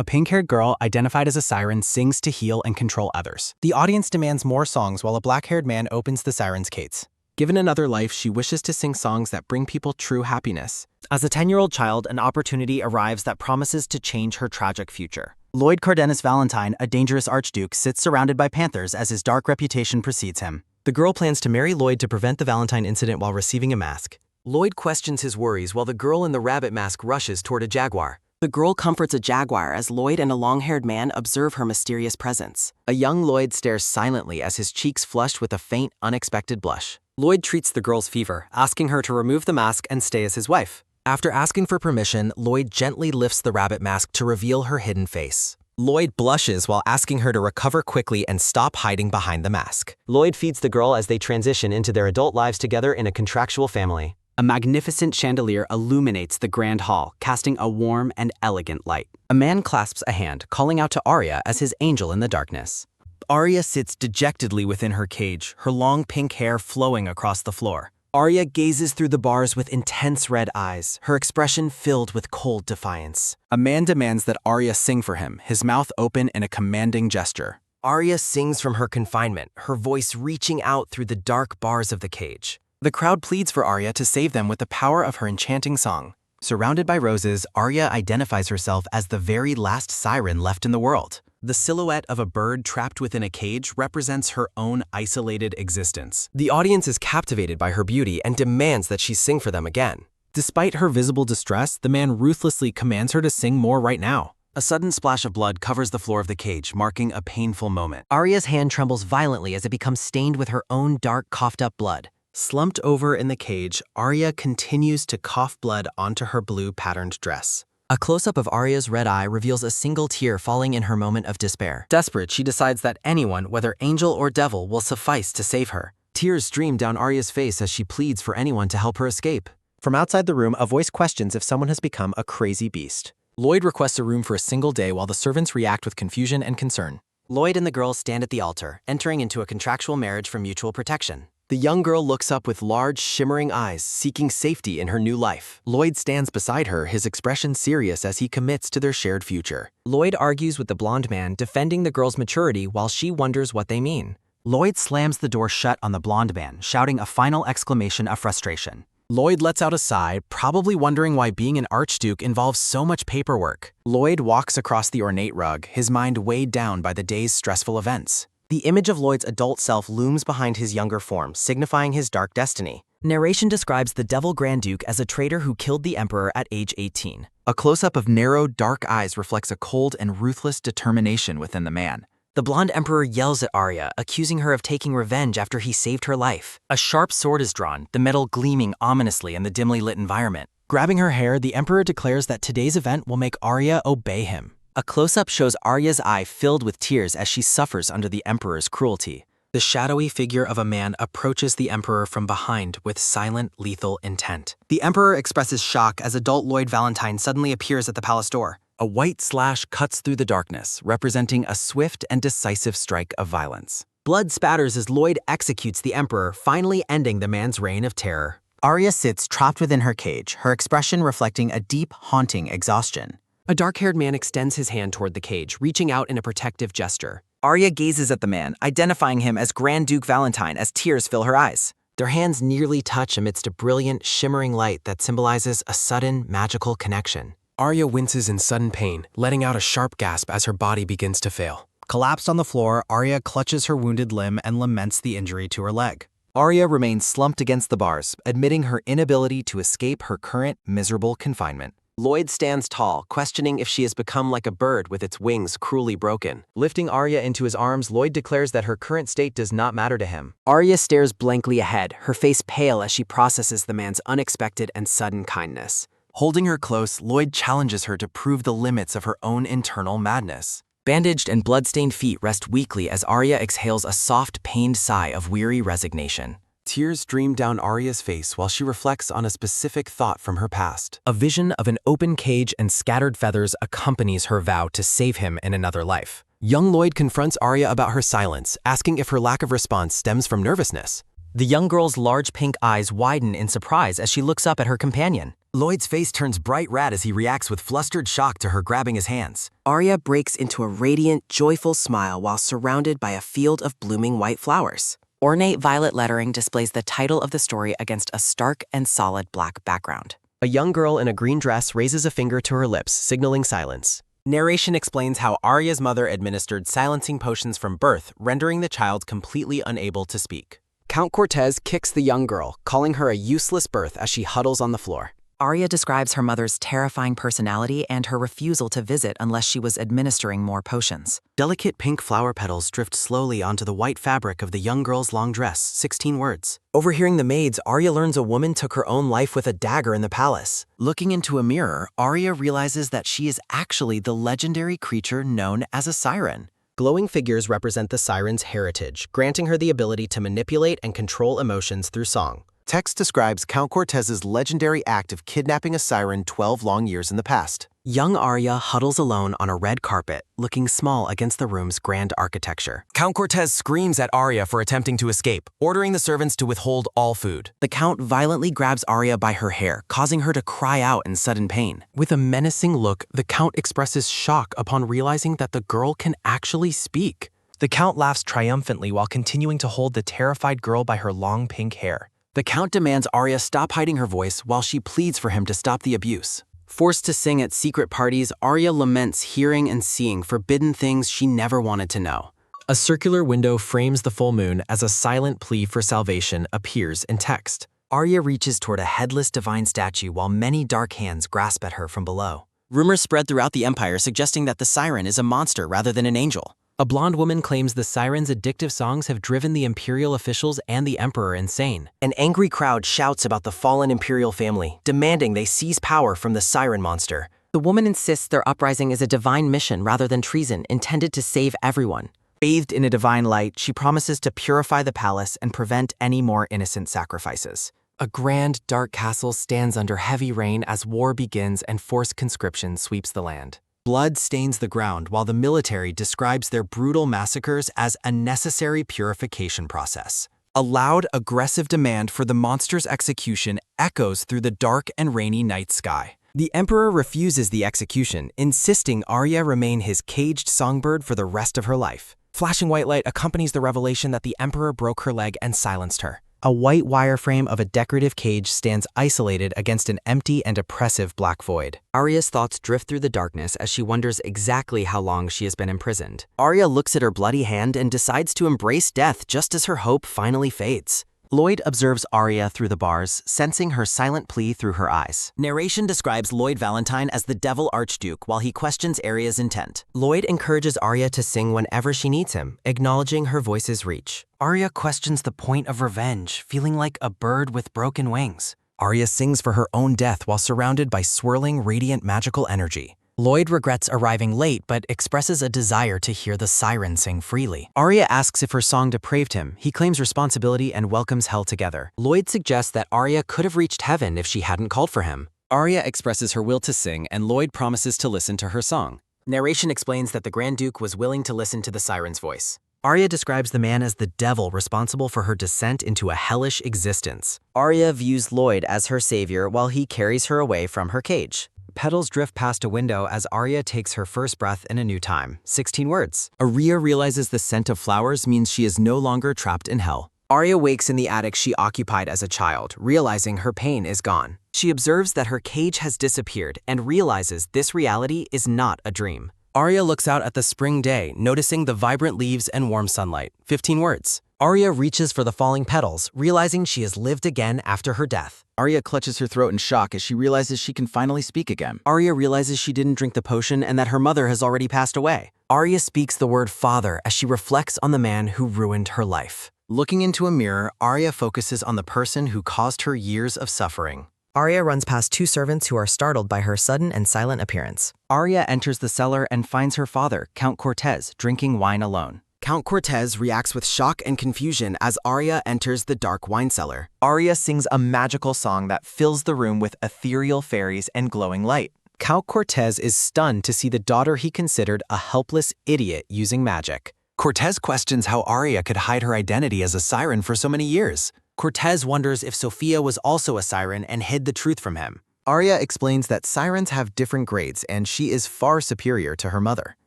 A pink-haired girl, identified as a siren, sings to heal and control others. The audience demands more songs while a black-haired man opens the siren's gates. Given another life, she wishes to sing songs that bring people true happiness. As a 10-year-old child, an opportunity arrives that promises to change her tragic future. Lloyd Cardenas Valentine, a dangerous archduke, sits surrounded by panthers as his dark reputation precedes him. The girl plans to marry Lloyd to prevent the Valentine incident while receiving a mask. Lloyd questions his worries while the girl in the rabbit mask rushes toward a jaguar. The girl comforts a jaguar as Lloyd and a long-haired man observe her mysterious presence. A young Lloyd stares silently as his cheeks flush with a faint, unexpected blush. Lloyd treats the girl's fever, asking her to remove the mask and stay as his wife. After asking for permission, Lloyd gently lifts the rabbit mask to reveal her hidden face. Lloyd blushes while asking her to recover quickly and stop hiding behind the mask. Lloyd feeds the girl as they transition into their adult lives together in a contractual family. A magnificent chandelier illuminates the grand hall, casting a warm and elegant light. A man clasps a hand, calling out to Arya as his angel in the darkness. Arya sits dejectedly within her cage, her long pink hair flowing across the floor. Arya gazes through the bars with intense red eyes, her expression filled with cold defiance. A man demands that Arya sing for him, his mouth open in a commanding gesture. Arya sings from her confinement, her voice reaching out through the dark bars of the cage. The crowd pleads for Arya to save them with the power of her enchanting song. Surrounded by roses, Arya identifies herself as the very last siren left in the world. The silhouette of a bird trapped within a cage represents her own isolated existence. The audience is captivated by her beauty and demands that she sing for them again. Despite her visible distress, the man ruthlessly commands her to sing more right now. A sudden splash of blood covers the floor of the cage, marking a painful moment. Arya's hand trembles violently as it becomes stained with her own dark, coughed-up blood. Slumped over in the cage, Arya continues to cough blood onto her blue patterned dress. A close-up of Arya's red eye reveals a single tear falling in her moment of despair. Desperate, she decides that anyone, whether angel or devil, will suffice to save her. Tears stream down Arya's face as she pleads for anyone to help her escape. From outside the room, a voice questions if someone has become a crazy beast. Lloyd requests a room for a single day while the servants react with confusion and concern. Lloyd and the girl stand at the altar, entering into a contractual marriage for mutual protection. The young girl looks up with large, shimmering eyes, seeking safety in her new life. Lloyd stands beside her, his expression serious as he commits to their shared future. Lloyd argues with the blonde man, defending the girl's maturity while she wonders what they mean. Lloyd slams the door shut on the blonde man, shouting a final exclamation of frustration. Lloyd lets out a sigh, probably wondering why being an archduke involves so much paperwork. Lloyd walks across the ornate rug, his mind weighed down by the day's stressful events. The image of Lloyd's adult self looms behind his younger form, signifying his dark destiny. Narration describes the Devil Grand Duke as a traitor who killed the Emperor at age 18. A close-up of narrow, dark eyes reflects a cold and ruthless determination within the man. The blonde Emperor yells at Arya, accusing her of taking revenge after he saved her life. A sharp sword is drawn, the metal gleaming ominously in the dimly lit environment. Grabbing her hair, the Emperor declares that today's event will make Arya obey him. A close-up shows Arya's eye filled with tears as she suffers under the Emperor's cruelty. The shadowy figure of a man approaches the Emperor from behind with silent, lethal intent. The Emperor expresses shock as adult Lloyd Valentine suddenly appears at the palace door. A white slash cuts through the darkness, representing a swift and decisive strike of violence. Blood spatters as Lloyd executes the Emperor, finally ending the man's reign of terror. Arya sits trapped within her cage, her expression reflecting a deep, haunting exhaustion. A dark-haired man extends his hand toward the cage, reaching out in a protective gesture. Arya gazes at the man, identifying him as Grand Duke Valentine as tears fill her eyes. Their hands nearly touch amidst a brilliant, shimmering light that symbolizes a sudden, magical connection. Arya winces in sudden pain, letting out a sharp gasp as her body begins to fail. Collapsed on the floor, Arya clutches her wounded limb and laments the injury to her leg. Arya remains slumped against the bars, admitting her inability to escape her current, miserable confinement. Lloyd stands tall, questioning if she has become like a bird with its wings cruelly broken. Lifting Arya into his arms, Lloyd declares that her current state does not matter to him. Arya stares blankly ahead, her face pale as she processes the man's unexpected and sudden kindness. Holding her close, Lloyd challenges her to prove the limits of her own internal madness. Bandaged and blood-stained feet rest weakly as Arya exhales a soft, pained sigh of weary resignation. Tears stream down Arya's face while she reflects on a specific thought from her past. A vision of an open cage and scattered feathers accompanies her vow to save him in another life. Young Lloyd confronts Arya about her silence, asking if her lack of response stems from nervousness. The young girl's large pink eyes widen in surprise as she looks up at her companion. Lloyd's face turns bright red as he reacts with flustered shock to her grabbing his hands. Arya breaks into a radiant, joyful smile while surrounded by a field of blooming white flowers. Ornate violet lettering displays the title of the story against a stark and solid black background. A young girl in a green dress raises a finger to her lips, signaling silence. Narration explains how Arya's mother administered silencing potions from birth, rendering the child completely unable to speak. Count Cortez kicks the young girl, calling her a useless birth as she huddles on the floor. Arya describes her mother's terrifying personality and her refusal to visit unless she was administering more potions. Delicate pink flower petals drift slowly onto the white fabric of the young girl's long dress, 16 words. Overhearing the maids, Arya learns a woman took her own life with a dagger in the palace. Looking into a mirror, Arya realizes that she is actually the legendary creature known as a siren. Glowing figures represent the siren's heritage, granting her the ability to manipulate and control emotions through song. Text describes Count Cortez's legendary act of kidnapping a siren 12 long years in the past. Young Arya huddles alone on a red carpet, looking small against the room's grand architecture. Count Cortez screams at Arya for attempting to escape, ordering the servants to withhold all food. The Count violently grabs Arya by her hair, causing her to cry out in sudden pain. With a menacing look, the Count expresses shock upon realizing that the girl can actually speak. The Count laughs triumphantly while continuing to hold the terrified girl by her long pink hair. The Count demands Arya stop hiding her voice while she pleads for him to stop the abuse. Forced to sing at secret parties, Arya laments hearing and seeing forbidden things she never wanted to know. A circular window frames the full moon as a silent plea for salvation appears in text. Arya reaches toward a headless divine statue while many dark hands grasp at her from below. Rumors spread throughout the Empire suggesting that the siren is a monster rather than an angel. A blonde woman claims the siren's addictive songs have driven the imperial officials and the emperor insane. An angry crowd shouts about the fallen imperial family, demanding they seize power from the siren monster. The woman insists their uprising is a divine mission rather than treason, intended to save everyone. Bathed in a divine light, she promises to purify the palace and prevent any more innocent sacrifices. A grand, dark castle stands under heavy rain as war begins and forced conscription sweeps the land. Blood stains the ground while the military describes their brutal massacres as a necessary purification process. A loud, aggressive demand for the monster's execution echoes through the dark and rainy night sky. The emperor refuses the execution, insisting Arya remain his caged songbird for the rest of her life. Flashing white light accompanies the revelation that the emperor broke her leg and silenced her. A white wireframe of a decorative cage stands isolated against an empty and oppressive black void. Arya's thoughts drift through the darkness as she wonders exactly how long she has been imprisoned. Arya looks at her bloody hand and decides to embrace death just as her hope finally fades. Lloyd observes Arya through the bars, sensing her silent plea through her eyes. Narration describes Lloyd Valentine as the Devil Archduke while he questions Arya's intent. Lloyd encourages Arya to sing whenever she needs him, acknowledging her voice's reach. Arya questions the point of revenge, feeling like a bird with broken wings. Arya sings for her own death while surrounded by swirling, radiant magical energy. Lloyd regrets arriving late but expresses a desire to hear the siren sing freely. Arya asks if her song depraved him. He claims responsibility and welcomes hell together. Lloyd suggests that Arya could have reached heaven if she hadn't called for him. Arya expresses her will to sing and Lloyd promises to listen to her song. Narration explains that the Grand Duke was willing to listen to the siren's voice. Arya describes the man as the devil responsible for her descent into a hellish existence. Arya views Lloyd as her savior while he carries her away from her cage. Petals drift past a window as Arya takes her first breath in a new time, 16 words. Arya realizes the scent of flowers means she is no longer trapped in hell. Arya wakes in the attic she occupied as a child, realizing her pain is gone. She observes that her cage has disappeared and realizes this reality is not a dream. Arya looks out at the spring day, noticing the vibrant leaves and warm sunlight, 15 words. Arya reaches for the falling petals, realizing she has lived again after her death. Arya clutches her throat in shock as she realizes she can finally speak again. Arya realizes she didn't drink the potion and that her mother has already passed away. Arya speaks the word father as she reflects on the man who ruined her life. Looking into a mirror, Arya focuses on the person who caused her years of suffering. Arya runs past two servants who are startled by her sudden and silent appearance. Arya enters the cellar and finds her father, Count Cortez, drinking wine alone. Count Cortez reacts with shock and confusion as Arya enters the dark wine cellar. Arya sings a magical song that fills the room with ethereal fairies and glowing light. Count Cortez is stunned to see the daughter he considered a helpless idiot using magic. Cortez questions how Arya could hide her identity as a siren for so many years. Cortez wonders if Sophia was also a siren and hid the truth from him. Arya explains that sirens have different grades and she is far superior to her mother.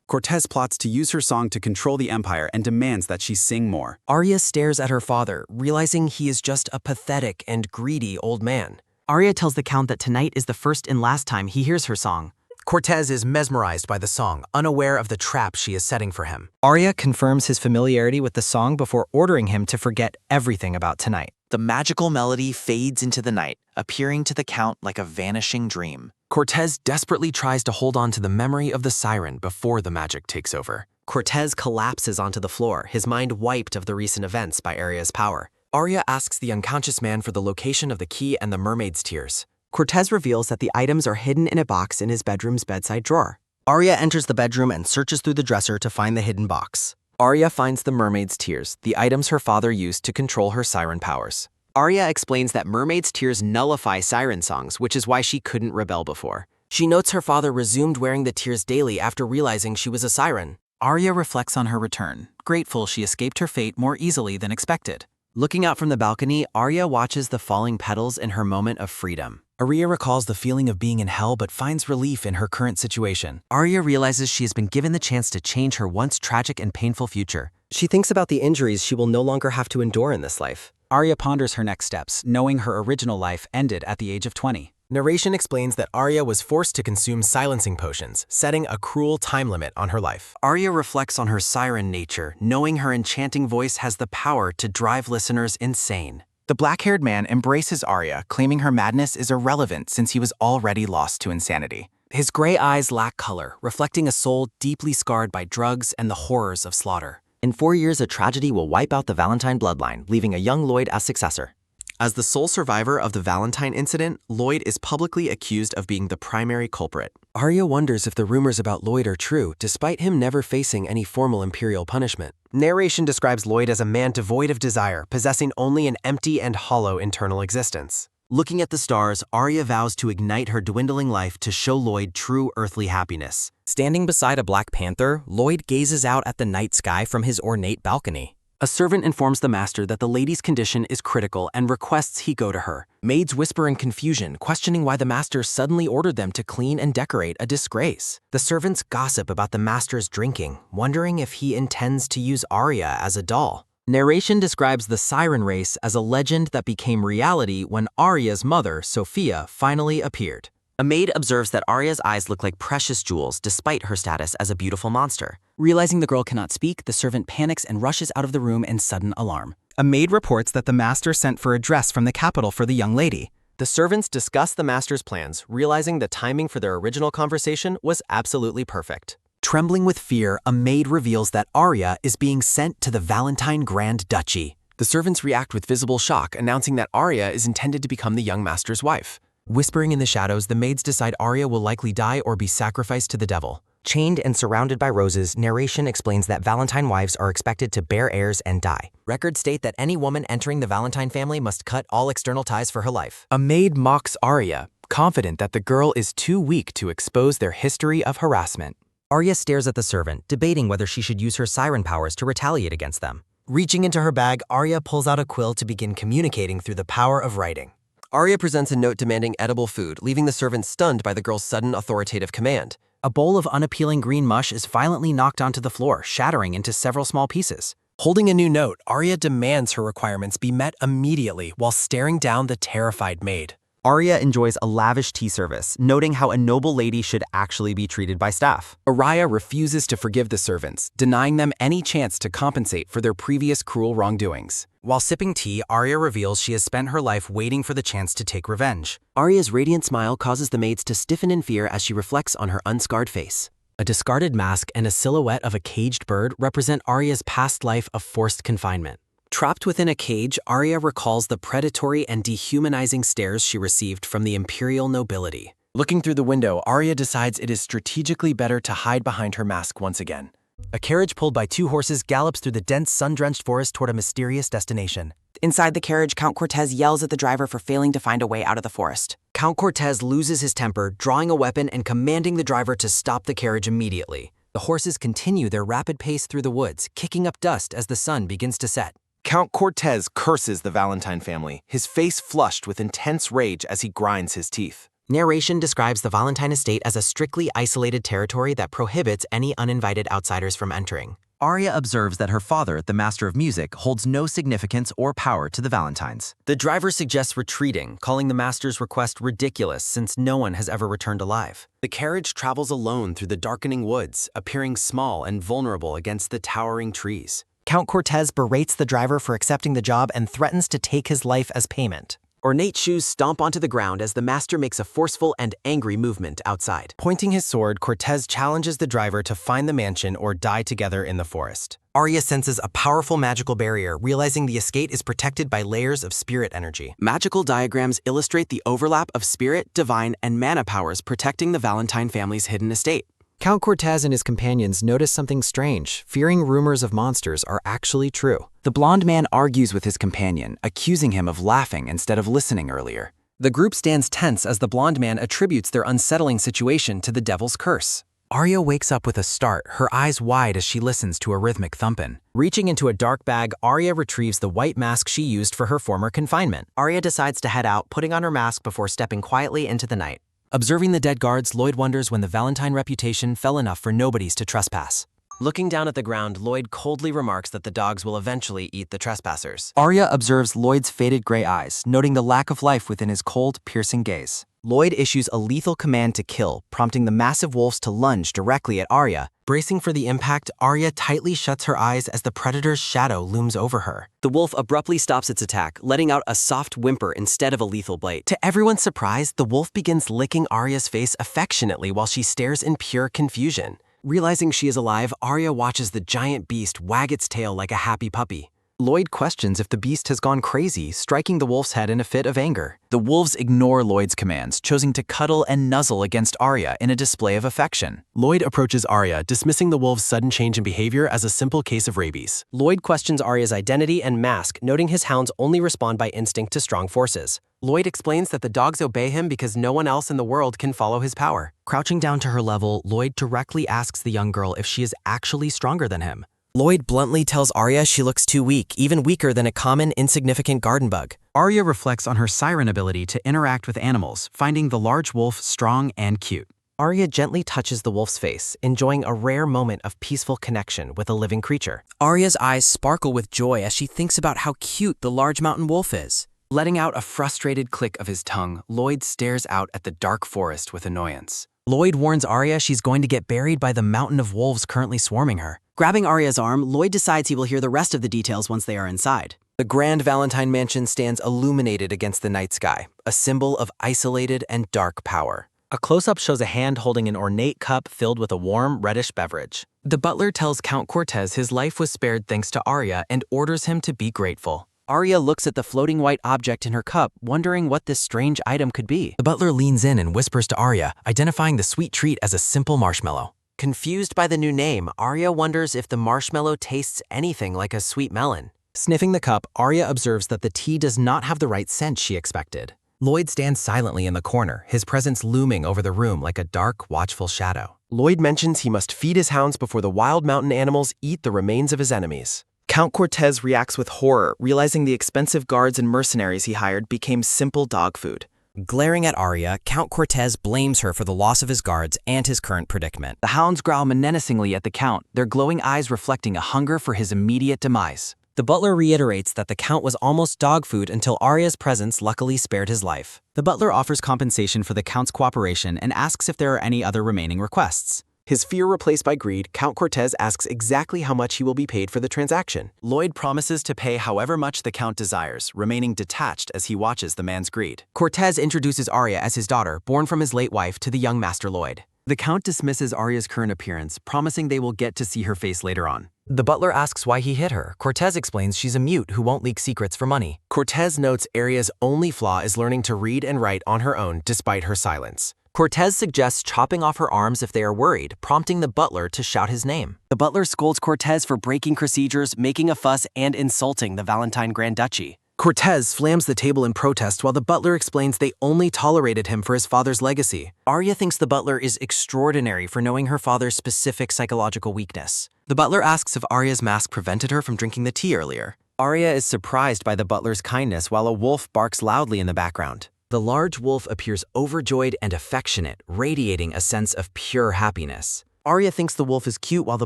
Cortez plots to use her song to control the Empire and demands that she sing more. Arya stares at her father, realizing he is just a pathetic and greedy old man. Arya tells the Count that tonight is the first and last time he hears her song. Cortez is mesmerized by the song, unaware of the trap she is setting for him. Arya confirms his familiarity with the song before ordering him to forget everything about tonight. The magical melody fades into the night, appearing to the Count like a vanishing dream. Cortez desperately tries to hold on to the memory of the siren before the magic takes over. Cortez collapses onto the floor, his mind wiped of the recent events by Arya's power. Arya asks the unconscious man for the location of the key and the mermaid's tears. Cortez reveals that the items are hidden in a box in his bedroom's bedside drawer. Arya enters the bedroom and searches through the dresser to find the hidden box. Arya finds the mermaid's tears, the items her father used to control her siren powers. Arya explains that mermaid's tears nullify siren songs, which is why she couldn't rebel before. She notes her father resumed wearing the tears daily after realizing she was a siren. Arya reflects on her return, grateful she escaped her fate more easily than expected. Looking out from the balcony, Arya watches the falling petals in her moment of freedom. Arya recalls the feeling of being in hell but finds relief in her current situation. Arya realizes she has been given the chance to change her once tragic and painful future. She thinks about the injuries she will no longer have to endure in this life. Arya ponders her next steps, knowing her original life ended at the age of 20. Narration explains that Arya was forced to consume silencing potions, setting a cruel time limit on her life. Arya reflects on her siren nature, knowing her enchanting voice has the power to drive listeners insane. The black-haired man embraces Arya, claiming her madness is irrelevant since he was already lost to insanity. His gray eyes lack color, reflecting a soul deeply scarred by drugs and the horrors of slaughter. In 4 years, a tragedy will wipe out the Valentine bloodline, leaving a young Lloyd as successor. As the sole survivor of the Valentine incident, Lloyd is publicly accused of being the primary culprit. Arya wonders if the rumors about Lloyd are true, despite him never facing any formal imperial punishment. Narration describes Lloyd as a man devoid of desire, possessing only an empty and hollow internal existence. Looking at the stars, Arya vows to ignite her dwindling life to show Lloyd true earthly happiness. Standing beside a black panther, Lloyd gazes out at the night sky from his ornate balcony. A servant informs the master that the lady's condition is critical and requests he go to her. Maids whisper in confusion, questioning why the master suddenly ordered them to clean and decorate a disgrace. The servants gossip about the master's drinking, wondering if he intends to use Arya as a doll. Narration describes the siren race as a legend that became reality when Arya's mother, Sophia, finally appeared. A maid observes that Arya's eyes look like precious jewels despite her status as a beautiful monster. Realizing the girl cannot speak, the servant panics and rushes out of the room in sudden alarm. A maid reports that the master sent for a dress from the capital for the young lady. The servants discuss the master's plans, realizing the timing for their original conversation was absolutely perfect. Trembling with fear, a maid reveals that Arya is being sent to the Valentine Grand Duchy. The servants react with visible shock, announcing that Arya is intended to become the young master's wife. Whispering in the shadows, the maids decide Arya will likely die or be sacrificed to the devil. Chained and surrounded by roses, narration explains that Valentine wives are expected to bear heirs and die. Records state that any woman entering the Valentine family must cut all external ties for her life. A maid mocks Arya, confident that the girl is too weak to expose their history of harassment. Arya stares at the servant, debating whether she should use her siren powers to retaliate against them. Reaching into her bag, Arya pulls out a quill to begin communicating through the power of writing. Arya presents a note demanding edible food, leaving the servant stunned by the girl's sudden authoritative command. A bowl of unappealing green mush is violently knocked onto the floor, shattering into several small pieces. Holding a new note, Arya demands her requirements be met immediately while staring down the terrified maid. Arya enjoys a lavish tea service, noting how a noble lady should actually be treated by staff. Arya refuses to forgive the servants, denying them any chance to compensate for their previous cruel wrongdoings. While sipping tea, Arya reveals she has spent her life waiting for the chance to take revenge. Arya's radiant smile causes the maids to stiffen in fear as she reflects on her unscarred face. A discarded mask and a silhouette of a caged bird represent Arya's past life of forced confinement. Trapped within a cage, Arya recalls the predatory and dehumanizing stares she received from the imperial nobility. Looking through the window, Arya decides it is strategically better to hide behind her mask once again. A carriage pulled by 2 horses gallops through the dense, sun-drenched forest toward a mysterious destination. Inside the carriage, Count Cortez yells at the driver for failing to find a way out of the forest. Count Cortez loses his temper, drawing a weapon and commanding the driver to stop the carriage immediately. The horses continue their rapid pace through the woods, kicking up dust as the sun begins to set. Count Cortez curses the Valentine family, his face flushed with intense rage as he grinds his teeth. Narration describes the Valentine estate as a strictly isolated territory that prohibits any uninvited outsiders from entering. Arya observes that her father, the master of music, holds no significance or power to the Valentines. The driver suggests retreating, calling the master's request ridiculous since no one has ever returned alive. The carriage travels alone through the darkening woods, appearing small and vulnerable against the towering trees. Count Cortez berates the driver for accepting the job and threatens to take his life as payment. Ornate shoes stomp onto the ground as the master makes a forceful and angry movement outside. Pointing his sword, Cortez challenges the driver to find the mansion or die together in the forest. Arya senses a powerful magical barrier, realizing the estate is protected by layers of spirit energy. Magical diagrams illustrate the overlap of spirit, divine, and mana powers protecting the Valentine family's hidden estate. Count Cortez and his companions notice something strange, fearing rumors of monsters are actually true. The blonde man argues with his companion, accusing him of laughing instead of listening earlier. The group stands tense as the blonde man attributes their unsettling situation to the devil's curse. Arya wakes up with a start, her eyes wide as she listens to a rhythmic thumping. Reaching into a dark bag, Arya retrieves the white mask she used for her former confinement. Arya decides to head out, putting on her mask before stepping quietly into the night. Observing the dead guards, Lloyd wonders when the Valentine reputation fell enough for nobodies to trespass. Looking down at the ground, Lloyd coldly remarks that the dogs will eventually eat the trespassers. Arya observes Lloyd's faded gray eyes, noting the lack of life within his cold, piercing gaze. Lloyd issues a lethal command to kill, prompting the massive wolves to lunge directly at Arya. Bracing for the impact, Arya tightly shuts her eyes as the predator's shadow looms over her. The wolf abruptly stops its attack, letting out a soft whimper instead of a lethal bite. To everyone's surprise, the wolf begins licking Arya's face affectionately while she stares in pure confusion. Realizing she is alive, Arya watches the giant beast wag its tail like a happy puppy. Lloyd questions if the beast has gone crazy, striking the wolf's head in a fit of anger. The wolves ignore Lloyd's commands, choosing to cuddle and nuzzle against Arya in a display of affection. Lloyd approaches Arya, dismissing the wolf's sudden change in behavior as a simple case of rabies. Lloyd questions Arya's identity and mask, noting his hounds only respond by instinct to strong forces. Lloyd explains that the dogs obey him because no one else in the world can follow his power. Crouching down to her level, Lloyd directly asks the young girl if she is actually stronger than him. Lloyd bluntly tells Arya she looks too weak, even weaker than a common, insignificant garden bug. Arya reflects on her siren ability to interact with animals, finding the large wolf strong and cute. Arya gently touches the wolf's face, enjoying a rare moment of peaceful connection with a living creature. Arya's eyes sparkle with joy as she thinks about how cute the large mountain wolf is. Letting out a frustrated click of his tongue, Lloyd stares out at the dark forest with annoyance. Lloyd warns Arya she's going to get buried by the mountain of wolves currently swarming her. Grabbing Arya's arm, Lloyd decides he will hear the rest of the details once they are inside. The grand Valentine mansion stands illuminated against the night sky, a symbol of isolated and dark power. A close-up shows a hand holding an ornate cup filled with a warm, reddish beverage. The butler tells Count Cortez his life was spared thanks to Arya and orders him to be grateful. Arya looks at the floating white object in her cup, wondering what this strange item could be. The butler leans in and whispers to Arya, identifying the sweet treat as a simple marshmallow. Confused by the new name, Arya wonders if the marshmallow tastes anything like a sweet melon. Sniffing the cup, Arya observes that the tea does not have the right scent she expected. Lloyd stands silently in the corner, his presence looming over the room like a dark, watchful shadow. Lloyd mentions he must feed his hounds before the wild mountain animals eat the remains of his enemies. Count Cortez reacts with horror, realizing the expensive guards and mercenaries he hired became simple dog food. Glaring at Arya, Count Cortez blames her for the loss of his guards and his current predicament. The hounds growl menacingly at the Count, their glowing eyes reflecting a hunger for his immediate demise. The butler reiterates that the Count was almost dog food until Arya's presence luckily spared his life. The butler offers compensation for the Count's cooperation and asks if there are any other remaining requests. His fear replaced by greed, Count Cortez asks exactly how much he will be paid for the transaction. Lloyd promises to pay however much the Count desires, remaining detached as he watches the man's greed. Cortez introduces Arya as his daughter, born from his late wife, to the young Master Lloyd. The Count dismisses Arya's current appearance, promising they will get to see her face later on. The butler asks why he hit her. Cortez explains she's a mute who won't leak secrets for money. Cortez notes Arya's only flaw is learning to read and write on her own despite her silence. Cortez suggests chopping off her arms if they are worried, prompting the butler to shout his name. The butler scolds Cortez for breaking procedures, making a fuss, and insulting the Valentine Grand Duchy. Cortez slams the table in protest while the butler explains they only tolerated him for his father's legacy. Arya thinks the butler is extraordinary for knowing her father's specific psychological weakness. The butler asks if Arya's mask prevented her from drinking the tea earlier. Arya is surprised by the butler's kindness while a wolf barks loudly in the background. The large wolf appears overjoyed and affectionate, radiating a sense of pure happiness. Arya thinks the wolf is cute while the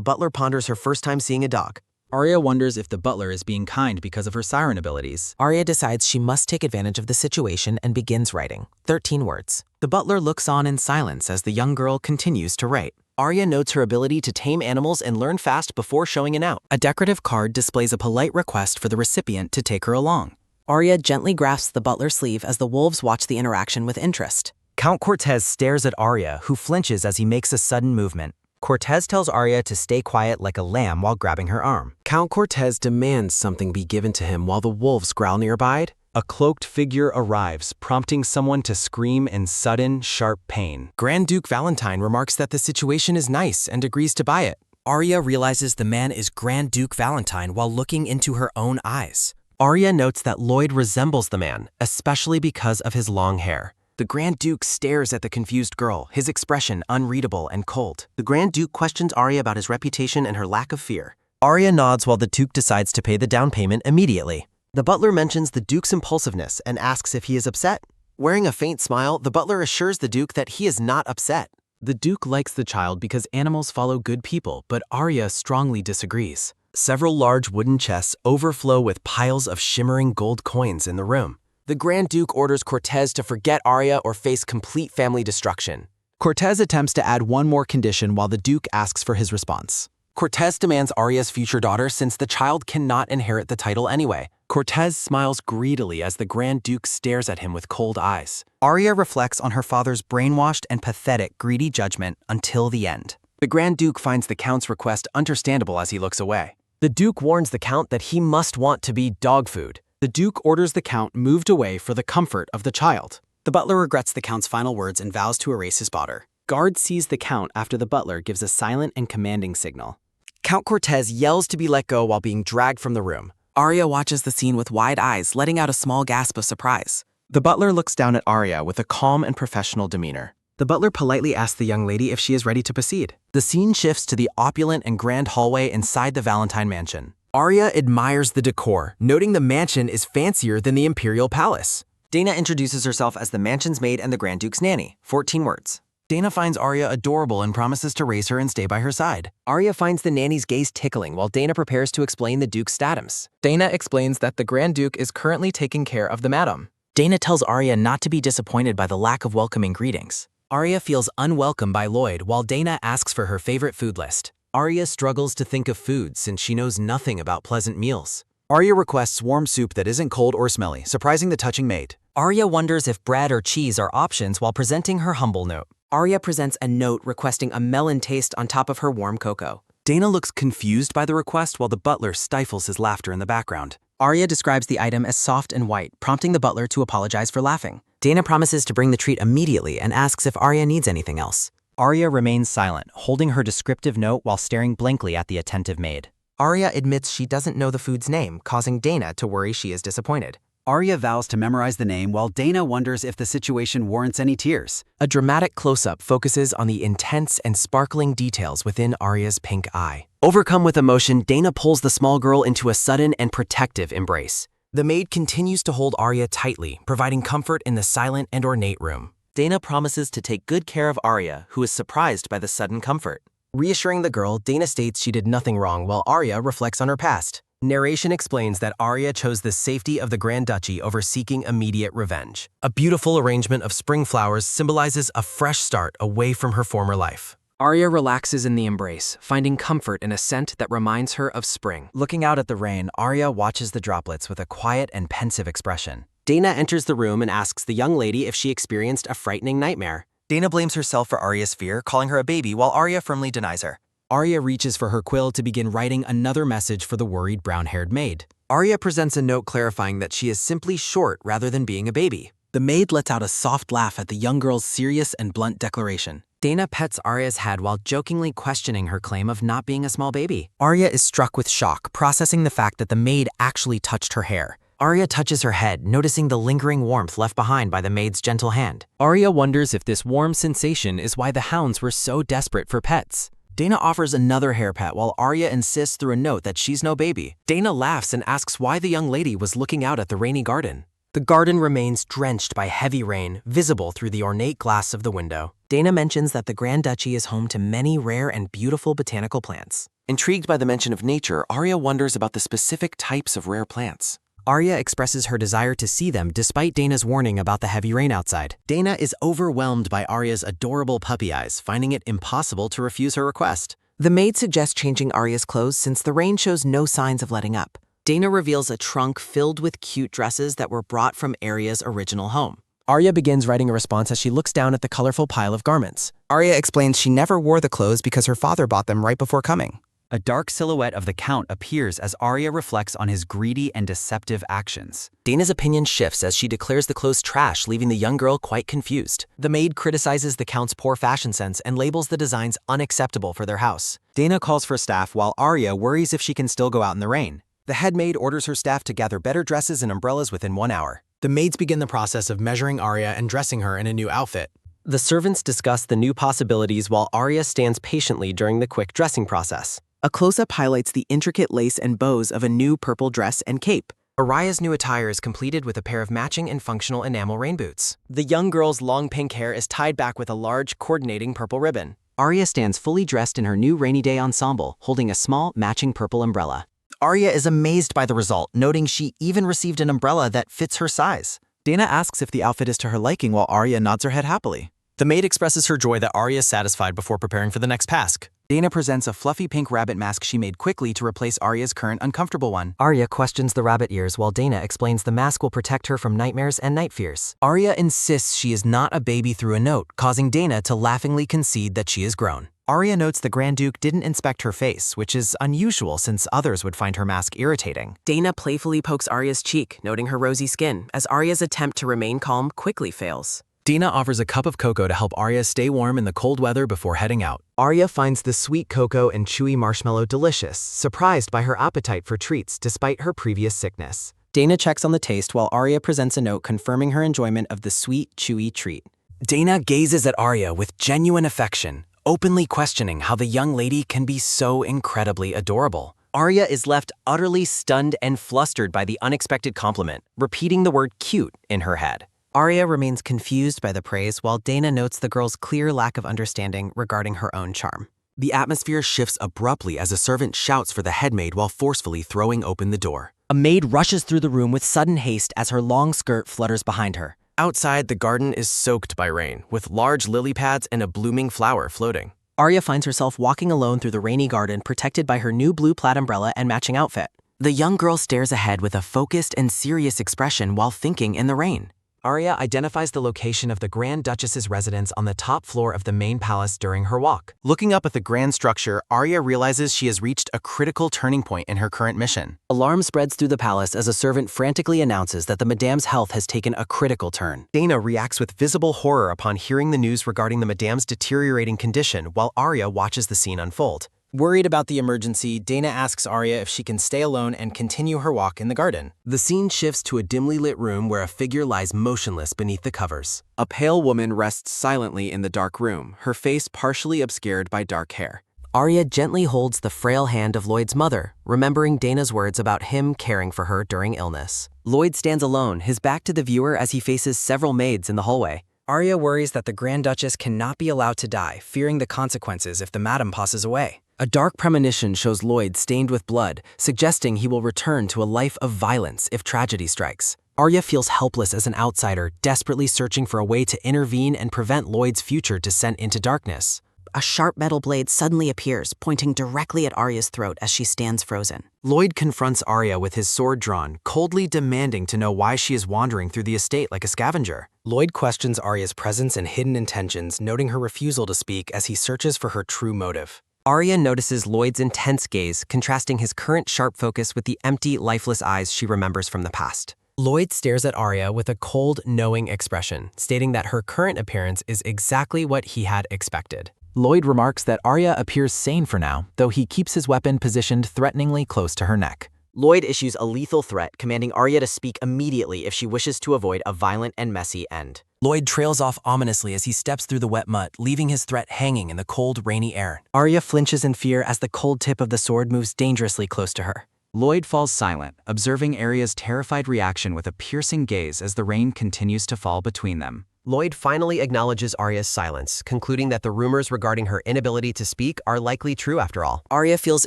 butler ponders her first time seeing a dog. Arya wonders if the butler is being kind because of her siren abilities. Arya decides she must take advantage of the situation and begins writing. 13 words. The butler looks on in silence as the young girl continues to write. Arya notes her ability to tame animals and learn fast before showing it out. A decorative card displays a polite request for the recipient to take her along. Arya gently grasps the butler's sleeve as the wolves watch the interaction with interest. Count Cortez stares at Arya, who flinches as he makes a sudden movement. Cortez tells Arya to stay quiet like a lamb while grabbing her arm. Count Cortez demands something be given to him while the wolves growl nearby. A cloaked figure arrives, prompting someone to scream in sudden, sharp pain. Grand Duke Valentine remarks that the situation is nice and agrees to buy it. Arya realizes the man is Grand Duke Valentine while looking into her own eyes. Arya notes that Lloyd resembles the man, especially because of his long hair. The Grand Duke stares at the confused girl, his expression unreadable and cold. The Grand Duke questions Arya about his reputation and her lack of fear. Arya nods while the Duke decides to pay the down payment immediately. The butler mentions the Duke's impulsiveness and asks if he is upset. Wearing a faint smile, the butler assures the Duke that he is not upset. The Duke likes the child because animals follow good people, but Arya strongly disagrees. Several large wooden chests overflow with piles of shimmering gold coins in the room. The Grand Duke orders Cortez to forget Arya or face complete family destruction. Cortez attempts to add one more condition while the Duke asks for his response. Cortez demands Arya's future daughter since the child cannot inherit the title anyway. Cortez smiles greedily as the Grand Duke stares at him with cold eyes. Arya reflects on her father's brainwashed and pathetic greedy judgment until the end. The Grand Duke finds the Count's request understandable as he looks away. The Duke warns the Count that he must want to be dog food. The Duke orders the Count moved away for the comfort of the child. The butler regrets the Count's final words and vows to erase his daughter. Guard sees the Count after the butler gives a silent and commanding signal. Count Cortez yells to be let go while being dragged from the room. Arya watches the scene with wide eyes, letting out a small gasp of surprise. The butler looks down at Arya with a calm and professional demeanor. The butler politely asks the young lady if she is ready to proceed. The scene shifts to the opulent and grand hallway inside the Valentine mansion. Arya admires the decor, noting the mansion is fancier than the Imperial Palace. Dana introduces herself as the mansion's maid and the Grand Duke's nanny. 14 words. Dana finds Arya adorable and promises to raise her and stay by her side. Arya finds the nanny's gaze tickling while Dana prepares to explain the Duke's statums. Dana explains that the Grand Duke is currently taking care of the madam. Dana tells Arya not to be disappointed by the lack of welcoming greetings. Arya feels unwelcome by Lloyd while Dana asks for her favorite food list. Arya struggles to think of food since she knows nothing about pleasant meals. Arya requests warm soup that isn't cold or smelly, surprising the touching maid. Arya wonders if bread or cheese are options while presenting her humble note. Arya presents a note requesting a melon taste on top of her warm cocoa. Dana looks confused by the request while the butler stifles his laughter in the background. Arya describes the item as soft and white, prompting the butler to apologize for laughing. Dana promises to bring the treat immediately and asks if Arya needs anything else. Arya remains silent, holding her descriptive note while staring blankly at the attentive maid. Arya admits she doesn't know the food's name, causing Dana to worry she is disappointed. Arya vows to memorize the name while Dana wonders if the situation warrants any tears. A dramatic close-up focuses on the intense and sparkling details within Arya's pink eye. Overcome with emotion, Dana pulls the small girl into a sudden and protective embrace. The maid continues to hold Arya tightly, providing comfort in the silent and ornate room. Dana promises to take good care of Arya, who is surprised by the sudden comfort. Reassuring the girl, Dana states she did nothing wrong while Arya reflects on her past. Narration explains that Arya chose the safety of the Grand Duchy over seeking immediate revenge. A beautiful arrangement of spring flowers symbolizes a fresh start away from her former life. Arya relaxes in the embrace, finding comfort in a scent that reminds her of spring. Looking out at the rain, Arya watches the droplets with a quiet and pensive expression. Dana enters the room and asks the young lady if she experienced a frightening nightmare. Dana blames herself for Arya's fear, calling her a baby, while Arya firmly denies her. Arya reaches for her quill to begin writing another message for the worried brown-haired maid. Arya presents a note clarifying that she is simply short rather than being a baby. The maid lets out a soft laugh at the young girl's serious and blunt declaration. Dana pets Arya's head while jokingly questioning her claim of not being a small baby. Arya is struck with shock, processing the fact that the maid actually touched her hair. Arya touches her head, noticing the lingering warmth left behind by the maid's gentle hand. Arya wonders if this warm sensation is why the hounds were so desperate for pets. Dana offers another hair pet while Arya insists through a note that she's no baby. Dana laughs and asks why the young lady was looking out at the rainy garden. The garden remains drenched by heavy rain, visible through the ornate glass of the window. Dana mentions that the Grand Duchy is home to many rare and beautiful botanical plants. Intrigued by the mention of nature, Arya wonders about the specific types of rare plants. Arya expresses her desire to see them despite Dana's warning about the heavy rain outside. Dana is overwhelmed by Arya's adorable puppy eyes, finding it impossible to refuse her request. The maid suggests changing Arya's clothes since the rain shows no signs of letting up. Dana reveals a trunk filled with cute dresses that were brought from Arya's original home. Arya begins writing a response as she looks down at the colorful pile of garments. Arya explains she never wore the clothes because her father bought them right before coming. A dark silhouette of the Count appears as Arya reflects on his greedy and deceptive actions. Dana's opinion shifts as she declares the clothes trash, leaving the young girl quite confused. The maid criticizes the Count's poor fashion sense and labels the designs unacceptable for their house. Dana calls for staff while Arya worries if she can still go out in the rain. The head maid orders her staff to gather better dresses and umbrellas within 1 hour. The maids begin the process of measuring Arya and dressing her in a new outfit. The servants discuss the new possibilities while Arya stands patiently during the quick dressing process. A close-up highlights the intricate lace and bows of a new purple dress and cape. Arya's new attire is completed with a pair of matching and functional enamel rain boots. The young girl's long pink hair is tied back with a large, coordinating purple ribbon. Arya stands fully dressed in her new rainy day ensemble, holding a small, matching purple umbrella. Arya is amazed by the result, noting she even received an umbrella that fits her size. Dana asks if the outfit is to her liking while Arya nods her head happily. The maid expresses her joy that Arya is satisfied before preparing for the next task. Dana presents a fluffy pink rabbit mask she made quickly to replace Arya's current uncomfortable one. Arya questions the rabbit ears while Dana explains the mask will protect her from nightmares and night fears. Arya insists she is not a baby through a note, causing Dana to laughingly concede that she is grown. Arya notes the Grand Duke didn't inspect her face, which is unusual since others would find her mask irritating. Dana playfully pokes Arya's cheek, noting her rosy skin, as Arya's attempt to remain calm quickly fails. Dana offers a cup of cocoa to help Arya stay warm in the cold weather before heading out. Arya finds the sweet cocoa and chewy marshmallow delicious, surprised by her appetite for treats despite her previous sickness. Dana checks on the taste while Arya presents a note confirming her enjoyment of the sweet, chewy treat. Dana gazes at Arya with genuine affection, openly questioning how the young lady can be so incredibly adorable. Arya is left utterly stunned and flustered by the unexpected compliment, repeating the word cute in her head. Arya remains confused by the praise while Dana notes the girl's clear lack of understanding regarding her own charm. The atmosphere shifts abruptly as a servant shouts for the head maid while forcefully throwing open the door. A maid rushes through the room with sudden haste as her long skirt flutters behind her. Outside, the garden is soaked by rain, with large lily pads and a blooming flower floating. Arya finds herself walking alone through the rainy garden, protected by her new blue plaid umbrella and matching outfit. The young girl stares ahead with a focused and serious expression while thinking in the rain. Arya identifies the location of the Grand Duchess's residence on the top floor of the main palace during her walk. Looking up at the grand structure, Arya realizes she has reached a critical turning point in her current mission. Alarm spreads through the palace as a servant frantically announces that the Madame's health has taken a critical turn. Dana reacts with visible horror upon hearing the news regarding the Madame's deteriorating condition while Arya watches the scene unfold. Worried about the emergency, Dana asks Arya if she can stay alone and continue her walk in the garden. The scene shifts to a dimly lit room where a figure lies motionless beneath the covers. A pale woman rests silently in the dark room, her face partially obscured by dark hair. Arya gently holds the frail hand of Lloyd's mother, remembering Dana's words about him caring for her during illness. Lloyd stands alone, his back to the viewer as he faces several maids in the hallway. Arya worries that the Grand Duchess cannot be allowed to die, fearing the consequences if the Madame passes away. A dark premonition shows Lloyd stained with blood, suggesting he will return to a life of violence if tragedy strikes. Arya feels helpless as an outsider, desperately searching for a way to intervene and prevent Lloyd's future descent into darkness. A sharp metal blade suddenly appears, pointing directly at Arya's throat as she stands frozen. Lloyd confronts Arya with his sword drawn, coldly demanding to know why she is wandering through the estate like a scavenger. Lloyd questions Arya's presence and hidden intentions, noting her refusal to speak as he searches for her true motive. Arya notices Lloyd's intense gaze, contrasting his current sharp focus with the empty, lifeless eyes she remembers from the past. Lloyd stares at Arya with a cold, knowing expression, stating that her current appearance is exactly what he had expected. Lloyd remarks that Arya appears sane for now, though he keeps his weapon positioned threateningly close to her neck. Lloyd issues a lethal threat, commanding Arya to speak immediately if she wishes to avoid a violent and messy end. Lloyd trails off ominously as he steps through the wet mud, leaving his threat hanging in the cold, rainy air. Arya flinches in fear as the cold tip of the sword moves dangerously close to her. Lloyd falls silent, observing Arya's terrified reaction with a piercing gaze as the rain continues to fall between them. Lloyd finally acknowledges Arya's silence, concluding that the rumors regarding her inability to speak are likely true after all. Arya feels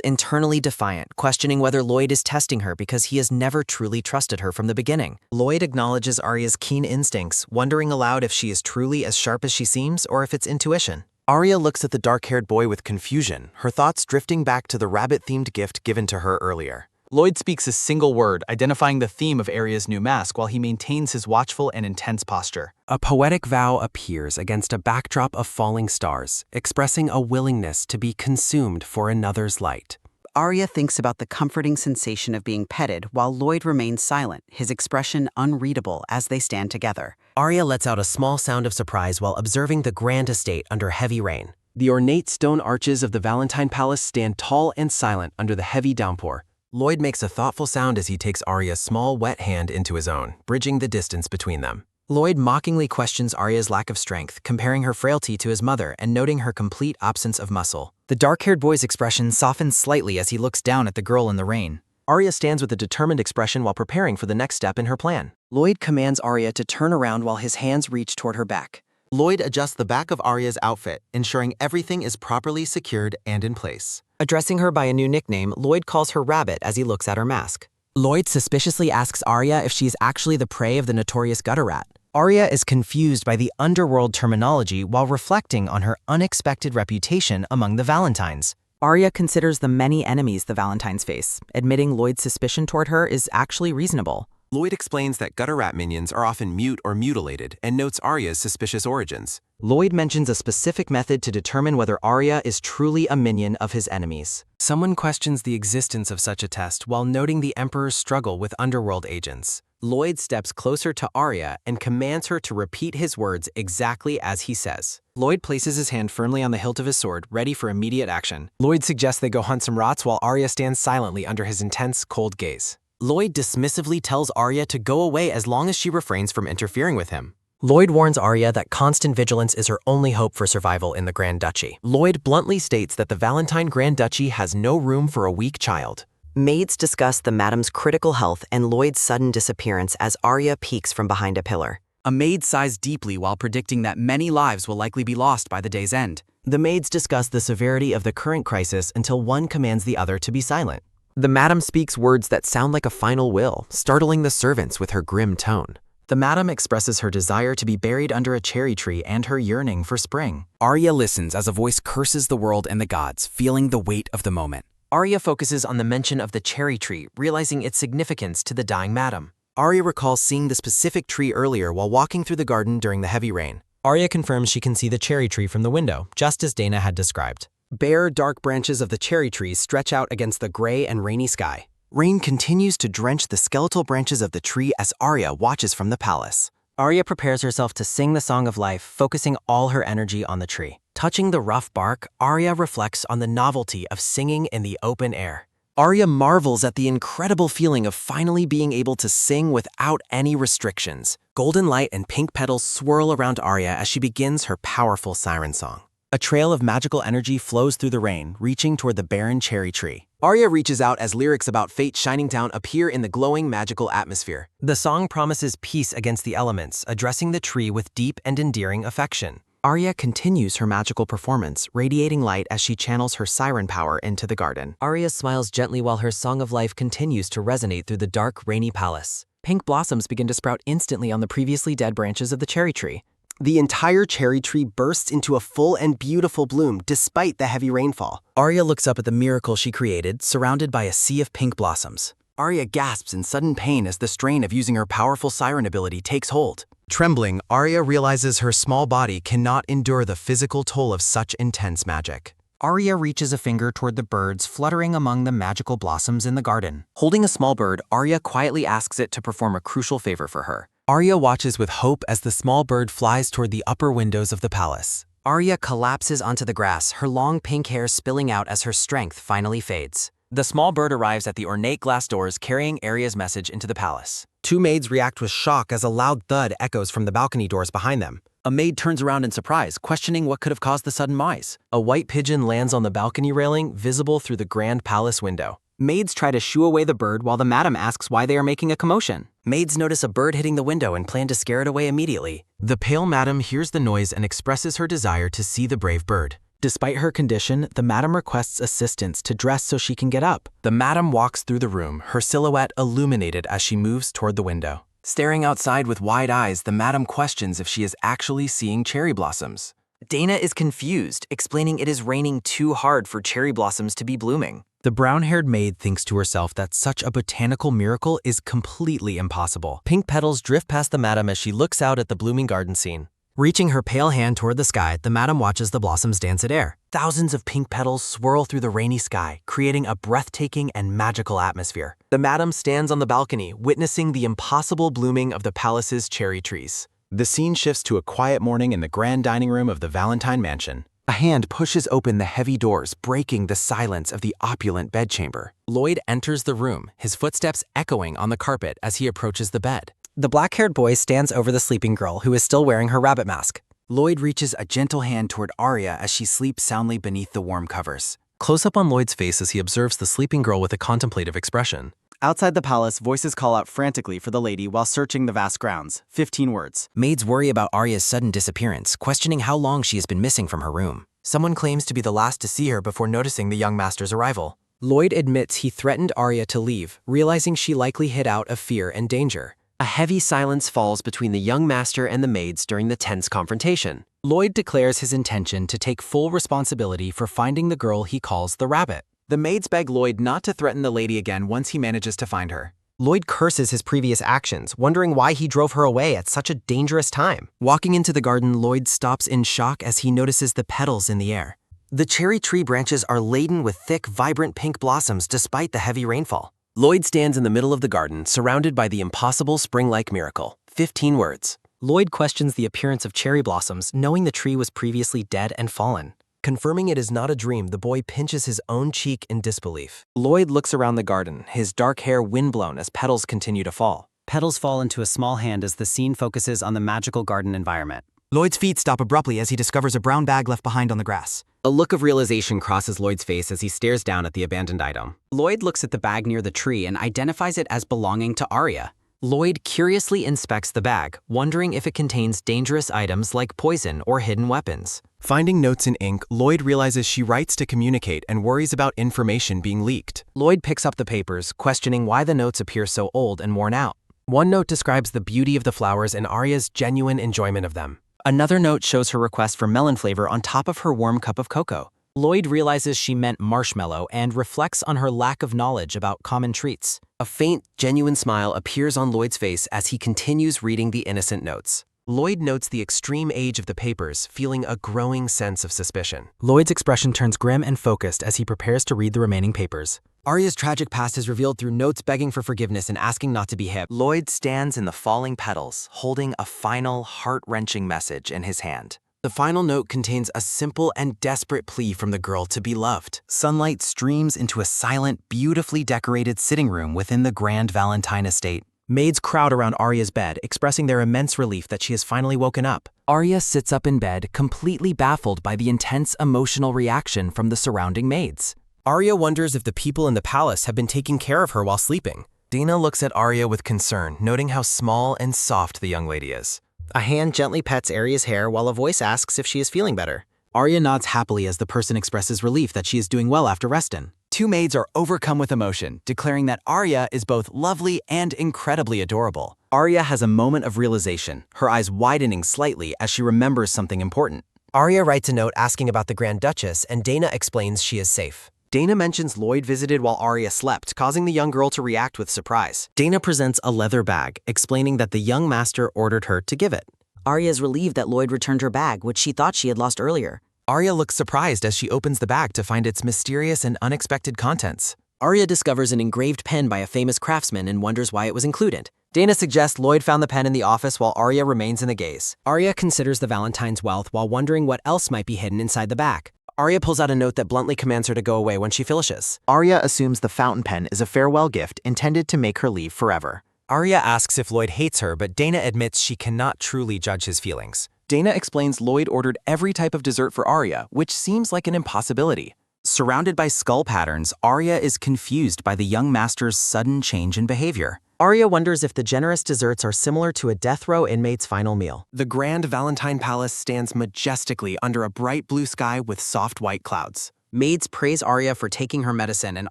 internally defiant, questioning whether Lloyd is testing her because he has never truly trusted her from the beginning. Lloyd acknowledges Arya's keen instincts, wondering aloud if she is truly as sharp as she seems or if it's intuition. Arya looks at the dark-haired boy with confusion, her thoughts drifting back to the rabbit-themed gift given to her earlier. Lloyd speaks a single word, identifying the theme of Arya's new mask while he maintains his watchful and intense posture. A poetic vow appears against a backdrop of falling stars, expressing a willingness to be consumed for another's light. Arya thinks about the comforting sensation of being petted while Lloyd remains silent, his expression unreadable as they stand together. Arya lets out a small sound of surprise while observing the grand estate under heavy rain. The ornate stone arches of the Valentine Palace stand tall and silent under the heavy downpour. Lloyd makes a thoughtful sound as he takes Arya's small, wet hand into his own, bridging the distance between them. Lloyd mockingly questions Arya's lack of strength, comparing her frailty to his mother and noting her complete absence of muscle. The dark-haired boy's expression softens slightly as he looks down at the girl in the rain. Arya stands with a determined expression while preparing for the next step in her plan. Lloyd commands Arya to turn around while his hands reach toward her back. Lloyd adjusts the back of Arya's outfit, ensuring everything is properly secured and in place. Addressing her by a new nickname, Lloyd calls her Rabbit as he looks at her mask. Lloyd suspiciously asks Arya if she is actually the prey of the notorious gutter rat. Arya is confused by the underworld terminology while reflecting on her unexpected reputation among the Valentines. Arya considers the many enemies the Valentines face. Admitting Lloyd's suspicion toward her is actually reasonable. Lloyd explains that gutter rat minions are often mute or mutilated and notes Arya's suspicious origins. Lloyd mentions a specific method to determine whether Arya is truly a minion of his enemies. Someone questions the existence of such a test while noting the Emperor's struggle with underworld agents. Lloyd steps closer to Arya and commands her to repeat his words exactly as he says. Lloyd places his hand firmly on the hilt of his sword, ready for immediate action. Lloyd suggests they go hunt some rats while Arya stands silently under his intense, cold gaze. Lloyd dismissively tells Arya to go away as long as she refrains from interfering with him. Lloyd warns Arya that constant vigilance is her only hope for survival in the Grand Duchy. Lloyd bluntly states that the Valentine Grand Duchy has no room for a weak child. Maids discuss the madam's critical health and Lloyd's sudden disappearance as Arya peeks from behind a pillar. A maid sighs deeply while predicting that many lives will likely be lost by the day's end. The maids discuss the severity of the current crisis until one commands the other to be silent. The madam speaks words that sound like a final will, startling the servants with her grim tone. The madam expresses her desire to be buried under a cherry tree and her yearning for spring. Arya listens as a voice curses the world and the gods, feeling the weight of the moment. Arya focuses on the mention of the cherry tree, realizing its significance to the dying madam. Arya recalls seeing the specific tree earlier while walking through the garden during the heavy rain. Arya confirms she can see the cherry tree from the window, just as Dana had described. Bare, dark branches of the cherry trees stretch out against the gray and rainy sky. Rain continues to drench the skeletal branches of the tree as Arya watches from the palace. Arya prepares herself to sing the Song of Life, focusing all her energy on the tree. Touching the rough bark, Arya reflects on the novelty of singing in the open air. Arya marvels at the incredible feeling of finally being able to sing without any restrictions. Golden light and pink petals swirl around Arya as she begins her powerful siren song. A trail of magical energy flows through the rain, reaching toward the barren cherry tree. Arya reaches out as lyrics about fate shining down appear in the glowing magical atmosphere. The song promises peace against the elements, addressing the tree with deep and endearing affection. Arya continues her magical performance, radiating light as she channels her siren power into the garden. Arya smiles gently while her Song of Life continues to resonate through the dark, rainy palace. Pink blossoms begin to sprout instantly on the previously dead branches of the cherry tree. The entire cherry tree bursts into a full and beautiful bloom despite the heavy rainfall. Arya looks up at the miracle she created, surrounded by a sea of pink blossoms. Arya gasps in sudden pain as the strain of using her powerful siren ability takes hold. Trembling, Arya realizes her small body cannot endure the physical toll of such intense magic. Arya reaches a finger toward the birds fluttering among the magical blossoms in the garden. Holding a small bird, Arya quietly asks it to perform a crucial favor for her. Arya watches with hope as the small bird flies toward the upper windows of the palace. Arya collapses onto the grass, her long pink hair spilling out as her strength finally fades. The small bird arrives at the ornate glass doors carrying Arya's message into the palace. Two maids react with shock as a loud thud echoes from the balcony doors behind them. A maid turns around in surprise, questioning what could have caused the sudden noise. A white pigeon lands on the balcony railing, visible through the grand palace window. Maids try to shoo away the bird while the madam asks why they are making a commotion. Maids notice a bird hitting the window and plan to scare it away immediately. The pale madam hears the noise and expresses her desire to see the brave bird. Despite her condition, the madam requests assistance to dress so she can get up. The madam walks through the room, her silhouette illuminated as she moves toward the window. Staring outside with wide eyes, the madam questions if she is actually seeing cherry blossoms. Dana is confused, explaining it is raining too hard for cherry blossoms to be blooming. The brown-haired maid thinks to herself that such a botanical miracle is completely impossible. Pink petals drift past the madam as she looks out at the blooming garden scene. Reaching her pale hand toward the sky, the madam watches the blossoms dance in air. Thousands of pink petals swirl through the rainy sky, creating a breathtaking and magical atmosphere. The madam stands on the balcony, witnessing the impossible blooming of the palace's cherry trees. The scene shifts to a quiet morning in the grand dining room of the Valentine mansion. A hand pushes open the heavy doors, breaking the silence of the opulent bedchamber. Lloyd enters the room, his footsteps echoing on the carpet as he approaches the bed. The black-haired boy stands over the sleeping girl, who is still wearing her rabbit mask. Lloyd reaches a gentle hand toward Arya as she sleeps soundly beneath the warm covers. Close up on Lloyd's face as he observes the sleeping girl with a contemplative expression. Outside the palace, voices call out frantically for the lady while searching the vast grounds. 15 words. Maids worry about Arya's sudden disappearance, questioning how long she has been missing from her room. Someone claims to be the last to see her before noticing the young master's arrival. Lloyd admits he threatened Arya to leave, realizing she likely hid out of fear and danger. A heavy silence falls between the young master and the maids during the tense confrontation. Lloyd declares his intention to take full responsibility for finding the girl he calls the rabbit. The maids beg Lloyd not to threaten the lady again once he manages to find her. Lloyd curses his previous actions, wondering why he drove her away at such a dangerous time. Walking into the garden, Lloyd stops in shock as he notices the petals in the air. The cherry tree branches are laden with thick, vibrant pink blossoms despite the heavy rainfall. Lloyd stands in the middle of the garden, surrounded by the impossible spring-like miracle. 15 words. Lloyd questions the appearance of cherry blossoms, knowing the tree was previously dead and fallen. Confirming it is not a dream, the boy pinches his own cheek in disbelief. Lloyd looks around the garden, his dark hair windblown as petals continue to fall. Petals fall into a small hand as the scene focuses on the magical garden environment. Lloyd's feet stop abruptly as he discovers a brown bag left behind on the grass. A look of realization crosses Lloyd's face as he stares down at the abandoned item. Lloyd looks at the bag near the tree and identifies it as belonging to Arya. Lloyd curiously inspects the bag, wondering if it contains dangerous items like poison or hidden weapons. Finding notes in ink, Lloyd realizes she writes to communicate and worries about information being leaked. Lloyd picks up the papers, questioning why the notes appear so old and worn out. One note describes the beauty of the flowers and Arya's genuine enjoyment of them. Another note shows her request for melon flavor on top of her warm cup of cocoa. Lloyd realizes she meant marshmallow and reflects on her lack of knowledge about common treats. A faint, genuine smile appears on Lloyd's face as he continues reading the innocent notes. Lloyd notes the extreme age of the papers, feeling a growing sense of suspicion. Lloyd's expression turns grim and focused as he prepares to read the remaining papers. Arya's tragic past is revealed through notes begging for forgiveness and asking not to be hip. Lloyd stands in the falling petals, holding a final, heart-wrenching message in his hand. The final note contains a simple and desperate plea from the girl to be loved. Sunlight streams into a silent, beautifully decorated sitting room within the grand Valentine estate. Maids crowd around Arya's bed, expressing their immense relief that she has finally woken up. Arya sits up in bed, completely baffled by the intense emotional reaction from the surrounding maids. Arya wonders if the people in the palace have been taking care of her while sleeping. Dana looks at Arya with concern, noting how small and soft the young lady is. A hand gently pets Arya's hair while a voice asks if she is feeling better. Arya nods happily as the person expresses relief that she is doing well after resting. Two maids are overcome with emotion, declaring that Arya is both lovely and incredibly adorable. Arya has a moment of realization, her eyes widening slightly as she remembers something important. Arya writes a note asking about the Grand Duchess, and Dana explains she is safe. Dana mentions Lloyd visited while Arya slept, causing the young girl to react with surprise. Dana presents a leather bag, explaining that the young master ordered her to give it. Arya is relieved that Lloyd returned her bag, which she thought she had lost earlier. Arya looks surprised as she opens the bag to find its mysterious and unexpected contents. Arya discovers an engraved pen by a famous craftsman and wonders why it was included. Dana suggests Lloyd found the pen in the office while Arya remains in the gaze. Arya considers the Valentine's wealth while wondering what else might be hidden inside the bag. Arya pulls out a note that bluntly commands her to go away when she finishes. Arya assumes the fountain pen is a farewell gift intended to make her leave forever. Arya asks if Lloyd hates her, but Dana admits she cannot truly judge his feelings. Dana explains Lloyd ordered every type of dessert for Arya, which seems like an impossibility. Surrounded by skull patterns, Arya is confused by the young master's sudden change in behavior. Arya wonders if the generous desserts are similar to a death row inmate's final meal. The Grand Valentine Palace stands majestically under a bright blue sky with soft white clouds. Maids praise Arya for taking her medicine and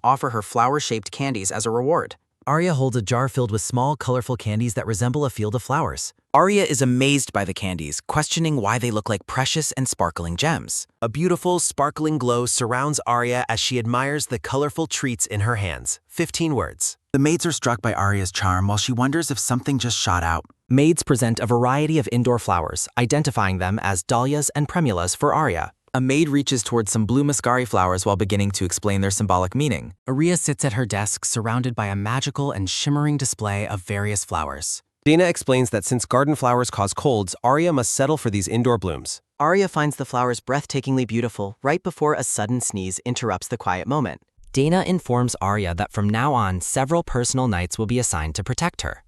offer her flower-shaped candies as a reward. Arya holds a jar filled with small, colorful candies that resemble a field of flowers. Arya is amazed by the candies, questioning why they look like precious and sparkling gems. A beautiful, sparkling glow surrounds Arya as she admires the colorful treats in her hands. 15 words. The maids are struck by Arya's charm while she wonders if something just shot out. Maids present a variety of indoor flowers, identifying them as dahlias and primulas for Arya. A maid reaches towards some blue mascari flowers while beginning to explain their symbolic meaning. Arya sits at her desk surrounded by a magical and shimmering display of various flowers. Dana explains that since garden flowers cause colds, Arya must settle for these indoor blooms. Arya finds the flowers breathtakingly beautiful right before a sudden sneeze interrupts the quiet moment. Dana informs Arya that from now on, several personal knights will be assigned to protect her.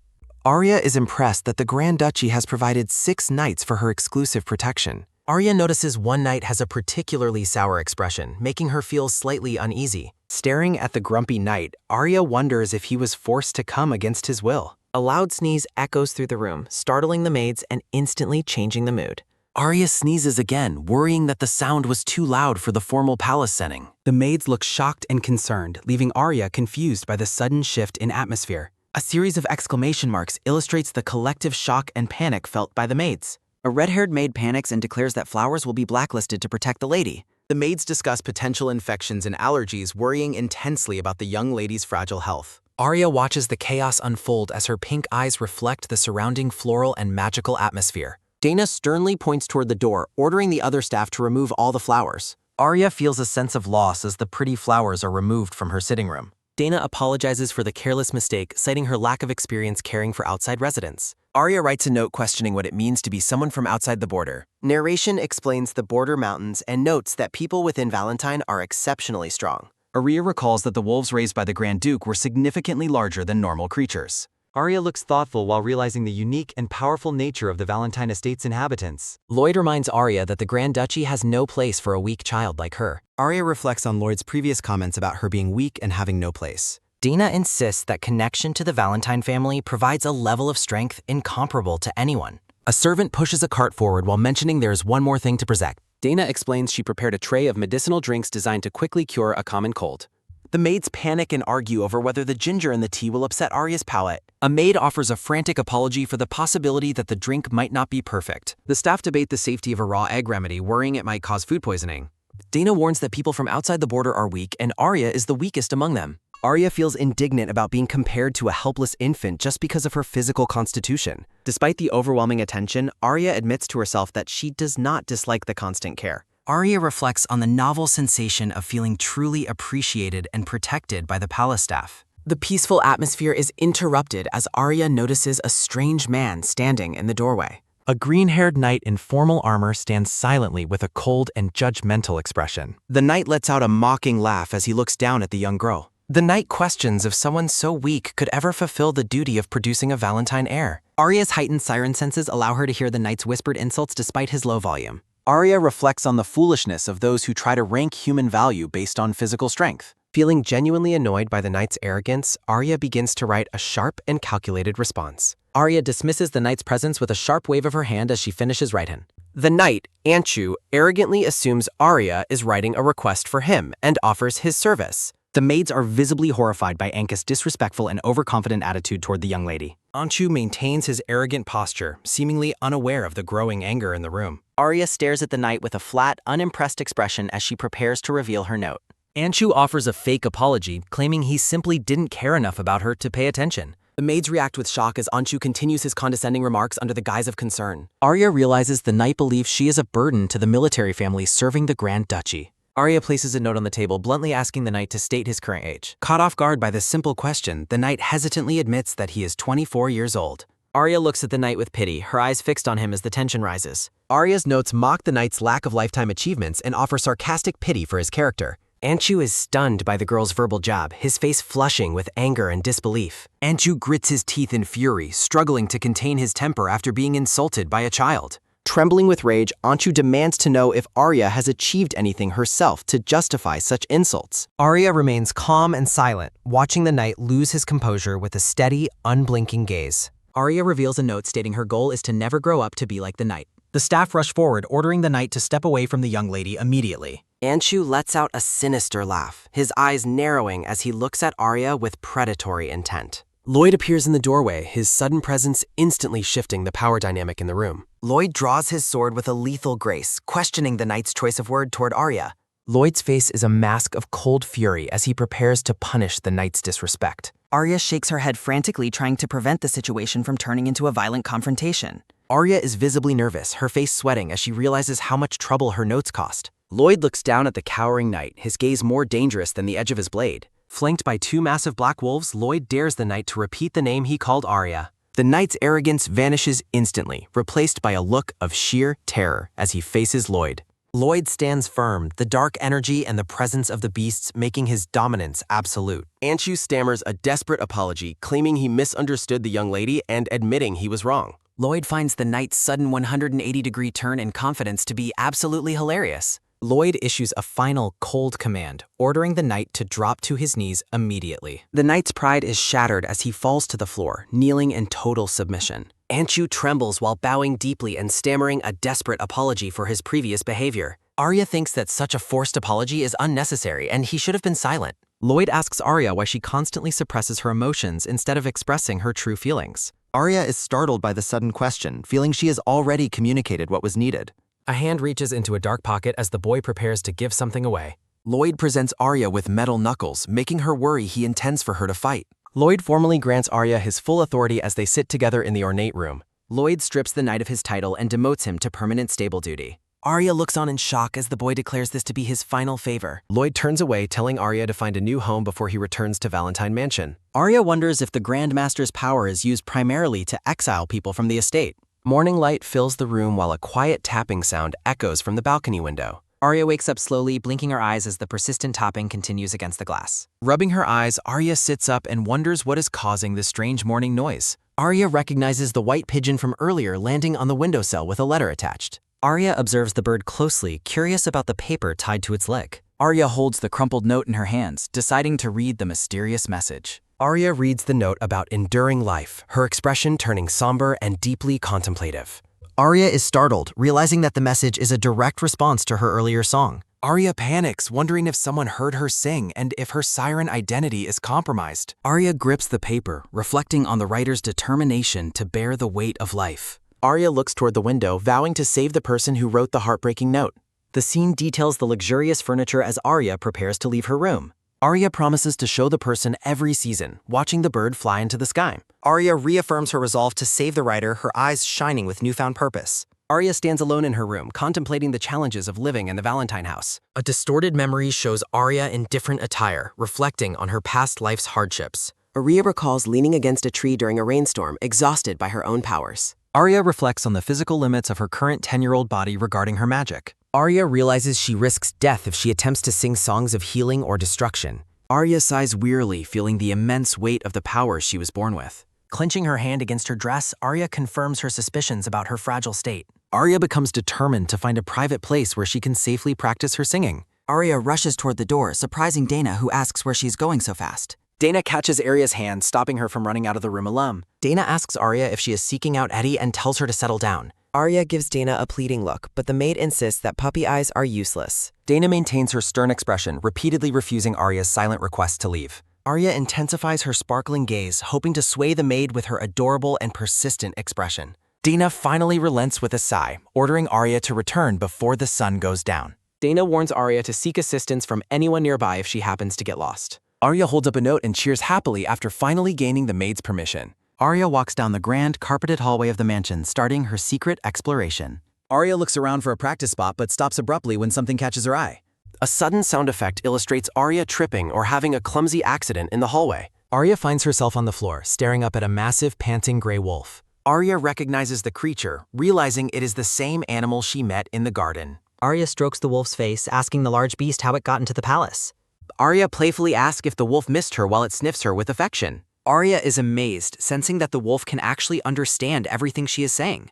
Arya is impressed that the Grand Duchy has provided 6 knights for her exclusive protection. Arya notices one knight has a particularly sour expression, making her feel slightly uneasy. Staring at the grumpy knight, Arya wonders if he was forced to come against his will. A loud sneeze echoes through the room, startling the maids and instantly changing the mood. Arya sneezes again, worrying that the sound was too loud for the formal palace setting. The maids look shocked and concerned, leaving Arya confused by the sudden shift in atmosphere. A series of exclamation marks illustrates the collective shock and panic felt by the maids. A red-haired maid panics and declares that flowers will be blacklisted to protect the lady. The maids discuss potential infections and allergies, worrying intensely about the young lady's fragile health. Arya watches the chaos unfold as her pink eyes reflect the surrounding floral and magical atmosphere. Dana sternly points toward the door, ordering the other staff to remove all the flowers. Arya feels a sense of loss as the pretty flowers are removed from her sitting room. Dana apologizes for the careless mistake, citing her lack of experience caring for outside residents. Arya writes a note questioning what it means to be someone from outside the border. Narration explains the border mountains and notes that people within Valentine are exceptionally strong. Arya recalls that the wolves raised by the Grand Duke were significantly larger than normal creatures. Arya looks thoughtful while realizing the unique and powerful nature of the Valentine Estate's inhabitants. Lloyd reminds Arya that the Grand Duchy has no place for a weak child like her. Arya reflects on Lloyd's previous comments about her being weak and having no place. Dana insists that connection to the Valentine family provides a level of strength incomparable to anyone. A servant pushes a cart forward while mentioning there is one more thing to present. Dana explains she prepared a tray of medicinal drinks designed to quickly cure a common cold. The maids panic and argue over whether the ginger in the tea will upset Arya's palate. A maid offers a frantic apology for the possibility that the drink might not be perfect. The staff debate the safety of a raw egg remedy, worrying it might cause food poisoning. Dana warns that people from outside the border are weak, and Arya is the weakest among them. Arya feels indignant about being compared to a helpless infant just because of her physical constitution. Despite the overwhelming attention, Arya admits to herself that she does not dislike the constant care. Arya reflects on the novel sensation of feeling truly appreciated and protected by the palace staff. The peaceful atmosphere is interrupted as Arya notices a strange man standing in the doorway. A green-haired knight in formal armor stands silently with a cold and judgmental expression. The knight lets out a mocking laugh as he looks down at the young girl. The knight questions if someone so weak could ever fulfill the duty of producing a Valentine heir. Arya's heightened siren senses allow her to hear the knight's whispered insults despite his low volume. Arya reflects on the foolishness of those who try to rank human value based on physical strength. Feeling genuinely annoyed by the knight's arrogance, Arya begins to write a sharp and calculated response. Arya dismisses the knight's presence with a sharp wave of her hand as she finishes writing. The knight, Anshu, arrogantly assumes Arya is writing a request for him and offers his service. The maids are visibly horrified by Anka's disrespectful and overconfident attitude toward the young lady. Anshu maintains his arrogant posture, seemingly unaware of the growing anger in the room. Arya stares at the knight with a flat, unimpressed expression as she prepares to reveal her note. Anshu offers a fake apology, claiming he simply didn't care enough about her to pay attention. The maids react with shock as Anshu continues his condescending remarks under the guise of concern. Arya realizes the knight believes she is a burden to the military family serving the Grand Duchy. Arya places a note on the table, bluntly asking the knight to state his current age. Caught off guard by this simple question, the knight hesitantly admits that he is 24 years old. Arya looks at the knight with pity, her eyes fixed on him as the tension rises. Arya's notes mock the knight's lack of lifetime achievements and offer sarcastic pity for his character. Anshu is stunned by the girl's verbal jab, his face flushing with anger and disbelief. Anshu grits his teeth in fury, struggling to contain his temper after being insulted by a child. Trembling with rage, Anshu demands to know if Arya has achieved anything herself to justify such insults. Arya remains calm and silent, watching the knight lose his composure with a steady, unblinking gaze. Arya reveals a note stating her goal is to never grow up to be like the knight. The staff rush forward, ordering the knight to step away from the young lady immediately. Anshu lets out a sinister laugh, his eyes narrowing as he looks at Arya with predatory intent. Lloyd appears in the doorway, his sudden presence instantly shifting the power dynamic in the room. Lloyd draws his sword with a lethal grace, questioning the knight's choice of word toward Arya. Lloyd's face is a mask of cold fury as he prepares to punish the knight's disrespect. Arya shakes her head frantically, trying to prevent the situation from turning into a violent confrontation. Arya is visibly nervous, her face sweating as she realizes how much trouble her notes cost. Lloyd looks down at the cowering knight, his gaze more dangerous than the edge of his blade. Flanked by two massive black wolves, Lloyd dares the knight to repeat the name he called Arya. The knight's arrogance vanishes instantly, replaced by a look of sheer terror as he faces Lloyd. Lloyd stands firm, the dark energy and the presence of the beasts making his dominance absolute. Anshu stammers a desperate apology, claiming he misunderstood the young lady and admitting he was wrong. Lloyd finds the knight's sudden 180-degree turn in confidence to be absolutely hilarious. Lloyd issues a final cold command, ordering the knight to drop to his knees immediately. The knight's pride is shattered as he falls to the floor, kneeling in total submission. Anshu trembles while bowing deeply and stammering a desperate apology for his previous behavior. Arya thinks that such a forced apology is unnecessary and he should have been silent. Lloyd asks Arya why she constantly suppresses her emotions instead of expressing her true feelings. Arya is startled by the sudden question, feeling she has already communicated what was needed. A hand reaches into a dark pocket as the boy prepares to give something away. Lloyd presents Arya with metal knuckles, making her worry he intends for her to fight. Lloyd formally grants Arya his full authority as they sit together in the ornate room. Lloyd strips the knight of his title and demotes him to permanent stable duty. Arya looks on in shock as the boy declares this to be his final favor. Lloyd turns away, telling Arya to find a new home before he returns to Valentine Mansion. Arya wonders if the Grand Master's power is used primarily to exile people from the estate. Morning light fills the room while a quiet tapping sound echoes from the balcony window. Arya wakes up slowly, blinking her eyes as the persistent tapping continues against the glass. Rubbing her eyes, Arya sits up and wonders what is causing the strange morning noise. Arya recognizes the white pigeon from earlier landing on the windowsill with a letter attached. Arya observes the bird closely, curious about the paper tied to its leg. Arya holds the crumpled note in her hands, deciding to read the mysterious message. Arya reads the note about enduring life, her expression turning somber and deeply contemplative. Arya is startled, realizing that the message is a direct response to her earlier song. Arya panics, wondering if someone heard her sing and if her siren identity is compromised. Arya grips the paper, reflecting on the writer's determination to bear the weight of life. Arya looks toward the window, vowing to save the person who wrote the heartbreaking note. The scene details the luxurious furniture as Arya prepares to leave her room. Arya promises to show the person every season, watching the bird fly into the sky. Arya reaffirms her resolve to save the writer, her eyes shining with newfound purpose. Arya stands alone in her room, contemplating the challenges of living in the Valentine house. A distorted memory shows Arya in different attire, reflecting on her past life's hardships. Arya recalls leaning against a tree during a rainstorm, exhausted by her own powers. Arya reflects on the physical limits of her current 10-year-old body regarding her magic. Arya realizes she risks death if she attempts to sing songs of healing or destruction. Arya sighs wearily, feeling the immense weight of the powers she was born with. Clenching her hand against her dress, Arya confirms her suspicions about her fragile state. Arya becomes determined to find a private place where she can safely practice her singing. Arya rushes toward the door, surprising Dana, who asks where she's going so fast. Dana catches Arya's hand, stopping her from running out of the room alone. Dana asks Arya if she is seeking out Eddie and tells her to settle down. Arya gives Dana a pleading look, but the maid insists that puppy eyes are useless. Dana maintains her stern expression, repeatedly refusing Arya's silent request to leave. Arya intensifies her sparkling gaze, hoping to sway the maid with her adorable and persistent expression. Dana finally relents with a sigh, ordering Arya to return before the sun goes down. Dana warns Arya to seek assistance from anyone nearby if she happens to get lost. Arya holds up a note and cheers happily after finally gaining the maid's permission. Arya walks down the grand, carpeted hallway of the mansion, starting her secret exploration. Arya looks around for a practice spot but stops abruptly when something catches her eye. A sudden sound effect illustrates Arya tripping or having a clumsy accident in the hallway. Arya finds herself on the floor, staring up at a massive, panting gray wolf. Arya recognizes the creature, realizing it is the same animal she met in the garden. Arya strokes the wolf's face, asking the large beast how it got into the palace. Arya playfully asks if the wolf missed her while it sniffs her with affection. Arya is amazed, sensing that the wolf can actually understand everything she is saying.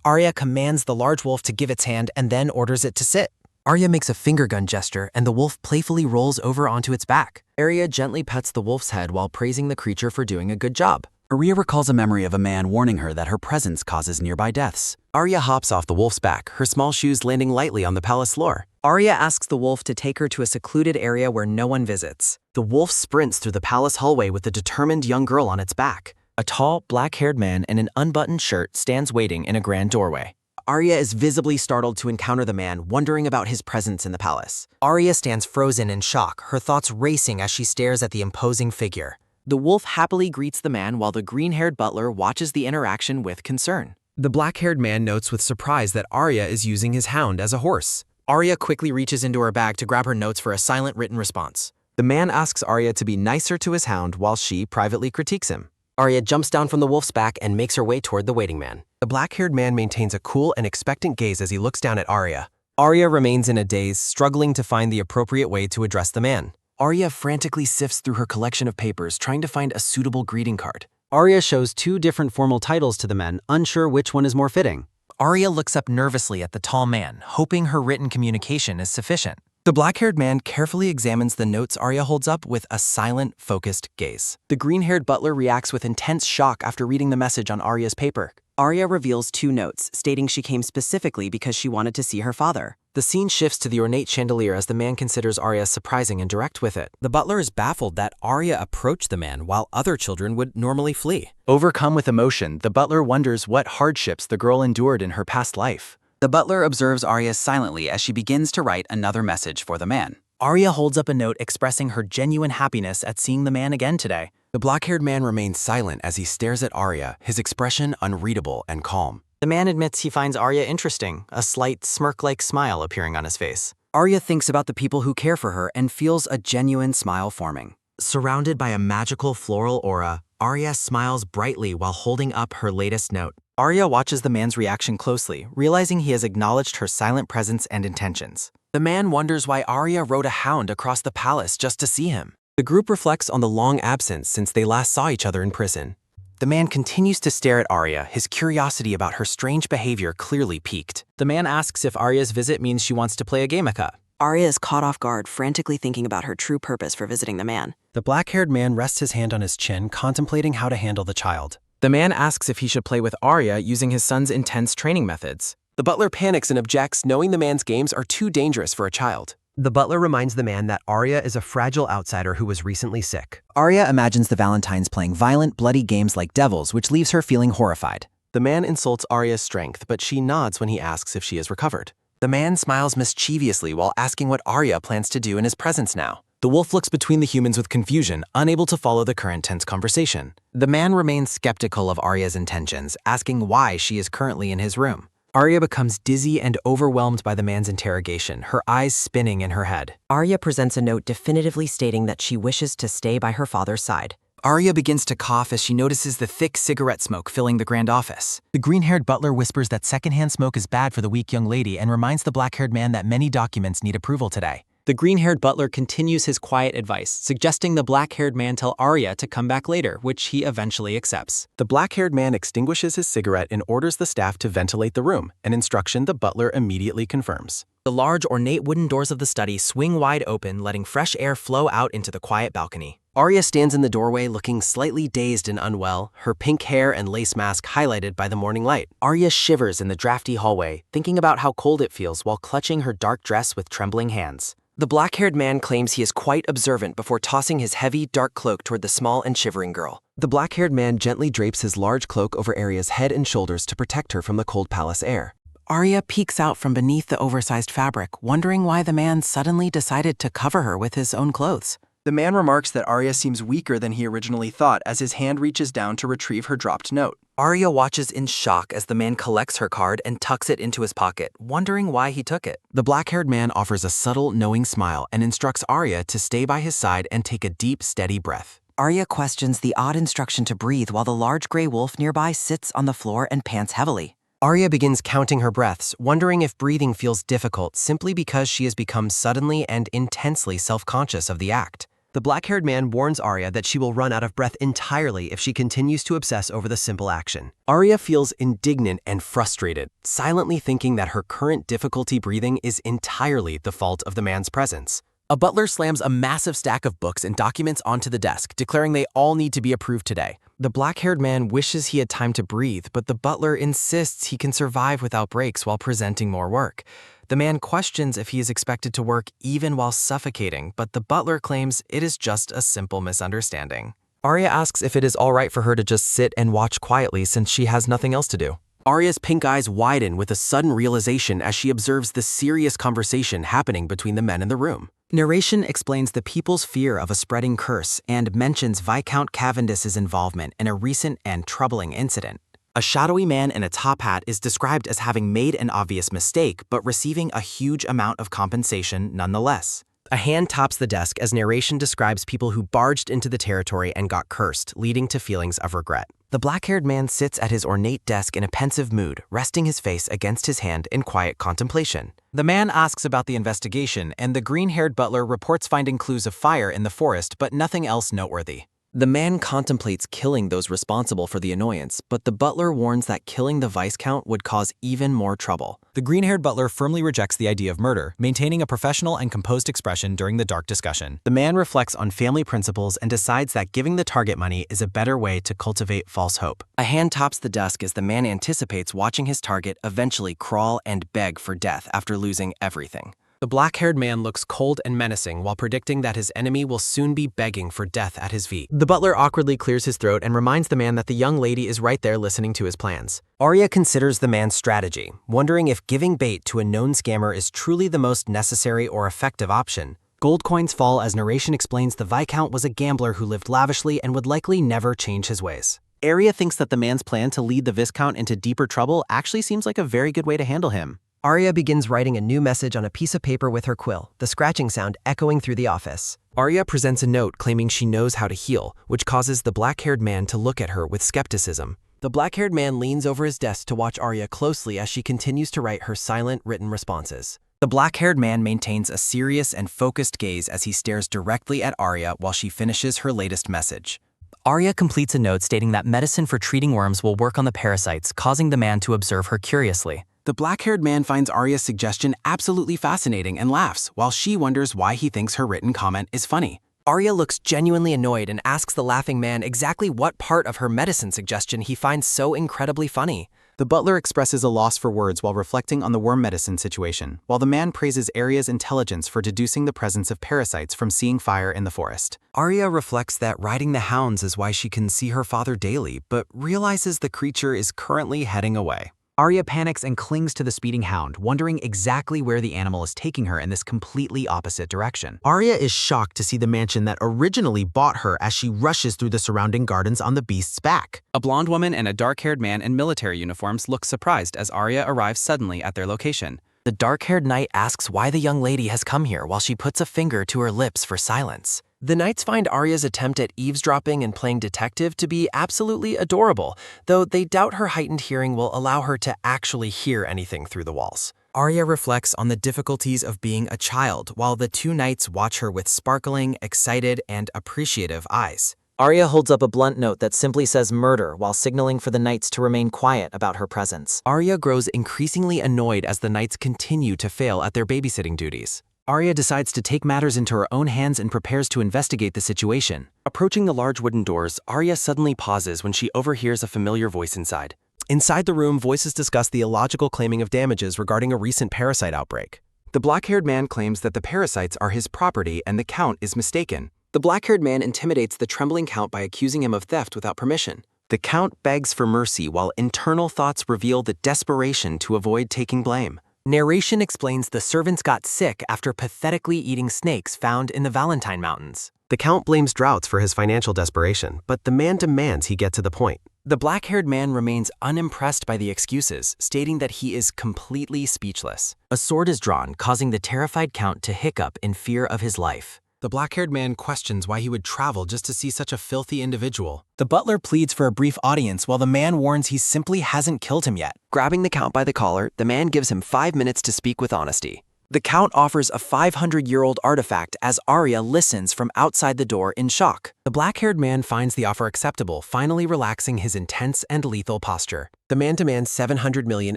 Arya commands the large wolf to give its hand and then orders it to sit. Arya makes a finger gun gesture, and the wolf playfully rolls over onto its back. Arya gently pets the wolf's head while praising the creature for doing a good job. Arya recalls a memory of a man warning her that her presence causes nearby deaths. Arya hops off the wolf's back, her small shoes landing lightly on the palace floor. Arya asks the wolf to take her to a secluded area where no one visits. The wolf sprints through the palace hallway with a determined young girl on its back. A tall, black-haired man in an unbuttoned shirt stands waiting in a grand doorway. Arya is visibly startled to encounter the man, wondering about his presence in the palace. Arya stands frozen in shock, her thoughts racing as she stares at the imposing figure. The wolf happily greets the man while the green-haired butler watches the interaction with concern. The black-haired man notes with surprise that Arya is using his hound as a horse. Arya quickly reaches into her bag to grab her notes for a silent written response. The man asks Arya to be nicer to his hound while she privately critiques him. Arya jumps down from the wolf's back and makes her way toward the waiting man. The black-haired man maintains a cool and expectant gaze as he looks down at Arya. Arya remains in a daze, struggling to find the appropriate way to address the man. Arya frantically sifts through her collection of papers, trying to find a suitable greeting card. Arya shows 2 different formal titles to the men, unsure which one is more fitting. Arya looks up nervously at the tall man, hoping her written communication is sufficient. The black-haired man carefully examines the notes Arya holds up with a silent, focused gaze. The green-haired butler reacts with intense shock after reading the message on Arya's paper. Arya reveals 2 notes, stating she came specifically because she wanted to see her father. The scene shifts to the ornate chandelier as the man considers Arya surprising and direct with it. The butler is baffled that Arya approached the man while other children would normally flee. Overcome with emotion, the butler wonders what hardships the girl endured in her past life. The butler observes Arya silently as she begins to write another message for the man. Arya holds up a note expressing her genuine happiness at seeing the man again today. The black-haired man remains silent as he stares at Arya, his expression unreadable and calm. The man admits he finds Arya interesting, a slight smirk-like smile appearing on his face. Arya thinks about the people who care for her and feels a genuine smile forming. Surrounded by a magical floral aura, Arya smiles brightly while holding up her latest note. Arya watches the man's reaction closely, realizing he has acknowledged her silent presence and intentions. The man wonders why Arya rode a hound across the palace just to see him. The group reflects on the long absence since they last saw each other in prison. The man continues to stare at Arya, his curiosity about her strange behavior clearly piqued. The man asks if Arya's visit means she wants to play a game of cut. Arya is caught off guard, frantically thinking about her true purpose for visiting the man. The black-haired man rests his hand on his chin, contemplating how to handle the child. The man asks if he should play with Arya using his son's intense training methods. The butler panics and objects, knowing the man's games are too dangerous for a child. The butler reminds the man that Arya is a fragile outsider who was recently sick. Arya imagines the Valentines playing violent, bloody games like devils, which leaves her feeling horrified. The man insults Arya's strength, but she nods when he asks if she is recovered. The man smiles mischievously while asking what Arya plans to do in his presence now. The wolf looks between the humans with confusion, unable to follow the current tense conversation. The man remains skeptical of Arya's intentions, asking why she is currently in his room. Arya becomes dizzy and overwhelmed by the man's interrogation, her eyes spinning in her head. Arya presents a note definitively stating that she wishes to stay by her father's side. Arya begins to cough as she notices the thick cigarette smoke filling the grand office. The green-haired butler whispers that secondhand smoke is bad for the weak young lady and reminds the black-haired man that many documents need approval today. The green-haired butler continues his quiet advice, suggesting the black-haired man tell Arya to come back later, which he eventually accepts. The black-haired man extinguishes his cigarette and orders the staff to ventilate the room, an instruction the butler immediately confirms. The large, ornate wooden doors of the study swing wide open, letting fresh air flow out into the quiet balcony. Arya stands in the doorway looking slightly dazed and unwell, her pink hair and lace mask highlighted by the morning light. Arya shivers in the drafty hallway, thinking about how cold it feels while clutching her dark dress with trembling hands. The black-haired man claims he is quite observant before tossing his heavy, dark cloak toward the small and shivering girl. The black-haired man gently drapes his large cloak over Arya's head and shoulders to protect her from the cold palace air. Arya peeks out from beneath the oversized fabric, wondering why the man suddenly decided to cover her with his own clothes. The man remarks that Arya seems weaker than he originally thought as his hand reaches down to retrieve her dropped note. Arya watches in shock as the man collects her card and tucks it into his pocket, wondering why he took it. The black-haired man offers a subtle, knowing smile and instructs Arya to stay by his side and take a deep, steady breath. Arya questions the odd instruction to breathe while the large gray wolf nearby sits on the floor and pants heavily. Arya begins counting her breaths, wondering if breathing feels difficult simply because she has become suddenly and intensely self-conscious of the act. The black-haired man warns Arya that she will run out of breath entirely if she continues to obsess over the simple action. Arya feels indignant and frustrated, silently thinking that her current difficulty breathing is entirely the fault of the man's presence. A butler slams a massive stack of books and documents onto the desk, declaring they all need to be approved today. The black-haired man wishes he had time to breathe, but the butler insists he can survive without breaks while presenting more work. The man questions if he is expected to work even while suffocating, but the butler claims it is just a simple misunderstanding. Arya asks if it is all right for her to just sit and watch quietly since she has nothing else to do. Arya's pink eyes widen with a sudden realization as she observes the serious conversation happening between the men in the room. Narration explains the people's fear of a spreading curse and mentions Viscount Cavendish's involvement in a recent and troubling incident. A shadowy man in a top hat is described as having made an obvious mistake but receiving a huge amount of compensation nonetheless. A hand tops the desk as narration describes people who barged into the territory and got cursed, leading to feelings of regret. The black-haired man sits at his ornate desk in a pensive mood, resting his face against his hand in quiet contemplation. The man asks about the investigation, and the green-haired butler reports finding clues of fire in the forest but nothing else noteworthy. The man contemplates killing those responsible for the annoyance, but the butler warns that killing the Viscount would cause even more trouble. The green-haired butler firmly rejects the idea of murder, maintaining a professional and composed expression during the dark discussion. The man reflects on family principles and decides that giving the target money is a better way to cultivate false hope. A hand tops the desk as the man anticipates watching his target eventually crawl and beg for death after losing everything. The black-haired man looks cold and menacing while predicting that his enemy will soon be begging for death at his feet. The butler awkwardly clears his throat and reminds the man that the young lady is right there listening to his plans. Arya considers the man's strategy, wondering if giving bait to a known scammer is truly the most necessary or effective option. Gold coins fall as narration explains the Viscount was a gambler who lived lavishly and would likely never change his ways. Arya thinks that the man's plan to lead the Viscount into deeper trouble actually seems like a very good way to handle him. Arya begins writing a new message on a piece of paper with her quill, the scratching sound echoing through the office. Arya presents a note claiming she knows how to heal, which causes the black-haired man to look at her with skepticism. The black-haired man leans over his desk to watch Arya closely as she continues to write her silent, written responses. The black-haired man maintains a serious and focused gaze as he stares directly at Arya while she finishes her latest message. Arya completes a note stating that medicine for treating worms will work on the parasites, causing the man to observe her curiously. The black-haired man finds Arya's suggestion absolutely fascinating and laughs, while she wonders why he thinks her written comment is funny. Arya looks genuinely annoyed and asks the laughing man exactly what part of her medicine suggestion he finds so incredibly funny. The butler expresses a loss for words while reflecting on the worm medicine situation, while the man praises Arya's intelligence for deducing the presence of parasites from seeing fire in the forest. Arya reflects that riding the hounds is why she can see her father daily, but realizes the creature is currently heading away. Arya panics and clings to the speeding hound, wondering exactly where the animal is taking her in this completely opposite direction. Arya is shocked to see the mansion that originally bought her as she rushes through the surrounding gardens on the beast's back. A blonde woman and a dark-haired man in military uniforms look surprised as Arya arrives suddenly at their location. The dark-haired knight asks why the young lady has come here while she puts a finger to her lips for silence. The knights find Arya's attempt at eavesdropping and playing detective to be absolutely adorable, though they doubt her heightened hearing will allow her to actually hear anything through the walls. Arya reflects on the difficulties of being a child, while the two knights watch her with sparkling, excited, and appreciative eyes. Arya holds up a blunt note that simply says murder while signaling for the knights to remain quiet about her presence. Arya grows increasingly annoyed as the knights continue to fail at their babysitting duties. Arya decides to take matters into her own hands and prepares to investigate the situation. Approaching the large wooden doors, Arya suddenly pauses when she overhears a familiar voice inside. Inside the room, voices discuss the illogical claiming of damages regarding a recent parasite outbreak. The black-haired man claims that the parasites are his property and the Count is mistaken. The black-haired man intimidates the trembling Count by accusing him of theft without permission. The Count begs for mercy while internal thoughts reveal the desperation to avoid taking blame. Narration explains the servants got sick after pathetically eating snakes found in the Valentine Mountains. The Count blames droughts for his financial desperation, but the man demands he get to the point. The black-haired man remains unimpressed by the excuses, stating that he is completely speechless. A sword is drawn, causing the terrified Count to hiccup in fear of his life. The black-haired man questions why he would travel just to see such a filthy individual. The butler pleads for a brief audience while the man warns he simply hasn't killed him yet. Grabbing the Count by the collar, the man gives him 5 minutes to speak with honesty. The Count offers a 500-year-old artifact as Arya listens from outside the door in shock. The black-haired man finds the offer acceptable, finally relaxing his intense and lethal posture. The man demands $700 million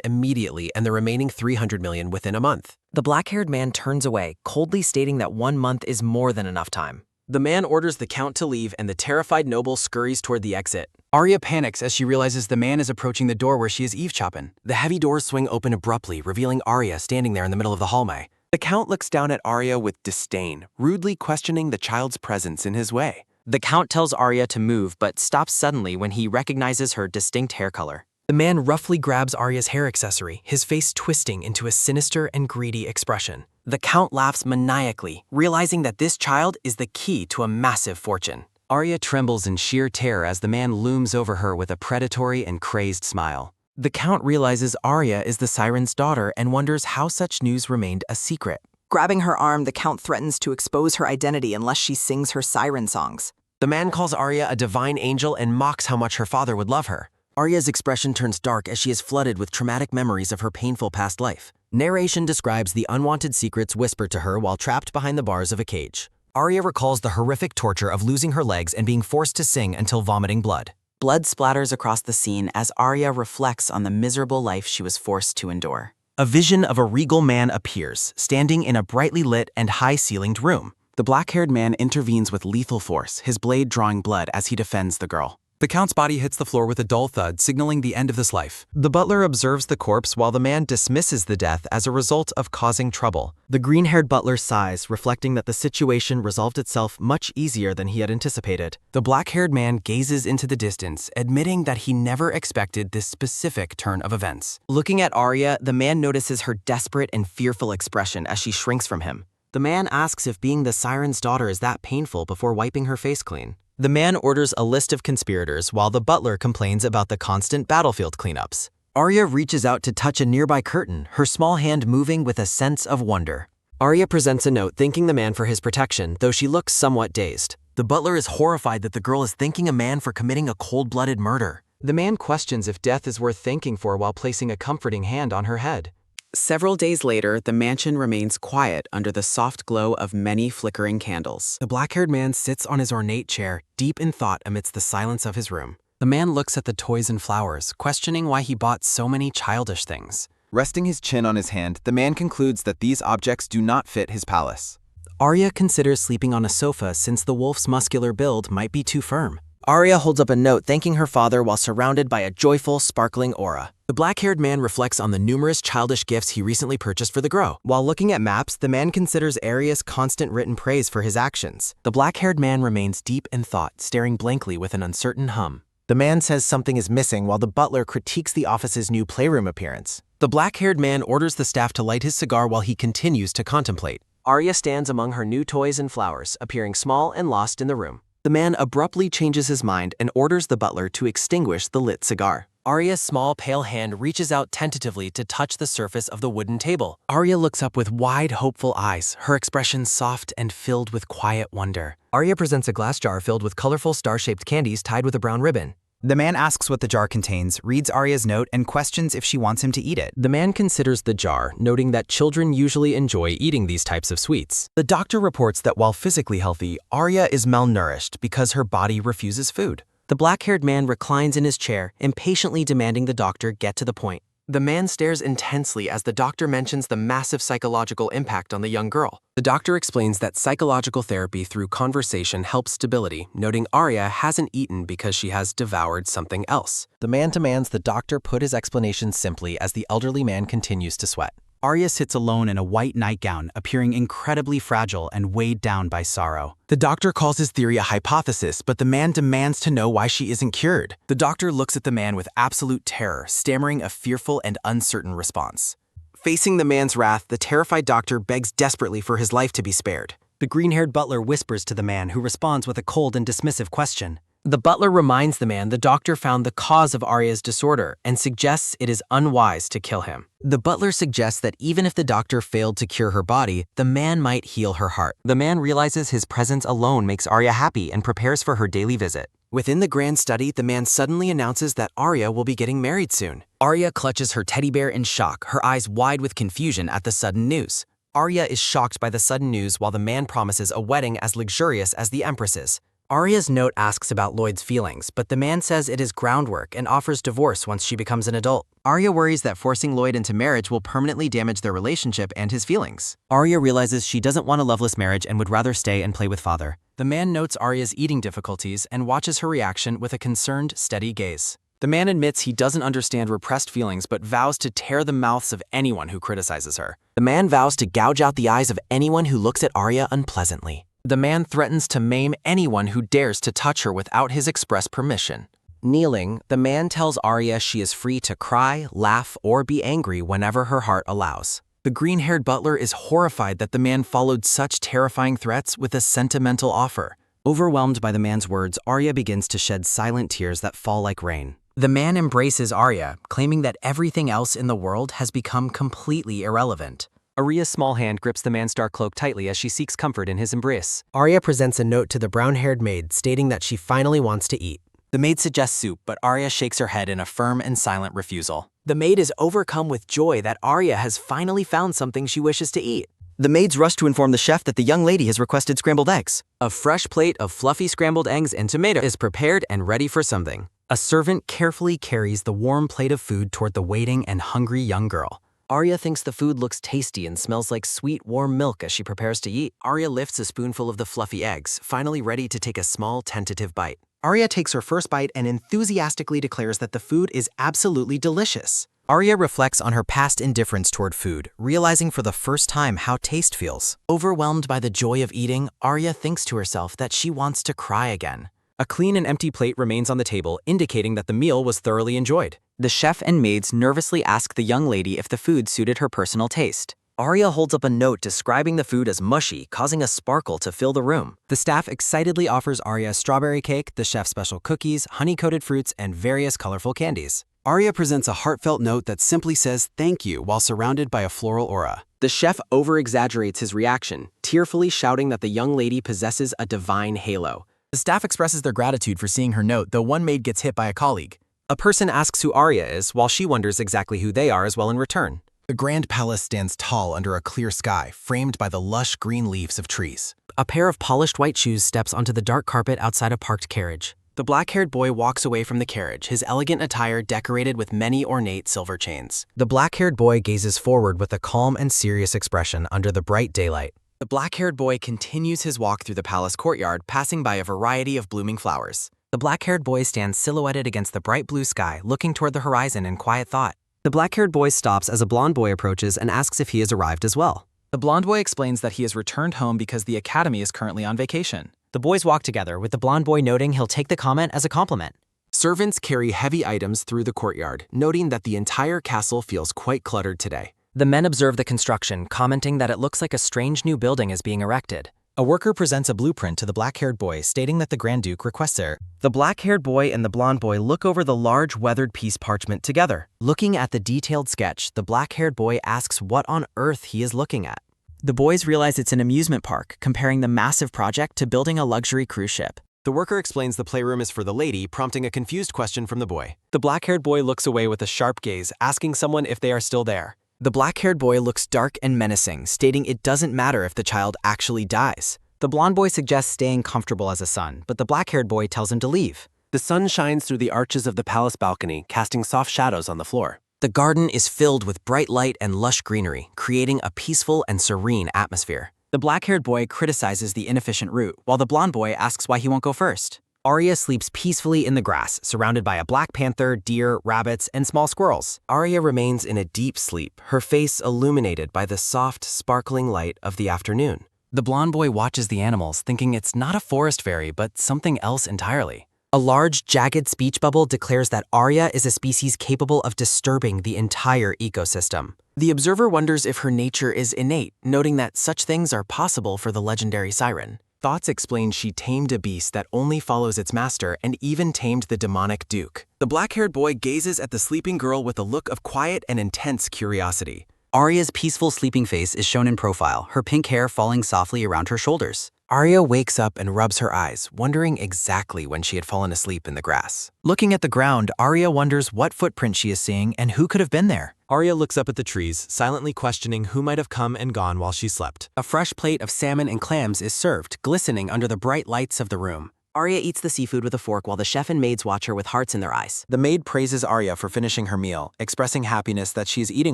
immediately and the remaining $300 million within a month. The black-haired man turns away, coldly stating that 1 month is more than enough time. The man orders the Count to leave and the terrified noble scurries toward the exit. Arya panics as she realizes the man is approaching the door where she is eavesdropping. The heavy doors swing open abruptly, revealing Arya standing there in the middle of the hallway. The Count looks down at Arya with disdain, rudely questioning the child's presence in his way. The Count tells Arya to move but stops suddenly when he recognizes her distinct hair color. The man roughly grabs Arya's hair accessory, his face twisting into a sinister and greedy expression. The Count laughs maniacally, realizing that this child is the key to a massive fortune. Arya trembles in sheer terror as the man looms over her with a predatory and crazed smile. The Count realizes Arya is the siren's daughter and wonders how such news remained a secret. Grabbing her arm, the Count threatens to expose her identity unless she sings her siren songs. The man calls Arya a divine angel and mocks how much her father would love her. Arya's expression turns dark as she is flooded with traumatic memories of her painful past life. Narration describes the unwanted secrets whispered to her while trapped behind the bars of a cage. Arya recalls the horrific torture of losing her legs and being forced to sing until vomiting blood. Blood splatters across the scene as Arya reflects on the miserable life she was forced to endure. A vision of a regal man appears, standing in a brightly lit and high-ceilinged room. The black-haired man intervenes with lethal force, his blade drawing blood as he defends the girl. The Count's body hits the floor with a dull thud, signaling the end of this life. The butler observes the corpse while the man dismisses the death as a result of causing trouble. The green-haired butler sighs, reflecting that the situation resolved itself much easier than he had anticipated. The black-haired man gazes into the distance, admitting that he never expected this specific turn of events. Looking at Arya, the man notices her desperate and fearful expression as she shrinks from him. The man asks if being the siren's daughter is that painful before wiping her face clean. The man orders a list of conspirators while the butler complains about the constant battlefield cleanups. Arya reaches out to touch a nearby curtain, her small hand moving with a sense of wonder. Arya presents a note thanking the man for his protection, though she looks somewhat dazed. The butler is horrified that the girl is thanking a man for committing a cold-blooded murder. The man questions if death is worth thanking for while placing a comforting hand on her head. Several days later, the mansion remains quiet under the soft glow of many flickering candles. The black-haired man sits on his ornate chair, deep in thought amidst the silence of his room. The man looks at the toys and flowers, questioning why he bought so many childish things. Resting his chin on his hand, the man concludes that these objects do not fit his palace. Arya considers sleeping on a sofa since the wolf's muscular build might be too firm. Arya holds up a note thanking her father while surrounded by a joyful, sparkling aura. The black-haired man reflects on the numerous childish gifts he recently purchased for the Grow. While looking at maps, the man considers Arya's constant written praise for his actions. The black-haired man remains deep in thought, staring blankly with an uncertain hum. The man says something is missing while the butler critiques the office's new playroom appearance. The black-haired man orders the staff to light his cigar while he continues to contemplate. Arya stands among her new toys and flowers, appearing small and lost in the room. The man abruptly changes his mind and orders the butler to extinguish the lit cigar. Arya's small, pale hand reaches out tentatively to touch the surface of the wooden table. Arya looks up with wide, hopeful eyes, her expression soft and filled with quiet wonder. Arya presents a glass jar filled with colorful star-shaped candies tied with a brown ribbon. The man asks what the jar contains, reads Arya's note, and questions if she wants him to eat it. The man considers the jar, noting that children usually enjoy eating these types of sweets. The doctor reports that while physically healthy, Arya is malnourished because her body refuses food. The black-haired man reclines in his chair, impatiently demanding the doctor get to the point. The man stares intensely as the doctor mentions the massive psychological impact on the young girl. The doctor explains that psychological therapy through conversation helps stability, noting Arya hasn't eaten because she has devoured something else. The man demands the doctor put his explanation simply as the elderly man continues to sweat. Arya sits alone in a white nightgown, appearing incredibly fragile and weighed down by sorrow. The doctor calls his theory a hypothesis, but the man demands to know why she isn't cured. The doctor looks at the man with absolute terror, stammering a fearful and uncertain response. Facing the man's wrath, the terrified doctor begs desperately for his life to be spared. The green-haired butler whispers to the man, who responds with a cold and dismissive question. The butler reminds the man the doctor found the cause of Arya's disorder and suggests it is unwise to kill him. The butler suggests that even if the doctor failed to cure her body, the man might heal her heart. The man realizes his presence alone makes Arya happy and prepares for her daily visit. Within the grand study, the man suddenly announces that Arya will be getting married soon. Arya clutches her teddy bear in shock, her eyes wide with confusion at the sudden news. Arya is shocked by the sudden news while the man promises a wedding as luxurious as the Empress's. Arya's note asks about Lloyd's feelings, but the man says it is groundwork and offers divorce once she becomes an adult. Arya worries that forcing Lloyd into marriage will permanently damage their relationship and his feelings. Arya realizes she doesn't want a loveless marriage and would rather stay and play with father. The man notes Arya's eating difficulties and watches her reaction with a concerned, steady gaze. The man admits he doesn't understand repressed feelings but vows to tear the mouths of anyone who criticizes her. The man vows to gouge out the eyes of anyone who looks at Arya unpleasantly. The man threatens to maim anyone who dares to touch her without his express permission. Kneeling, the man tells Arya she is free to cry, laugh, or be angry whenever her heart allows. The green-haired butler is horrified that the man followed such terrifying threats with a sentimental offer. Overwhelmed by the man's words, Arya begins to shed silent tears that fall like rain. The man embraces Arya, claiming that everything else in the world has become completely irrelevant. Arya's small hand grips the man's dark cloak tightly as she seeks comfort in his embrace. Arya presents a note to the brown-haired maid stating that she finally wants to eat. The maid suggests soup, but Arya shakes her head in a firm and silent refusal. The maid is overcome with joy that Arya has finally found something she wishes to eat. The maids rush to inform the chef that the young lady has requested scrambled eggs. A fresh plate of fluffy scrambled eggs and tomato is prepared and ready for something. A servant carefully carries the warm plate of food toward the waiting and hungry young girl. Arya thinks the food looks tasty and smells like sweet, warm milk as she prepares to eat. Arya lifts a spoonful of the fluffy eggs, finally ready to take a small, tentative bite. Arya takes her first bite and enthusiastically declares that the food is absolutely delicious. Arya reflects on her past indifference toward food, realizing for the first time how taste feels. Overwhelmed by the joy of eating, Arya thinks to herself that she wants to cry again. A clean and empty plate remains on the table, indicating that the meal was thoroughly enjoyed. The chef and maids nervously ask the young lady if the food suited her personal taste. Arya holds up a note describing the food as mushy, causing a sparkle to fill the room. The staff excitedly offers Arya a strawberry cake, the chef's special cookies, honey-coated fruits, and various colorful candies. Arya presents a heartfelt note that simply says thank you while surrounded by a floral aura. The chef over-exaggerates his reaction, tearfully shouting that the young lady possesses a divine halo. The staff expresses their gratitude for seeing her note, though one maid gets hit by a colleague. A person asks who Arya is, while she wonders exactly who they are as well in return. The grand palace stands tall under a clear sky, framed by the lush green leaves of trees. A pair of polished white shoes steps onto the dark carpet outside a parked carriage. The black-haired boy walks away from the carriage, his elegant attire decorated with many ornate silver chains. The black-haired boy gazes forward with a calm and serious expression under the bright daylight. The black-haired boy continues his walk through the palace courtyard, passing by a variety of blooming flowers. The black-haired boy stands silhouetted against the bright blue sky, looking toward the horizon in quiet thought. The black-haired boy stops as a blonde boy approaches and asks if he has arrived as well. The blonde boy explains that he has returned home because the academy is currently on vacation. The boys walk together, with the blonde boy noting he'll take the comment as a compliment. Servants carry heavy items through the courtyard, noting that the entire castle feels quite cluttered today. The men observe the construction, commenting that it looks like a strange new building is being erected. A worker presents a blueprint to the black-haired boy, stating that the Grand Duke requests her. The black-haired boy and the blonde boy look over the large weathered piece parchment together. Looking at the detailed sketch, the black-haired boy asks what on earth he is looking at. The boys realize it's an amusement park, comparing the massive project to building a luxury cruise ship. The worker explains the playroom is for the lady, prompting a confused question from the boy. The black-haired boy looks away with a sharp gaze, asking someone if they are still there. The black-haired boy looks dark and menacing, stating it doesn't matter if the child actually dies. The blonde boy suggests staying comfortable as a son, but the black-haired boy tells him to leave. The sun shines through the arches of the palace balcony, casting soft shadows on the floor. The garden is filled with bright light and lush greenery, creating a peaceful and serene atmosphere. The black-haired boy criticizes the inefficient route, while the blonde boy asks why he won't go first. Arya sleeps peacefully in the grass, surrounded by a black panther, deer, rabbits, and small squirrels. Arya remains in a deep sleep, her face illuminated by the soft, sparkling light of the afternoon. The blonde boy watches the animals, thinking it's not a forest fairy, but something else entirely. A large, jagged speech bubble declares that Arya is a species capable of disturbing the entire ecosystem. The observer wonders if her nature is innate, noting that such things are possible for the legendary siren. Thoughts explain she tamed a beast that only follows its master and even tamed the demonic Duke. The black-haired boy gazes at the sleeping girl with a look of quiet and intense curiosity. Arya's peaceful sleeping face is shown in profile, her pink hair falling softly around her shoulders. Arya wakes up and rubs her eyes, wondering exactly when she had fallen asleep in the grass. Looking at the ground, Arya wonders what footprint she is seeing and who could have been there. Arya looks up at the trees, silently questioning who might have come and gone while she slept. A fresh plate of salmon and clams is served, glistening under the bright lights of the room. Arya eats the seafood with a fork while the chef and maids watch her with hearts in their eyes. The maid praises Arya for finishing her meal, expressing happiness that she is eating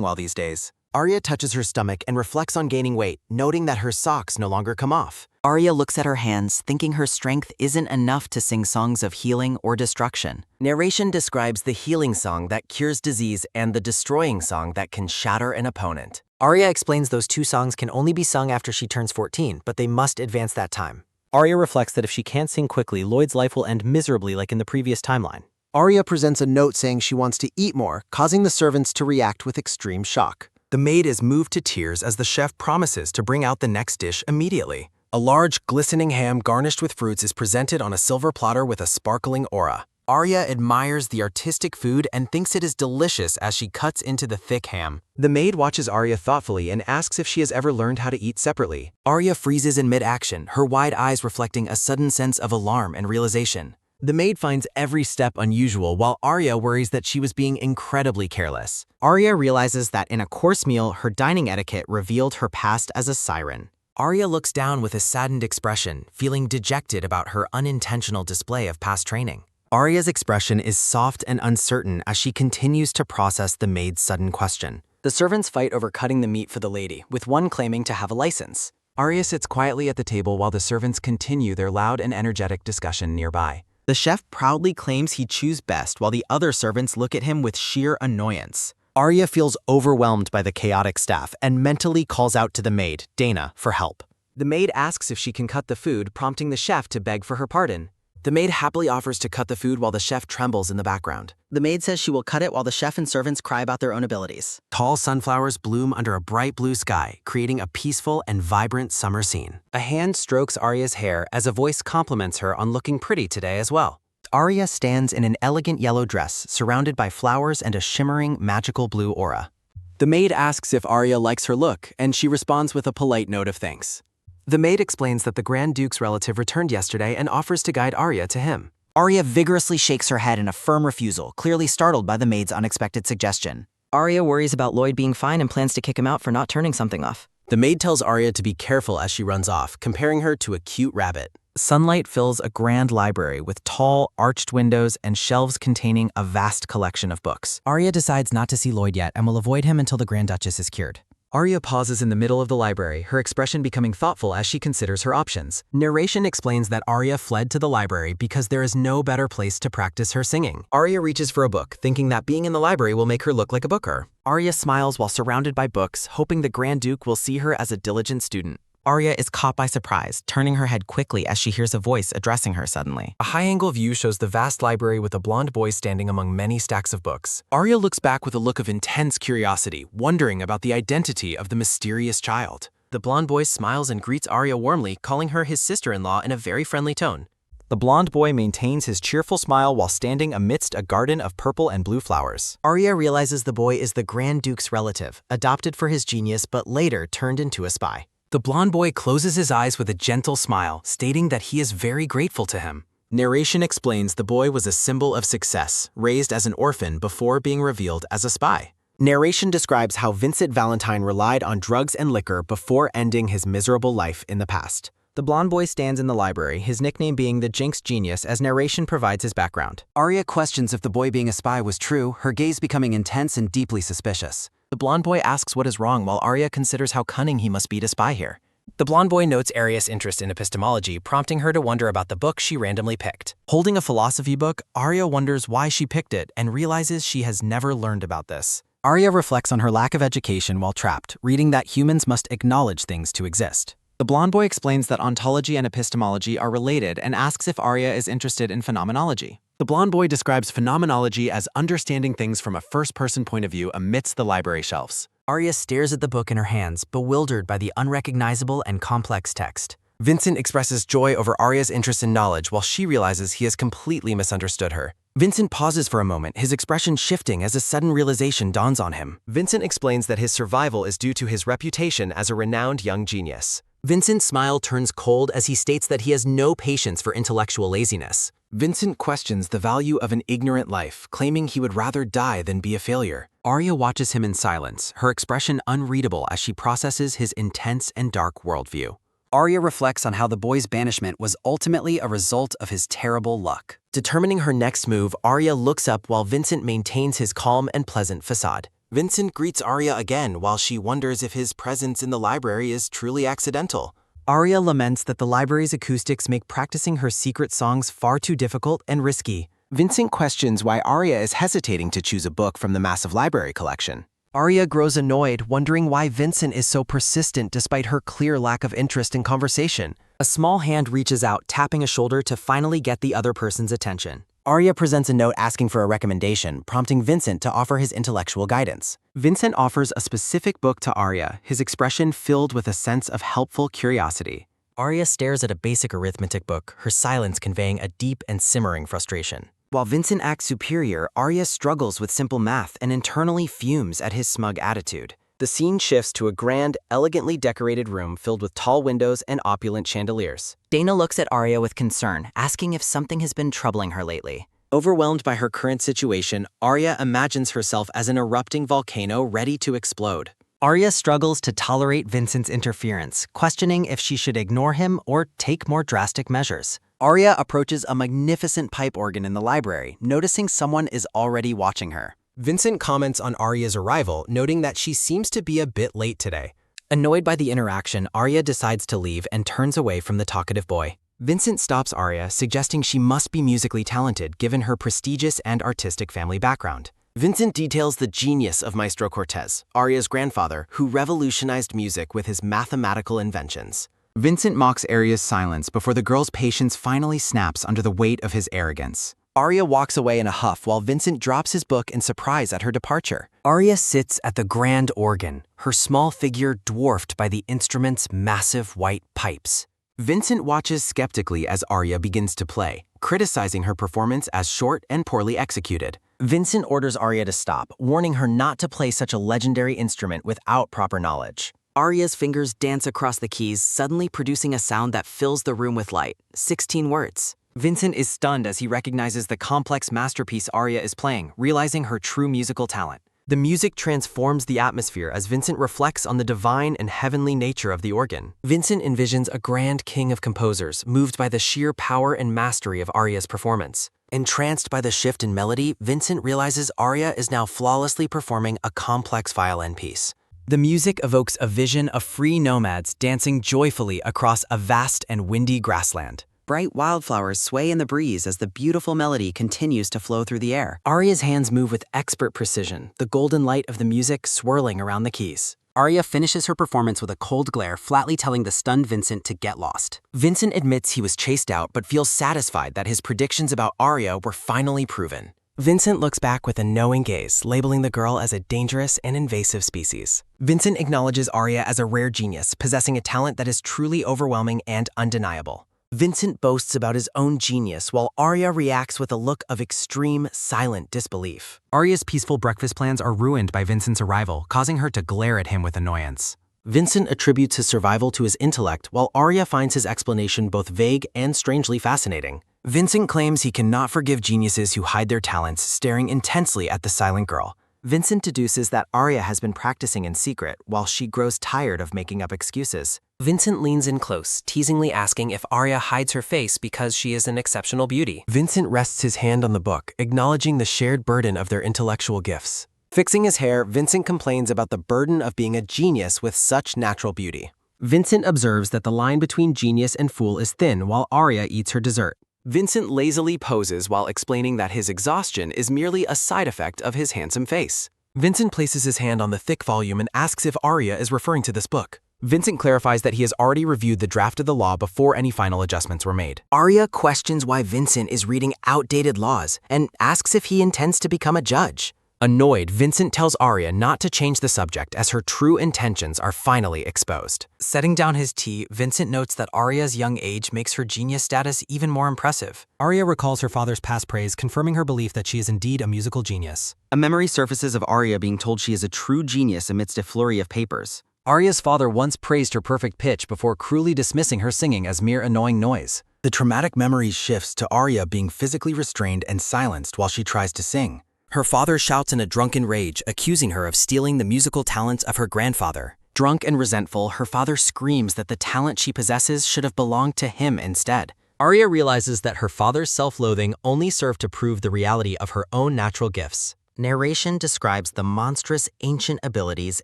well these days. Arya touches her stomach and reflects on gaining weight, noting that her socks no longer come off. Arya looks at her hands, thinking her strength isn't enough to sing songs of healing or destruction. Narration describes the healing song that cures disease and the destroying song that can shatter an opponent. Arya explains those two songs can only be sung after she turns 14, but they must advance that time. Arya reflects that if she can't sing quickly, Lloyd's life will end miserably like in the previous timeline. Arya presents a note saying she wants to eat more, causing the servants to react with extreme shock. The maid is moved to tears as the chef promises to bring out the next dish immediately. A large, glistening ham garnished with fruits is presented on a silver platter with a sparkling aura. Arya admires the artistic food and thinks it is delicious as she cuts into the thick ham. The maid watches Arya thoughtfully and asks if she has ever learned how to eat separately. Arya freezes in mid-action, her wide eyes reflecting a sudden sense of alarm and realization. The maid finds every step unusual while Arya worries that she was being incredibly careless. Arya realizes that in a course meal, her dining etiquette revealed her past as a siren. Arya looks down with a saddened expression, feeling dejected about her unintentional display of past training. Arya's expression is soft and uncertain as she continues to process the maid's sudden question. The servants fight over cutting the meat for the lady, with one claiming to have a license. Arya sits quietly at the table while the servants continue their loud and energetic discussion nearby. The chef proudly claims he chews best while the other servants look at him with sheer annoyance. Arya feels overwhelmed by the chaotic staff and mentally calls out to the maid, Dana, for help. The maid asks if she can cut the food, prompting the chef to beg for her pardon. The maid happily offers to cut the food while the chef trembles in the background. The maid says she will cut it while the chef and servants cry about their own abilities. Tall sunflowers bloom under a bright blue sky, creating a peaceful and vibrant summer scene. A hand strokes Arya's hair as a voice compliments her on looking pretty today as well. Arya stands in an elegant yellow dress, surrounded by flowers and a shimmering, magical blue aura. The maid asks if Arya likes her look, and she responds with a polite note of thanks. The maid explains that the Grand Duke's relative returned yesterday and offers to guide Arya to him. Arya vigorously shakes her head in a firm refusal, clearly startled by the maid's unexpected suggestion. Arya worries about Lloyd being fine and plans to kick him out for not turning something off. The maid tells Arya to be careful as she runs off, comparing her to a cute rabbit. Sunlight fills a grand library with tall, arched windows and shelves containing a vast collection of books. Arya decides not to see Lloyd yet and will avoid him until the Grand Duchess is cured. Arya pauses in the middle of the library, her expression becoming thoughtful as she considers her options. Narration explains that Arya fled to the library because there is no better place to practice her singing. Arya reaches for a book, thinking that being in the library will make her look like a booker. Arya smiles while surrounded by books, hoping the Grand Duke will see her as a diligent student. Arya is caught by surprise, turning her head quickly as she hears a voice addressing her suddenly. A high-angle view shows the vast library with a blonde boy standing among many stacks of books. Arya looks back with a look of intense curiosity, wondering about the identity of the mysterious child. The blonde boy smiles and greets Arya warmly, calling her his sister-in-law in a very friendly tone. The blonde boy maintains his cheerful smile while standing amidst a garden of purple and blue flowers. Arya realizes the boy is the Grand Duke's relative, adopted for his genius but later turned into a spy. The blonde boy closes his eyes with a gentle smile, stating that he is very grateful to him. Narration explains the boy was a symbol of success, raised as an orphan before being revealed as a spy. Narration describes how Vincent Valentine relied on drugs and liquor before ending his miserable life in the past. The blonde boy stands in the library, his nickname being the Jinx Genius, as narration provides his background. Arya questions if the boy being a spy was true, her gaze becoming intense and deeply suspicious. The blonde boy asks what is wrong while Arya considers how cunning he must be to spy here. The blonde boy notes Arya's interest in epistemology, prompting her to wonder about the book she randomly picked. Holding a philosophy book, Arya wonders why she picked it and realizes she has never learned about this. Arya reflects on her lack of education while trapped, reading that humans must acknowledge things to exist. The blonde boy explains that ontology and epistemology are related and asks if Arya is interested in phenomenology. The blonde boy describes phenomenology as understanding things from a first-person point of view amidst the library shelves. Arya stares at the book in her hands, bewildered by the unrecognizable and complex text. Vincent expresses joy over Arya's interest in knowledge while she realizes he has completely misunderstood her. Vincent pauses for a moment, his expression shifting as a sudden realization dawns on him. Vincent explains that his survival is due to his reputation as a renowned young genius. Vincent's smile turns cold as he states that he has no patience for intellectual laziness. Vincent questions the value of an ignorant life, claiming he would rather die than be a failure. Arya watches him in silence, her expression unreadable as she processes his intense and dark worldview. Arya reflects on how the boy's banishment was ultimately a result of his terrible luck. Determining her next move, Arya looks up while Vincent maintains his calm and pleasant facade. Vincent greets Arya again while she wonders if his presence in the library is truly accidental. Arya laments that the library's acoustics make practicing her secret songs far too difficult and risky. Vincent questions why Arya is hesitating to choose a book from the massive library collection. Arya grows annoyed, wondering why Vincent is so persistent despite her clear lack of interest in conversation. A small hand reaches out, tapping a shoulder to finally get the other person's attention. Arya presents a note asking for a recommendation, prompting Vincent to offer his intellectual guidance. Vincent offers a specific book to Arya, his expression filled with a sense of helpful curiosity. Arya stares at a basic arithmetic book, her silence conveying a deep and simmering frustration. While Vincent acts superior, Arya struggles with simple math and internally fumes at his smug attitude. The scene shifts to a grand, elegantly decorated room filled with tall windows and opulent chandeliers. Dana looks at Arya with concern, asking if something has been troubling her lately. Overwhelmed by her current situation, Arya imagines herself as an erupting volcano ready to explode. Arya struggles to tolerate Vincent's interference, questioning if she should ignore him or take more drastic measures. Arya approaches a magnificent pipe organ in the library, noticing someone is already watching her. Vincent comments on Arya's arrival, noting that she seems to be a bit late today. Annoyed by the interaction, Arya decides to leave and turns away from the talkative boy. Vincent stops Arya, suggesting she must be musically talented given her prestigious and artistic family background. Vincent details the genius of Maestro Cortez, Arya's grandfather, who revolutionized music with his mathematical inventions. Vincent mocks Arya's silence before the girl's patience finally snaps under the weight of his arrogance. Arya walks away in a huff while Vincent drops his book in surprise at her departure. Arya sits at the grand organ, her small figure dwarfed by the instrument's massive white pipes. Vincent watches skeptically as Arya begins to play, criticizing her performance as short and poorly executed. Vincent orders Arya to stop, warning her not to play such a legendary instrument without proper knowledge. Arya's fingers dance across the keys, suddenly producing a sound that fills the room with light. 16 words. Vincent is stunned as he recognizes the complex masterpiece Arya is playing, realizing her true musical talent. The music transforms the atmosphere as Vincent reflects on the divine and heavenly nature of the organ. Vincent envisions a grand king of composers, moved by the sheer power and mastery of Arya's performance. Entranced by the shift in melody, Vincent realizes Arya is now flawlessly performing a complex violin piece. The music evokes a vision of free nomads dancing joyfully across a vast and windy grassland. Bright wildflowers sway in the breeze as the beautiful melody continues to flow through the air. Arya's hands move with expert precision, the golden light of the music swirling around the keys. Arya finishes her performance with a cold glare, flatly telling the stunned Vincent to get lost. Vincent admits he was chased out but feels satisfied that his predictions about Arya were finally proven. Vincent looks back with a knowing gaze, labeling the girl as a dangerous and invasive species. Vincent acknowledges Arya as a rare genius, possessing a talent that is truly overwhelming and undeniable. Vincent boasts about his own genius while Arya reacts with a look of extreme, silent disbelief. Arya's peaceful breakfast plans are ruined by Vincent's arrival, causing her to glare at him with annoyance. Vincent attributes his survival to his intellect, while Arya finds his explanation both vague and strangely fascinating. Vincent claims he cannot forgive geniuses who hide their talents, staring intensely at the silent girl. Vincent deduces that Arya has been practicing in secret, while she grows tired of making up excuses. Vincent leans in close, teasingly asking if Arya hides her face because she is an exceptional beauty. Vincent rests his hand on the book, acknowledging the shared burden of their intellectual gifts. Fixing his hair, Vincent complains about the burden of being a genius with such natural beauty. Vincent observes that the line between genius and fool is thin while Arya eats her dessert. Vincent lazily poses while explaining that his exhaustion is merely a side effect of his handsome face. Vincent places his hand on the thick volume and asks if Arya is referring to this book. Vincent clarifies that he has already reviewed the draft of the law before any final adjustments were made. Arya questions why Vincent is reading outdated laws and asks if he intends to become a judge. Annoyed, Vincent tells Arya not to change the subject as her true intentions are finally exposed. Setting down his tea, Vincent notes that Arya's young age makes her genius status even more impressive. Arya recalls her father's past praise, confirming her belief that she is indeed a musical genius. A memory surfaces of Arya being told she is a true genius amidst a flurry of papers. Arya's father once praised her perfect pitch before cruelly dismissing her singing as mere annoying noise. The traumatic memory shifts to Arya being physically restrained and silenced while she tries to sing. Her father shouts in a drunken rage, accusing her of stealing the musical talents of her grandfather. Drunk and resentful, her father screams that the talent she possesses should have belonged to him instead. Arya realizes that her father's self-loathing only served to prove the reality of her own natural gifts. Narration describes the monstrous ancient abilities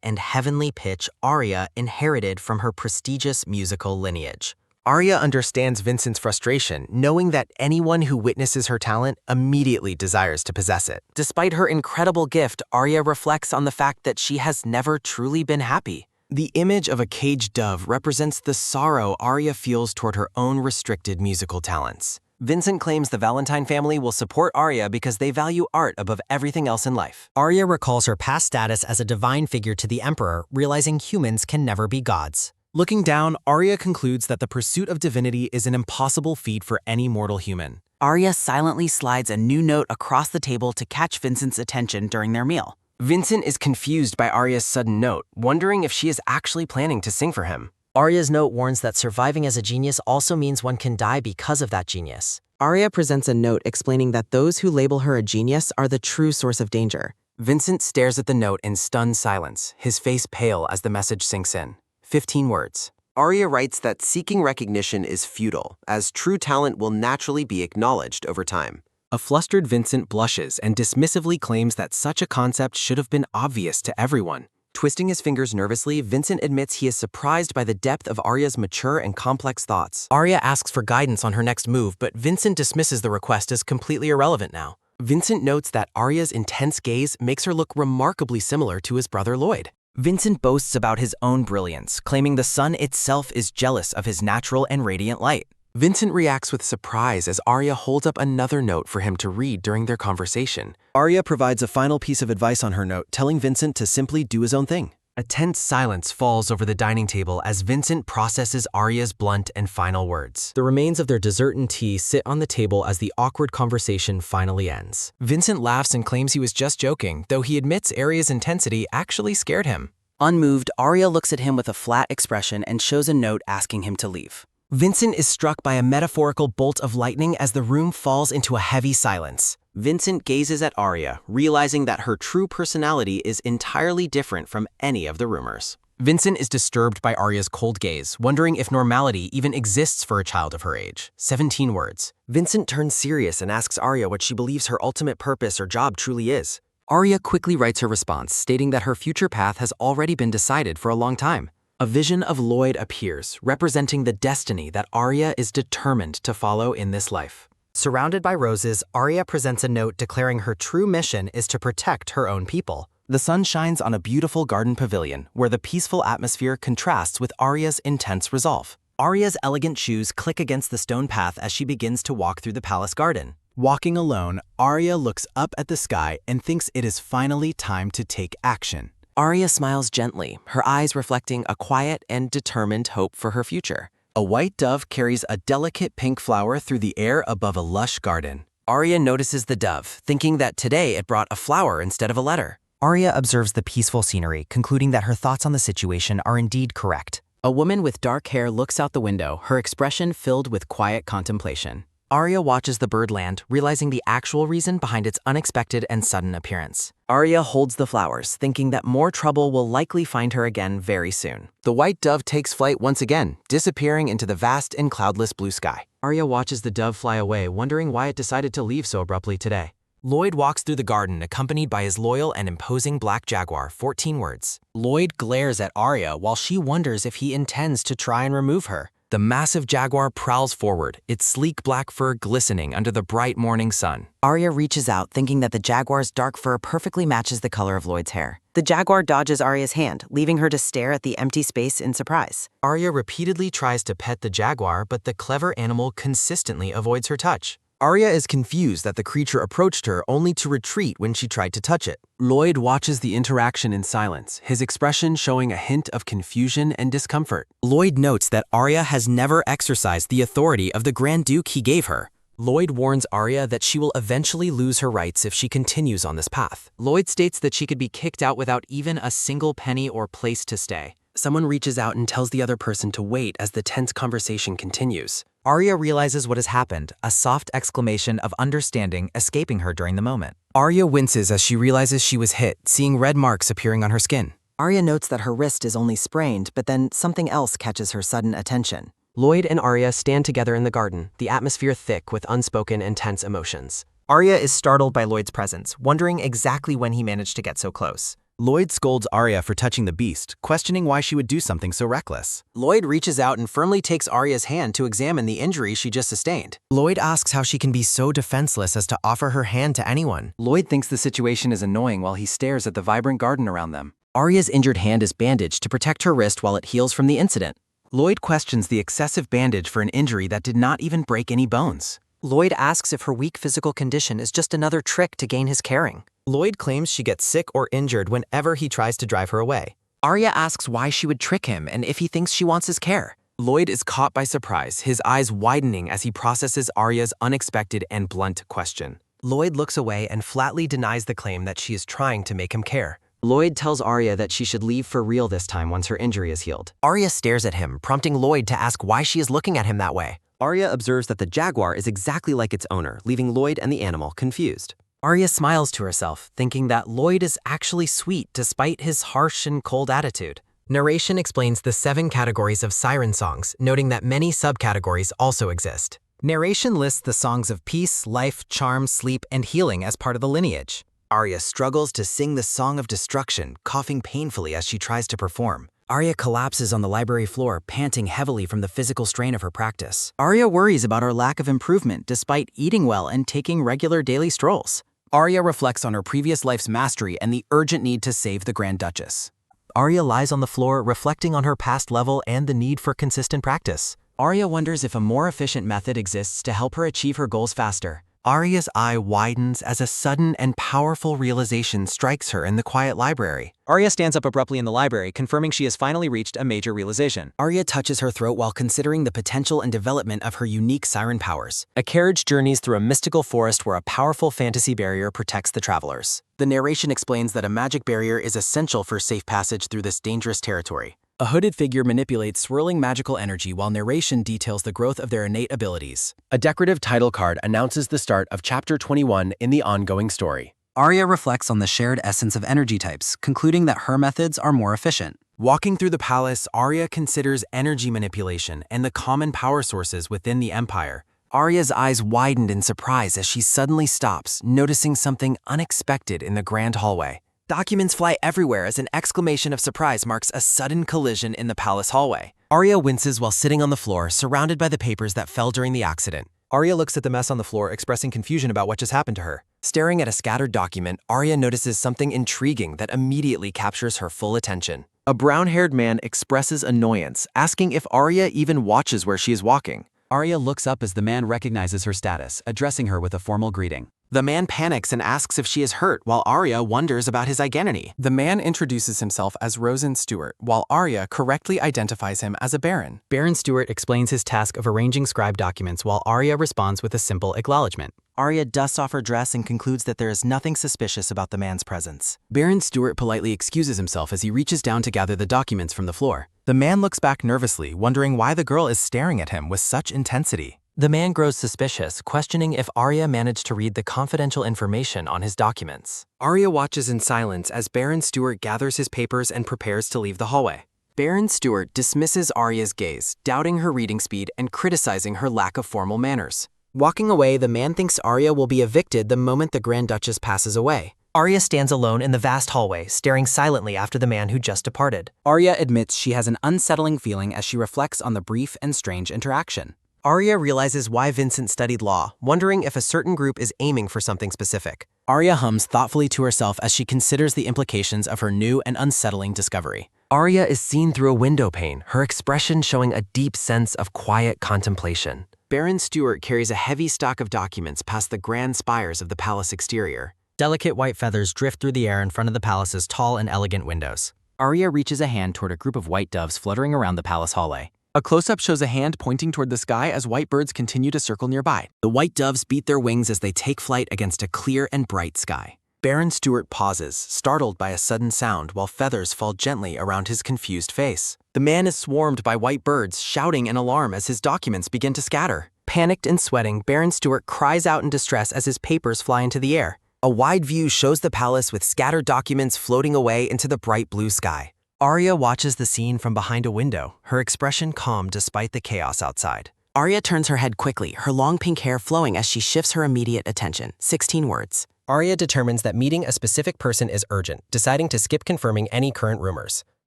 and heavenly pitch Arya inherited from her prestigious musical lineage. Arya understands Vincent's frustration, knowing that anyone who witnesses her talent immediately desires to possess it. Despite her incredible gift, Arya reflects on the fact that she has never truly been happy. The image of a caged dove represents the sorrow Arya feels toward her own restricted musical talents. Vincent claims the Valentine family will support Arya because they value art above everything else in life. Arya recalls her past status as a divine figure to the Emperor, realizing humans can never be gods. Looking down, Arya concludes that the pursuit of divinity is an impossible feat for any mortal human. Arya silently slides a new note across the table to catch Vincent's attention during their meal. Vincent is confused by Arya's sudden note, wondering if she is actually planning to sing for him. Arya's note warns that surviving as a genius also means one can die because of that genius. Arya presents a note explaining that those who label her a genius are the true source of danger. Vincent stares at the note in stunned silence, his face pale as the message sinks in. 15 words. Arya writes that seeking recognition is futile, as true talent will naturally be acknowledged over time. A flustered Vincent blushes and dismissively claims that such a concept should have been obvious to everyone. Twisting his fingers nervously, Vincent admits he is surprised by the depth of Arya's mature and complex thoughts. Arya asks for guidance on her next move, but Vincent dismisses the request as completely irrelevant now. Vincent notes that Arya's intense gaze makes her look remarkably similar to his brother Lloyd. Vincent boasts about his own brilliance, claiming the sun itself is jealous of his natural and radiant light. Vincent reacts with surprise as Arya holds up another note for him to read during their conversation. Arya provides a final piece of advice on her note, telling Vincent to simply do his own thing. A tense silence falls over the dining table as Vincent processes Arya's blunt and final words. The remains of their dessert and tea sit on the table as the awkward conversation finally ends. Vincent laughs and claims he was just joking, though he admits Arya's intensity actually scared him. Unmoved, Arya looks at him with a flat expression and shows a note asking him to leave. Vincent is struck by a metaphorical bolt of lightning as the room falls into a heavy silence. Vincent gazes at Arya, realizing that her true personality is entirely different from any of the rumors. Vincent is disturbed by Arya's cold gaze, wondering if normality even exists for a child of her age. 17 words. Vincent turns serious and asks Arya what she believes her ultimate purpose or job truly is. Arya quickly writes her response, stating that her future path has already been decided for a long time. A vision of Lloyd appears, representing the destiny that Arya is determined to follow in this life. Surrounded by roses, Arya presents a note declaring her true mission is to protect her own people. The sun shines on a beautiful garden pavilion, where the peaceful atmosphere contrasts with Arya's intense resolve. Arya's elegant shoes click against the stone path as she begins to walk through the palace garden. Walking alone, Arya looks up at the sky and thinks it is finally time to take action. Arya smiles gently, her eyes reflecting a quiet and determined hope for her future. A white dove carries a delicate pink flower through the air above a lush garden. Arya notices the dove, thinking that today it brought a flower instead of a letter. Arya observes the peaceful scenery, concluding that her thoughts on the situation are indeed correct. A woman with dark hair looks out the window, her expression filled with quiet contemplation. Arya watches the bird land, realizing the actual reason behind its unexpected and sudden appearance. Arya holds the flowers, thinking that more trouble will likely find her again very soon. The white dove takes flight once again, disappearing into the vast and cloudless blue sky. Arya watches the dove fly away, wondering why it decided to leave so abruptly today. Lloyd walks through the garden, accompanied by his loyal and imposing black jaguar. 14 words. Lloyd glares at Arya while she wonders if he intends to try and remove her. The massive jaguar prowls forward, its sleek black fur glistening under the bright morning sun. Arya reaches out, thinking that the jaguar's dark fur perfectly matches the color of Lloyd's hair. The jaguar dodges Arya's hand, leaving her to stare at the empty space in surprise. Arya repeatedly tries to pet the jaguar, but the clever animal consistently avoids her touch. Arya is confused that the creature approached her only to retreat when she tried to touch it. Lloyd watches the interaction in silence, his expression showing a hint of confusion and discomfort. Lloyd notes that Arya has never exercised the authority of the Grand Duke he gave her. Lloyd warns Arya that she will eventually lose her rights if she continues on this path. Lloyd states that she could be kicked out without even a single penny or place to stay. Someone reaches out and tells the other person to wait as the tense conversation continues. Arya realizes what has happened, a soft exclamation of understanding escaping her during the moment. Arya winces as she realizes she was hit, seeing red marks appearing on her skin. Arya notes that her wrist is only sprained, but then something else catches her sudden attention. Lloyd and Arya stand together in the garden, the atmosphere thick with unspoken and tense emotions. Arya is startled by Lloyd's presence, wondering exactly when he managed to get so close. Lloyd scolds Arya for touching the beast, questioning why she would do something so reckless. Lloyd reaches out and firmly takes Arya's hand to examine the injury she just sustained. Lloyd asks how she can be so defenseless as to offer her hand to anyone. Lloyd thinks the situation is annoying while he stares at the vibrant garden around them. Arya's injured hand is bandaged to protect her wrist while it heals from the incident. Lloyd questions the excessive bandage for an injury that did not even break any bones. Lloyd asks if her weak physical condition is just another trick to gain his caring. Lloyd claims she gets sick or injured whenever he tries to drive her away. Arya asks why she would trick him and if he thinks she wants his care. Lloyd is caught by surprise, his eyes widening as he processes Arya's unexpected and blunt question. Lloyd looks away and flatly denies the claim that she is trying to make him care. Lloyd tells Arya that she should leave for real this time once her injury is healed. Arya stares at him, prompting Lloyd to ask why she is looking at him that way. Arya observes that the jaguar is exactly like its owner, leaving Lloyd and the animal confused. Arya smiles to herself, thinking that Lloyd is actually sweet despite his harsh and cold attitude. Narration explains the 7 categories of siren songs, noting that many subcategories also exist. Narration lists the songs of peace, life, charm, sleep, and healing as part of the lineage. Arya struggles to sing the song of destruction, coughing painfully as she tries to perform. Arya collapses on the library floor, panting heavily from the physical strain of her practice. Arya worries about her lack of improvement despite eating well and taking regular daily strolls. Arya reflects on her previous life's mastery and the urgent need to save the Grand Duchess. Arya lies on the floor, reflecting on her past level and the need for consistent practice. Arya wonders if a more efficient method exists to help her achieve her goals faster. Arya's eye widens as a sudden and powerful realization strikes her in the quiet library. Arya stands up abruptly in the library, confirming she has finally reached a major realization. Arya touches her throat while considering the potential and development of her unique siren powers. A carriage journeys through a mystical forest where a powerful fantasy barrier protects the travelers. The narration explains that a magic barrier is essential for safe passage through this dangerous territory. A hooded figure manipulates swirling magical energy while narration details the growth of their innate abilities. A decorative title card announces the start of Chapter 21 in the ongoing story. Arya reflects on the shared essence of energy types, concluding that her methods are more efficient. Walking through the palace, Arya considers energy manipulation and the common power sources within the Empire. Arya's eyes widened in surprise as she suddenly stops, noticing something unexpected in the grand hallway. Documents fly everywhere as an exclamation of surprise marks a sudden collision in the palace hallway. Arya winces while sitting on the floor, surrounded by the papers that fell during the accident. Arya looks at the mess on the floor, expressing confusion about what just happened to her. Staring at a scattered document, Arya notices something intriguing that immediately captures her full attention. A brown-haired man expresses annoyance, asking if Arya even watches where she is walking. Arya looks up as the man recognizes her status, addressing her with a formal greeting. The man panics and asks if she is hurt, while Arya wonders about his identity. The man introduces himself as Rosen Stewart, while Arya correctly identifies him as a baron. Baron Stewart explains his task of arranging scribe documents while Arya responds with a simple acknowledgement. Arya dusts off her dress and concludes that there is nothing suspicious about the man's presence. Baron Stewart politely excuses himself as he reaches down to gather the documents from the floor. The man looks back nervously, wondering why the girl is staring at him with such intensity. The man grows suspicious, questioning if Arya managed to read the confidential information on his documents. Arya watches in silence as Baron Stewart gathers his papers and prepares to leave the hallway. Baron Stewart dismisses Arya's gaze, doubting her reading speed and criticizing her lack of formal manners. Walking away, the man thinks Arya will be evicted the moment the Grand Duchess passes away. Arya stands alone in the vast hallway, staring silently after the man who just departed. Arya admits she has an unsettling feeling as she reflects on the brief and strange interaction. Arya realizes why Vincent studied law, wondering if a certain group is aiming for something specific. Arya hums thoughtfully to herself as she considers the implications of her new and unsettling discovery. Arya is seen through a window pane, her expression showing a deep sense of quiet contemplation. Baron Stewart carries a heavy stock of documents past the grand spires of the palace exterior. Delicate white feathers drift through the air in front of the palace's tall and elegant windows. Arya reaches a hand toward a group of white doves fluttering around the palace hallway. A close-up shows a hand pointing toward the sky as white birds continue to circle nearby. The white doves beat their wings as they take flight against a clear and bright sky. Baron Stewart pauses, startled by a sudden sound, while feathers fall gently around his confused face. The man is swarmed by white birds, shouting in alarm as his documents begin to scatter. Panicked and sweating, Baron Stewart cries out in distress as his papers fly into the air. A wide view shows the palace with scattered documents floating away into the bright blue sky. Arya watches the scene from behind a window, her expression calm despite the chaos outside. Arya turns her head quickly, her long pink hair flowing as she shifts her immediate attention. 16 words. Arya determines that meeting a specific person is urgent, deciding to skip confirming any current rumors.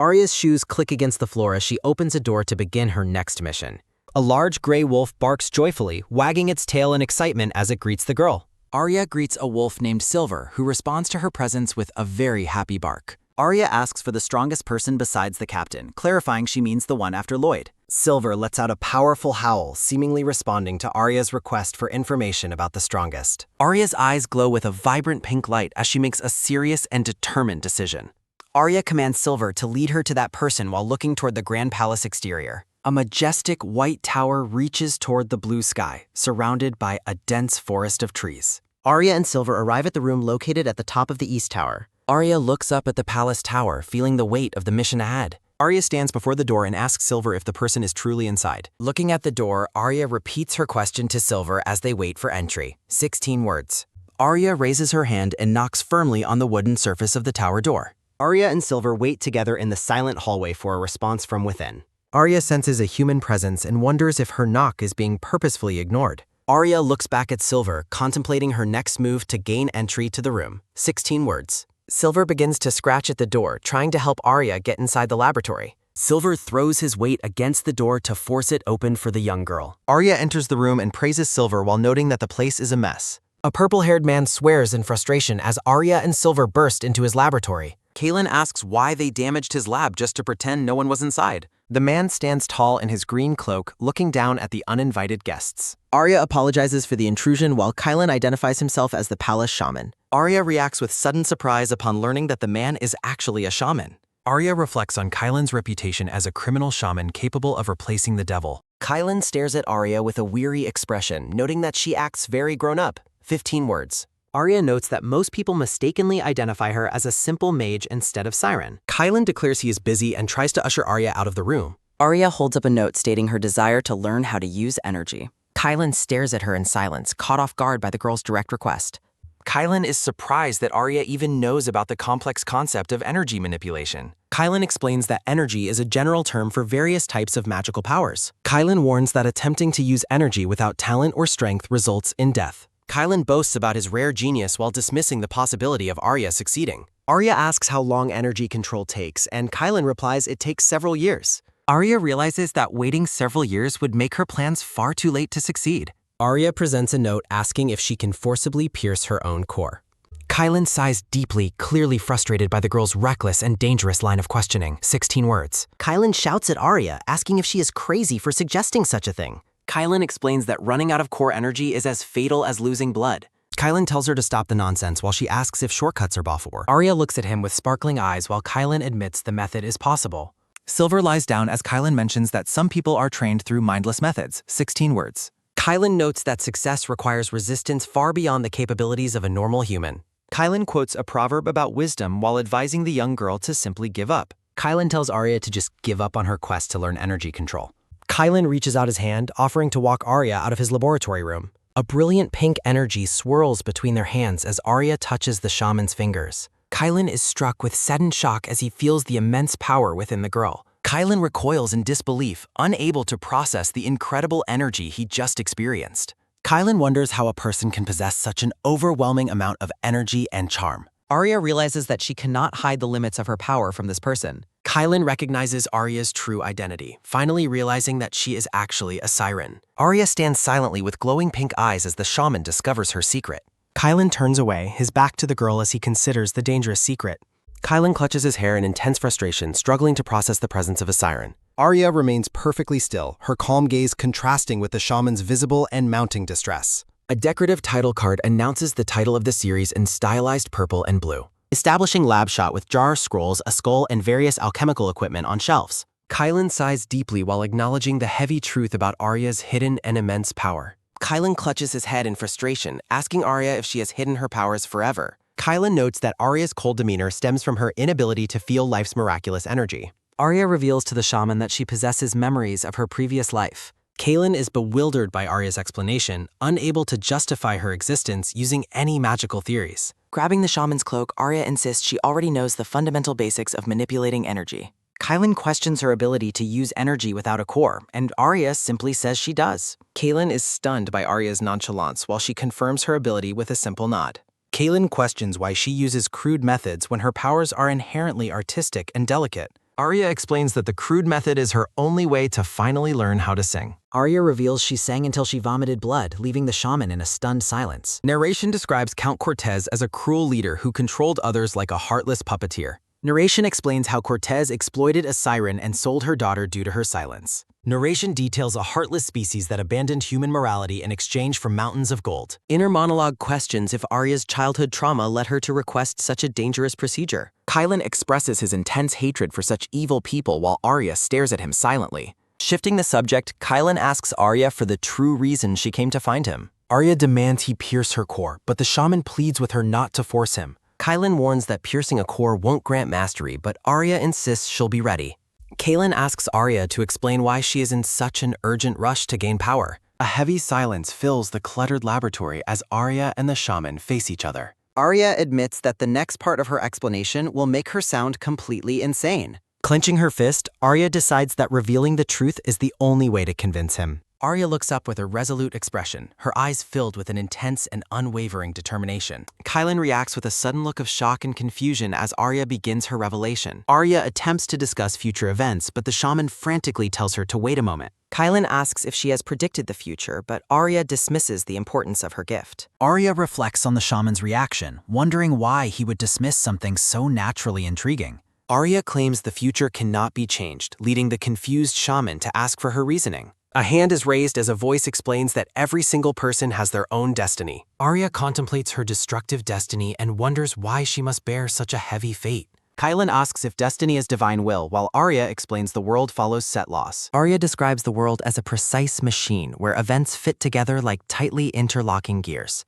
Arya's shoes click against the floor as she opens a door to begin her next mission. A large gray wolf barks joyfully, wagging its tail in excitement as it greets the girl. Arya greets a wolf named Silver, who responds to her presence with a very happy bark. Arya asks for the strongest person besides the captain, clarifying she means the one after Lloyd. Silver lets out a powerful howl, seemingly responding to Arya's request for information about the strongest. Arya's eyes glow with a vibrant pink light as she makes a serious and determined decision. Arya commands Silver to lead her to that person while looking toward the Grand Palace exterior. A majestic white tower reaches toward the blue sky, surrounded by a dense forest of trees. Arya and Silver arrive at the room located at the top of the East Tower. Arya looks up at the palace tower, feeling the weight of the mission ahead. Arya stands before the door and asks Silver if the person is truly inside. Looking at the door, Arya repeats her question to Silver as they wait for entry. 16 words. Arya raises her hand and knocks firmly on the wooden surface of the tower door. Arya and Silver wait together in the silent hallway for a response from within. Arya senses a human presence and wonders if her knock is being purposefully ignored. Arya looks back at Silver, contemplating her next move to gain entry to the room. 16 words. Silver begins to scratch at the door, trying to help Arya get inside the laboratory. Silver throws his weight against the door to force it open for the young girl. Arya enters the room and praises Silver while noting that the place is a mess. A purple-haired man swears in frustration as Arya and Silver burst into his laboratory. Kaelin asks why they damaged his lab just to pretend no one was inside. The man stands tall in his green cloak, looking down at the uninvited guests. Arya apologizes for the intrusion while Kaelin identifies himself as the palace shaman. Arya reacts with sudden surprise upon learning that the man is actually a shaman. Arya reflects on Kaelin's reputation as a criminal shaman capable of replacing the devil. Kaelin stares at Arya with a weary expression, noting that she acts very grown up. 15 words. Arya notes that most people mistakenly identify her as a simple mage instead of siren. Kaelin declares he is busy and tries to usher Arya out of the room. Arya holds up a note stating her desire to learn how to use energy. Kaelin stares at her in silence, caught off guard by the girl's direct request. Kaelin is surprised that Arya even knows about the complex concept of energy manipulation. Kaelin explains that energy is a general term for various types of magical powers. Kaelin warns that attempting to use energy without talent or strength results in death. Kaelin boasts about his rare genius while dismissing the possibility of Arya succeeding. Arya asks how long energy control takes, and Kaelin replies it takes several years. Arya realizes that waiting several years would make her plans far too late to succeed. Arya presents a note asking if she can forcibly pierce her own core. Kaelin sighs deeply, clearly frustrated by the girl's reckless and dangerous line of questioning. 16 words. Kaelin shouts at Arya, asking if she is crazy for suggesting such a thing. Kaelin explains that running out of core energy is as fatal as losing blood. Kaelin tells her to stop the nonsense while she asks if shortcuts are possible. Arya looks at him with sparkling eyes while Kaelin admits the method is possible. Silver lies down as Kaelin mentions that some people are trained through mindless methods. 16 words. Kaelin notes that success requires resistance far beyond the capabilities of a normal human. Kaelin quotes a proverb about wisdom while advising the young girl to simply give up. Kaelin tells Arya to just give up on her quest to learn energy control. Kaelin reaches out his hand, offering to walk Arya out of his laboratory room. A brilliant pink energy swirls between their hands as Arya touches the shaman's fingers. Kaelin is struck with sudden shock as he feels the immense power within the girl. Kaelin recoils in disbelief, unable to process the incredible energy he just experienced. Kaelin wonders how a person can possess such an overwhelming amount of energy and charm. Arya realizes that she cannot hide the limits of her power from this person. Kaelin recognizes Arya's true identity, finally realizing that she is actually a siren. Arya stands silently with glowing pink eyes as the shaman discovers her secret. Kaelin turns away, his back to the girl as he considers the dangerous secret. Kaelin clutches his hair in intense frustration, struggling to process the presence of a siren. Arya remains perfectly still, her calm gaze contrasting with the shaman's visible and mounting distress. A decorative title card announces the title of the series in stylized purple and blue. Establishing lab shot with jar scrolls, a skull, and various alchemical equipment on shelves. Kylan sighs deeply while acknowledging the heavy truth about Arya's hidden and immense power. Kylan clutches his head in frustration, asking Arya if she has hidden her powers forever. Kylan notes that Arya's cold demeanor stems from her inability to feel life's miraculous energy. Arya reveals to the shaman that she possesses memories of her previous life. Kaelin is bewildered by Arya's explanation, unable to justify her existence using any magical theories. Grabbing the shaman's cloak, Arya insists she already knows the fundamental basics of manipulating energy. Kylan questions her ability to use energy without a core, and Arya simply says she does. Kaelin is stunned by Arya's nonchalance while she confirms her ability with a simple nod. Kaelin questions why she uses crude methods when her powers are inherently artistic and delicate. Arya explains that the crude method is her only way to finally learn how to sing. Arya reveals she sang until she vomited blood, leaving the shaman in a stunned silence. Narration describes Count Cortez as a cruel leader who controlled others like a heartless puppeteer. Narration explains how Cortez exploited a siren and sold her daughter due to her silence. Narration details a heartless species that abandoned human morality in exchange for mountains of gold. Inner monologue questions if Arya's childhood trauma led her to request such a dangerous procedure. Kylan expresses his intense hatred for such evil people while Arya stares at him silently. Shifting the subject, Kylan asks Arya for the true reason she came to find him. Arya demands he pierce her core, but the shaman pleads with her not to force him. Kylan warns that piercing a core won't grant mastery, but Arya insists she'll be ready. Kaelin asks Arya to explain why she is in such an urgent rush to gain power. A heavy silence fills the cluttered laboratory as Arya and the shaman face each other. Arya admits that the next part of her explanation will make her sound completely insane. Clenching her fist, Arya decides that revealing the truth is the only way to convince him. Arya looks up with a resolute expression, her eyes filled with an intense and unwavering determination. Kylan reacts with a sudden look of shock and confusion as Arya begins her revelation. Arya attempts to discuss future events, but the shaman frantically tells her to wait a moment. Kylan asks if she has predicted the future, but Arya dismisses the importance of her gift. Arya reflects on the shaman's reaction, wondering why he would dismiss something so naturally intriguing. Arya claims the future cannot be changed, leading the confused shaman to ask for her reasoning. A hand is raised as a voice explains that every single person has their own destiny. Arya contemplates her destructive destiny and wonders why she must bear such a heavy fate. Kylan asks if destiny is divine will, while Arya explains the world follows set laws. Arya describes the world as a precise machine where events fit together like tightly interlocking gears.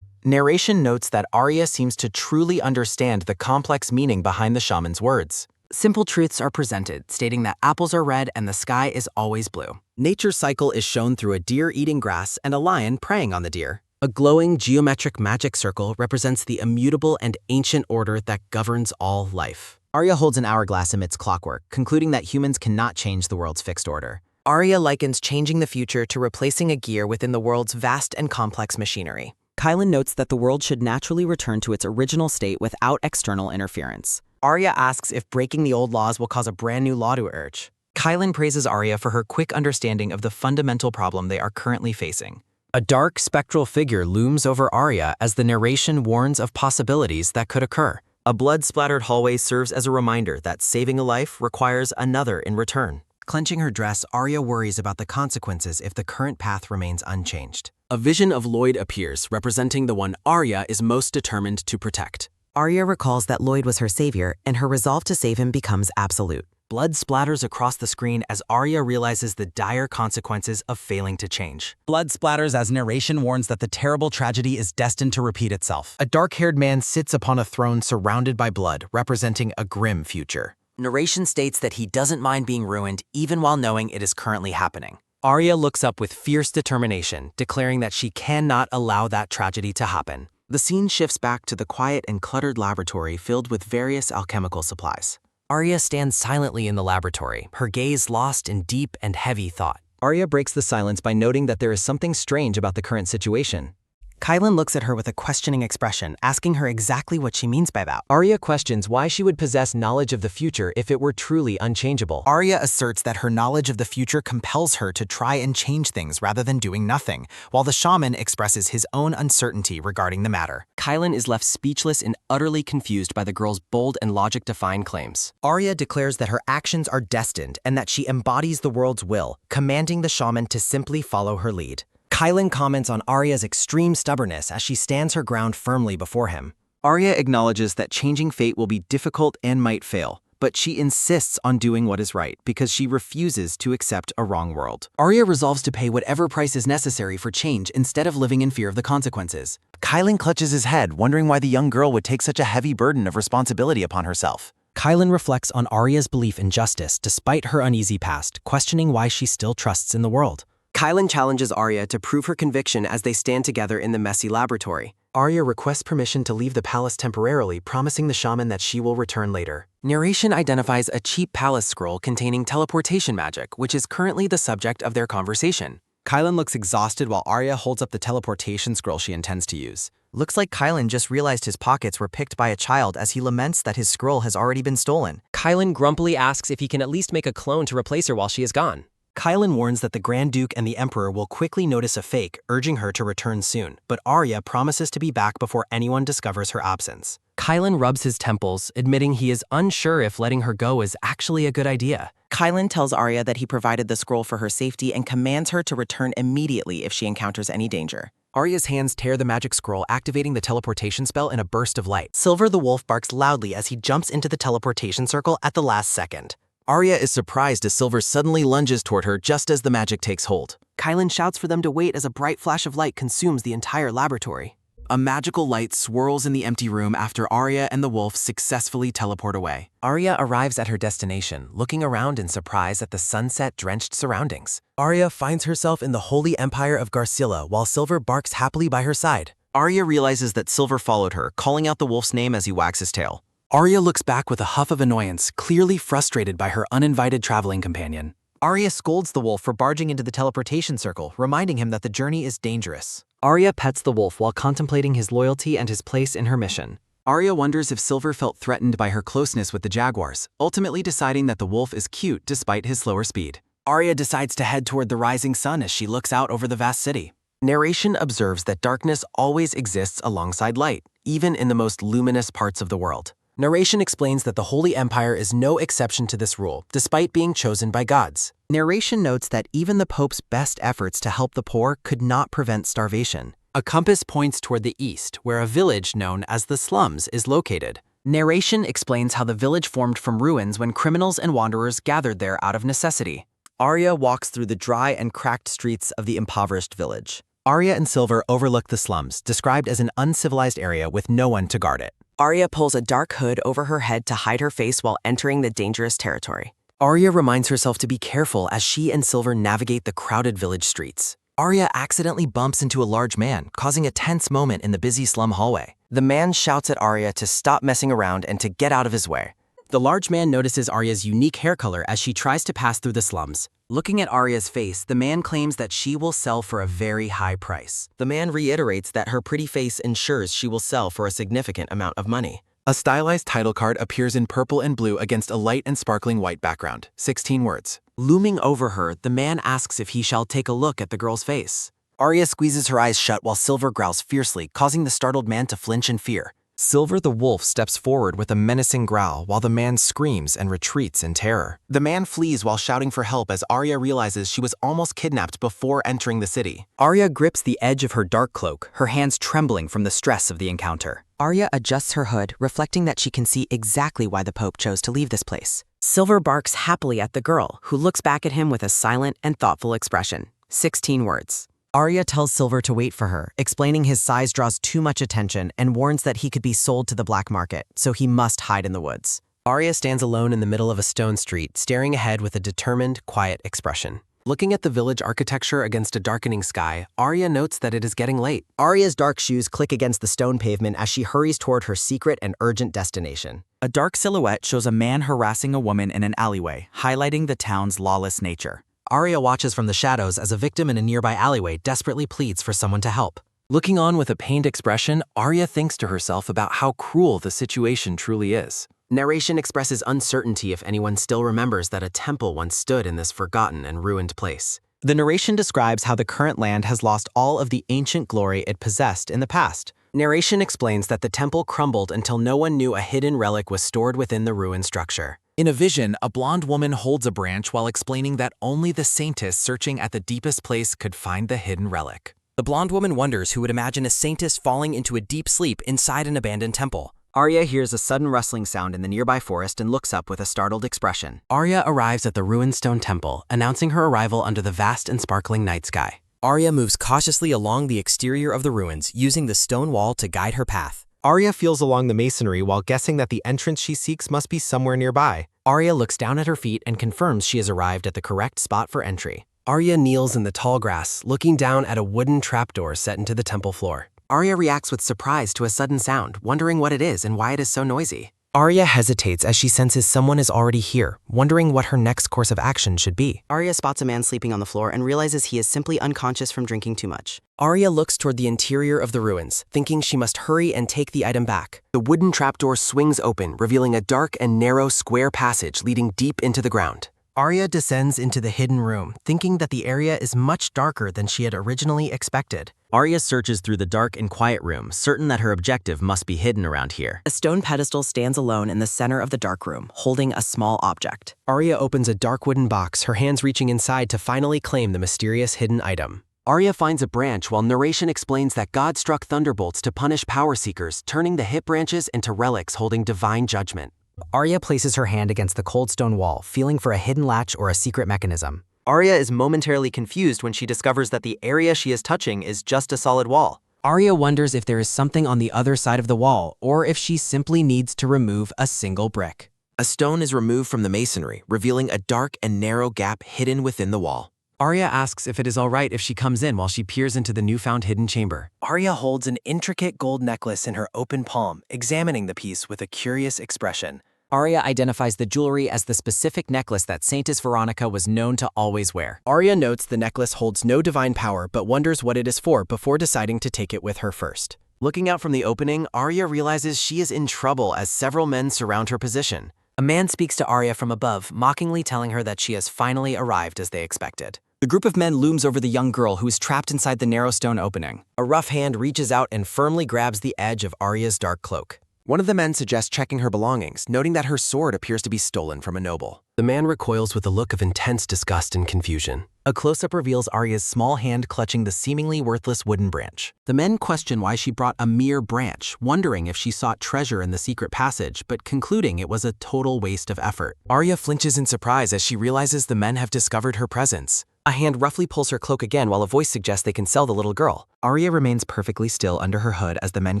Narration notes that Arya seems to truly understand the complex meaning behind the shaman's words. Simple truths are presented, stating that apples are red and the sky is always blue. Nature's cycle is shown through a deer eating grass and a lion preying on the deer. A glowing geometric magic circle represents the immutable and ancient order that governs all life. Arya holds an hourglass amidst clockwork, concluding that humans cannot change the world's fixed order. Arya likens changing the future to replacing a gear within the world's vast and complex machinery. Kylan notes that the world should naturally return to its original state without external interference. Arya asks if breaking the old laws will cause a brand new law to emerge. Kylan praises Arya for her quick understanding of the fundamental problem they are currently facing. A dark, spectral figure looms over Arya as the narration warns of possibilities that could occur. A blood-splattered hallway serves as a reminder that saving a life requires another in return. Clenching her dress, Arya worries about the consequences if the current path remains unchanged. A vision of Lloyd appears, representing the one Arya is most determined to protect. Arya recalls that Lloyd was her savior, and her resolve to save him becomes absolute. Blood splatters across the screen as Arya realizes the dire consequences of failing to change. Blood splatters as narration warns that the terrible tragedy is destined to repeat itself. A dark-haired man sits upon a throne surrounded by blood, representing a grim future. Narration states that he doesn't mind being ruined even while knowing it is currently happening. Arya looks up with fierce determination, declaring that she cannot allow that tragedy to happen. The scene shifts back to the quiet and cluttered laboratory filled with various alchemical supplies. Arya stands silently in the laboratory, her gaze lost in deep and heavy thought. Arya breaks the silence by noting that there is something strange about the current situation. Kylan looks at her with a questioning expression, asking her exactly what she means by that. Arya questions why she would possess knowledge of the future if it were truly unchangeable. Arya asserts that her knowledge of the future compels her to try and change things rather than doing nothing, while the shaman expresses his own uncertainty regarding the matter. Kylan is left speechless and utterly confused by the girl's bold and logic-defying claims. Arya declares that her actions are destined and that she embodies the world's will, commanding the shaman to simply follow her lead. Kylan comments on Arya's extreme stubbornness as she stands her ground firmly before him. Arya acknowledges that changing fate will be difficult and might fail, but she insists on doing what is right because she refuses to accept a wrong world. Arya resolves to pay whatever price is necessary for change instead of living in fear of the consequences. Kylan clutches his head, wondering why the young girl would take such a heavy burden of responsibility upon herself. Kylan reflects on Arya's belief in justice despite her uneasy past, questioning why she still trusts in the world. Kylan challenges Arya to prove her conviction as they stand together in the messy laboratory. Arya requests permission to leave the palace temporarily, promising the shaman that she will return later. Narration identifies a cheap palace scroll containing teleportation magic, which is currently the subject of their conversation. Kylan looks exhausted while Arya holds up the teleportation scroll she intends to use. Looks like Kylan just realized his pockets were picked by a child as he laments that his scroll has already been stolen. Kylan grumpily asks if he can at least make a clone to replace her while she is gone. Kylan warns that the Grand Duke and the Emperor will quickly notice a fake, urging her to return soon, but Arya promises to be back before anyone discovers her absence. Kylan rubs his temples, admitting he is unsure if letting her go is actually a good idea. Kylan tells Arya that he provided the scroll for her safety and commands her to return immediately if she encounters any danger. Arya's hands tear the magic scroll, activating the teleportation spell in a burst of light. Silver the wolf barks loudly as he jumps into the teleportation circle at the last second. Arya is surprised as Silver suddenly lunges toward her just as the magic takes hold. Kylan shouts for them to wait as a bright flash of light consumes the entire laboratory. A magical light swirls in the empty room after Arya and the wolf successfully teleport away. Arya arrives at her destination, looking around in surprise at the sunset-drenched surroundings. Arya finds herself in the Holy Empire of Garcilla while Silver barks happily by her side. Arya realizes that Silver followed her, calling out the wolf's name as he wags his tail. Arya looks back with a huff of annoyance, clearly frustrated by her uninvited traveling companion. Arya scolds the wolf for barging into the teleportation circle, reminding him that the journey is dangerous. Arya pets the wolf while contemplating his loyalty and his place in her mission. Arya wonders if Silver felt threatened by her closeness with the jaguars, ultimately deciding that the wolf is cute despite his slower speed. Arya decides to head toward the rising sun as she looks out over the vast city. Narration observes that darkness always exists alongside light, even in the most luminous parts of the world. Narration explains that the Holy Empire is no exception to this rule, despite being chosen by gods. Narration notes that even the Pope's best efforts to help the poor could not prevent starvation. A compass points toward the east, where a village known as the Slums is located. Narration explains how the village formed from ruins when criminals and wanderers gathered there out of necessity. Arya walks through the dry and cracked streets of the impoverished village. Arya and Silver overlook the slums, described as an uncivilized area with no one to guard it. Arya pulls a dark hood over her head to hide her face while entering the dangerous territory. Arya reminds herself to be careful as she and Silver navigate the crowded village streets. Arya accidentally bumps into a large man, causing a tense moment in the busy slum hallway. The man shouts at Arya to stop messing around and to get out of his way. The large man notices Arya's unique hair color as she tries to pass through the slums. Looking at Arya's face, the man claims that she will sell for a very high price. The man reiterates that her pretty face ensures she will sell for a significant amount of money. A stylized title card appears in purple and blue against a light and sparkling white background. 16 words. Looming over her, the man asks if he shall take a look at the girl's face. Arya squeezes her eyes shut while Silver growls fiercely, causing the startled man to flinch in fear. Silver the wolf steps forward with a menacing growl while the man screams and retreats in terror. The man flees while shouting for help as Arya realizes she was almost kidnapped before entering the city. Arya grips the edge of her dark cloak, her hands trembling from the stress of the encounter. Arya adjusts her hood, reflecting that she can see exactly why the Pope chose to leave this place. Silver barks happily at the girl, who looks back at him with a silent and thoughtful expression. 16 words. Arya tells Silver to wait for her, explaining his size draws too much attention and warns that he could be sold to the black market, so he must hide in the woods. Arya stands alone in the middle of a stone street, staring ahead with a determined, quiet expression. Looking at the village architecture against a darkening sky, Arya notes that it is getting late. Arya's dark shoes click against the stone pavement as she hurries toward her secret and urgent destination. A dark silhouette shows a man harassing a woman in an alleyway, highlighting the town's lawless nature. Arya watches from the shadows as a victim in a nearby alleyway desperately pleads for someone to help. Looking on with a pained expression, Arya thinks to herself about how cruel the situation truly is. Narration expresses uncertainty if anyone still remembers that a temple once stood in this forgotten and ruined place. The narration describes how the current land has lost all of the ancient glory it possessed in the past. Narration explains that the temple crumbled until no one knew a hidden relic was stored within the ruined structure. In a vision, a blonde woman holds a branch while explaining that only the saintess searching at the deepest place could find the hidden relic. The blonde woman wonders who would imagine a saintess falling into a deep sleep inside an abandoned temple. Arya hears a sudden rustling sound in the nearby forest and looks up with a startled expression. Arya arrives at the ruined stone temple, announcing her arrival under the vast and sparkling night sky. Arya moves cautiously along the exterior of the ruins, using the stone wall to guide her path. Arya feels along the masonry while guessing that the entrance she seeks must be somewhere nearby. Arya looks down at her feet and confirms she has arrived at the correct spot for entry. Arya kneels in the tall grass, looking down at a wooden trapdoor set into the temple floor. Arya reacts with surprise to a sudden sound, wondering what it is and why it is so noisy. Arya hesitates as she senses someone is already here, wondering what her next course of action should be. Arya spots a man sleeping on the floor and realizes he is simply unconscious from drinking too much. Arya looks toward the interior of the ruins, thinking she must hurry and take the item back. The wooden trapdoor swings open, revealing a dark and narrow square passage leading deep into the ground. Arya descends into the hidden room, thinking that the area is much darker than she had originally expected. Arya searches through the dark and quiet room, certain that her objective must be hidden around here. A stone pedestal stands alone in the center of the dark room, holding a small object. Arya opens a dark wooden box, her hands reaching inside to finally claim the mysterious hidden item. Arya finds a branch while narration explains that God struck thunderbolts to punish power seekers, turning the hip branches into relics holding divine judgment. Arya places her hand against the cold stone wall, feeling for a hidden latch or a secret mechanism. Arya is momentarily confused when she discovers that the area she is touching is just a solid wall. Arya wonders if there is something on the other side of the wall, or if she simply needs to remove a single brick. A stone is removed from the masonry, revealing a dark and narrow gap hidden within the wall. Arya asks if it is all right if she comes in while she peers into the newfound hidden chamber. Arya holds an intricate gold necklace in her open palm, examining the piece with a curious expression. Arya identifies the jewelry as the specific necklace that Saintess Veronica was known to always wear. Arya notes the necklace holds no divine power but wonders what it is for before deciding to take it with her first. Looking out from the opening, Arya realizes she is in trouble as several men surround her position. A man speaks to Arya from above, mockingly telling her that she has finally arrived as they expected. The group of men looms over the young girl who is trapped inside the narrow stone opening. A rough hand reaches out and firmly grabs the edge of Arya's dark cloak. One of the men suggests checking her belongings, noting that her sword appears to be stolen from a noble. The man recoils with a look of intense disgust and confusion. A close-up reveals Arya's small hand clutching the seemingly worthless wooden branch. The men question why she brought a mere branch, wondering if she sought treasure in the secret passage, but concluding it was a total waste of effort. Arya flinches in surprise as she realizes the men have discovered her presence. A hand roughly pulls her cloak again while a voice suggests they can sell the little girl. Arya remains perfectly still under her hood as the men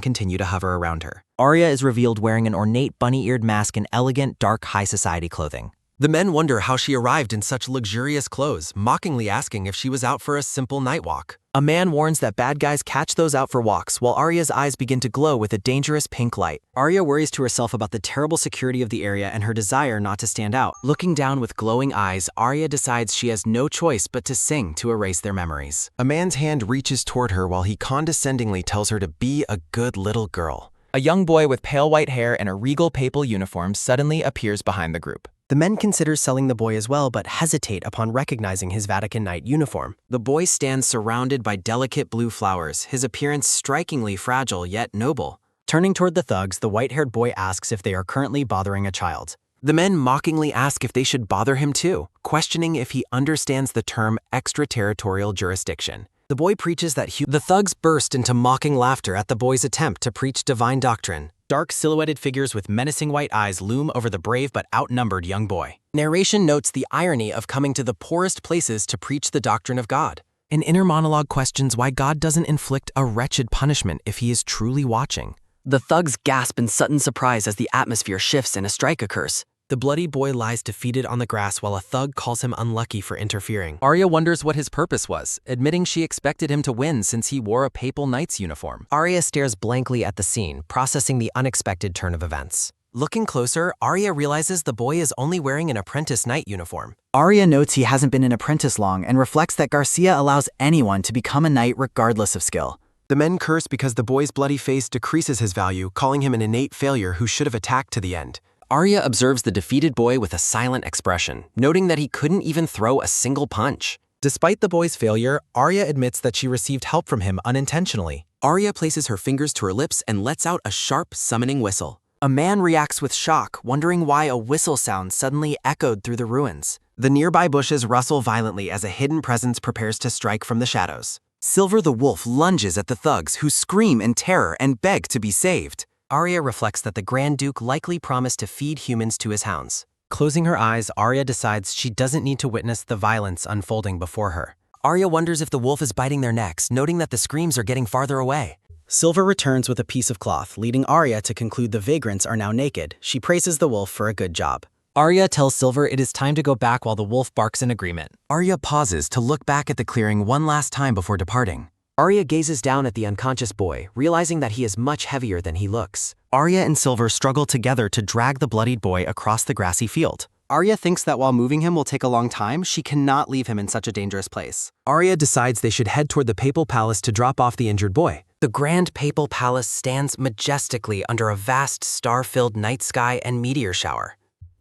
continue to hover around her. Arya is revealed wearing an ornate bunny-eared mask and elegant, dark high society clothing. The men wonder how she arrived in such luxurious clothes, mockingly asking if she was out for a simple night walk. A man warns that bad guys catch those out for walks, while Arya's eyes begin to glow with a dangerous pink light. Arya worries to herself about the terrible security of the area and her desire not to stand out. Looking down with glowing eyes, Arya decides she has no choice but to sing to erase their memories. A man's hand reaches toward her while he condescendingly tells her to be a good little girl. A young boy with pale white hair and a regal papal uniform suddenly appears behind the group. The men consider selling the boy as well, but hesitate upon recognizing his Vatican Knight uniform. The boy stands surrounded by delicate blue flowers, his appearance strikingly fragile yet noble. Turning toward the thugs, the white-haired boy asks if they are currently bothering a child. The men mockingly ask if they should bother him too, questioning if he understands the term extraterritorial jurisdiction. The boy preaches that the thugs burst into mocking laughter at the boy's attempt to preach divine doctrine. Dark silhouetted figures with menacing white eyes loom over the brave but outnumbered young boy. Narration notes the irony of coming to the poorest places to preach the doctrine of God. An inner monologue questions why God doesn't inflict a wretched punishment if he is truly watching. The thugs gasp in sudden surprise as the atmosphere shifts and a strike occurs. The bloody boy lies defeated on the grass while a thug calls him unlucky for interfering. Arya wonders what his purpose was, admitting she expected him to win since he wore a papal knight's uniform. Arya stares blankly at the scene, processing the unexpected turn of events. Looking closer, Arya realizes the boy is only wearing an apprentice knight uniform. Arya notes he hasn't been an apprentice long and reflects that Garcia allows anyone to become a knight regardless of skill. The men curse because the boy's bloody face decreases his value, calling him an innate failure who should have attacked to the end. Arya observes the defeated boy with a silent expression, noting that he couldn't even throw a single punch. Despite the boy's failure, Arya admits that she received help from him unintentionally. Arya places her fingers to her lips and lets out a sharp, summoning whistle. A man reacts with shock, wondering why a whistle sound suddenly echoed through the ruins. The nearby bushes rustle violently as a hidden presence prepares to strike from the shadows. Silver the Wolf lunges at the thugs, who scream in terror and beg to be saved. Arya reflects that the Grand Duke likely promised to feed humans to his hounds. Closing her eyes, Arya decides she doesn't need to witness the violence unfolding before her. Arya wonders if the wolf is biting their necks, noting that the screams are getting farther away. Silver returns with a piece of cloth, leading Arya to conclude the vagrants are now naked. She praises the wolf for a good job. Arya tells Silver it is time to go back while the wolf barks in agreement. Arya pauses to look back at the clearing one last time before departing. Arya gazes down at the unconscious boy, realizing that he is much heavier than he looks. Arya and Silver struggle together to drag the bloodied boy across the grassy field. Arya thinks that while moving him will take a long time, she cannot leave him in such a dangerous place. Arya decides they should head toward the papal palace to drop off the injured boy. The Grand Papal Palace stands majestically under a vast star-filled night sky and meteor shower.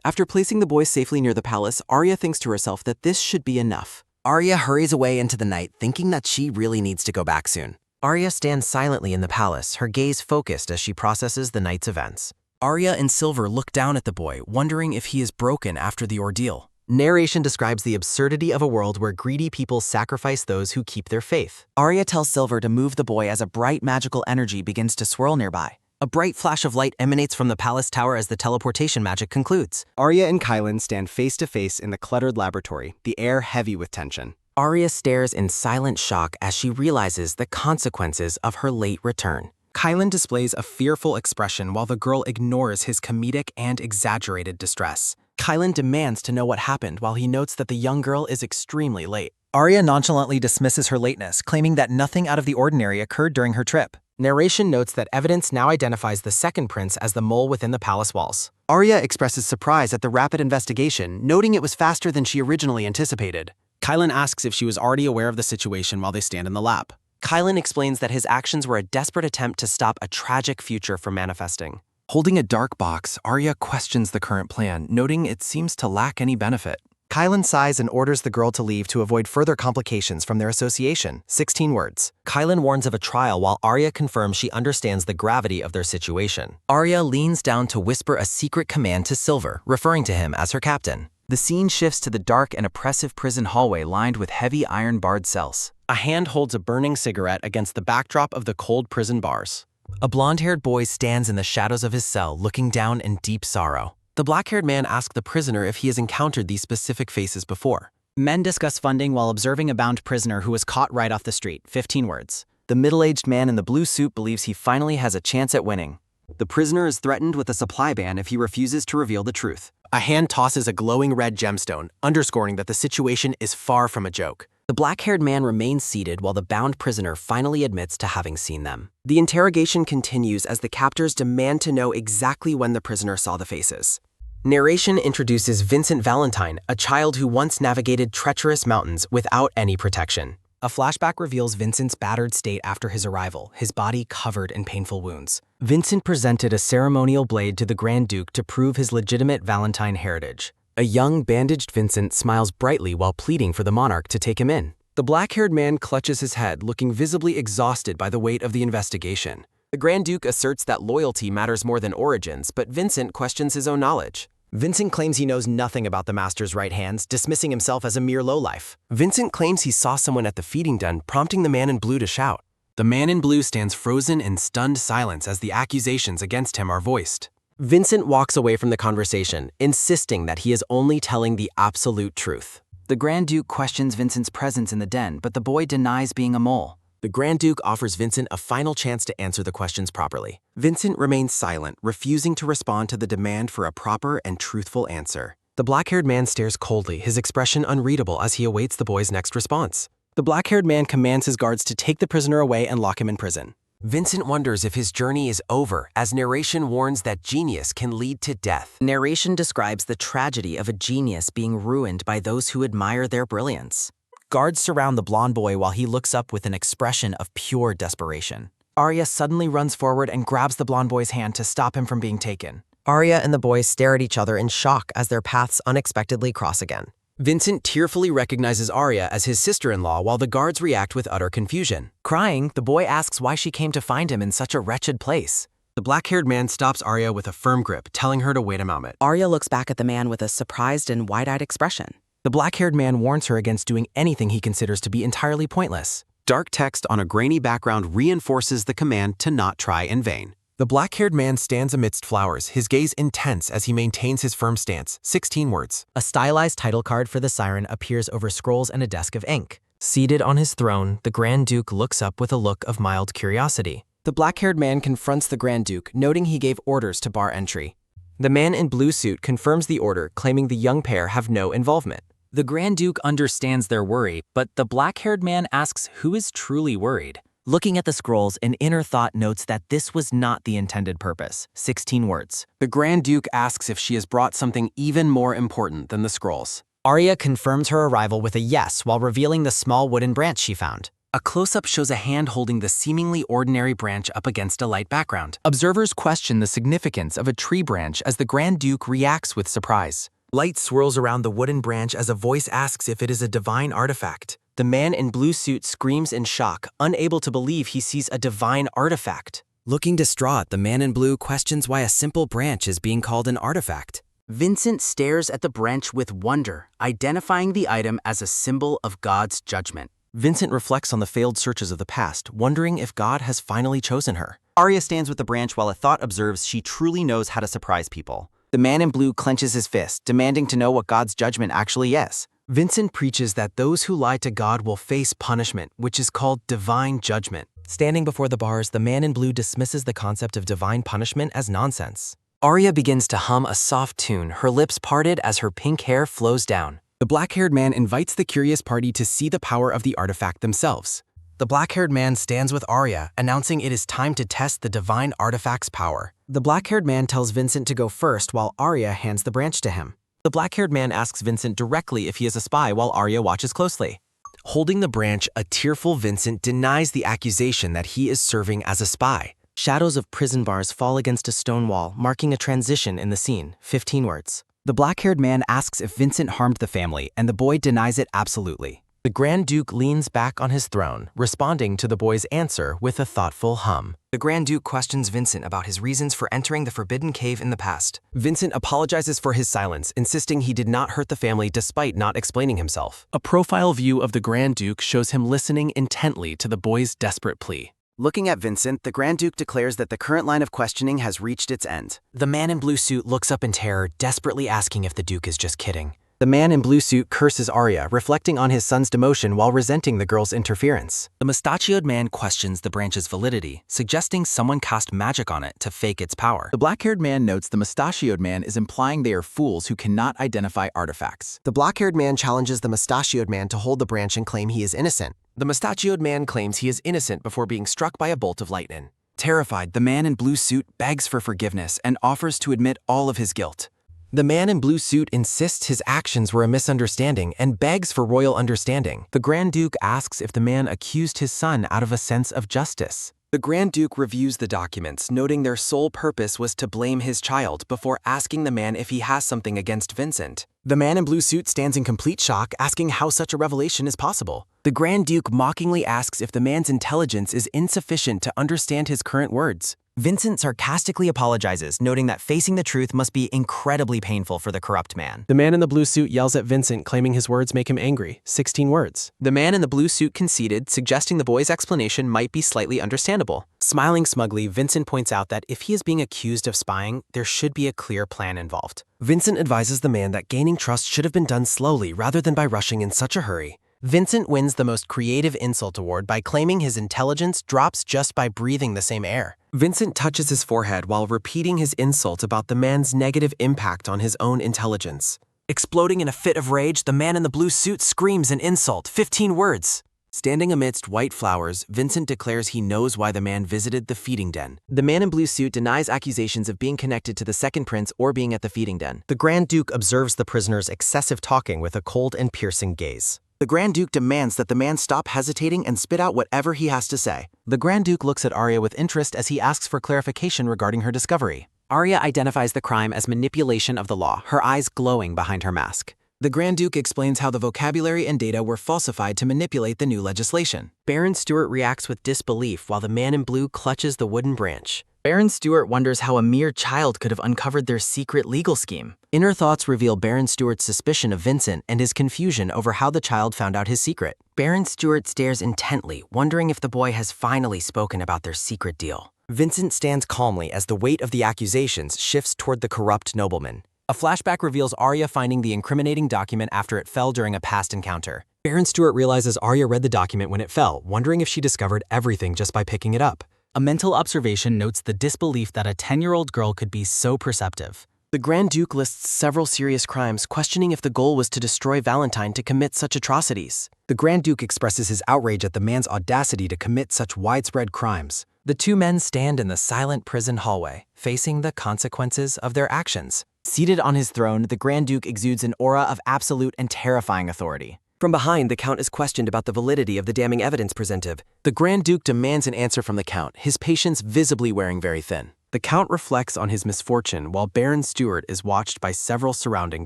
After placing the boy safely near the palace, Arya thinks to herself that this should be enough. Arya hurries away into the night, thinking that she really needs to go back soon. Arya stands silently in the palace, her gaze focused as she processes the night's events. Arya and Silver look down at the boy, wondering if he is broken after the ordeal. Narration describes the absurdity of a world where greedy people sacrifice those who keep their faith. Arya tells Silver to move the boy as a bright magical energy begins to swirl nearby. A bright flash of light emanates from the palace tower as the teleportation magic concludes. Arya and Kylan stand face to face in the cluttered laboratory, the air heavy with tension. Arya stares in silent shock as she realizes the consequences of her late return. Kylan displays a fearful expression while the girl ignores his comedic and exaggerated distress. Kylan demands to know what happened while he notes that the young girl is extremely late. Arya nonchalantly dismisses her lateness, claiming that nothing out of the ordinary occurred during her trip. Narration notes that evidence now identifies the second prince as the mole within the palace walls. Arya expresses surprise at the rapid investigation, noting it was faster than she originally anticipated. Kylan asks if she was already aware of the situation while they stand in the lab. Kylan explains that his actions were a desperate attempt to stop a tragic future from manifesting. Holding a dark box, Arya questions the current plan, noting it seems to lack any benefit. Kylan sighs and orders the girl to leave to avoid further complications from their association. 16 words. Kylan warns of a trial while Arya confirms she understands the gravity of their situation. Arya leans down to whisper a secret command to Silver, referring to him as her captain. The scene shifts to the dark and oppressive prison hallway lined with heavy iron-barred cells. A hand holds a burning cigarette against the backdrop of the cold prison bars. A blonde-haired boy stands in the shadows of his cell, looking down in deep sorrow. The black-haired man asks the prisoner if he has encountered these specific faces before. Men discuss funding while observing a bound prisoner who was caught right off the street. 15 words. The middle-aged man in the blue suit believes he finally has a chance at winning. The prisoner is threatened with a supply ban if he refuses to reveal the truth. A hand tosses a glowing red gemstone, underscoring that the situation is far from a joke. The black-haired man remains seated while the bound prisoner finally admits to having seen them. The interrogation continues as the captors demand to know exactly when the prisoner saw the faces. Narration introduces Vincent Valentine, a child who once navigated treacherous mountains without any protection. A flashback reveals Vincent's battered state after his arrival, his body covered in painful wounds. Vincent presented a ceremonial blade to the Grand Duke to prove his legitimate Valentine heritage. A young, bandaged Vincent smiles brightly while pleading for the monarch to take him in. The black-haired man clutches his head, looking visibly exhausted by the weight of the investigation. The Grand Duke asserts that loyalty matters more than origins, but Vincent questions his own knowledge. Vincent claims he knows nothing about the master's right hands, dismissing himself as a mere lowlife. Vincent claims he saw someone at the feeding den, prompting the man in blue to shout. The man in blue stands frozen in stunned silence as the accusations against him are voiced. Vincent walks away from the conversation, insisting that he is only telling the absolute truth. The Grand Duke questions Vincent's presence in the den, but the boy denies being a mole. The Grand Duke offers Vincent a final chance to answer the questions properly. Vincent remains silent, refusing to respond to the demand for a proper and truthful answer. The black-haired man stares coldly, his expression unreadable as he awaits the boy's next response. The black-haired man commands his guards to take the prisoner away and lock him in prison. Vincent wonders if his journey is over, as narration warns that genius can lead to death. Narration describes the tragedy of a genius being ruined by those who admire their brilliance. Guards surround the blonde boy while he looks up with an expression of pure desperation. Arya suddenly runs forward and grabs the blonde boy's hand to stop him from being taken. Arya and the boy stare at each other in shock as their paths unexpectedly cross again. Vincent tearfully recognizes Arya as his sister-in-law while the guards react with utter confusion. Crying, the boy asks why she came to find him in such a wretched place. The black-haired man stops Arya with a firm grip, telling her to wait a moment. Arya looks back at the man with a surprised and wide-eyed expression. The black-haired man warns her against doing anything he considers to be entirely pointless. Dark text on a grainy background reinforces the command to not try in vain. The black-haired man stands amidst flowers, his gaze intense as he maintains his firm stance. 16 words. A stylized title card for the siren appears over scrolls and a desk of ink. Seated on his throne, the Grand Duke looks up with a look of mild curiosity. The black-haired man confronts the Grand Duke, noting he gave orders to bar entry. The man in blue suit confirms the order, claiming the young pair have no involvement. The Grand Duke understands their worry, but the black-haired man asks who is truly worried. Looking at the scrolls, an inner thought notes that this was not the intended purpose. 16 words. The Grand Duke asks if she has brought something even more important than the scrolls. Arya confirms her arrival with a yes while revealing the small wooden branch she found. A close-up shows a hand holding the seemingly ordinary branch up against a light background. Observers question the significance of a tree branch as the Grand Duke reacts with surprise. Light swirls around the wooden branch as a voice asks if it is a divine artifact. The man in blue suit screams in shock, unable to believe he sees a divine artifact. Looking distraught, the man in blue questions why a simple branch is being called an artifact. Vincent stares at the branch with wonder, identifying the item as a symbol of God's judgment. Vincent reflects on the failed searches of the past, wondering if God has finally chosen her. Arya stands with the branch while a thought observes she truly knows how to surprise people. The man in blue clenches his fist, demanding to know what God's judgment actually is. Vincent preaches that those who lie to God will face punishment, which is called divine judgment. Standing before the bars, the man in blue dismisses the concept of divine punishment as nonsense. Arya begins to hum a soft tune, her lips parted as her pink hair flows down. The black-haired man invites the curious party to see the power of the artifact themselves. The black-haired man stands with Arya, announcing it is time to test the divine artifact's power. The black-haired man tells Vincent to go first while Arya hands the branch to him. The black-haired man asks Vincent directly if he is a spy while Arya watches closely. Holding the branch, a tearful Vincent denies the accusation that he is serving as a spy. Shadows of prison bars fall against a stone wall, marking a transition in the scene. 15 words. The black-haired man asks if Vincent harmed the family, and the boy denies it absolutely. The Grand Duke leans back on his throne, responding to the boy's answer with a thoughtful hum. The Grand Duke questions Vincent about his reasons for entering the Forbidden Cave in the past. Vincent apologizes for his silence, insisting he did not hurt the family despite not explaining himself. A profile view of the Grand Duke shows him listening intently to the boy's desperate plea. Looking at Vincent, the Grand Duke declares that the current line of questioning has reached its end. The man in blue suit looks up in terror, desperately asking if the Duke is just kidding. The man in blue suit curses Arya, reflecting on his son's demotion while resenting the girl's interference. The mustachioed man questions the branch's validity, suggesting someone cast magic on it to fake its power. The black-haired man notes the mustachioed man is implying they are fools who cannot identify artifacts. The black-haired man challenges the mustachioed man to hold the branch and claim he is innocent. The mustachioed man claims he is innocent before being struck by a bolt of lightning. Terrified, the man in blue suit begs for forgiveness and offers to admit all of his guilt. The man in blue suit insists his actions were a misunderstanding and begs for royal understanding. The Grand Duke asks if the man accused his son out of a sense of justice. The Grand Duke reviews the documents, noting their sole purpose was to blame his child before asking the man if he has something against Vincent. The man in blue suit stands in complete shock, asking how such a revelation is possible. The Grand Duke mockingly asks if the man's intelligence is insufficient to understand his current words. Vincent sarcastically apologizes, noting that facing the truth must be incredibly painful for the corrupt man. The man in the blue suit yells at Vincent, claiming his words make him angry. 16 words. The man in the blue suit conceded, suggesting the boy's explanation might be slightly understandable. Smiling smugly, Vincent points out that if he is being accused of spying, there should be a clear plan involved. Vincent advises the man that gaining trust should have been done slowly rather than by rushing in such a hurry. Vincent wins the most creative insult award by claiming his intelligence drops just by breathing the same air. Vincent touches his forehead while repeating his insult about the man's negative impact on his own intelligence. Exploding in a fit of rage, the man in the blue suit screams an insult, 15 words. Standing amidst white flowers, Vincent declares he knows why the man visited the feeding den. The man in blue suit denies accusations of being connected to the second prince or being at the feeding den. The Grand Duke observes the prisoner's excessive talking with a cold and piercing gaze. The Grand Duke demands that the man stop hesitating and spit out whatever he has to say. The Grand Duke looks at Arya with interest as he asks for clarification regarding her discovery. Arya identifies the crime as manipulation of the law, her eyes glowing behind her mask. The Grand Duke explains how the vocabulary and data were falsified to manipulate the new legislation. Baron Stewart reacts with disbelief while the man in blue clutches the wooden branch. Baron Stewart wonders how a mere child could have uncovered their secret legal scheme. Inner thoughts reveal Baron Stewart's suspicion of Vincent and his confusion over how the child found out his secret. Baron Stewart stares intently, wondering if the boy has finally spoken about their secret deal. Vincent stands calmly as the weight of the accusations shifts toward the corrupt nobleman. A flashback reveals Arya finding the incriminating document after it fell during a past encounter. Baron Stewart realizes Arya read the document when it fell, wondering if she discovered everything just by picking it up. A mental observation notes the disbelief that a 10-year-old girl could be so perceptive. The Grand Duke lists several serious crimes, questioning if the goal was to destroy Valentine to commit such atrocities. The Grand Duke expresses his outrage at the man's audacity to commit such widespread crimes. The two men stand in the silent prison hallway, facing the consequences of their actions. Seated on his throne, the Grand Duke exudes an aura of absolute and terrifying authority. From behind, the Count is questioned about the validity of the damning evidence presented. The Grand Duke demands an answer from the Count, his patience visibly wearing very thin. The Count reflects on his misfortune while Baron Stewart is watched by several surrounding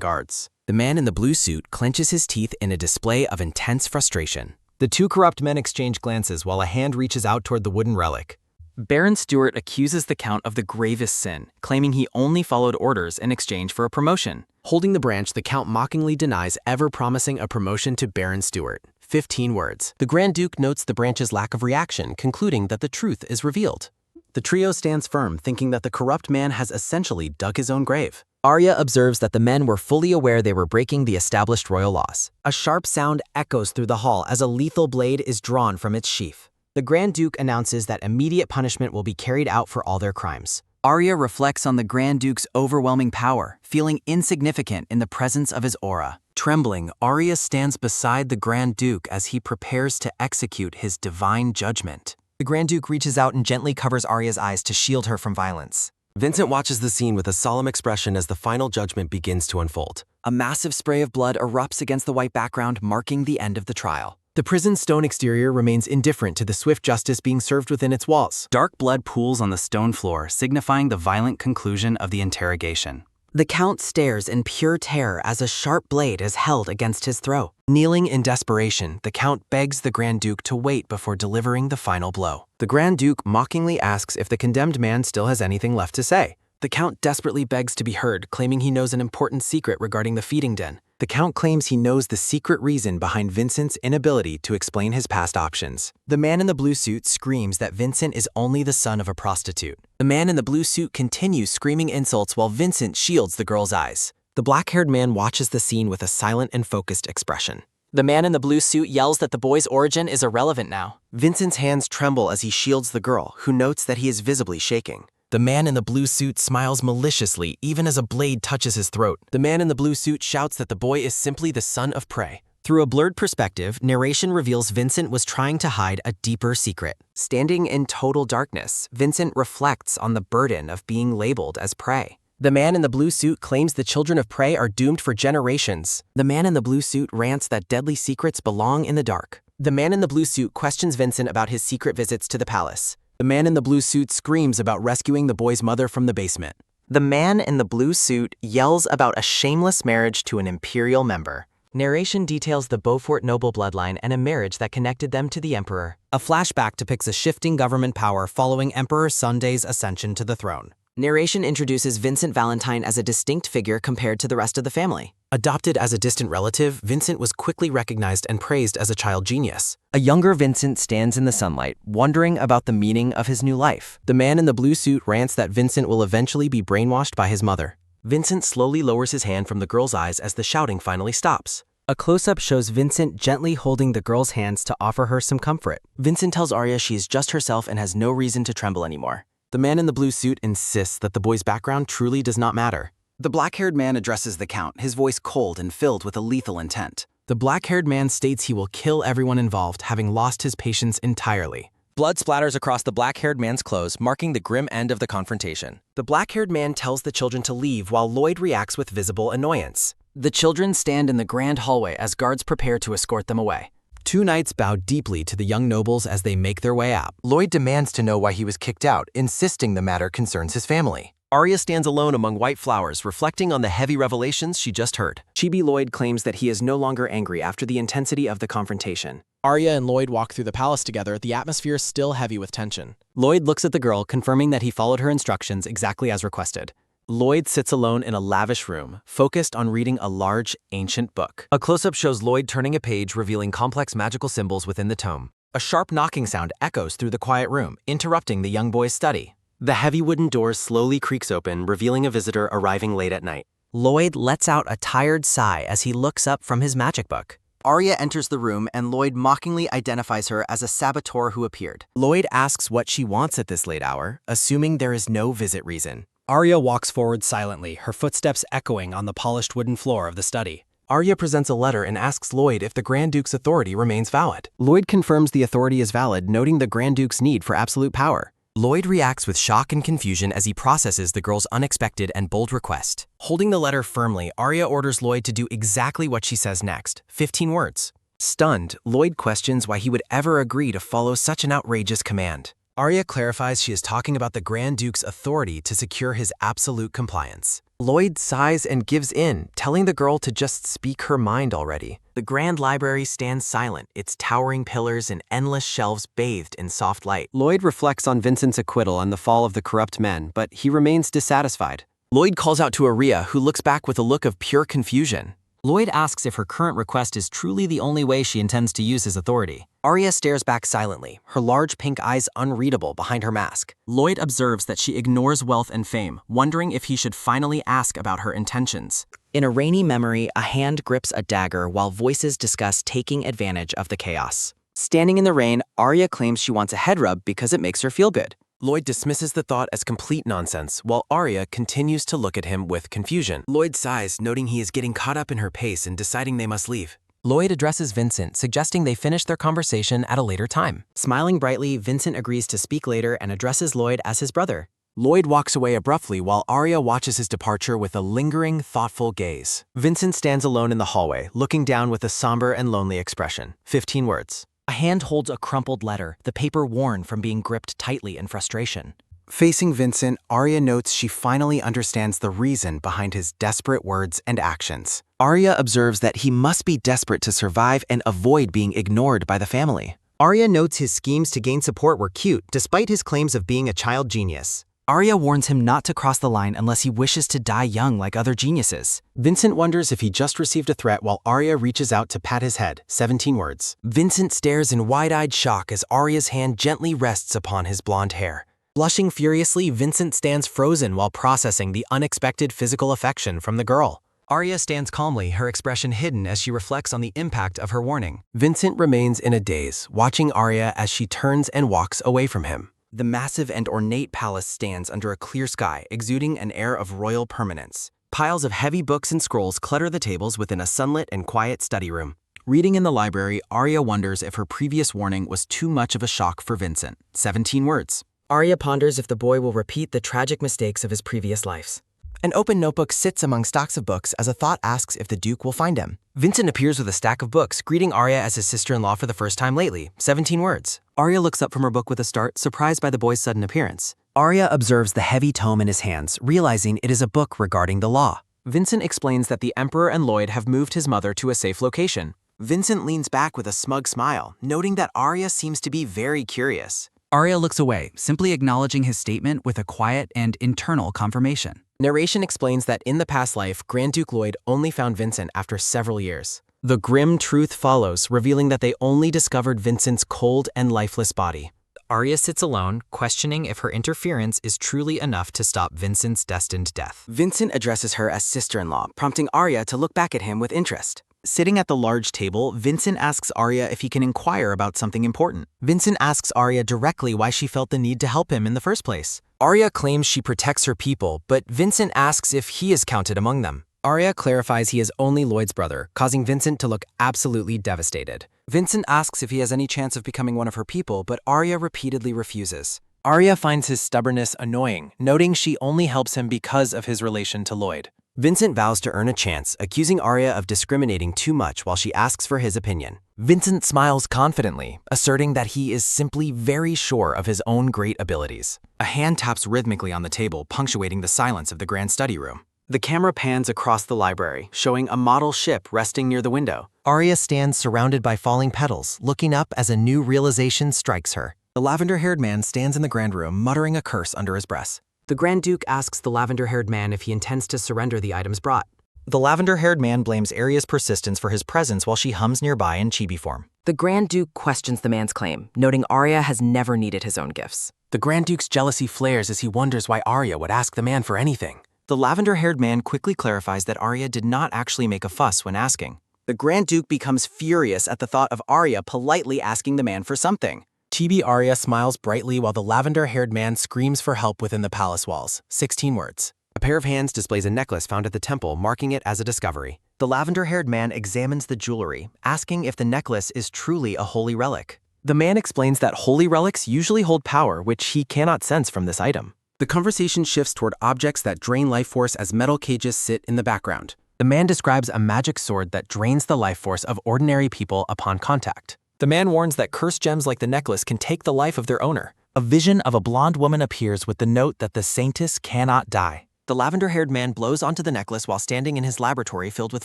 guards. The man in the blue suit clenches his teeth in a display of intense frustration. The two corrupt men exchange glances while a hand reaches out toward the wooden relic. Baron Stewart accuses the Count of the gravest sin, claiming he only followed orders in exchange for a promotion. Holding the branch, the Count mockingly denies ever promising a promotion to Baron Stewart. 15 words. The Grand Duke notes the branch's lack of reaction, concluding that the truth is revealed. The trio stands firm, thinking that the corrupt man has essentially dug his own grave. Arya observes that the men were fully aware they were breaking the established royal laws. A sharp sound echoes through the hall as a lethal blade is drawn from its sheath. The Grand Duke announces that immediate punishment will be carried out for all their crimes. Arya reflects on the Grand Duke's overwhelming power, feeling insignificant in the presence of his aura. Trembling, Arya stands beside the Grand Duke as he prepares to execute his divine judgment. The Grand Duke reaches out and gently covers Arya's eyes to shield her from violence. Vincent watches the scene with a solemn expression as the final judgment begins to unfold. A massive spray of blood erupts against the white background, marking the end of the trial. The prison's stone exterior remains indifferent to the swift justice being served within its walls. Dark blood pools on the stone floor, signifying the violent conclusion of the interrogation. The Count stares in pure terror as a sharp blade is held against his throat. Kneeling in desperation, the Count begs the Grand Duke to wait before delivering the final blow. The Grand Duke mockingly asks if the condemned man still has anything left to say. The Count desperately begs to be heard, claiming he knows an important secret regarding the feeding den. The Count claims he knows the secret reason behind Vincent's inability to explain his past options. The man in the blue suit screams that Vincent is only the son of a prostitute. The man in the blue suit continues screaming insults while Vincent shields the girl's eyes. The black-haired man watches the scene with a silent and focused expression. The man in the blue suit yells that the boy's origin is irrelevant now. Vincent's hands tremble as he shields the girl, who notes that he is visibly shaking. The man in the blue suit smiles maliciously even as a blade touches his throat. The man in the blue suit shouts that the boy is simply the son of prey. Through a blurred perspective, narration reveals Vincent was trying to hide a deeper secret. Standing in total darkness, Vincent reflects on the burden of being labeled as prey. The man in the blue suit claims the children of prey are doomed for generations. The man in the blue suit rants that deadly secrets belong in the dark. The man in the blue suit questions Vincent about his secret visits to the palace. The man in the blue suit screams about rescuing the boy's mother from the basement. The man in the blue suit yells about a shameless marriage to an imperial member. Narration details the Beaufort noble bloodline and a marriage that connected them to the emperor. A flashback depicts a shifting government power following Emperor Sunday's ascension to the throne. Narration introduces Vincent Valentine as a distinct figure compared to the rest of the family. Adopted as a distant relative, Vincent was quickly recognized and praised as a child genius. A younger Vincent stands in the sunlight, wondering about the meaning of his new life. The man in the blue suit rants that Vincent will eventually be brainwashed by his mother. Vincent slowly lowers his hand from the girl's eyes as the shouting finally stops. A close-up shows Vincent gently holding the girl's hands to offer her some comfort. Vincent tells Arya she is just herself and has no reason to tremble anymore. The man in the blue suit insists that the boy's background truly does not matter. The black-haired man addresses the Count, his voice cold and filled with a lethal intent. The black-haired man states he will kill everyone involved, having lost his patience entirely. Blood splatters across the black-haired man's clothes, marking the grim end of the confrontation. The black-haired man tells the children to leave while Lloyd reacts with visible annoyance. The children stand in the grand hallway as guards prepare to escort them away. Two knights bow deeply to the young nobles as they make their way out. Lloyd demands to know why he was kicked out, insisting the matter concerns his family. Arya stands alone among white flowers, reflecting on the heavy revelations she just heard. Chibi Lloyd claims that he is no longer angry after the intensity of the confrontation. Arya and Lloyd walk through the palace together, the atmosphere still heavy with tension. Lloyd looks at the girl, confirming that he followed her instructions exactly as requested. Lloyd sits alone in a lavish room, focused on reading a large, ancient book. A close-up shows Lloyd turning a page, revealing complex magical symbols within the tome. A sharp knocking sound echoes through the quiet room, interrupting the young boy's study. The heavy wooden door slowly creaks open, revealing a visitor arriving late at night. Lloyd lets out a tired sigh as he looks up from his magic book. Arya enters the room and Lloyd mockingly identifies her as a saboteur who appeared. Lloyd asks what she wants at this late hour, assuming there is no visit reason. Arya walks forward silently, her footsteps echoing on the polished wooden floor of the study. Arya presents a letter and asks Lloyd if the Grand Duke's authority remains valid. Lloyd confirms the authority is valid, noting the Grand Duke's need for absolute power. Lloyd reacts with shock and confusion as he processes the girl's unexpected and bold request. Holding the letter firmly, Arya orders Lloyd to do exactly what she says next, 15 words. Stunned, Lloyd questions why he would ever agree to follow such an outrageous command. Arya clarifies she is talking about the Grand Duke's authority to secure his absolute compliance. Lloyd sighs and gives in, telling the girl to just speak her mind already. The Grand Library stands silent, its towering pillars and endless shelves bathed in soft light. Lloyd reflects on Vincent's acquittal and the fall of the corrupt men, but he remains dissatisfied. Lloyd calls out to Arya, who looks back with a look of pure confusion. Lloyd asks if her current request is truly the only way she intends to use his authority. Arya stares back silently, her large pink eyes unreadable behind her mask. Lloyd observes that she ignores wealth and fame, wondering if he should finally ask about her intentions. In a rainy memory, a hand grips a dagger while voices discuss taking advantage of the chaos. Standing in the rain, Arya claims she wants a head rub because it makes her feel good. Lloyd dismisses the thought as complete nonsense, while Arya continues to look at him with confusion. Lloyd sighs, noting he is getting caught up in her pace and deciding they must leave. Lloyd addresses Vincent, suggesting they finish their conversation at a later time. Smiling brightly, Vincent agrees to speak later and addresses Lloyd as his brother. Lloyd walks away abruptly while Arya watches his departure with a lingering, thoughtful gaze. Vincent stands alone in the hallway, looking down with a somber and lonely expression. 15 words. A hand holds a crumpled letter, the paper worn from being gripped tightly in frustration. Facing Vincent, Arya notes she finally understands the reason behind his desperate words and actions. Arya observes that he must be desperate to survive and avoid being ignored by the family. Arya notes his schemes to gain support were cute, despite his claims of being a child genius. Arya warns him not to cross the line unless he wishes to die young like other geniuses. Vincent wonders if he just received a threat while Arya reaches out to pat his head. 17 words. Vincent stares in wide-eyed shock as Arya's hand gently rests upon his blonde hair. Blushing furiously, Vincent stands frozen while processing the unexpected physical affection from the girl. Arya stands calmly, her expression hidden as she reflects on the impact of her warning. Vincent remains in a daze, watching Arya as she turns and walks away from him. The massive and ornate palace stands under a clear sky, exuding an air of royal permanence. Piles of heavy books and scrolls clutter the tables within a sunlit and quiet study room. Reading in the library, Arya wonders if her previous warning was too much of a shock for Vincent. 17 words. Arya ponders if the boy will repeat the tragic mistakes of his previous lives. An open notebook sits among stacks of books as a thought asks if the Duke will find him. Vincent appears with a stack of books, greeting Arya as his sister-in-law for the first time lately. 17 words. Arya looks up from her book with a start, surprised by the boy's sudden appearance. Arya observes the heavy tome in his hands, realizing it is a book regarding the law. Vincent explains that the Emperor and Lloyd have moved his mother to a safe location. Vincent leans back with a smug smile, noting that Arya seems to be very curious. Arya looks away, simply acknowledging his statement with a quiet and internal confirmation. Narration explains that in the past life, Grand Duke Lloyd only found Vincent after several years. The grim truth follows, revealing that they only discovered Vincent's cold and lifeless body. Arya sits alone, questioning if her interference is truly enough to stop Vincent's destined death. Vincent addresses her as sister-in-law, prompting Arya to look back at him with interest. Sitting at the large table, Vincent asks Arya if he can inquire about something important. Vincent asks Arya directly why she felt the need to help him in the first place. Arya claims she protects her people, but Vincent asks if he is counted among them. Arya clarifies he is only Lloyd's brother, causing Vincent to look absolutely devastated. Vincent asks if he has any chance of becoming one of her people, but Arya repeatedly refuses. Arya finds his stubbornness annoying, noting she only helps him because of his relation to Lloyd. Vincent vows to earn a chance, accusing Arya of discriminating too much while she asks for his opinion. Vincent smiles confidently, asserting that he is simply very sure of his own great abilities. A hand taps rhythmically on the table, punctuating the silence of the grand study room. The camera pans across the library, showing a model ship resting near the window. Arya stands surrounded by falling petals, looking up as a new realization strikes her. The lavender-haired man stands in the grand room, muttering a curse under his breath. The Grand Duke asks the lavender-haired man if he intends to surrender the items brought. The lavender-haired man blames Arya's persistence for his presence while she hums nearby in chibi form. The Grand Duke questions the man's claim, noting Arya has never needed his own gifts. The Grand Duke's jealousy flares as he wonders why Arya would ask the man for anything. The lavender-haired man quickly clarifies that Arya did not actually make a fuss when asking. The Grand Duke becomes furious at the thought of Arya politely asking the man for something. Chibi Arya smiles brightly while the lavender-haired man screams for help within the palace walls. 16 words. A pair of hands displays a necklace found at the temple, marking it as a discovery. The lavender-haired man examines the jewelry, asking if the necklace is truly a holy relic. The man explains that holy relics usually hold power, which he cannot sense from this item. The conversation shifts toward objects that drain life force as metal cages sit in the background. The man describes a magic sword that drains the life force of ordinary people upon contact. The man warns that cursed gems like the necklace can take the life of their owner. A vision of a blonde woman appears with the note that the saintess cannot die. The lavender-haired man blows onto the necklace while standing in his laboratory filled with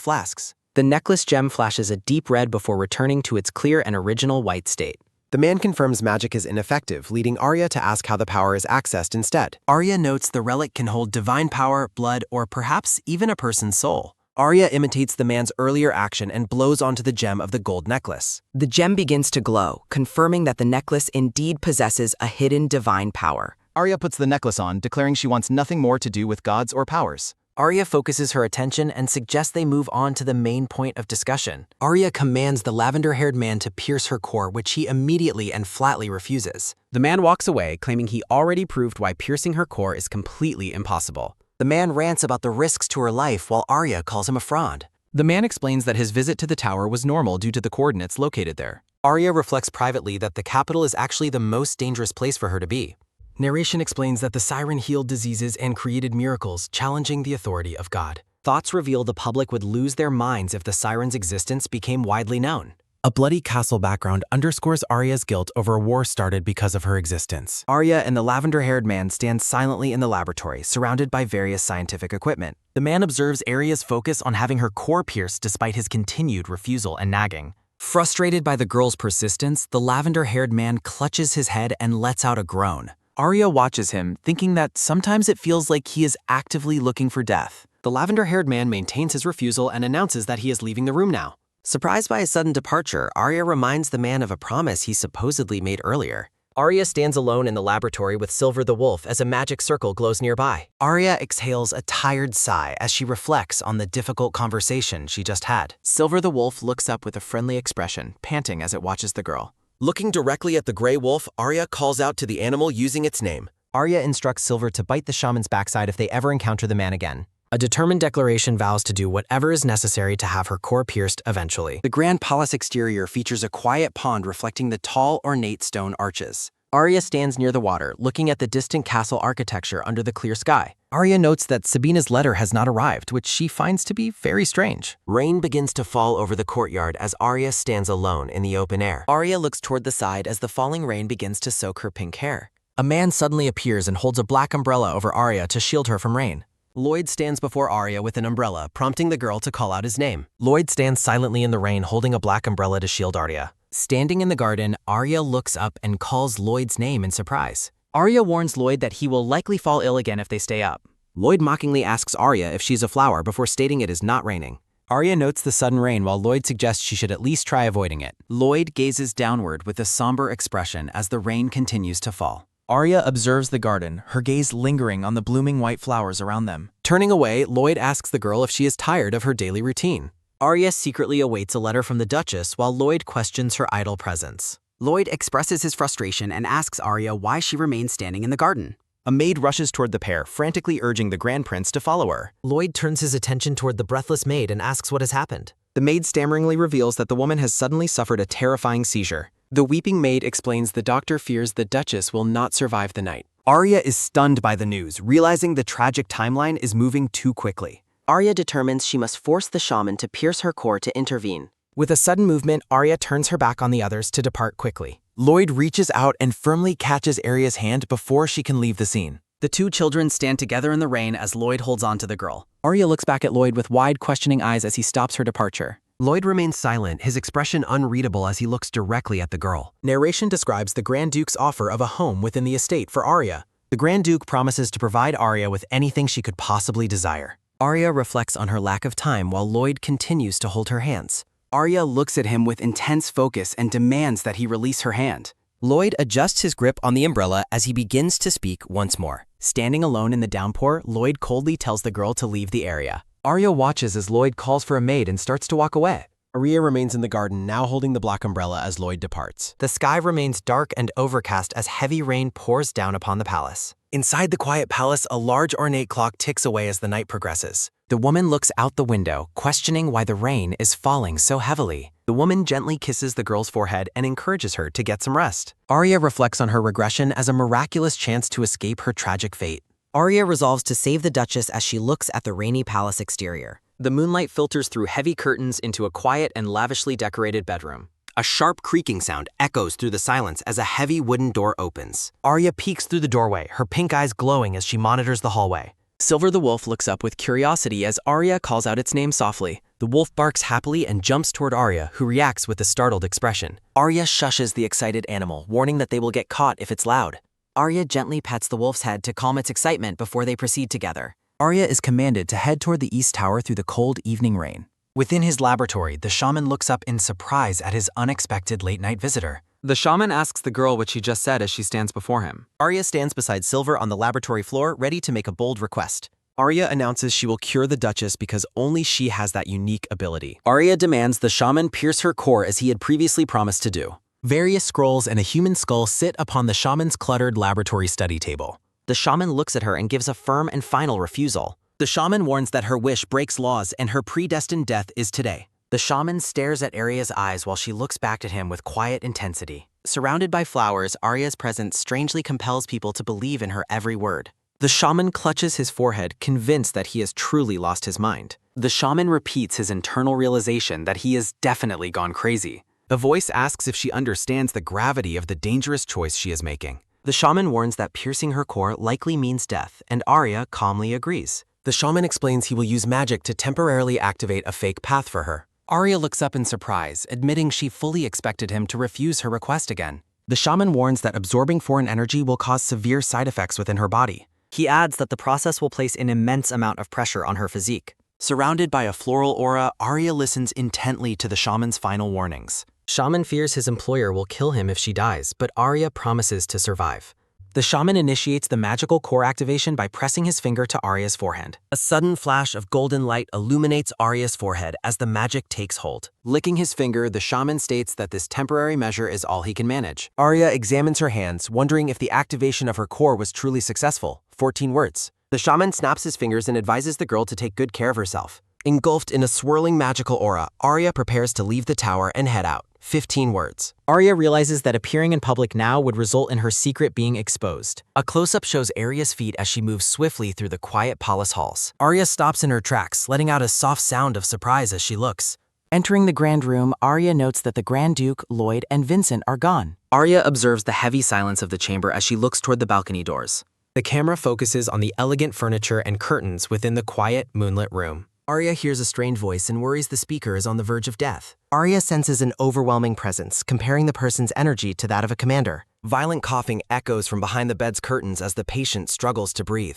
flasks. The necklace gem flashes a deep red before returning to its clear and original white state. The man confirms magic is ineffective, leading Arya to ask how the power is accessed instead. Arya notes the relic can hold divine power, blood, or perhaps even a person's soul. Arya imitates the man's earlier action and blows onto the gem of the gold necklace. The gem begins to glow, confirming that the necklace indeed possesses a hidden divine power. Arya puts the necklace on, declaring she wants nothing more to do with gods or powers. Arya focuses her attention and suggests they move on to the main point of discussion. Arya commands the lavender-haired man to pierce her core, which he immediately and flatly refuses. The man walks away, claiming he already proved why piercing her core is completely impossible. The man rants about the risks to her life while Arya calls him a fraud. The man explains that his visit to the tower was normal due to the coordinates located there. Arya reflects privately that the capital is actually the most dangerous place for her to be. Narration explains that the siren healed diseases and created miracles, challenging the authority of God. Thoughts reveal the public would lose their minds if the siren's existence became widely known. A bloody castle background underscores Arya's guilt over a war started because of her existence. Arya and the lavender-haired man stand silently in the laboratory, surrounded by various scientific equipment. The man observes Arya's focus on having her core pierced despite his continued refusal and nagging. Frustrated by the girl's persistence, the lavender-haired man clutches his head and lets out a groan. Arya watches him, thinking that sometimes it feels like he is actively looking for death. The lavender-haired man maintains his refusal and announces that he is leaving the room now. Surprised by his sudden departure, Arya reminds the man of a promise he supposedly made earlier. Arya stands alone in the laboratory with Silver the Wolf as a magic circle glows nearby. Arya exhales a tired sigh as she reflects on the difficult conversation she just had. Silver the Wolf looks up with a friendly expression, panting as it watches the girl. Looking directly at the gray wolf, Arya calls out to the animal using its name. Arya instructs Silver to bite the shaman's backside if they ever encounter the man again. A determined declaration vows to do whatever is necessary to have her core pierced eventually. The Grand Palace exterior features a quiet pond reflecting the tall, ornate stone arches. Arya stands near the water, looking at the distant castle architecture under the clear sky. Arya notes that Sabina's letter has not arrived, which she finds to be very strange. Rain begins to fall over the courtyard as Arya stands alone in the open air. Arya looks toward the side as the falling rain begins to soak her pink hair. A man suddenly appears and holds a black umbrella over Arya to shield her from rain. Lloyd stands before Arya with an umbrella, prompting the girl to call out his name. Lloyd stands silently in the rain, holding a black umbrella to shield Arya. Standing in the garden, Arya looks up and calls Lloyd's name in surprise. Arya warns Lloyd that he will likely fall ill again if they stay up. Lloyd mockingly asks Arya if she's a flower before stating it is not raining. Arya notes the sudden rain while Lloyd suggests she should at least try avoiding it. Lloyd gazes downward with a somber expression as the rain continues to fall. Arya observes the garden, her gaze lingering on the blooming white flowers around them. Turning away, Lloyd asks the girl if she is tired of her daily routine. Arya secretly awaits a letter from the Duchess while Lloyd questions her idle presence. Lloyd expresses his frustration and asks Arya why she remains standing in the garden. A maid rushes toward the pair, frantically urging the Grand Prince to follow her. Lloyd turns his attention toward the breathless maid and asks what has happened. The maid stammeringly reveals that the woman has suddenly suffered a terrifying seizure. The weeping maid explains the doctor fears the Duchess will not survive the night. Arya is stunned by the news, realizing the tragic timeline is moving too quickly. Arya determines she must force the shaman to pierce her core to intervene. With a sudden movement, Arya turns her back on the others to depart quickly. Lloyd reaches out and firmly catches Arya's hand before she can leave the scene. The two children stand together in the rain as Lloyd holds on to the girl. Arya looks back at Lloyd with wide, questioning eyes as he stops her departure. Lloyd remains silent, his expression unreadable as he looks directly at the girl. Narration describes the Grand Duke's offer of a home within the estate for Arya. The Grand Duke promises to provide Arya with anything she could possibly desire. Arya reflects on her lack of time while Lloyd continues to hold her hands. Arya looks at him with intense focus and demands that he release her hand. Lloyd adjusts his grip on the umbrella as he begins to speak once more. Standing alone in the downpour, Lloyd coldly tells the girl to leave the area. Arya watches as Lloyd calls for a maid and starts to walk away. Arya remains in the garden, now holding the black umbrella as Lloyd departs. The sky remains dark and overcast as heavy rain pours down upon the palace. Inside the quiet palace, a large ornate clock ticks away as the night progresses. The woman looks out the window, questioning why the rain is falling so heavily. The woman gently kisses the girl's forehead and encourages her to get some rest. Arya reflects on her regression as a miraculous chance to escape her tragic fate. Arya resolves to save the Duchess as she looks at the rainy palace exterior. The moonlight filters through heavy curtains into a quiet and lavishly decorated bedroom. A sharp creaking sound echoes through the silence as a heavy wooden door opens. Arya peeks through the doorway, her pink eyes glowing as she monitors the hallway. Silver the wolf looks up with curiosity as Arya calls out its name softly. The wolf barks happily and jumps toward Arya, who reacts with a startled expression. Arya shushes the excited animal, warning that they will get caught if it's loud. Arya gently pets the wolf's head to calm its excitement before they proceed together. Arya is commanded to head toward the East Tower through the cold evening rain. Within his laboratory, the shaman looks up in surprise at his unexpected late-night visitor. The shaman asks the girl what she just said as she stands before him. Arya stands beside Silver on the laboratory floor, ready to make a bold request. Arya announces she will cure the Duchess because only she has that unique ability. Arya demands the shaman pierce her core as he had previously promised to do. Various scrolls and a human skull sit upon the shaman's cluttered laboratory study table. The shaman looks at her and gives a firm and final refusal. The shaman warns that her wish breaks laws and her predestined death is today. The shaman stares at Arya's eyes while she looks back at him with quiet intensity. Surrounded by flowers, Arya's presence strangely compels people to believe in her every word. The shaman clutches his forehead, convinced that he has truly lost his mind. The shaman repeats his internal realization that he has definitely gone crazy. The voice asks if she understands the gravity of the dangerous choice she is making. The shaman warns that piercing her core likely means death, and Arya calmly agrees. The shaman explains he will use magic to temporarily activate a fake path for her. Arya looks up in surprise, admitting she fully expected him to refuse her request again. The shaman warns that absorbing foreign energy will cause severe side effects within her body. He adds that the process will place an immense amount of pressure on her physique. Surrounded by a floral aura, Arya listens intently to the shaman's final warnings. Shaman fears his employer will kill him if she dies, but Arya promises to survive. The shaman initiates the magical core activation by pressing his finger to Arya's forehead. A sudden flash of golden light illuminates Arya's forehead as the magic takes hold. Licking his finger, the shaman states that this temporary measure is all he can manage. Arya examines her hands, wondering if the activation of her core was truly successful. 14 words. The shaman snaps his fingers and advises the girl to take good care of herself. Engulfed in a swirling magical aura, Arya prepares to leave the tower and head out. 15 words. Arya realizes that appearing in public now would result in her secret being exposed. A close-up shows Arya's feet as she moves swiftly through the quiet palace halls. Arya stops in her tracks, letting out a soft sound of surprise as she looks. Entering the Grand Room, Arya notes that the Grand Duke, Lloyd, and Vincent are gone. Arya observes the heavy silence of the chamber as she looks toward the balcony doors. The camera focuses on the elegant furniture and curtains within the quiet, moonlit room. Arya hears a strained voice and worries the speaker is on the verge of death. Arya senses an overwhelming presence, comparing the person's energy to that of a commander. Violent coughing echoes from behind the bed's curtains as the patient struggles to breathe.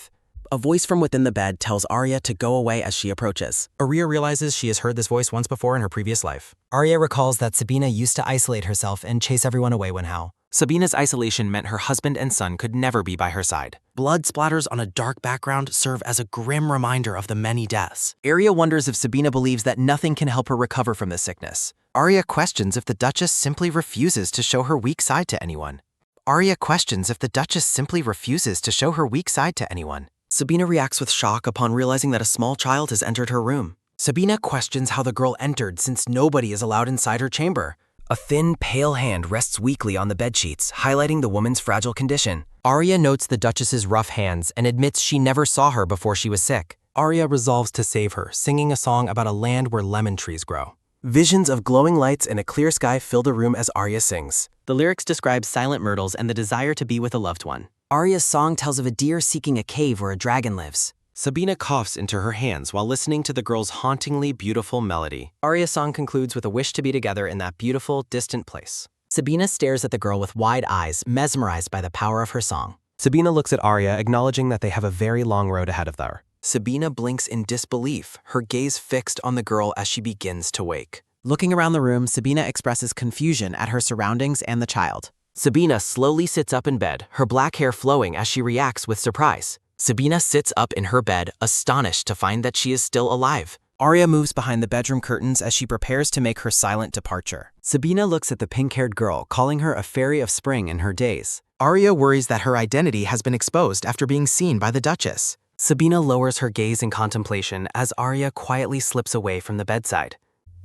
A voice from within the bed tells Arya to go away as she approaches. Arya realizes she has heard this voice once before in her previous life. Arya recalls that Sabina used to isolate herself and chase everyone away when how. Sabina's isolation meant her husband and son could never be by her side. Blood splatters on a dark background serve as a grim reminder of the many deaths. Arya wonders if Sabina believes that nothing can help her recover from this sickness. Arya questions if the Duchess simply refuses to show her weak side to anyone. Sabina reacts with shock upon realizing that a small child has entered her room. Sabina questions how the girl entered since nobody is allowed inside her chamber. A thin, pale hand rests weakly on the bedsheets, highlighting the woman's fragile condition. Arya notes the Duchess's rough hands and admits she never saw her before she was sick. Arya resolves to save her, singing a song about a land where lemon trees grow. Visions of glowing lights and a clear sky fill the room as Arya sings. The lyrics describe silent myrtles and the desire to be with a loved one. Arya's song tells of a deer seeking a cave where a dragon lives. Sabina coughs into her hands while listening to the girl's hauntingly beautiful melody. Arya's song concludes with a wish to be together in that beautiful, distant place. Sabina stares at the girl with wide eyes, mesmerized by the power of her song. Sabina looks at Arya, acknowledging that they have a very long road ahead of them. Sabina blinks in disbelief, her gaze fixed on the girl as she begins to wake. Looking around the room, Sabina expresses confusion at her surroundings and the child. Sabina slowly sits up in bed, her black hair flowing as she reacts with surprise. Sabina sits up in her bed, astonished to find that she is still alive. Arya moves behind the bedroom curtains as she prepares to make her silent departure. Sabina looks at the pink-haired girl, calling her a fairy of spring in her days. Arya worries that her identity has been exposed after being seen by the Duchess. Sabina lowers her gaze in contemplation as Arya quietly slips away from the bedside.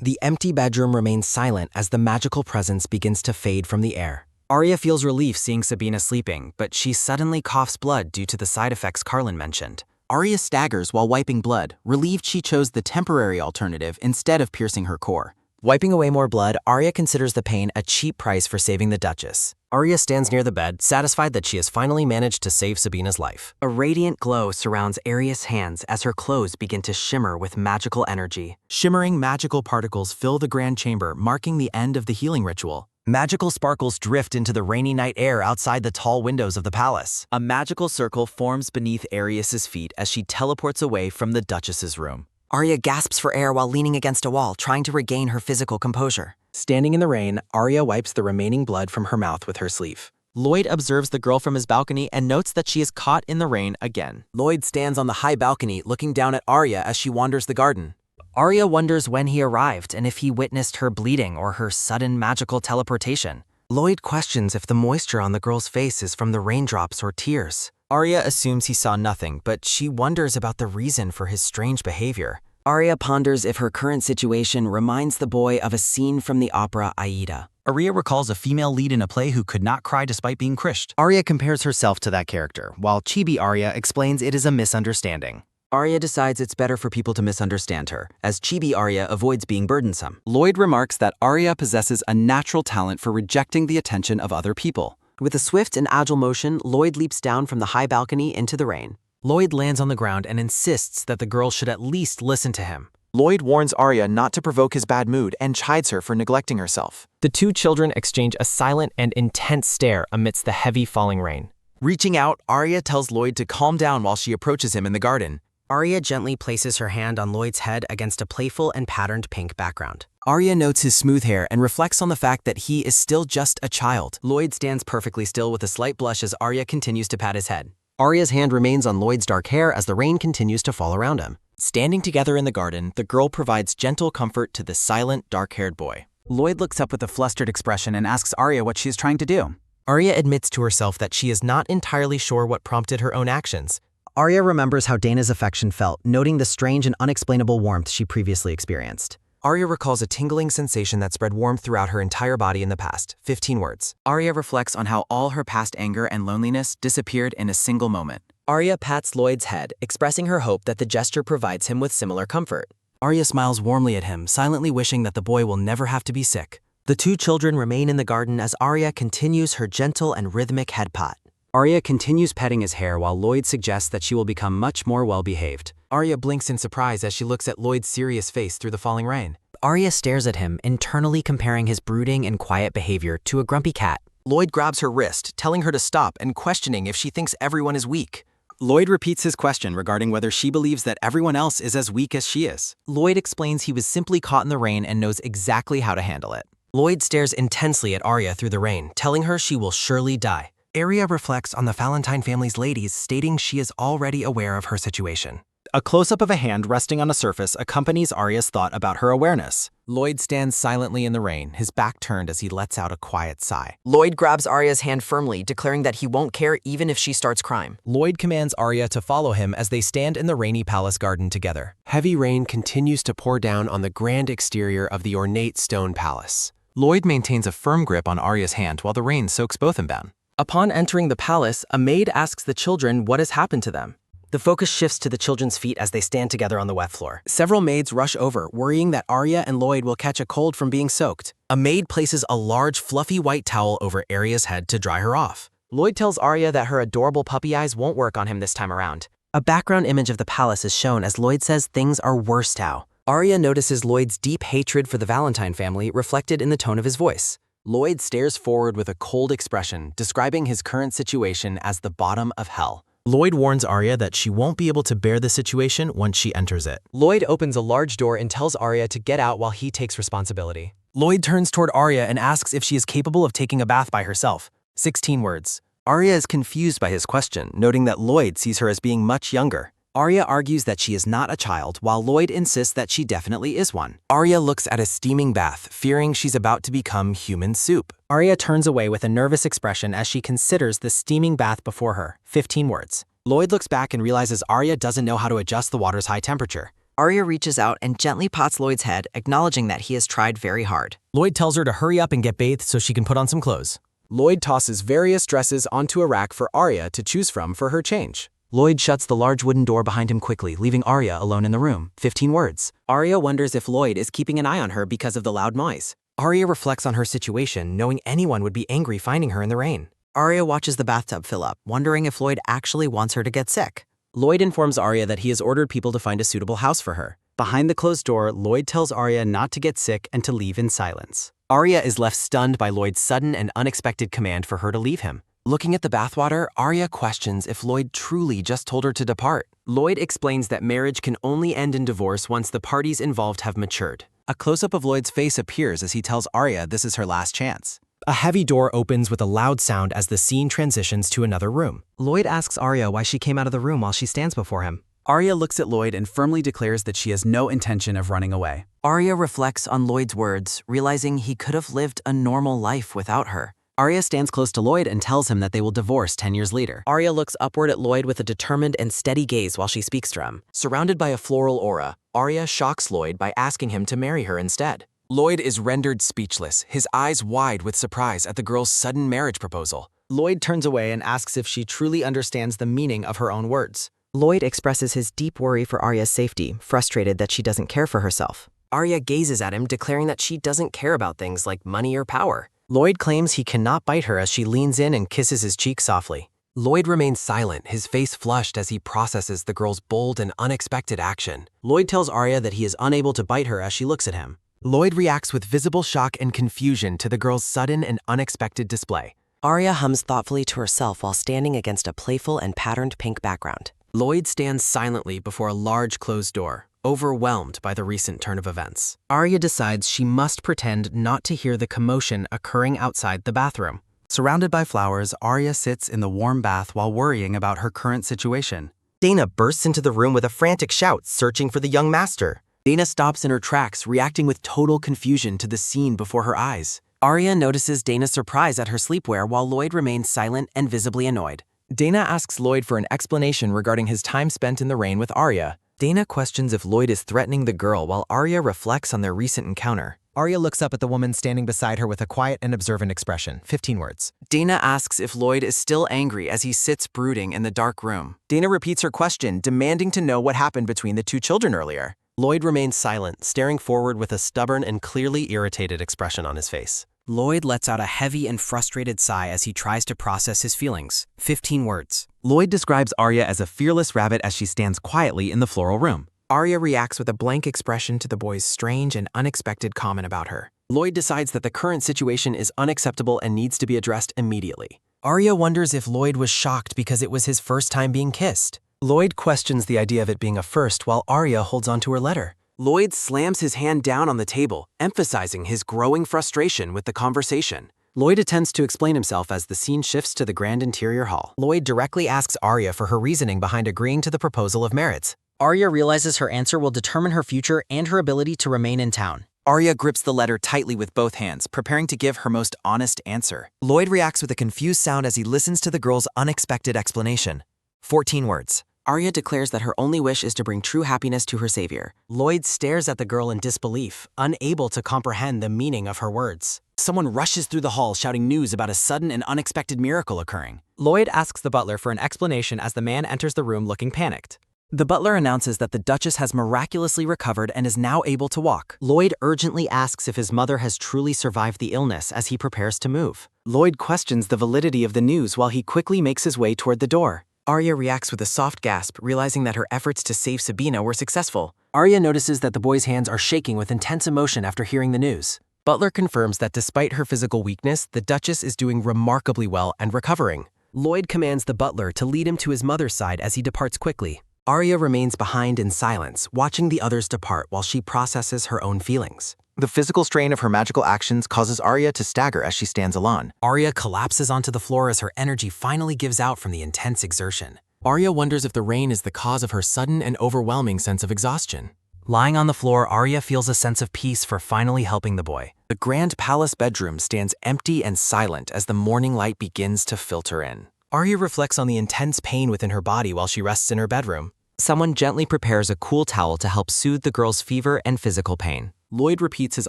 The empty bedroom remains silent as the magical presence begins to fade from the air. Arya feels relief seeing Sabina sleeping, but she suddenly coughs blood due to the side effects Carlin mentioned. Arya staggers while wiping blood, relieved she chose the temporary alternative instead of piercing her core. Wiping away more blood, Arya considers the pain a cheap price for saving the Duchess. Arya stands near the bed, satisfied that she has finally managed to save Sabina's life. A radiant glow surrounds Arya's hands as her clothes begin to shimmer with magical energy. Shimmering magical particles fill the grand chamber, marking the end of the healing ritual. Magical sparkles drift into the rainy night air outside the tall windows of the palace. A magical circle forms beneath Arias's feet as she teleports away from the Duchess's room. Arya gasps for air while leaning against a wall, trying to regain her physical composure. Standing in the rain, Arya wipes the remaining blood from her mouth with her sleeve. Lloyd observes the girl from his balcony and notes that she is caught in the rain again. Lloyd stands on the high balcony, looking down at Arya as she wanders the garden. Arya wonders when he arrived and if he witnessed her bleeding or her sudden magical teleportation. Lloyd questions if the moisture on the girl's face is from the raindrops or tears. Arya assumes he saw nothing, but she wonders about the reason for his strange behavior. Arya ponders if her current situation reminds the boy of a scene from the opera Aida. Arya recalls a female lead in a play who could not cry despite being crushed. Arya compares herself to that character, while Chibi Arya explains it is a misunderstanding. Arya decides it's better for people to misunderstand her, as Chibi Arya avoids being burdensome. Lloyd remarks that Arya possesses a natural talent for rejecting the attention of other people. With a swift and agile motion, Lloyd leaps down from the high balcony into the rain. Lloyd lands on the ground and insists that the girl should at least listen to him. Lloyd warns Arya not to provoke his bad mood and chides her for neglecting herself. The two children exchange a silent and intense stare amidst the heavy falling rain. Reaching out, Arya tells Lloyd to calm down while she approaches him in the garden. Arya gently places her hand on Lloyd's head against a playful and patterned pink background. Arya notes his smooth hair and reflects on the fact that he is still just a child. Lloyd stands perfectly still with a slight blush as Arya continues to pat his head. Arya's hand remains on Lloyd's dark hair as the rain continues to fall around him. Standing together in the garden, the girl provides gentle comfort to the silent, dark-haired boy. Lloyd looks up with a flustered expression and asks Arya what she is trying to do. Arya admits to herself that she is not entirely sure what prompted her own actions. Arya remembers how Dana's affection felt, noting the strange and unexplainable warmth she previously experienced. Arya recalls a tingling sensation that spread warmth throughout her entire body in the past. 15 words. Arya reflects on how all her past anger and loneliness disappeared in a single moment. Arya pats Lloyd's head, expressing her hope that the gesture provides him with similar comfort. Arya smiles warmly at him, silently wishing that the boy will never have to be sick. The two children remain in the garden as Arya continues her gentle and rhythmic head pat. Arya continues petting his hair while Lloyd suggests that she will become much more well-behaved. Arya blinks in surprise as she looks at Lloyd's serious face through the falling rain. Arya stares at him, internally comparing his brooding and quiet behavior to a grumpy cat. Lloyd grabs her wrist, telling her to stop and questioning if she thinks everyone is weak. Lloyd repeats his question regarding whether she believes that everyone else is as weak as she is. Lloyd explains he was simply caught in the rain and knows exactly how to handle it. Lloyd stares intensely at Arya through the rain, telling her she will surely die. Arya reflects on the Valentine family's ladies, stating she is already aware of her situation. A close-up of a hand resting on a surface accompanies Arya's thought about her awareness. Lloyd stands silently in the rain, his back turned as he lets out a quiet sigh. Lloyd grabs Arya's hand firmly, declaring that he won't care even if she starts crying. Lloyd commands Arya to follow him as they stand in the rainy palace garden together. Heavy rain continues to pour down on the grand exterior of the ornate stone palace. Lloyd maintains a firm grip on Arya's hand while the rain soaks both of them down. Upon entering the palace, a maid asks the children what has happened to them. The focus shifts to the children's feet as they stand together on the wet floor. Several maids rush over, worrying that Arya and Lloyd will catch a cold from being soaked. A maid places a large, fluffy white towel over Arya's head to dry her off. Lloyd tells Arya that her adorable puppy eyes won't work on him this time around. A background image of the palace is shown as Lloyd says things are worse now. Arya notices Lloyd's deep hatred for the Valentine family reflected in the tone of his voice. Lloyd stares forward with a cold expression, describing his current situation as the bottom of hell. Lloyd warns Arya that she won't be able to bear the situation once she enters it. Lloyd opens a large door and tells Arya to get out while he takes responsibility. Lloyd turns toward Arya and asks if she is capable of taking a bath by herself. 16 words. Arya is confused by his question, noting that Lloyd sees her as being much younger. Arya argues that she is not a child, while Lloyd insists that she definitely is one. Arya looks at a steaming bath, fearing she's about to become human soup. Arya turns away with a nervous expression as she considers the steaming bath before her. 15 words. Lloyd looks back and realizes Arya doesn't know how to adjust the water's high temperature. Arya reaches out and gently pats Lloyd's head, acknowledging that he has tried very hard. Lloyd tells her to hurry up and get bathed so she can put on some clothes. Lloyd tosses various dresses onto a rack for Arya to choose from for her change. Lloyd shuts the large wooden door behind him quickly, leaving Arya alone in the room. 15 words. Arya wonders if Lloyd is keeping an eye on her because of the loud noise. Arya reflects on her situation, knowing anyone would be angry finding her in the rain. Arya watches the bathtub fill up, wondering if Lloyd actually wants her to get sick. Lloyd informs Arya that he has ordered people to find a suitable house for her. Behind the closed door, Lloyd tells Arya not to get sick and to leave in silence. Arya is left stunned by Lloyd's sudden and unexpected command for her to leave him. Looking at the bathwater, Arya questions if Lloyd truly just told her to depart. Lloyd explains that marriage can only end in divorce once the parties involved have matured. A close-up of Lloyd's face appears as he tells Arya this is her last chance. A heavy door opens with a loud sound as the scene transitions to another room. Lloyd asks Arya why she came out of the room while she stands before him. Arya looks at Lloyd and firmly declares that she has no intention of running away. Arya reflects on Lloyd's words, realizing he could have lived a normal life without her. Arya stands close to Lloyd and tells him that they will divorce 10 years later. Arya looks upward at Lloyd with a determined and steady gaze while she speaks to him. Surrounded by a floral aura, Arya shocks Lloyd by asking him to marry her instead. Lloyd is rendered speechless, his eyes wide with surprise at the girl's sudden marriage proposal. Lloyd turns away and asks if she truly understands the meaning of her own words. Lloyd expresses his deep worry for Arya's safety, frustrated that she doesn't care for herself. Arya gazes at him, declaring that she doesn't care about things like money or power. Lloyd claims he cannot bite her as she leans in and kisses his cheek softly. Lloyd remains silent, his face flushed as he processes the girl's bold and unexpected action. Lloyd tells Arya that he is unable to bite her as she looks at him. Lloyd reacts with visible shock and confusion to the girl's sudden and unexpected display. Arya hums thoughtfully to herself while standing against a playful and patterned pink background. Lloyd stands silently before a large closed door, overwhelmed by the recent turn of events. Arya decides she must pretend not to hear the commotion occurring outside the bathroom. Surrounded by flowers, Arya sits in the warm bath while worrying about her current situation. Dana bursts into the room with a frantic shout, searching for the young master. Dana stops in her tracks, reacting with total confusion to the scene before her eyes. Arya notices Dana's surprise at her sleepwear while Lloyd remains silent and visibly annoyed. Dana asks Lloyd for an explanation regarding his time spent in the rain with Arya. Dana questions if Lloyd is threatening the girl while Arya reflects on their recent encounter. Arya looks up at the woman standing beside her with a quiet and observant expression. 15 words. Dana asks if Lloyd is still angry as he sits brooding in the dark room. Dana repeats her question, demanding to know what happened between the two children earlier. Lloyd remains silent, staring forward with a stubborn and clearly irritated expression on his face. Lloyd lets out a heavy and frustrated sigh as he tries to process his feelings. 15 words. Lloyd describes Arya as a fearless rabbit as she stands quietly in the floral room. Arya reacts with a blank expression to the boy's strange and unexpected comment about her. Lloyd decides that the current situation is unacceptable and needs to be addressed immediately. Arya wonders if Lloyd was shocked because it was his first time being kissed. Lloyd questions the idea of it being a first while Arya holds onto her letter. Lloyd slams his hand down on the table, emphasizing his growing frustration with the conversation. Lloyd attempts to explain himself as the scene shifts to the grand interior hall. Lloyd directly asks Arya for her reasoning behind agreeing to the proposal of Merritt's. Arya realizes her answer will determine her future and her ability to remain in town. Arya grips the letter tightly with both hands, preparing to give her most honest answer. Lloyd reacts with a confused sound as he listens to the girl's unexpected explanation. 14 words. Arya declares that her only wish is to bring true happiness to her savior. Lloyd stares at the girl in disbelief, unable to comprehend the meaning of her words. Someone rushes through the hall shouting news about a sudden and unexpected miracle occurring. Lloyd asks the butler for an explanation as the man enters the room looking panicked. The butler announces that the Duchess has miraculously recovered and is now able to walk. Lloyd urgently asks if his mother has truly survived the illness as he prepares to move. Lloyd questions the validity of the news while he quickly makes his way toward the door. Arya reacts with a soft gasp, realizing that her efforts to save Sabina were successful. Arya notices that the boy's hands are shaking with intense emotion after hearing the news. Butler confirms that despite her physical weakness, the Duchess is doing remarkably well and recovering. Lloyd commands the butler to lead him to his mother's side as he departs quickly. Arya remains behind in silence, watching the others depart while she processes her own feelings. The physical strain of her magical actions causes Arya to stagger as she stands alone. Arya collapses onto the floor as her energy finally gives out from the intense exertion. Arya wonders if the rain is the cause of her sudden and overwhelming sense of exhaustion. Lying on the floor, Arya feels a sense of peace for finally helping the boy. The grand palace bedroom stands empty and silent as the morning light begins to filter in. Arya reflects on the intense pain within her body while she rests in her bedroom. Someone gently prepares a cool towel to help soothe the girl's fever and physical pain. Lloyd repeats his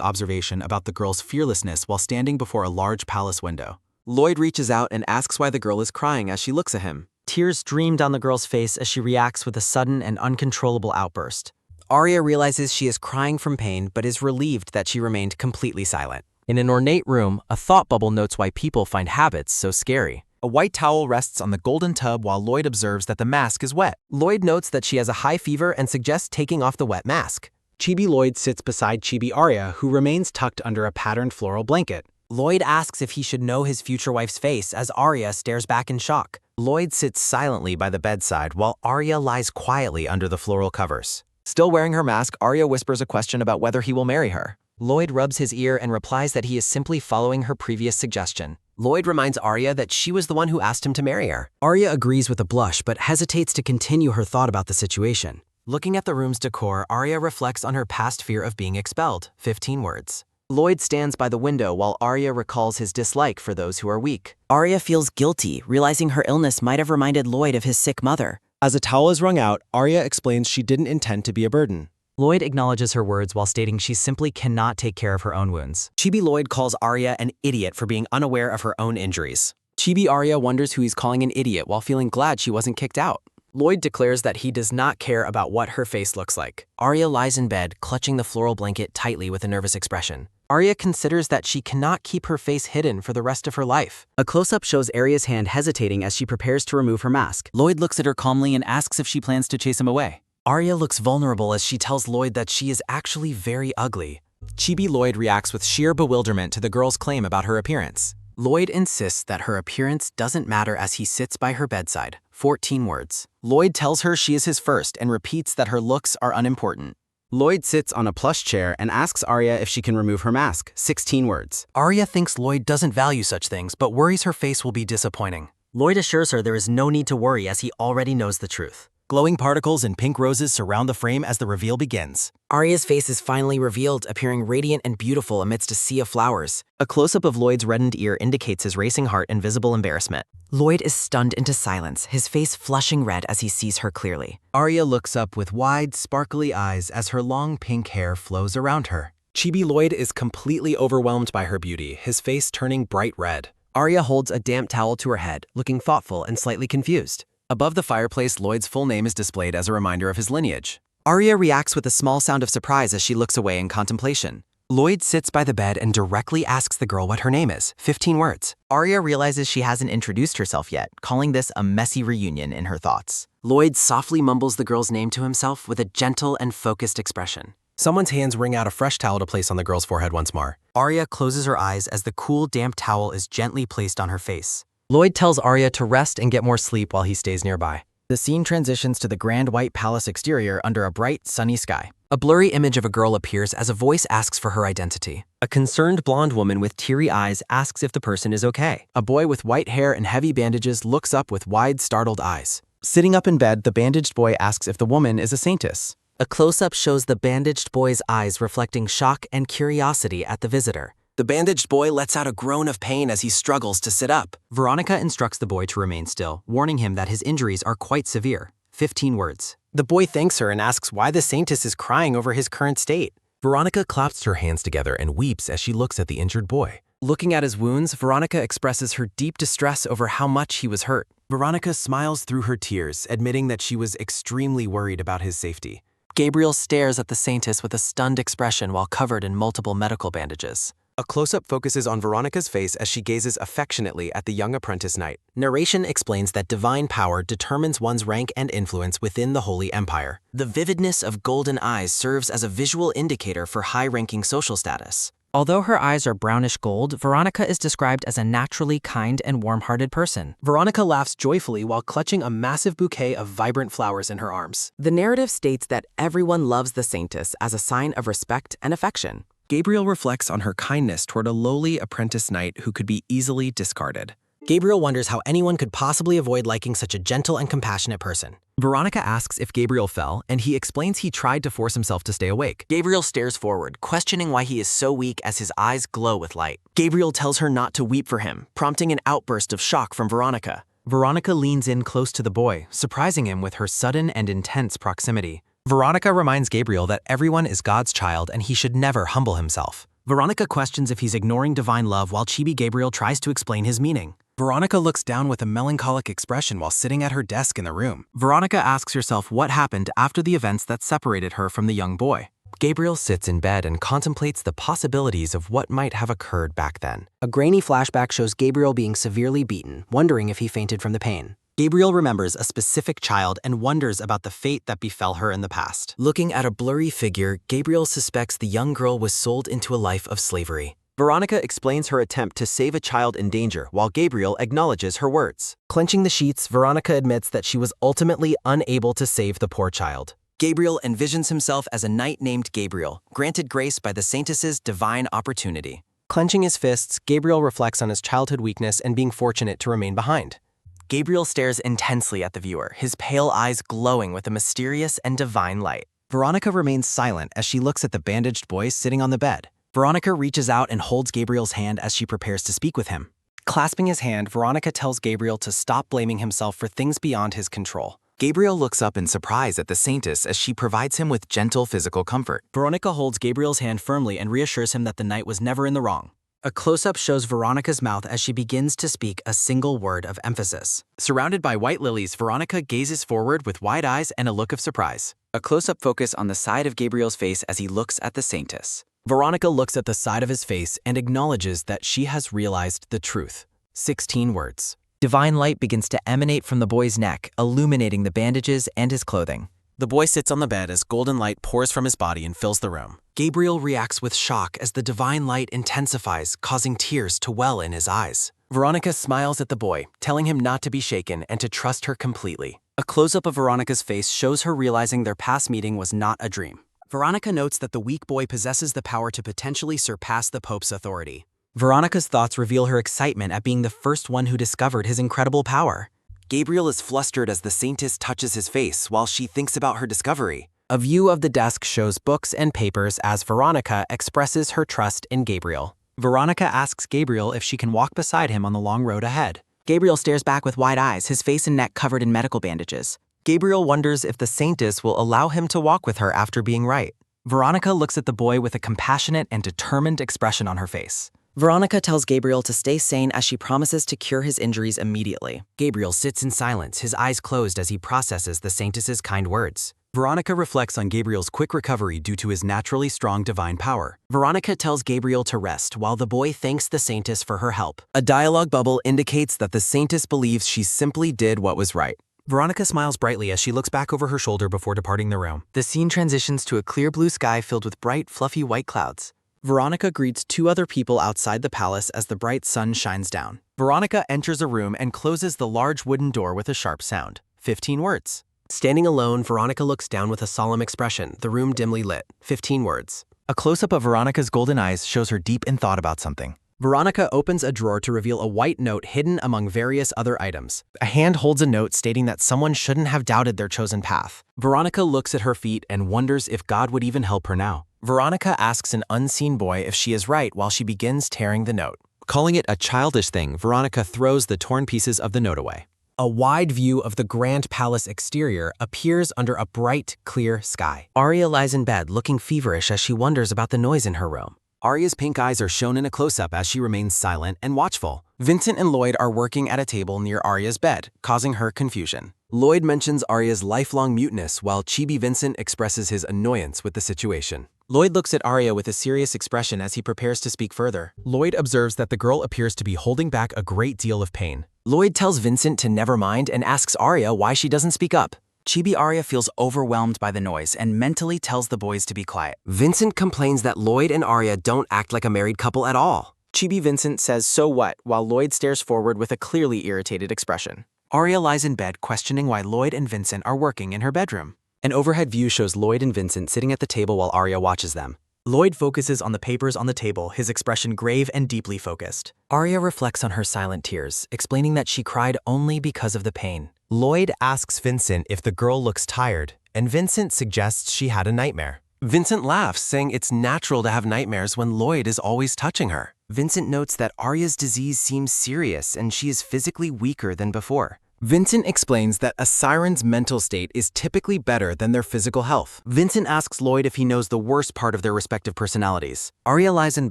observation about the girl's fearlessness while standing before a large palace window. Lloyd reaches out and asks why the girl is crying as she looks at him. Tears stream down the girl's face as she reacts with a sudden and uncontrollable outburst. Arya realizes she is crying from pain but is relieved that she remained completely silent. In an ornate room, a thought bubble notes why people find habits so scary. A white towel rests on the golden tub while Lloyd observes that the mask is wet. Lloyd notes that she has a high fever and suggests taking off the wet mask. Chibi Lloyd sits beside Chibi Arya, who remains tucked under a patterned floral blanket. Lloyd asks if he should know his future wife's face as Arya stares back in shock. Lloyd sits silently by the bedside while Arya lies quietly under the floral covers. Still wearing her mask, Arya whispers a question about whether he will marry her. Lloyd rubs his ear and replies that he is simply following her previous suggestion. Lloyd reminds Arya that she was the one who asked him to marry her. Arya agrees with a blush but hesitates to continue her thought about the situation. Looking at the room's decor, Arya reflects on her past fear of being expelled. 15 words. Lloyd stands by the window while Arya recalls his dislike for those who are weak. Arya feels guilty, realizing her illness might have reminded Lloyd of his sick mother. As a towel is wrung out, Arya explains she didn't intend to be a burden. Lloyd acknowledges her words while stating she simply cannot take care of her own wounds. Chibi Lloyd calls Arya an idiot for being unaware of her own injuries. Chibi Arya wonders who he's calling an idiot while feeling glad she wasn't kicked out. Lloyd declares that he does not care about what her face looks like. Arya lies in bed, clutching the floral blanket tightly with a nervous expression. Arya considers that she cannot keep her face hidden for the rest of her life. A close-up shows Arya's hand hesitating as she prepares to remove her mask. Lloyd looks at her calmly and asks if she plans to chase him away. Arya looks vulnerable as she tells Lloyd that she is actually very ugly. Chibi Lloyd reacts with sheer bewilderment to the girl's claim about her appearance. Lloyd insists that her appearance doesn't matter as he sits by her bedside. 14 words. Lloyd tells her she is his first and repeats that her looks are unimportant. Lloyd sits on a plush chair and asks Arya if she can remove her mask. 16 words. Arya thinks Lloyd doesn't value such things, but worries her face will be disappointing. Lloyd assures her there is no need to worry as he already knows the truth. Glowing particles and pink roses surround the frame as the reveal begins. Arya's face is finally revealed, appearing radiant and beautiful amidst a sea of flowers. A close-up of Lloyd's reddened ear indicates his racing heart and visible embarrassment. Lloyd is stunned into silence, his face flushing red as he sees her clearly. Arya looks up with wide, sparkly eyes as her long pink hair flows around her. Chibi Lloyd is completely overwhelmed by her beauty, his face turning bright red. Arya holds a damp towel to her head, looking thoughtful and slightly confused. Above the fireplace, Lloyd's full name is displayed as a reminder of his lineage. Arya reacts with a small sound of surprise as she looks away in contemplation. Lloyd sits by the bed and directly asks the girl what her name is. 15 words. Arya realizes she hasn't introduced herself yet, calling this a messy reunion in her thoughts. Lloyd softly mumbles the girl's name to himself with a gentle and focused expression. Someone's hands wring out a fresh towel to place on the girl's forehead once more. Arya closes her eyes as the cool, damp towel is gently placed on her face. Lloyd tells Arya to rest and get more sleep while he stays nearby. The scene transitions to the grand white palace exterior under a bright, sunny sky. A blurry image of a girl appears as a voice asks for her identity. A concerned blonde woman with teary eyes asks if the person is okay. A boy with white hair and heavy bandages looks up with wide, startled eyes. Sitting up in bed, the bandaged boy asks if the woman is a saintess. A close-up shows the bandaged boy's eyes reflecting shock and curiosity at the visitor. The bandaged boy lets out a groan of pain as he struggles to sit up. Veronica instructs the boy to remain still, warning him that his injuries are quite severe. 15 words. The boy thanks her and asks why the saintess is crying over his current state. Veronica clasps her hands together and weeps as she looks at the injured boy. Looking at his wounds, Veronica expresses her deep distress over how much he was hurt. Veronica smiles through her tears, admitting that she was extremely worried about his safety. Gabriel stares at the Saintess with a stunned expression while covered in multiple medical bandages. A close-up focuses on Veronica's face as she gazes affectionately at the young apprentice knight. Narration explains that divine power determines one's rank and influence within the Holy Empire. The vividness of golden eyes serves as a visual indicator for high-ranking social status. Although her eyes are brownish gold, Veronica is described as a naturally kind and warm-hearted person. Veronica laughs joyfully while clutching a massive bouquet of vibrant flowers in her arms. The narrative states that everyone loves the Saintess as a sign of respect and affection. Gabriel reflects on her kindness toward a lowly apprentice knight who could be easily discarded. Gabriel wonders how anyone could possibly avoid liking such a gentle and compassionate person. Veronica asks if Gabriel fell, and he explains he tried to force himself to stay awake. Gabriel stares forward, questioning why he is so weak as his eyes glow with light. Gabriel tells her not to weep for him, prompting an outburst of shock from Veronica. Veronica leans in close to the boy, surprising him with her sudden and intense proximity. Veronica reminds Gabriel that everyone is God's child and he should never humble himself. Veronica questions if he's ignoring divine love while Chibi Gabriel tries to explain his meaning. Veronica looks down with a melancholic expression while sitting at her desk in the room. Veronica asks herself what happened after the events that separated her from the young boy. Gabriel sits in bed and contemplates the possibilities of what might have occurred back then. A grainy flashback shows Gabriel being severely beaten, wondering if he fainted from the pain. Gabriel remembers a specific child and wonders about the fate that befell her in the past. Looking at a blurry figure, Gabriel suspects the young girl was sold into a life of slavery. Veronica explains her attempt to save a child in danger while Gabriel acknowledges her words. Clenching the sheets, Veronica admits that she was ultimately unable to save the poor child. Gabriel envisions himself as a knight named Gabriel, granted grace by the Saintess's divine opportunity. Clenching his fists, Gabriel reflects on his childhood weakness and being fortunate to remain behind. Gabriel stares intensely at the viewer, his pale eyes glowing with a mysterious and divine light. Veronica remains silent as she looks at the bandaged boy sitting on the bed. Veronica reaches out and holds Gabriel's hand as she prepares to speak with him. Clasping his hand, Veronica tells Gabriel to stop blaming himself for things beyond his control. Gabriel looks up in surprise at the Saintess as she provides him with gentle physical comfort. Veronica holds Gabriel's hand firmly and reassures him that the knight was never in the wrong. A close-up shows Veronica's mouth as she begins to speak a single word of emphasis. Surrounded by white lilies, Veronica gazes forward with wide eyes and a look of surprise. A close-up focus on the side of Gabriel's face as he looks at the Saintess. Veronica looks at the side of his face and acknowledges that she has realized the truth. 16 words. Divine light begins to emanate from the boy's neck, illuminating the bandages and his clothing. The boy sits on the bed as golden light pours from his body and fills the room. Gabriel reacts with shock as the divine light intensifies, causing tears to well in his eyes. Veronica smiles at the boy, telling him not to be shaken and to trust her completely. A close-up of Veronica's face shows her realizing their past meeting was not a dream. Veronica notes that the weak boy possesses the power to potentially surpass the Pope's authority. Veronica's thoughts reveal her excitement at being the first one who discovered his incredible power. Gabriel is flustered as the Saintess touches his face while she thinks about her discovery. A view of the desk shows books and papers as Veronica expresses her trust in Gabriel. Veronica asks Gabriel if she can walk beside him on the long road ahead. Gabriel stares back with wide eyes, his face and neck covered in medical bandages. Gabriel wonders if the Saintess will allow him to walk with her after being right. Veronica looks at the boy with a compassionate and determined expression on her face. Veronica tells Gabriel to stay sane as she promises to cure his injuries immediately. Gabriel sits in silence, his eyes closed as he processes the Saintess's kind words. Veronica reflects on Gabriel's quick recovery due to his naturally strong divine power. Veronica tells Gabriel to rest while the boy thanks the Saintess for her help. A dialogue bubble indicates that the Saintess believes she simply did what was right. Veronica smiles brightly as she looks back over her shoulder before departing the room. The scene transitions to a clear blue sky filled with bright, fluffy white clouds. Veronica greets two other people outside the palace as the bright sun shines down. Veronica enters a room and closes the large wooden door with a sharp sound. 15 words. Standing alone, Veronica looks down with a solemn expression, the room dimly lit. 15 words. A close-up of Veronica's golden eyes shows her deep in thought about something. Veronica opens a drawer to reveal a white note hidden among various other items. A hand holds a note stating that someone shouldn't have doubted their chosen path. Veronica looks at her feet and wonders if God would even help her now. Veronica asks an unseen boy if she is right while she begins tearing the note. Calling it a childish thing, Veronica throws the torn pieces of the note away. A wide view of the grand palace exterior appears under a bright, clear sky. Arya lies in bed, looking feverish as she wonders about the noise in her room. Arya's pink eyes are shown in a close-up as she remains silent and watchful. Vincent and Lloyd are working at a table near Arya's bed, causing her confusion. Lloyd mentions Arya's lifelong muteness while Chibi Vincent expresses his annoyance with the situation. Lloyd looks at Arya with a serious expression as he prepares to speak further. Lloyd observes that the girl appears to be holding back a great deal of pain. Lloyd tells Vincent to never mind and asks Arya why she doesn't speak up. Chibi Arya feels overwhelmed by the noise and mentally tells the boys to be quiet. Vincent complains that Lloyd and Arya don't act like a married couple at all. Chibi Vincent says so what, while Lloyd stares forward with a clearly irritated expression. Arya lies in bed questioning why Lloyd and Vincent are working in her bedroom. An overhead view shows Lloyd and Vincent sitting at the table while Arya watches them. Lloyd focuses on the papers on the table, his expression grave and deeply focused. Arya reflects on her silent tears, explaining that she cried only because of the pain. Lloyd asks Vincent if the girl looks tired, and Vincent suggests she had a nightmare. Vincent laughs, saying it's natural to have nightmares when Lloyd is always touching her. Vincent notes that Arya's disease seems serious and she is physically weaker than before. Vincent explains that a siren's mental state is typically better than their physical health. Vincent asks Lloyd if he knows the worst part of their respective personalities. Arya lies in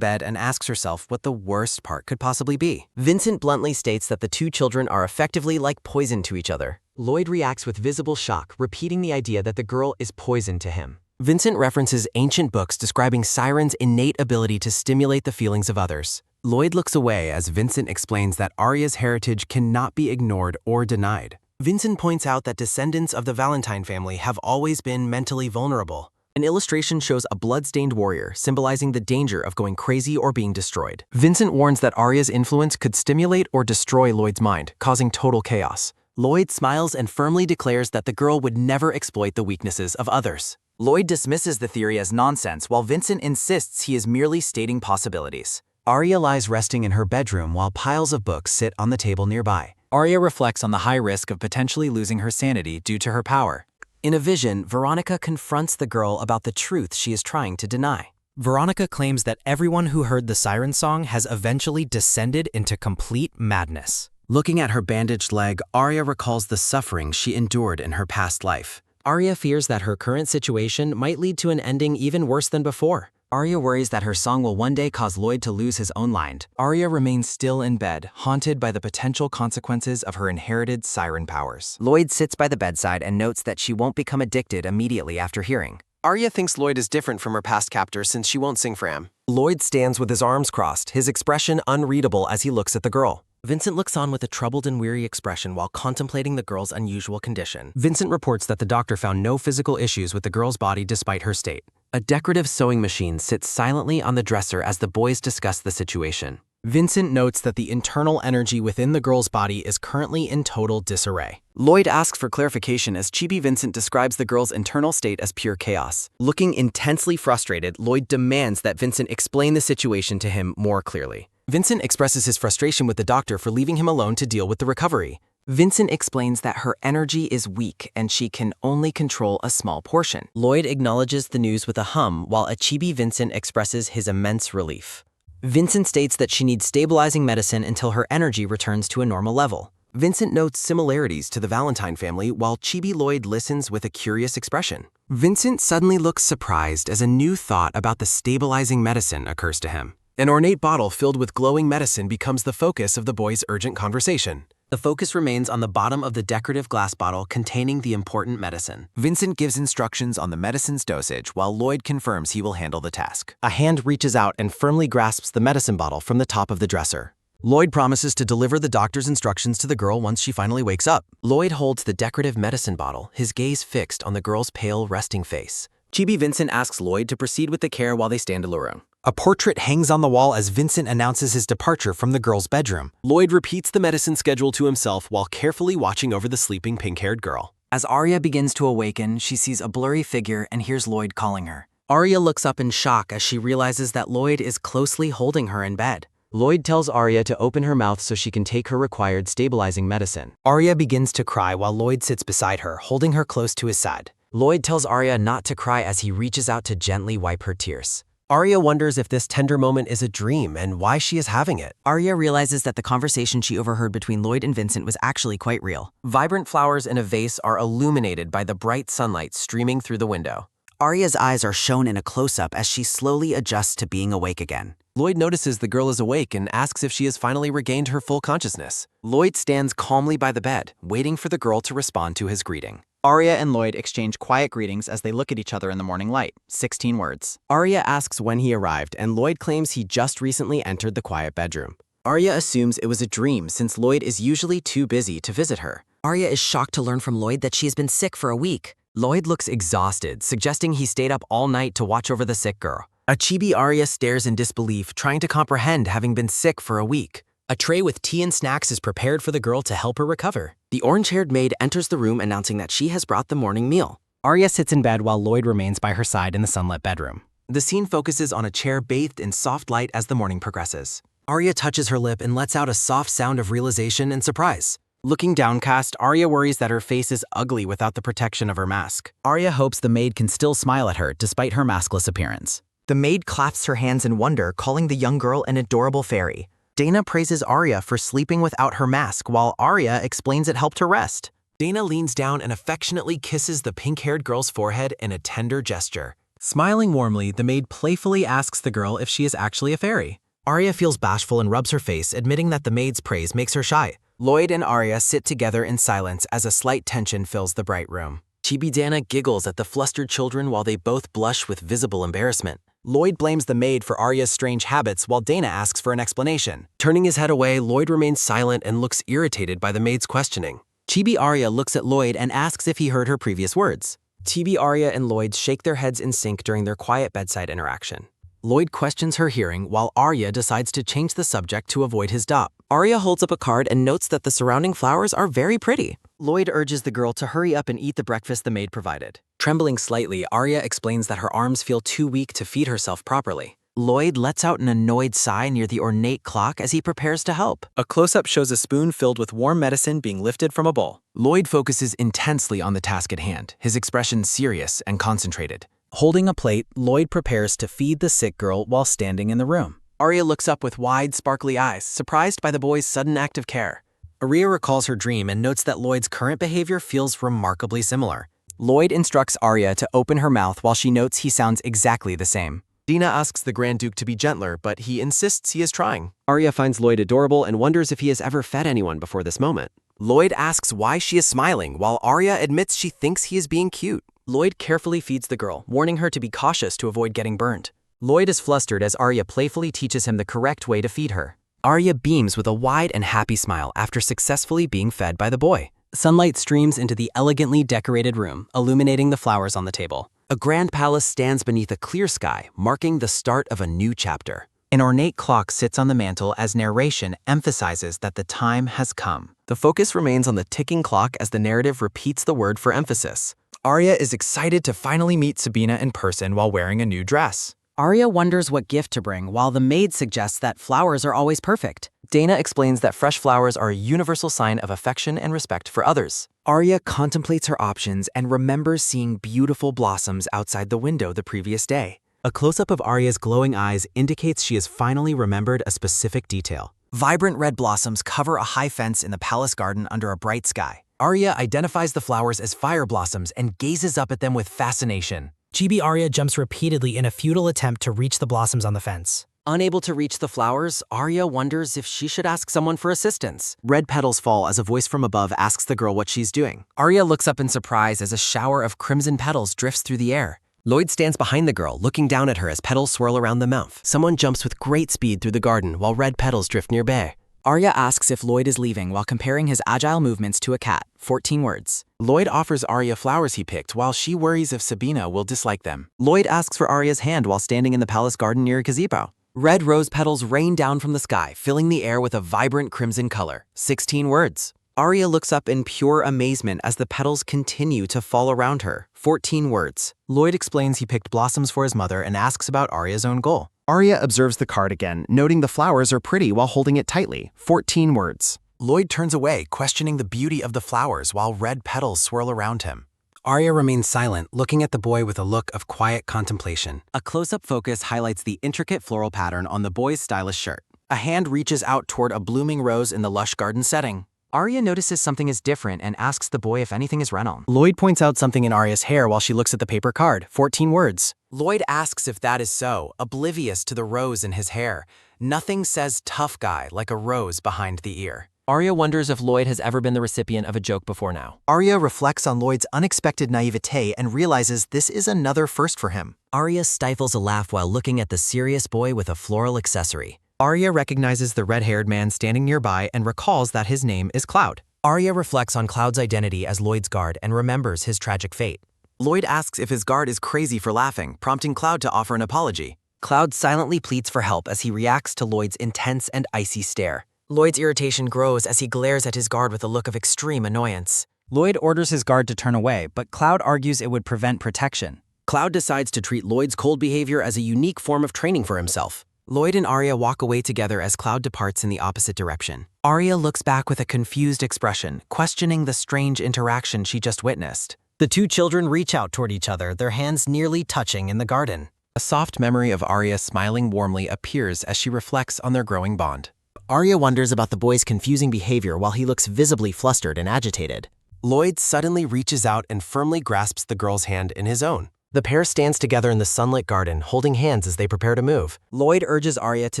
bed and asks herself what the worst part could possibly be. Vincent bluntly states that the two children are effectively like poison to each other. Lloyd reacts with visible shock, repeating the idea that the girl is poison to him. Vincent references ancient books describing sirens' innate ability to stimulate the feelings of others. Lloyd looks away as Vincent explains that Arya's heritage cannot be ignored or denied. Vincent points out that descendants of the Valentine family have always been mentally vulnerable. An illustration shows a blood-stained warrior, symbolizing the danger of going crazy or being destroyed. Vincent warns that Arya's influence could stimulate or destroy Lloyd's mind, causing total chaos. Lloyd smiles and firmly declares that the girl would never exploit the weaknesses of others. Lloyd dismisses the theory as nonsense while Vincent insists he is merely stating possibilities. Arya lies resting in her bedroom while piles of books sit on the table nearby. Arya reflects on the high risk of potentially losing her sanity due to her power. In a vision, Veronica confronts the girl about the truth she is trying to deny. Veronica claims that everyone who heard the siren song has eventually descended into complete madness. Looking at her bandaged leg, Arya recalls the suffering she endured in her past life. Arya fears that her current situation might lead to an ending even worse than before. Arya worries that her song will one day cause Lloyd to lose his own mind. Arya remains still in bed, haunted by the potential consequences of her inherited siren powers. Lloyd sits by the bedside and notes that she won't become addicted immediately after hearing. Arya thinks Lloyd is different from her past captor since she won't sing for him. Lloyd stands with his arms crossed, his expression unreadable as he looks at the girl. Vincent looks on with a troubled and weary expression while contemplating the girl's unusual condition. Vincent reports that the doctor found no physical issues with the girl's body despite her state. A decorative sewing machine sits silently on the dresser as the boys discuss the situation. Vincent notes that the internal energy within the girl's body is currently in total disarray. Lloyd asks for clarification as Chibi Vincent describes the girl's internal state as pure chaos. Looking intensely frustrated, Lloyd demands that Vincent explain the situation to him more clearly. Vincent expresses his frustration with the doctor for leaving him alone to deal with the recovery. Vincent explains that her energy is weak and she can only control a small portion. Lloyd acknowledges the news with a hum while Chibi Vincent expresses his immense relief. Vincent states that she needs stabilizing medicine until her energy returns to a normal level. Vincent notes similarities to the Valentine family while Chibi Lloyd listens with a curious expression. Vincent suddenly looks surprised as a new thought about the stabilizing medicine occurs to him. An ornate bottle filled with glowing medicine becomes the focus of the boys' urgent conversation. The focus remains on the bottom of the decorative glass bottle containing the important medicine. Vincent gives instructions on the medicine's dosage while Lloyd confirms he will handle the task. A hand reaches out and firmly grasps the medicine bottle from the top of the dresser. Lloyd promises to deliver the doctor's instructions to the girl once she finally wakes up. Lloyd holds the decorative medicine bottle, his gaze fixed on the girl's pale, resting face. Chibi Vincent asks Lloyd to proceed with the care while they stand alone. A portrait hangs on the wall as Vincent announces his departure from the girl's bedroom. Lloyd repeats the medicine schedule to himself while carefully watching over the sleeping pink-haired girl. As Arya begins to awaken, she sees a blurry figure and hears Lloyd calling her. Arya looks up in shock as she realizes that Lloyd is closely holding her in bed. Lloyd tells Arya to open her mouth so she can take her required stabilizing medicine. Arya begins to cry while Lloyd sits beside her, holding her close to his side. Lloyd tells Arya not to cry as he reaches out to gently wipe her tears. Arya wonders if this tender moment is a dream and why she is having it. Arya realizes that the conversation she overheard between Lloyd and Vincent was actually quite real. Vibrant flowers in a vase are illuminated by the bright sunlight streaming through the window. Arya's eyes are shown in a close-up as she slowly adjusts to being awake again. Lloyd notices the girl is awake and asks if she has finally regained her full consciousness. Lloyd stands calmly by the bed, waiting for the girl to respond to his greeting. Arya and Lloyd exchange quiet greetings as they look at each other in the morning light. 16 words. Arya asks when he arrived, and Lloyd claims he just recently entered the quiet bedroom. Arya assumes it was a dream since Lloyd is usually too busy to visit her. Arya is shocked to learn from Lloyd that she has been sick for a week. Lloyd looks exhausted, suggesting he stayed up all night to watch over the sick girl. A chibi Arya stares in disbelief, trying to comprehend having been sick for a week. A tray with tea and snacks is prepared for the girl to help her recover. The orange-haired maid enters the room announcing that she has brought the morning meal. Arya sits in bed while Lloyd remains by her side in the sunlit bedroom. The scene focuses on a chair bathed in soft light as the morning progresses. Arya touches her lip and lets out a soft sound of realization and surprise. Looking downcast, Arya worries that her face is ugly without the protection of her mask. Arya hopes the maid can still smile at her despite her maskless appearance. The maid claps her hands in wonder, calling the young girl an adorable fairy. Dana praises Arya for sleeping without her mask, while Arya explains it helped her rest. Dana leans down and affectionately kisses the pink-haired girl's forehead in a tender gesture. Smiling warmly, the maid playfully asks the girl if she is actually a fairy. Arya feels bashful and rubs her face, admitting that the maid's praise makes her shy. Lloyd and Arya sit together in silence as a slight tension fills the bright room. Chibi Dana giggles at the flustered children while they both blush with visible embarrassment. Lloyd blames the maid for Arya's strange habits while Dana asks for an explanation. Turning his head away, Lloyd remains silent and looks irritated by the maid's questioning. Chibi Arya looks at Lloyd and asks if he heard her previous words. Chibi Arya and Lloyd shake their heads in sync during their quiet bedside interaction. Lloyd questions her hearing while Arya decides to change the subject to avoid his dop. Arya holds up a card and notes that the surrounding flowers are very pretty. Lloyd urges the girl to hurry up and eat the breakfast the maid provided. Trembling slightly, Arya explains that her arms feel too weak to feed herself properly. Lloyd lets out an annoyed sigh near the ornate clock as he prepares to help. A close-up shows a spoon filled with warm medicine being lifted from a bowl. Lloyd focuses intensely on the task at hand, his expression serious and concentrated. Holding a plate, Lloyd prepares to feed the sick girl while standing in the room. Arya looks up with wide, sparkly eyes, surprised by the boy's sudden act of care. Arya recalls her dream and notes that Lloyd's current behavior feels remarkably similar. Lloyd instructs Arya to open her mouth while she notes he sounds exactly the same. Dina asks the Grand Duke to be gentler, but he insists he is trying. Arya finds Lloyd adorable and wonders if he has ever fed anyone before this moment. Lloyd asks why she is smiling, while Arya admits she thinks he is being cute. Lloyd carefully feeds the girl, warning her to be cautious to avoid getting burned. Lloyd is flustered as Arya playfully teaches him the correct way to feed her. Arya beams with a wide and happy smile after successfully being fed by the boy. Sunlight streams into the elegantly decorated room, illuminating the flowers on the table. A grand palace stands beneath a clear sky, marking the start of a new chapter. An ornate clock sits on the mantle as narration emphasizes that the time has come. The focus remains on the ticking clock as the narrative repeats the word for emphasis. Arya is excited to finally meet Sabina in person while wearing a new dress. Arya wonders what gift to bring, while the maid suggests that flowers are always perfect. Dana explains that fresh flowers are a universal sign of affection and respect for others. Arya contemplates her options and remembers seeing beautiful blossoms outside the window the previous day. A close-up of Arya's glowing eyes indicates she has finally remembered a specific detail. Vibrant red blossoms cover a high fence in the palace garden under a bright sky. Arya identifies the flowers as fire blossoms and gazes up at them with fascination. Chibi Arya jumps repeatedly in a futile attempt to reach the blossoms on the fence. Unable to reach the flowers, Arya wonders if she should ask someone for assistance. Red petals fall as a voice from above asks the girl what she's doing. Arya looks up in surprise as a shower of crimson petals drifts through the air. Lloyd stands behind the girl, looking down at her as petals swirl around the mouth. Someone jumps with great speed through the garden while red petals drift nearby. Arya asks if Lloyd is leaving while comparing his agile movements to a cat. 14 words. Lloyd offers Arya flowers he picked while she worries if Sabina will dislike them. Lloyd asks for Arya's hand while standing in the palace garden near a gazebo. Red rose petals rain down from the sky, filling the air with a vibrant crimson color. 16 words. Arya looks up in pure amazement as the petals continue to fall around her. 14 words. Lloyd explains he picked blossoms for his mother and asks about Arya's own goal. Arya observes the card again, noting the flowers are pretty while holding it tightly. 14 words. Lloyd turns away, questioning the beauty of the flowers while red petals swirl around him. Arya remains silent, looking at the boy with a look of quiet contemplation. A close-up focus highlights the intricate floral pattern on the boy's stylish shirt. A hand reaches out toward a blooming rose in the lush garden setting. Arya notices something is different and asks the boy if anything is wrong. Lloyd points out something in Arya's hair while she looks at the paper card, 14 words. Lloyd asks if that is so, oblivious to the rose in his hair. Nothing says tough guy like a rose behind the ear. Arya wonders if Lloyd has ever been the recipient of a joke before now. Arya reflects on Lloyd's unexpected naivete and realizes this is another first for him. Arya stifles a laugh while looking at the serious boy with a floral accessory. Arya recognizes the red-haired man standing nearby and recalls that his name is Cloud. Arya reflects on Cloud's identity as Lloyd's guard and remembers his tragic fate. Lloyd asks if his guard is crazy for laughing, prompting Cloud to offer an apology. Cloud silently pleads for help as he reacts to Lloyd's intense and icy stare. Lloyd's irritation grows as he glares at his guard with a look of extreme annoyance. Lloyd orders his guard to turn away, but Cloud argues it would prevent protection. Cloud decides to treat Lloyd's cold behavior as a unique form of training for himself. Lloyd and Arya walk away together as Cloud departs in the opposite direction. Arya looks back with a confused expression, questioning the strange interaction she just witnessed. The two children reach out toward each other, their hands nearly touching in the garden. A soft memory of Arya smiling warmly appears as she reflects on their growing bond. Arya wonders about the boy's confusing behavior while he looks visibly flustered and agitated. Lloyd suddenly reaches out and firmly grasps the girl's hand in his own. The pair stands together in the sunlit garden, holding hands as they prepare to move. Lloyd urges Arya to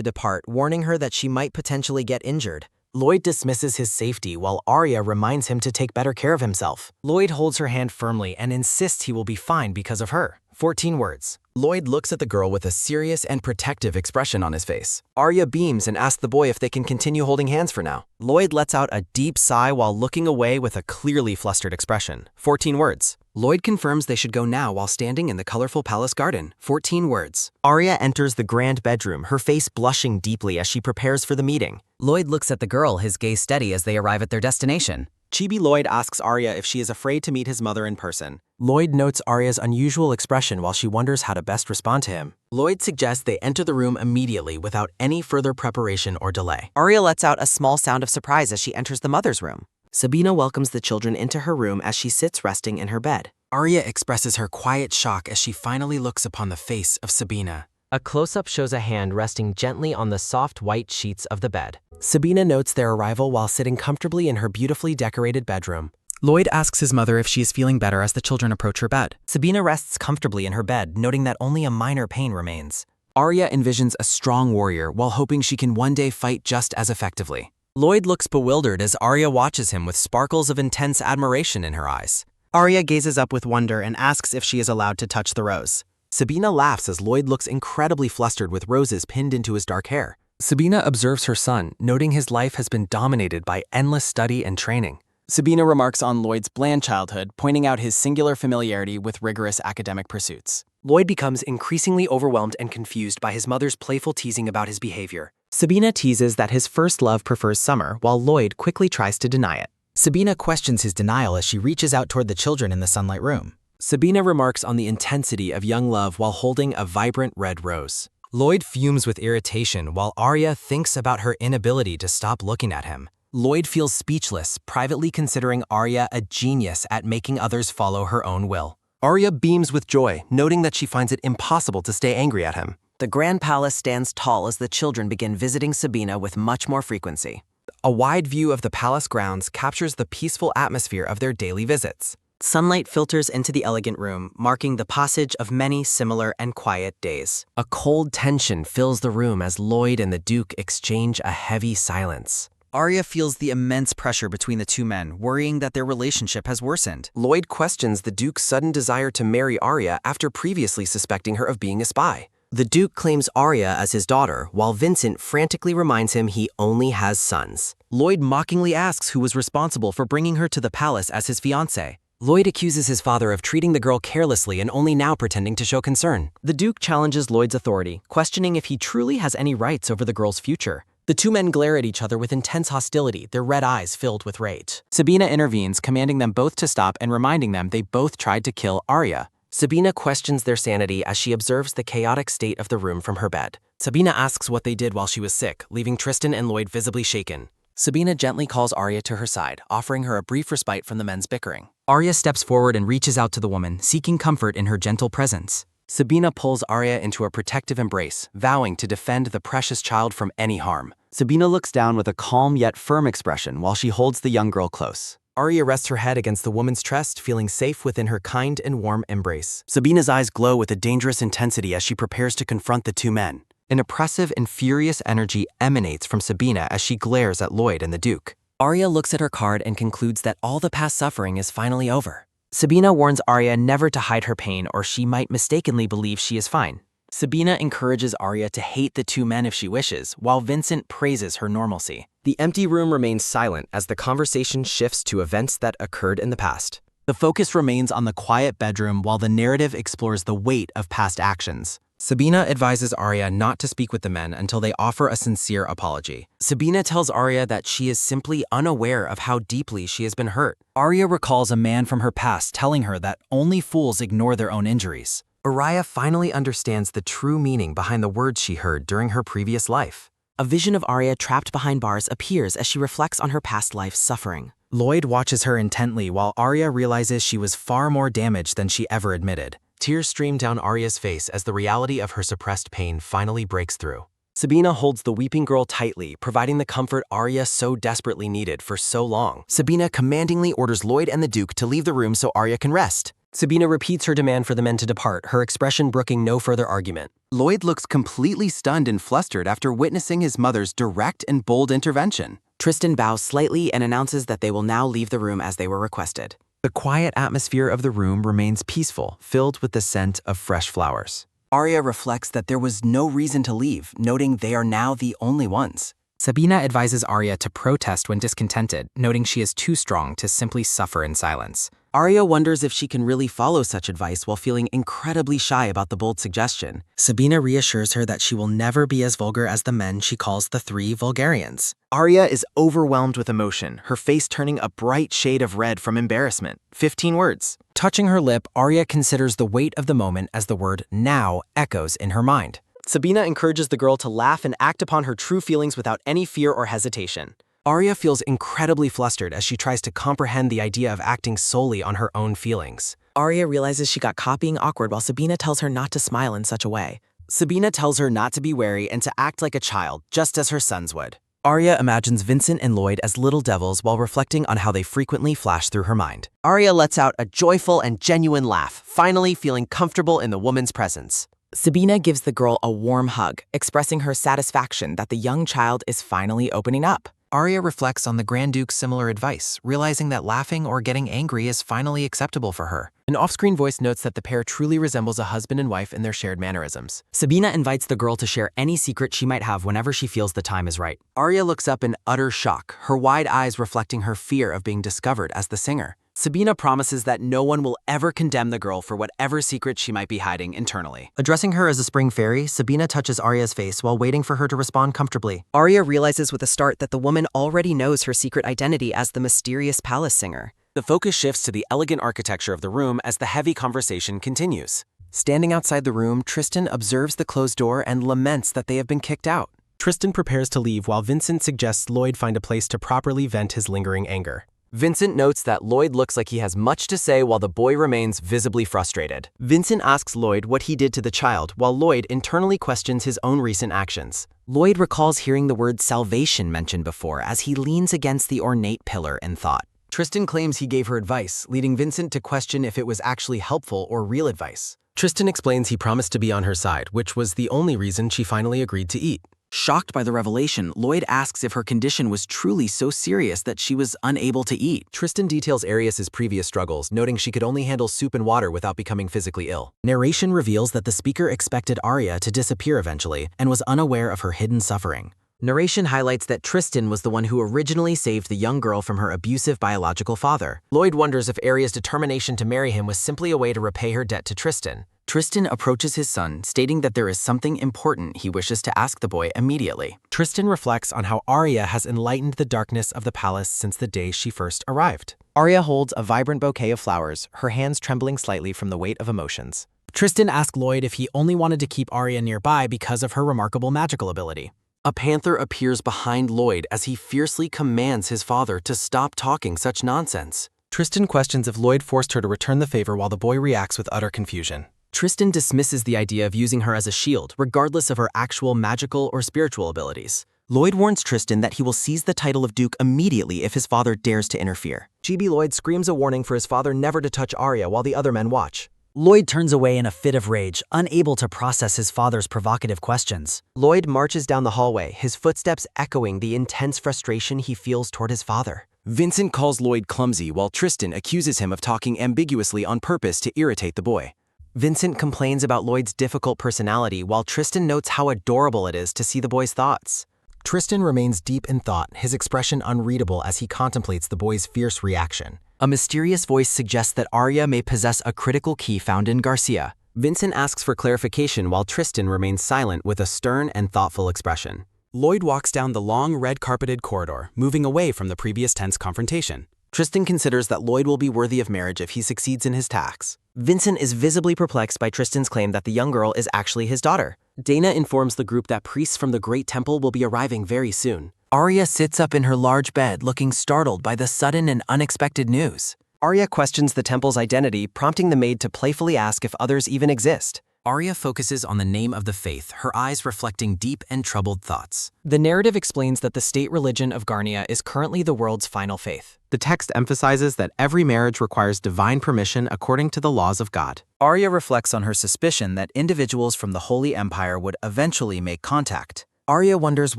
depart, warning her that she might potentially get injured. Lloyd dismisses his safety while Arya reminds him to take better care of himself. Lloyd holds her hand firmly and insists he will be fine because of her. 14 words. Lloyd looks at the girl with a serious and protective expression on his face. Arya beams and asks the boy if they can continue holding hands for now. Lloyd lets out a deep sigh while looking away with a clearly flustered expression. 14 words. Lloyd confirms they should go now while standing in the colorful palace garden. 14 words. Arya enters the grand bedroom, her face blushing deeply as she prepares for the meeting. Lloyd looks at the girl, his gaze steady as they arrive at their destination. Chibi Lloyd asks Arya if she is afraid to meet his mother in person. Lloyd notes Arya's unusual expression while she wonders how to best respond to him. Lloyd suggests they enter the room immediately without any further preparation or delay. Arya lets out a small sound of surprise as she enters the mother's room. Sabina welcomes the children into her room as she sits resting in her bed. Arya expresses her quiet shock as she finally looks upon the face of Sabina. A close-up shows a hand resting gently on the soft white sheets of the bed. Sabina notes their arrival while sitting comfortably in her beautifully decorated bedroom. Lloyd asks his mother if she is feeling better as the children approach her bed. Sabina rests comfortably in her bed, noting that only a minor pain remains. Arya envisions a strong warrior while hoping she can one day fight just as effectively. Lloyd looks bewildered as Arya watches him with sparkles of intense admiration in her eyes. Arya gazes up with wonder and asks if she is allowed to touch the rose. Sabina laughs as Lloyd looks incredibly flustered with roses pinned into his dark hair. Sabina observes her son, noting his life has been dominated by endless study and training. Sabina remarks on Lloyd's bland childhood, pointing out his singular familiarity with rigorous academic pursuits. Lloyd becomes increasingly overwhelmed and confused by his mother's playful teasing about his behavior. Sabina teases that his first love prefers summer, while Lloyd quickly tries to deny it. Sabina questions his denial as she reaches out toward the children in the sunlight room. Sabina remarks on the intensity of young love while holding a vibrant red rose. Lloyd fumes with irritation while Arya thinks about her inability to stop looking at him. Lloyd feels speechless, privately considering Arya a genius at making others follow her own will. Arya beams with joy, noting that she finds it impossible to stay angry at him. The Grand Palace stands tall as the children begin visiting Sabina with much more frequency. A wide view of the palace grounds captures the peaceful atmosphere of their daily visits. Sunlight filters into the elegant room, marking the passage of many similar and quiet days. A cold tension fills the room as Lloyd and the Duke exchange a heavy silence. Arya feels the immense pressure between the two men, worrying that their relationship has worsened. Lloyd questions the Duke's sudden desire to marry Arya after previously suspecting her of being a spy. The Duke claims Arya as his daughter, while Vincent frantically reminds him he only has sons. Lloyd mockingly asks who was responsible for bringing her to the palace as his fiancée. Lloyd accuses his father of treating the girl carelessly and only now pretending to show concern. The Duke challenges Lloyd's authority, questioning if he truly has any rights over the girl's future. The two men glare at each other with intense hostility, their red eyes filled with rage. Sabina intervenes, commanding them both to stop and reminding them they both tried to kill Arya. Sabina questions their sanity as she observes the chaotic state of the room from her bed. Sabina asks what they did while she was sick, leaving Tristan and Lloyd visibly shaken. Sabina gently calls Arya to her side, offering her a brief respite from the men's bickering. Arya steps forward and reaches out to the woman, seeking comfort in her gentle presence. Sabina pulls Arya into a protective embrace, vowing to defend the precious child from any harm. Sabina looks down with a calm yet firm expression while she holds the young girl close. Arya rests her head against the woman's chest, feeling safe within her kind and warm embrace. Sabina's eyes glow with a dangerous intensity as she prepares to confront the two men. An oppressive and furious energy emanates from Sabina as she glares at Lloyd and the Duke. Arya looks at her card and concludes that all the past suffering is finally over. Sabina warns Arya never to hide her pain or she might mistakenly believe she is fine. Sabina encourages Arya to hate the two men if she wishes, while Vincent praises her normalcy. The empty room remains silent as the conversation shifts to events that occurred in the past. The focus remains on the quiet bedroom while the narrative explores the weight of past actions. Sabina advises Arya not to speak with the men until they offer a sincere apology. Sabina tells Arya that she is simply unaware of how deeply she has been hurt. Arya recalls a man from her past telling her that only fools ignore their own injuries. Arya finally understands the true meaning behind the words she heard during her previous life. A vision of Arya trapped behind bars appears as she reflects on her past life's suffering. Lloyd watches her intently while Arya realizes she was far more damaged than she ever admitted. Tears stream down Arya's face as the reality of her suppressed pain finally breaks through. Sabina holds the weeping girl tightly, providing the comfort Arya so desperately needed for so long. Sabina commandingly orders Lloyd and the Duke to leave the room so Arya can rest. Sabina repeats her demand for the men to depart, her expression brooking no further argument. Lloyd looks completely stunned and flustered after witnessing his mother's direct and bold intervention. Tristan bows slightly and announces that they will now leave the room as they were requested. The quiet atmosphere of the room remains peaceful, filled with the scent of fresh flowers. Arya reflects that there was no reason to leave, noting they are now the only ones. Sabina advises Arya to protest when discontented, noting she is too strong to simply suffer in silence. Arya wonders if she can really follow such advice while feeling incredibly shy about the bold suggestion. Sabina reassures her that she will never be as vulgar as the men she calls the three vulgarians. Arya is overwhelmed with emotion, her face turning a bright shade of red from embarrassment. 15 words. Touching her lip, Arya considers the weight of the moment as the word now echoes in her mind. Sabina encourages the girl to laugh and act upon her true feelings without any fear or hesitation. Arya feels incredibly flustered as she tries to comprehend the idea of acting solely on her own feelings. Arya realizes she got caught being awkward while Sabina tells her not to smile in such a way. Sabina tells her not to be wary and to act like a child, just as her sons would. Arya imagines Vincent and Lloyd as little devils while reflecting on how they frequently flash through her mind. Arya lets out a joyful and genuine laugh, finally feeling comfortable in the woman's presence. Sabina gives the girl a warm hug, expressing her satisfaction that the young child is finally opening up. Arya reflects on the Grand Duke's similar advice, realizing that laughing or getting angry is finally acceptable for her. An off-screen voice notes that the pair truly resembles a husband and wife in their shared mannerisms. Sabina invites the girl to share any secret she might have whenever she feels the time is right. Arya looks up in utter shock, her wide eyes reflecting her fear of being discovered as the singer. Sabina promises that no one will ever condemn the girl for whatever secret she might be hiding internally. Addressing her as a spring fairy, Sabina touches Arya's face while waiting for her to respond comfortably. Arya realizes with a start that the woman already knows her secret identity as the mysterious palace singer. The focus shifts to the elegant architecture of the room as the heavy conversation continues. Standing outside the room, Tristan observes the closed door and laments that they have been kicked out. Tristan prepares to leave while Vincent suggests Lloyd find a place to properly vent his lingering anger. Vincent notes that Lloyd looks like he has much to say while the boy remains visibly frustrated. Vincent asks Lloyd what he did to the child, while Lloyd internally questions his own recent actions. Lloyd recalls hearing the word salvation mentioned before as he leans against the ornate pillar in thought. Tristan claims he gave her advice, leading Vincent to question if it was actually helpful or real advice. Tristan explains he promised to be on her side, which was the only reason she finally agreed to eat. Shocked by the revelation, Lloyd asks if her condition was truly so serious that she was unable to eat. Tristan details Arias's previous struggles, noting she could only handle soup and water without becoming physically ill. Narration reveals that the speaker expected Arya to disappear eventually and was unaware of her hidden suffering. Narration highlights that Tristan was the one who originally saved the young girl from her abusive biological father. Lloyd wonders if Aria's determination to marry him was simply a way to repay her debt to Tristan. Tristan approaches his son, stating that there is something important he wishes to ask the boy immediately. Tristan reflects on how Arya has enlightened the darkness of the palace since the day she first arrived. Arya holds a vibrant bouquet of flowers, her hands trembling slightly from the weight of emotions. Tristan asked Lloyd if he only wanted to keep Arya nearby because of her remarkable magical ability. A panther appears behind Lloyd as he fiercely commands his father to stop talking such nonsense. Tristan questions if Lloyd forced her to return the favor while the boy reacts with utter confusion. Tristan dismisses the idea of using her as a shield, regardless of her actual magical or spiritual abilities. Lloyd warns Tristan that he will seize the title of Duke immediately if his father dares to interfere. GB Lloyd screams a warning for his father never to touch Arya while the other men watch. Lloyd turns away in a fit of rage, unable to process his father's provocative questions. Lloyd marches down the hallway, his footsteps echoing the intense frustration he feels toward his father. Vincent calls Lloyd clumsy while Tristan accuses him of talking ambiguously on purpose to irritate the boy. Vincent complains about Lloyd's difficult personality while Tristan notes how adorable it is to see the boy's thoughts. Tristan remains deep in thought, his expression unreadable as he contemplates the boy's fierce reaction. A mysterious voice suggests that Arya may possess a critical key found in Garcia. Vincent asks for clarification while Tristan remains silent with a stern and thoughtful expression. Lloyd walks down the long, red-carpeted corridor, moving away from the previous tense confrontation. Tristan considers that Lloyd will be worthy of marriage if he succeeds in his tasks. Vincent is visibly perplexed by Tristan's claim that the young girl is actually his daughter. Dana informs the group that priests from the Great Temple will be arriving very soon. Arya sits up in her large bed, looking startled by the sudden and unexpected news. Arya questions the temple's identity, prompting the maid to playfully ask if others even exist. Arya focuses on the name of the faith, her eyes reflecting deep and troubled thoughts. The narrative explains that the state religion of Garnia is currently the world's final faith. The text emphasizes that every marriage requires divine permission according to the laws of God. Arya reflects on her suspicion that individuals from the Holy Empire would eventually make contact. Arya wonders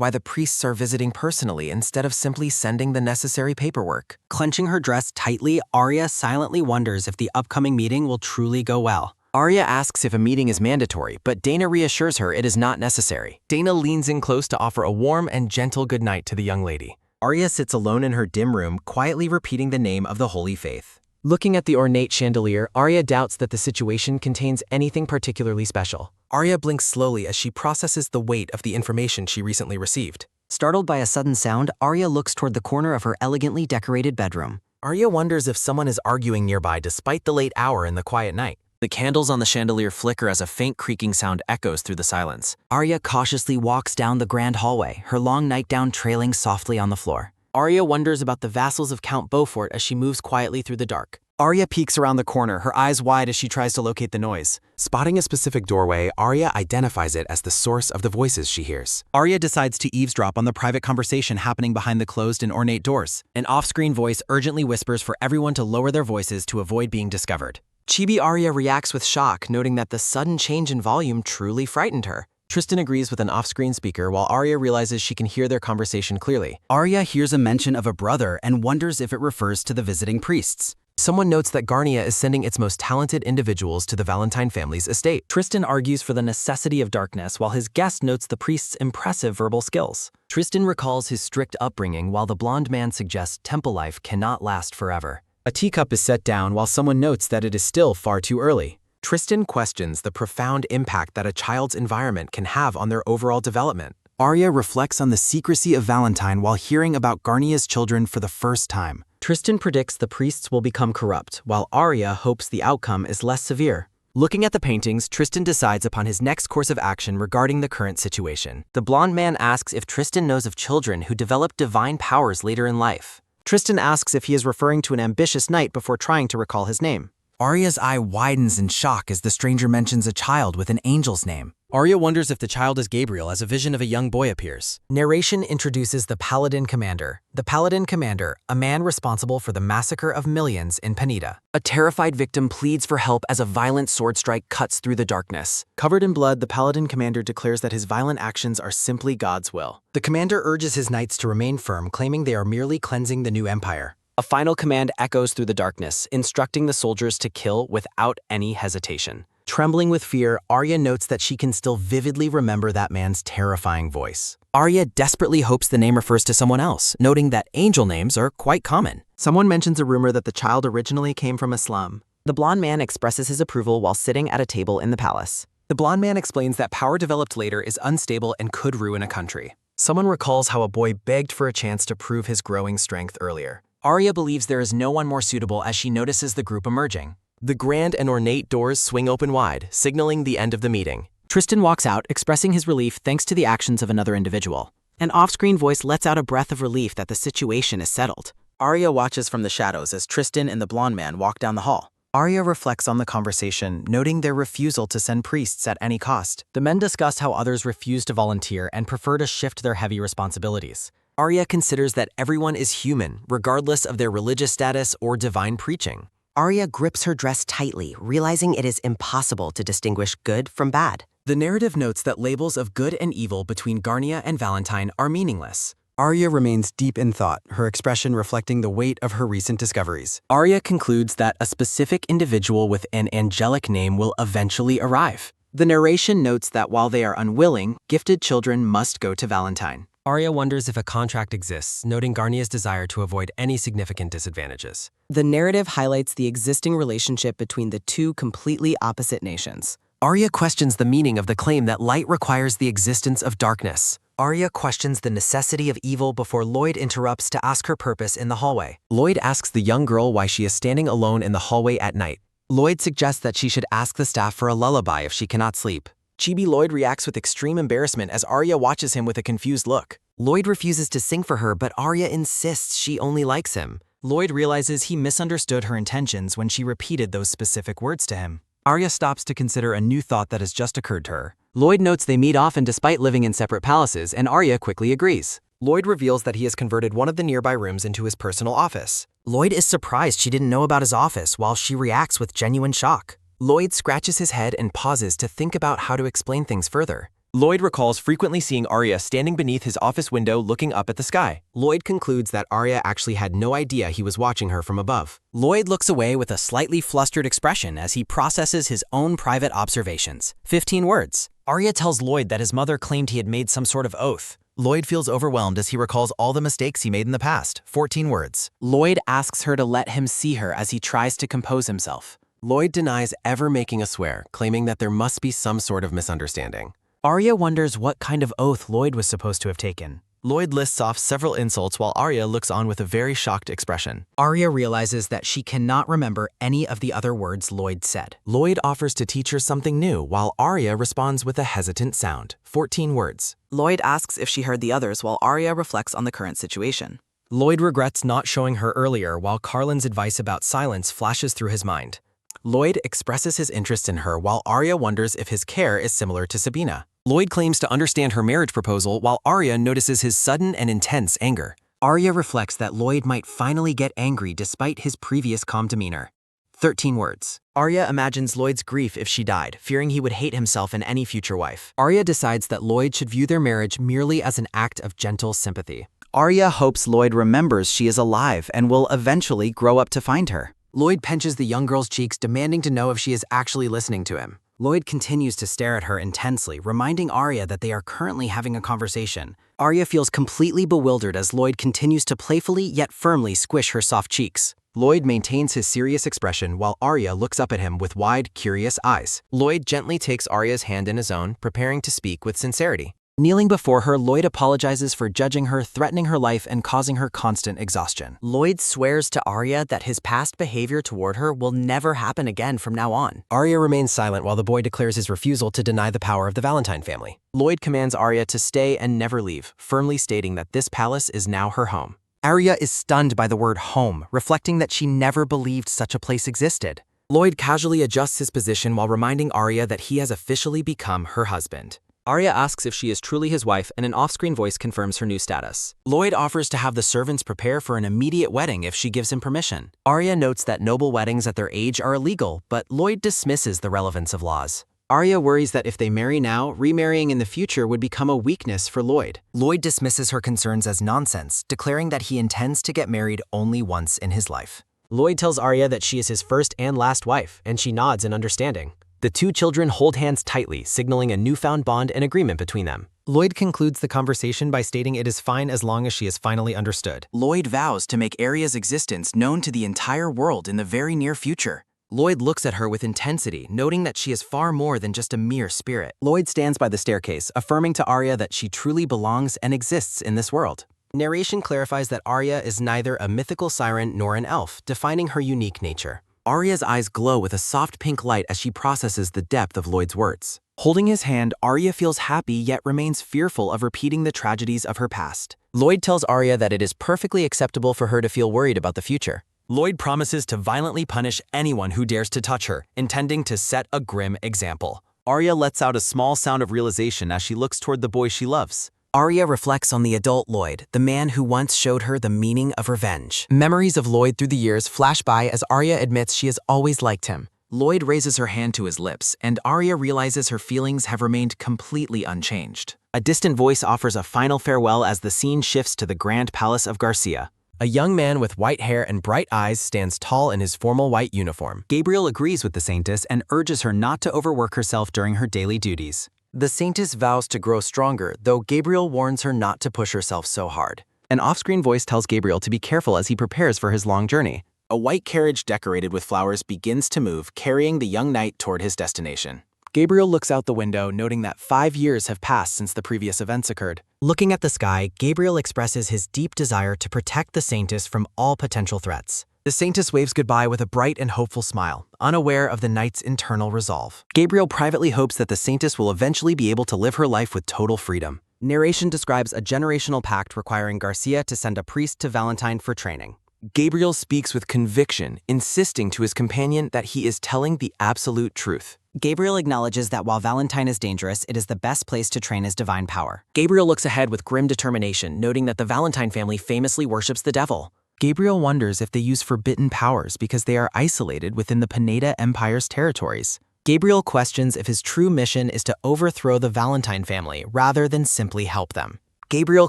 why the priests are visiting personally instead of simply sending the necessary paperwork. Clenching her dress tightly, Arya silently wonders if the upcoming meeting will truly go well. Arya asks if a meeting is mandatory, but Dana reassures her it is not necessary. Dana leans in close to offer a warm and gentle goodnight to the young lady. Arya sits alone in her dim room, quietly repeating the name of the Holy Faith. Looking at the ornate chandelier, Arya doubts that the situation contains anything particularly special. Arya blinks slowly as she processes the weight of the information she recently received. Startled by a sudden sound, Arya looks toward the corner of her elegantly decorated bedroom. Arya wonders if someone is arguing nearby despite the late hour and the quiet night. The candles on the chandelier flicker as a faint creaking sound echoes through the silence. Arya cautiously walks down the grand hallway, her long nightgown trailing softly on the floor. Arya wonders about the vassals of Count Beaufort as she moves quietly through the dark. Arya peeks around the corner, her eyes wide as she tries to locate the noise. Spotting a specific doorway, Arya identifies it as the source of the voices she hears. Arya decides to eavesdrop on the private conversation happening behind the closed and ornate doors. An off-screen voice urgently whispers for everyone to lower their voices to avoid being discovered. Chibi Arya reacts with shock, noting that the sudden change in volume truly frightened her. Tristan agrees with an off-screen speaker while Arya realizes she can hear their conversation clearly. Arya hears a mention of a brother and wonders if it refers to the visiting priests. Someone notes that Garnia is sending its most talented individuals to the Valentine family's estate. Tristan argues for the necessity of darkness, while his guest notes the priest's impressive verbal skills. Tristan recalls his strict upbringing, while the blonde man suggests temple life cannot last forever. A teacup is set down while someone notes that it is still far too early. Tristan questions the profound impact that a child's environment can have on their overall development. Arya reflects on the secrecy of Valentine while hearing about Garnia's children for the first time. Tristan predicts the priests will become corrupt, while Arya hopes the outcome is less severe. Looking at the paintings, Tristan decides upon his next course of action regarding the current situation. The blonde man asks if Tristan knows of children who develop divine powers later in life. Tristan asks if he is referring to an ambitious knight before trying to recall his name. Arya's eye widens in shock as the stranger mentions a child with an angel's name. Arya wonders if the child is Gabriel as a vision of a young boy appears. Narration introduces the Paladin Commander. The Paladin Commander, a man responsible for the massacre of millions in Penida. A terrified victim pleads for help as a violent sword strike cuts through the darkness. Covered in blood, the Paladin Commander declares that his violent actions are simply God's will. The commander urges his knights to remain firm, claiming they are merely cleansing the new empire. A final command echoes through the darkness, instructing the soldiers to kill without any hesitation. Trembling with fear, Arya notes that she can still vividly remember that man's terrifying voice. Arya desperately hopes the name refers to someone else, noting that angel names are quite common. Someone mentions a rumor that the child originally came from a slum. The blonde man expresses his approval while sitting at a table in the palace. The blonde man explains that power developed later is unstable and could ruin a country. Someone recalls how a boy begged for a chance to prove his growing strength earlier. Arya believes there is no one more suitable as she notices the group emerging. The grand and ornate doors swing open wide, signaling the end of the meeting. Tristan walks out, expressing his relief thanks to the actions of another individual. An off-screen voice lets out a breath of relief that the situation is settled. Arya watches from the shadows as Tristan and the blonde man walk down the hall. Arya reflects on the conversation, noting their refusal to send priests at any cost. The men discuss how others refuse to volunteer and prefer to shift their heavy responsibilities. Arya considers that everyone is human, regardless of their religious status or divine preaching. Arya grips her dress tightly, realizing it is impossible to distinguish good from bad. The narrative notes that labels of good and evil between Garnia and Valentine are meaningless. Arya remains deep in thought, her expression reflecting the weight of her recent discoveries. Arya concludes that a specific individual with an angelic name will eventually arrive. The narration notes that while they are unwilling, gifted children must go to Valentine. Arya wonders if a contract exists, noting Garnia's desire to avoid any significant disadvantages. The narrative highlights the existing relationship between the two completely opposite nations. Arya questions the meaning of the claim that light requires the existence of darkness. Arya questions the necessity of evil before Lloyd interrupts to ask her purpose in the hallway. Lloyd asks the young girl why she is standing alone in the hallway at night. Lloyd suggests that she should ask the staff for a lullaby if she cannot sleep. Chibi Lloyd reacts with extreme embarrassment as Arya watches him with a confused look. Lloyd refuses to sing for her, but Arya insists she only likes him. Lloyd realizes he misunderstood her intentions when she repeated those specific words to him. Arya stops to consider a new thought that has just occurred to her. Lloyd notes they meet often despite living in separate palaces, and Arya quickly agrees. Lloyd reveals that he has converted one of the nearby rooms into his personal office. Lloyd is surprised she didn't know about his office while she reacts with genuine shock. Lloyd scratches his head and pauses to think about how to explain things further. Lloyd recalls frequently seeing Arya standing beneath his office window looking up at the sky. Lloyd concludes that Arya actually had no idea he was watching her from above. Lloyd looks away with a slightly flustered expression as he processes his own private observations. 15 words. Arya tells Lloyd that his mother claimed he had made some sort of oath. Lloyd feels overwhelmed as he recalls all the mistakes he made in the past. 14 words. Lloyd asks her to let him see her as he tries to compose himself. Lloyd denies ever making a swear, claiming that there must be some sort of misunderstanding. Arya wonders what kind of oath Lloyd was supposed to have taken. Lloyd lists off several insults while Arya looks on with a very shocked expression. Arya realizes that she cannot remember any of the other words Lloyd said. Lloyd offers to teach her something new while Arya responds with a hesitant sound. 14 words. Lloyd asks if she heard the others while Arya reflects on the current situation. Lloyd regrets not showing her earlier while Carlin's advice about silence flashes through his mind. Lloyd expresses his interest in her while Arya wonders if his care is similar to Sabina. Lloyd claims to understand her marriage proposal while Arya notices his sudden and intense anger. Arya reflects that Lloyd might finally get angry despite his previous calm demeanor. 13 words. Arya imagines Lloyd's grief if she died, fearing he would hate himself and any future wife. Arya decides that Lloyd should view their marriage merely as an act of gentle sympathy. Arya hopes Lloyd remembers she is alive and will eventually grow up to find her. Lloyd pinches the young girl's cheeks, demanding to know if she is actually listening to him. Lloyd continues to stare at her intensely, reminding Arya that they are currently having a conversation. Arya feels completely bewildered as Lloyd continues to playfully yet firmly squish her soft cheeks. Lloyd maintains his serious expression while Arya looks up at him with wide, curious eyes. Lloyd gently takes Arya's hand in his own, preparing to speak with sincerity. Kneeling before her, Lloyd apologizes for judging her, threatening her life, and causing her constant exhaustion. Lloyd swears to Arya that his past behavior toward her will never happen again from now on. Arya remains silent while the boy declares his refusal to deny the power of the Valentine family. Lloyd commands Arya to stay and never leave, firmly stating that this palace is now her home. Arya is stunned by the word home, reflecting that she never believed such a place existed. Lloyd casually adjusts his position while reminding Arya that he has officially become her husband. Arya asks if she is truly his wife, and an off-screen voice confirms her new status. Lloyd offers to have the servants prepare for an immediate wedding if she gives him permission. Arya notes that noble weddings at their age are illegal, but Lloyd dismisses the relevance of laws. Arya worries that if they marry now, remarrying in the future would become a weakness for Lloyd. Lloyd dismisses her concerns as nonsense, declaring that he intends to get married only once in his life. Lloyd tells Arya that she is his first and last wife, and she nods in understanding. The two children hold hands tightly, signaling a newfound bond and agreement between them. Lloyd concludes the conversation by stating it is fine as long as she is finally understood. Lloyd vows to make Arya's existence known to the entire world in the very near future. Lloyd looks at her with intensity, noting that she is far more than just a mere spirit. Lloyd stands by the staircase, affirming to Arya that she truly belongs and exists in this world. Narration clarifies that Arya is neither a mythical siren nor an elf, defining her unique nature. Arya's eyes glow with a soft pink light as she processes the depth of Lloyd's words. Holding his hand, Arya feels happy yet remains fearful of repeating the tragedies of her past. Lloyd tells Arya that it is perfectly acceptable for her to feel worried about the future. Lloyd promises to violently punish anyone who dares to touch her, intending to set a grim example. Arya lets out a small sound of realization as she looks toward the boy she loves. Arya reflects on the adult Lloyd, the man who once showed her the meaning of revenge. Memories of Lloyd through the years flash by as Arya admits she has always liked him. Lloyd raises her hand to his lips, and Arya realizes her feelings have remained completely unchanged. A distant voice offers a final farewell as the scene shifts to the Grand Palace of Garcia. A young man with white hair and bright eyes stands tall in his formal white uniform. Gabriel agrees with the Saintess and urges her not to overwork herself during her daily duties. The Saintess vows to grow stronger, though Gabriel warns her not to push herself so hard. An off-screen voice tells Gabriel to be careful as he prepares for his long journey. A white carriage decorated with flowers begins to move, carrying the young knight toward his destination. Gabriel looks out the window, noting that 5 years have passed since the previous events occurred. Looking at the sky, Gabriel expresses his deep desire to protect the Saintess from all potential threats. The Saintess waves goodbye with a bright and hopeful smile, unaware of the knight's internal resolve. Gabriel privately hopes that the Saintess will eventually be able to live her life with total freedom. Narration describes a generational pact requiring Garcia to send a priest to Valentine for training. Gabriel speaks with conviction, insisting to his companion that he is telling the absolute truth. Gabriel acknowledges that while Valentine is dangerous, it is the best place to train his divine power. Gabriel looks ahead with grim determination, noting that the Valentine family famously worships the devil. Gabriel wonders if they use forbidden powers because they are isolated within the Pineda Empire's territories. Gabriel questions if his true mission is to overthrow the Valentine family rather than simply help them. Gabriel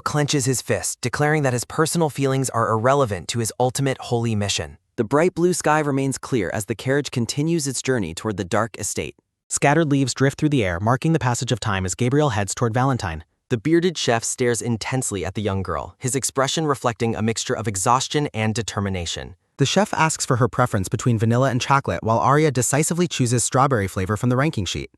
clenches his fist, declaring that his personal feelings are irrelevant to his ultimate holy mission. The bright blue sky remains clear as the carriage continues its journey toward the dark estate. Scattered leaves drift through the air, marking the passage of time as Gabriel heads toward Valentine. The bearded chef stares intensely at the young girl, his expression reflecting a mixture of exhaustion and determination. The chef asks for her preference between vanilla and chocolate, while Arya decisively chooses strawberry flavor from the ranking sheet.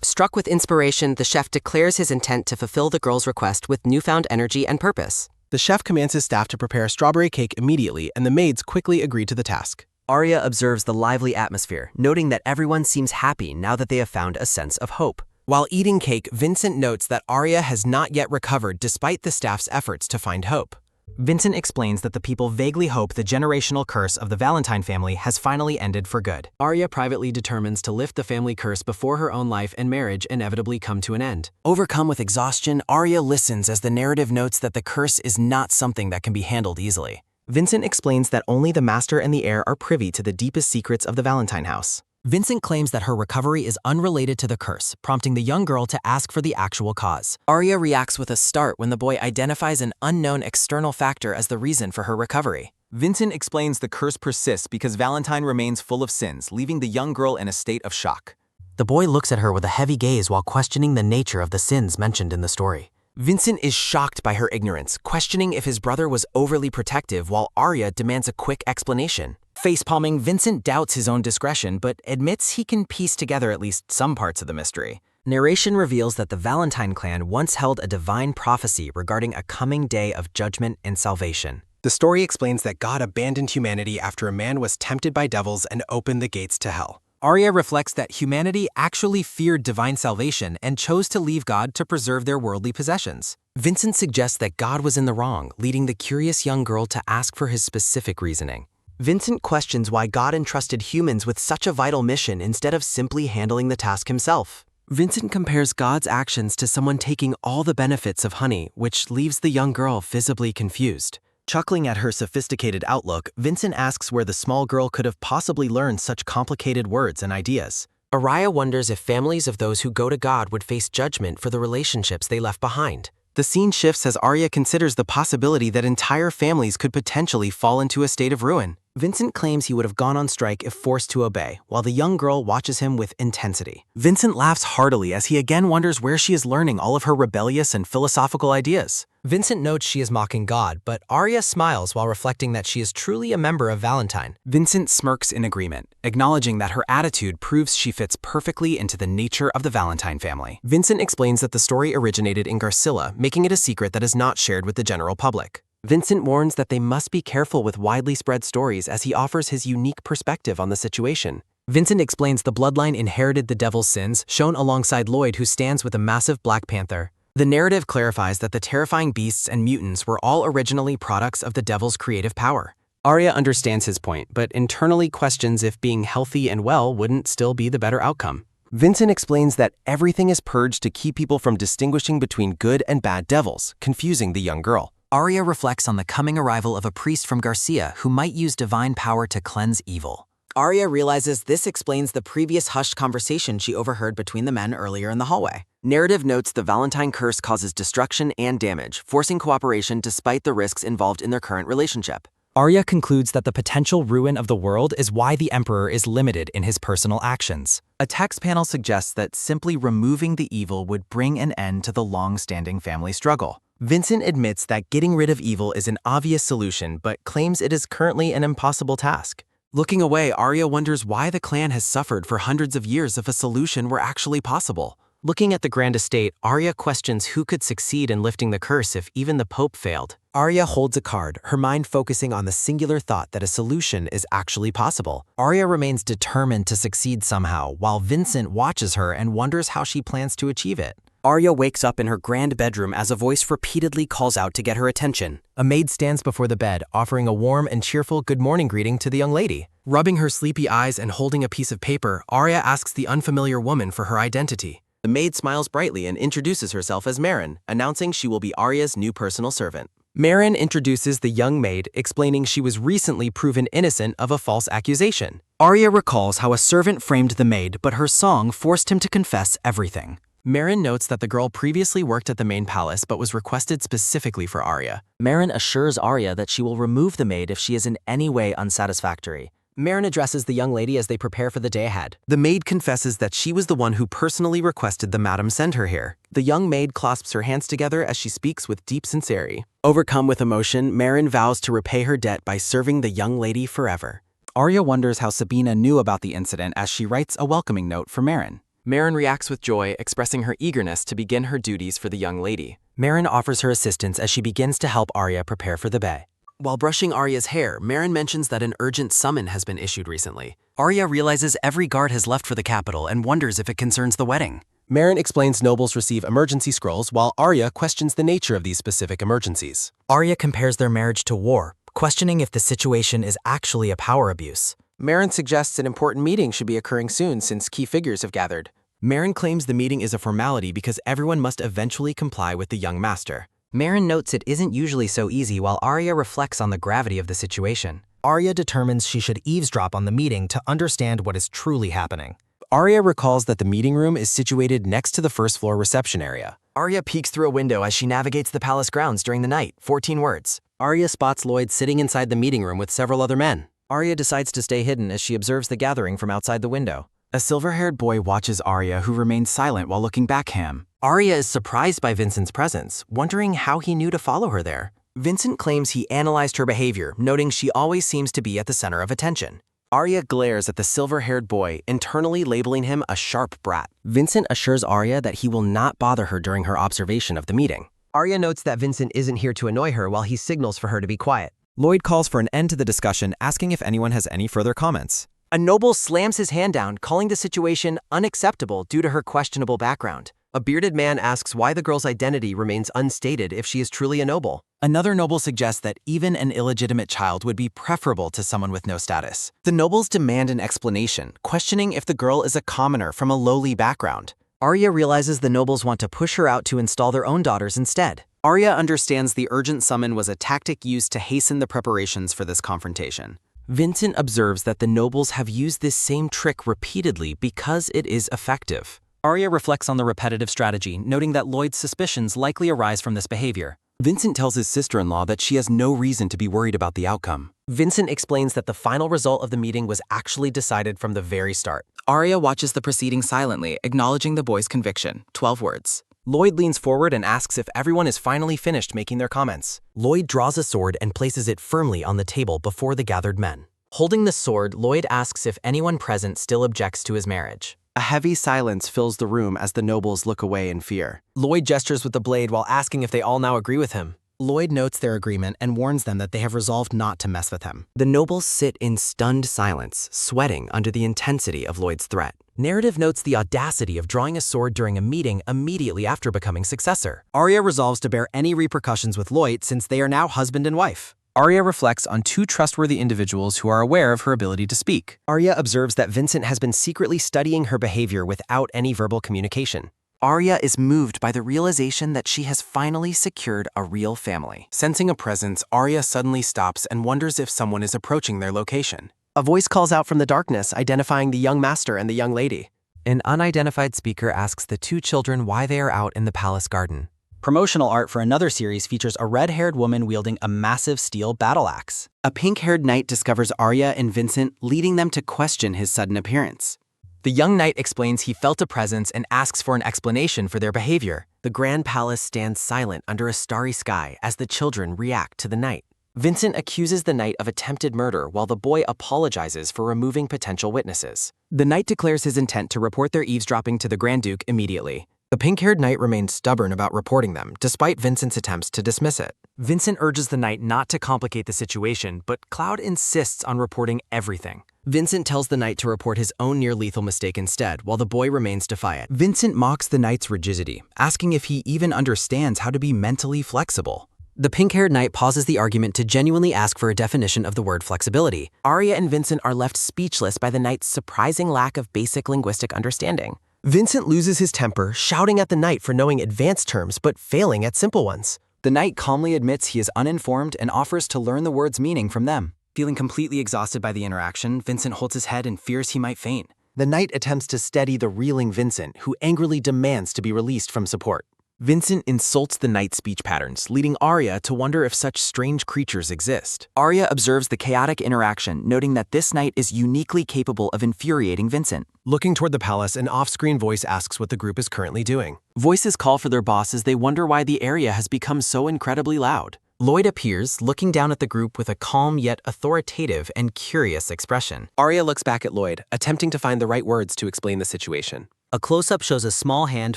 Struck with inspiration, the chef declares his intent to fulfill the girl's request with newfound energy and purpose. The chef commands his staff to prepare a strawberry cake immediately, and the maids quickly agree to the task. Arya observes the lively atmosphere, noting that everyone seems happy now that they have found a sense of hope. While eating cake, Vincent notes that Arya has not yet recovered despite the staff's efforts to find hope. Vincent explains that the people vaguely hope the generational curse of the Valentine family has finally ended for good. Arya privately determines to lift the family curse before her own life and marriage inevitably come to an end. Overcome with exhaustion, Arya listens as the narrative notes that the curse is not something that can be handled easily. Vincent explains that only the master and the heir are privy to the deepest secrets of the Valentine house. Vincent claims that her recovery is unrelated to the curse, prompting the young girl to ask for the actual cause. Arya reacts with a start when the boy identifies an unknown external factor as the reason for her recovery. Vincent explains the curse persists because Valentine remains full of sins, leaving the young girl in a state of shock. The boy looks at her with a heavy gaze while questioning the nature of the sins mentioned in the story. Vincent is shocked by her ignorance, questioning if his brother was overly protective while Arya demands a quick explanation. Facepalming, Vincent doubts his own discretion, but admits he can piece together at least some parts of the mystery. Narration reveals that the Valentine clan once held a divine prophecy regarding a coming day of judgment and salvation. The story explains that God abandoned humanity after a man was tempted by devils and opened the gates to hell. Arya reflects that humanity actually feared divine salvation and chose to leave God to preserve their worldly possessions. Vincent suggests that God was in the wrong, leading the curious young girl to ask for his specific reasoning. Vincent questions why God entrusted humans with such a vital mission instead of simply handling the task himself. Vincent compares God's actions to someone taking all the benefits of honey, which leaves the young girl visibly confused. Chuckling at her sophisticated outlook, Vincent asks where the small girl could have possibly learned such complicated words and ideas. Arya wonders if families of those who go to God would face judgment for the relationships they left behind. The scene shifts as Arya considers the possibility that entire families could potentially fall into a state of ruin. Vincent claims he would have gone on strike if forced to obey, while the young girl watches him with intensity. Vincent laughs heartily as he again wonders where she is learning all of her rebellious and philosophical ideas. Vincent notes she is mocking God, but Arya smiles while reflecting that she is truly a member of Valentine. Vincent smirks in agreement, acknowledging that her attitude proves she fits perfectly into the nature of the Valentine family. Vincent explains that the story originated in Garcilla, making it a secret that is not shared with the general public. Vincent warns that they must be careful with widely spread stories as he offers his unique perspective on the situation. Vincent explains the bloodline inherited the devil's sins, shown alongside Lloyd, who stands with a massive black panther. The narrative clarifies that the terrifying beasts and mutants were all originally products of the devil's creative power. Arya understands his point, but internally questions if being healthy and well wouldn't still be the better outcome. Vincent explains that everything is purged to keep people from distinguishing between good and bad devils, confusing the young girl. Arya reflects on the coming arrival of a priest from Garcia who might use divine power to cleanse evil. Arya realizes this explains the previous hushed conversation she overheard between the men earlier in the hallway. Narrative notes the Valentine curse causes destruction and damage, forcing cooperation despite the risks involved in their current relationship. Arya concludes that the potential ruin of the world is why the Emperor is limited in his personal actions. A text panel suggests that simply removing the evil would bring an end to the long-standing family struggle. Vincent admits that getting rid of evil is an obvious solution, but claims it is currently an impossible task. Looking away, Arya wonders why the clan has suffered for hundreds of years if a solution were actually possible. Looking at the Grand Estate, Arya questions who could succeed in lifting the curse if even the Pope failed. Arya holds a card, her mind focusing on the singular thought that a solution is actually possible. Arya remains determined to succeed somehow, while Vincent watches her and wonders how she plans to achieve it. Arya wakes up in her grand bedroom as a voice repeatedly calls out to get her attention. A maid stands before the bed, offering a warm and cheerful good morning greeting to the young lady. Rubbing her sleepy eyes and holding a piece of paper, Arya asks the unfamiliar woman for her identity. The maid smiles brightly and introduces herself as Marin, announcing she will be Arya's new personal servant. Marin introduces the young maid, explaining she was recently proven innocent of a false accusation. Arya recalls how a servant framed the maid, but her song forced him to confess everything. Marin notes that the girl previously worked at the main palace but was requested specifically for Arya. Marin assures Arya that she will remove the maid if she is in any way unsatisfactory. Marin addresses the young lady as they prepare for the day ahead. The maid confesses that she was the one who personally requested the madam send her here. The young maid clasps her hands together as she speaks with deep sincerity. Overcome with emotion, Marin vows to repay her debt by serving the young lady forever. Arya wonders how Sabina knew about the incident as she writes a welcoming note for Marin. Marin reacts with joy, expressing her eagerness to begin her duties for the young lady. Marin offers her assistance as she begins to help Arya prepare for the bay. While brushing Arya's hair, Marin mentions that an urgent summon has been issued recently. Arya realizes every guard has left for the capital and wonders if it concerns the wedding. Marin explains nobles receive emergency scrolls while Arya questions the nature of these specific emergencies. Arya compares their marriage to war, questioning if the situation is actually a power abuse. Marin suggests an important meeting should be occurring soon since key figures have gathered. Marin claims the meeting is a formality because everyone must eventually comply with the young master. Marin notes it isn't usually so easy while Arya reflects on the gravity of the situation. Arya determines she should eavesdrop on the meeting to understand what is truly happening. Arya recalls that the meeting room is situated next to the first-floor reception area. Arya peeks through a window as she navigates the palace grounds during the night, 14 words. Arya spots Lloyd sitting inside the meeting room with several other men. Arya decides to stay hidden as she observes the gathering from outside the window. A silver-haired boy watches Arya, who remains silent while looking back at him. Arya is surprised by Vincent's presence, wondering how he knew to follow her there. Vincent claims he analyzed her behavior, noting she always seems to be at the center of attention. Arya glares at the silver-haired boy, internally labeling him a sharp brat. Vincent assures Arya that he will not bother her during her observation of the meeting. Arya notes that Vincent isn't here to annoy her while he signals for her to be quiet. Lloyd calls for an end to the discussion, asking if anyone has any further comments. A noble slams his hand down, calling the situation unacceptable due to her questionable background. A bearded man asks why the girl's identity remains unstated if she is truly a noble. Another noble suggests that even an illegitimate child would be preferable to someone with no status. The nobles demand an explanation, questioning if the girl is a commoner from a lowly background. Arya realizes the nobles want to push her out to install their own daughters instead. Arya understands the urgent summon was a tactic used to hasten the preparations for this confrontation. Vincent observes that the nobles have used this same trick repeatedly because it is effective. Arya reflects on the repetitive strategy, noting that Lloyd's suspicions likely arise from this behavior. Vincent tells his sister-in-law that she has no reason to be worried about the outcome. Vincent explains that the final result of the meeting was actually decided from the very start. Arya watches the proceedings silently, acknowledging the boy's conviction. 12 words. Lloyd leans forward and asks if everyone is finally finished making their comments. Lloyd draws a sword and places it firmly on the table before the gathered men. Holding the sword, Lloyd asks if anyone present still objects to his marriage. A heavy silence fills the room as the nobles look away in fear. Lloyd gestures with the blade while asking if they all now agree with him. Lloyd notes their agreement and warns them that they have resolved not to mess with him. The nobles sit in stunned silence, sweating under the intensity of Lloyd's threat. Narrative notes the audacity of drawing a sword during a meeting immediately after becoming successor. Arya resolves to bear any repercussions with Lloyd since they are now husband and wife. Arya reflects on two trustworthy individuals who are aware of her ability to speak. Arya observes that Vincent has been secretly studying her behavior without any verbal communication. Arya is moved by the realization that she has finally secured a real family. Sensing a presence, Arya suddenly stops and wonders if someone is approaching their location. A voice calls out from the darkness, identifying the young master and the young lady. An unidentified speaker asks the two children why they are out in the palace garden. Promotional art for another series features a red-haired woman wielding a massive steel battle axe. A pink-haired knight discovers Arya and Vincent, leading them to question his sudden appearance. The young knight explains he felt a presence and asks for an explanation for their behavior. The grand palace stands silent under a starry sky as the children react to the knight. Vincent accuses the knight of attempted murder while the boy apologizes for removing potential witnesses. The knight declares his intent to report their eavesdropping to the Grand Duke immediately. The pink-haired knight remains stubborn about reporting them, despite Vincent's attempts to dismiss it. Vincent urges the knight not to complicate the situation, but Cloud insists on reporting everything. Vincent tells the knight to report his own near-lethal mistake instead, while the boy remains defiant. Vincent mocks the knight's rigidity, asking if he even understands how to be mentally flexible. The pink-haired knight pauses the argument to genuinely ask for a definition of the word flexibility. Arya and Vincent are left speechless by the knight's surprising lack of basic linguistic understanding. Vincent loses his temper, shouting at the knight for knowing advanced terms but failing at simple ones. The knight calmly admits he is uninformed and offers to learn the word's meaning from them. Feeling completely exhausted by the interaction, Vincent holds his head and fears he might faint. The knight attempts to steady the reeling Vincent, who angrily demands to be released from support. Vincent insults the knight's speech patterns, leading Arya to wonder if such strange creatures exist. Arya observes the chaotic interaction, noting that this knight is uniquely capable of infuriating Vincent. Looking toward the palace, an off-screen voice asks what the group is currently doing. Voices call for their boss as they wonder why the area has become so incredibly loud. Lloyd appears, looking down at the group with a calm yet authoritative and curious expression. Arya looks back at Lloyd, attempting to find the right words to explain the situation. A close-up shows a small hand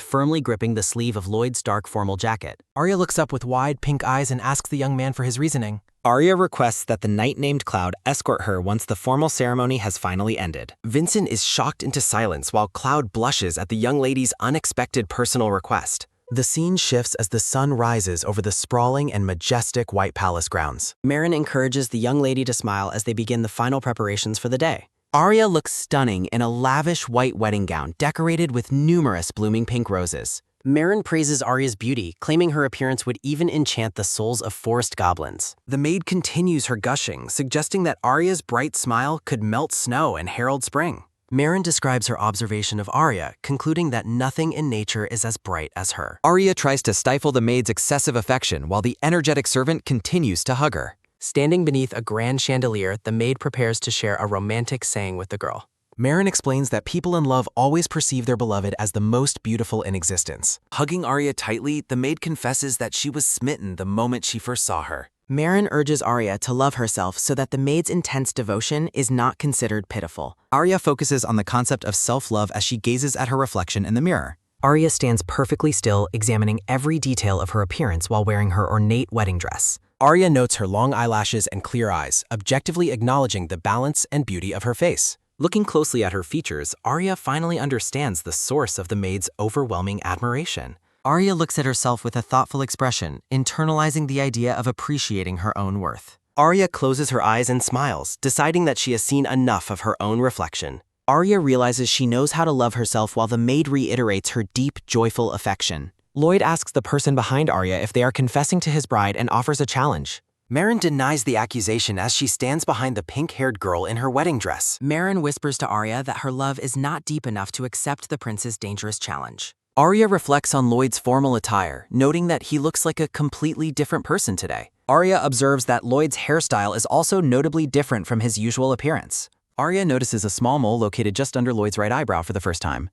firmly gripping the sleeve of Lloyd's dark formal jacket. Arya looks up with wide pink eyes and asks the young man for his reasoning. Arya requests that the knight named Cloud escort her once the formal ceremony has finally ended. Vincent is shocked into silence while Cloud blushes at the young lady's unexpected personal request. The scene shifts as the sun rises over the sprawling and majestic White Palace grounds. Marin encourages the young lady to smile as they begin the final preparations for the day. Arya looks stunning in a lavish white wedding gown decorated with numerous blooming pink roses. Marin praises Arya's beauty, claiming her appearance would even enchant the souls of forest goblins. The maid continues her gushing, suggesting that Arya's bright smile could melt snow and herald spring. Marin describes her observation of Arya, concluding that nothing in nature is as bright as her. Arya tries to stifle the maid's excessive affection while the energetic servant continues to hug her. Standing beneath a grand chandelier, the maid prepares to share a romantic saying with the girl. Marin explains that people in love always perceive their beloved as the most beautiful in existence. Hugging Arya tightly, the maid confesses that she was smitten the moment she first saw her. Marin urges Arya to love herself so that the maid's intense devotion is not considered pitiful. Arya focuses on the concept of self-love as she gazes at her reflection in the mirror. Arya stands perfectly still, examining every detail of her appearance while wearing her ornate wedding dress. Arya notes her long eyelashes and clear eyes, objectively acknowledging the balance and beauty of her face. Looking closely at her features, Arya finally understands the source of the maid's overwhelming admiration. Arya looks at herself with a thoughtful expression, internalizing the idea of appreciating her own worth. Arya closes her eyes and smiles, deciding that she has seen enough of her own reflection. Arya realizes she knows how to love herself while the maid reiterates her deep, joyful affection. Lloyd asks the person behind Arya if they are confessing to his bride and offers a challenge. Marin denies the accusation as she stands behind the pink-haired girl in her wedding dress. Marin whispers to Arya that her love is not deep enough to accept the prince's dangerous challenge. Arya reflects on Lloyd's formal attire, noting that he looks like a completely different person today. Arya observes that Lloyd's hairstyle is also notably different from his usual appearance. Arya notices a small mole located just under Lloyd's right eyebrow for the first time.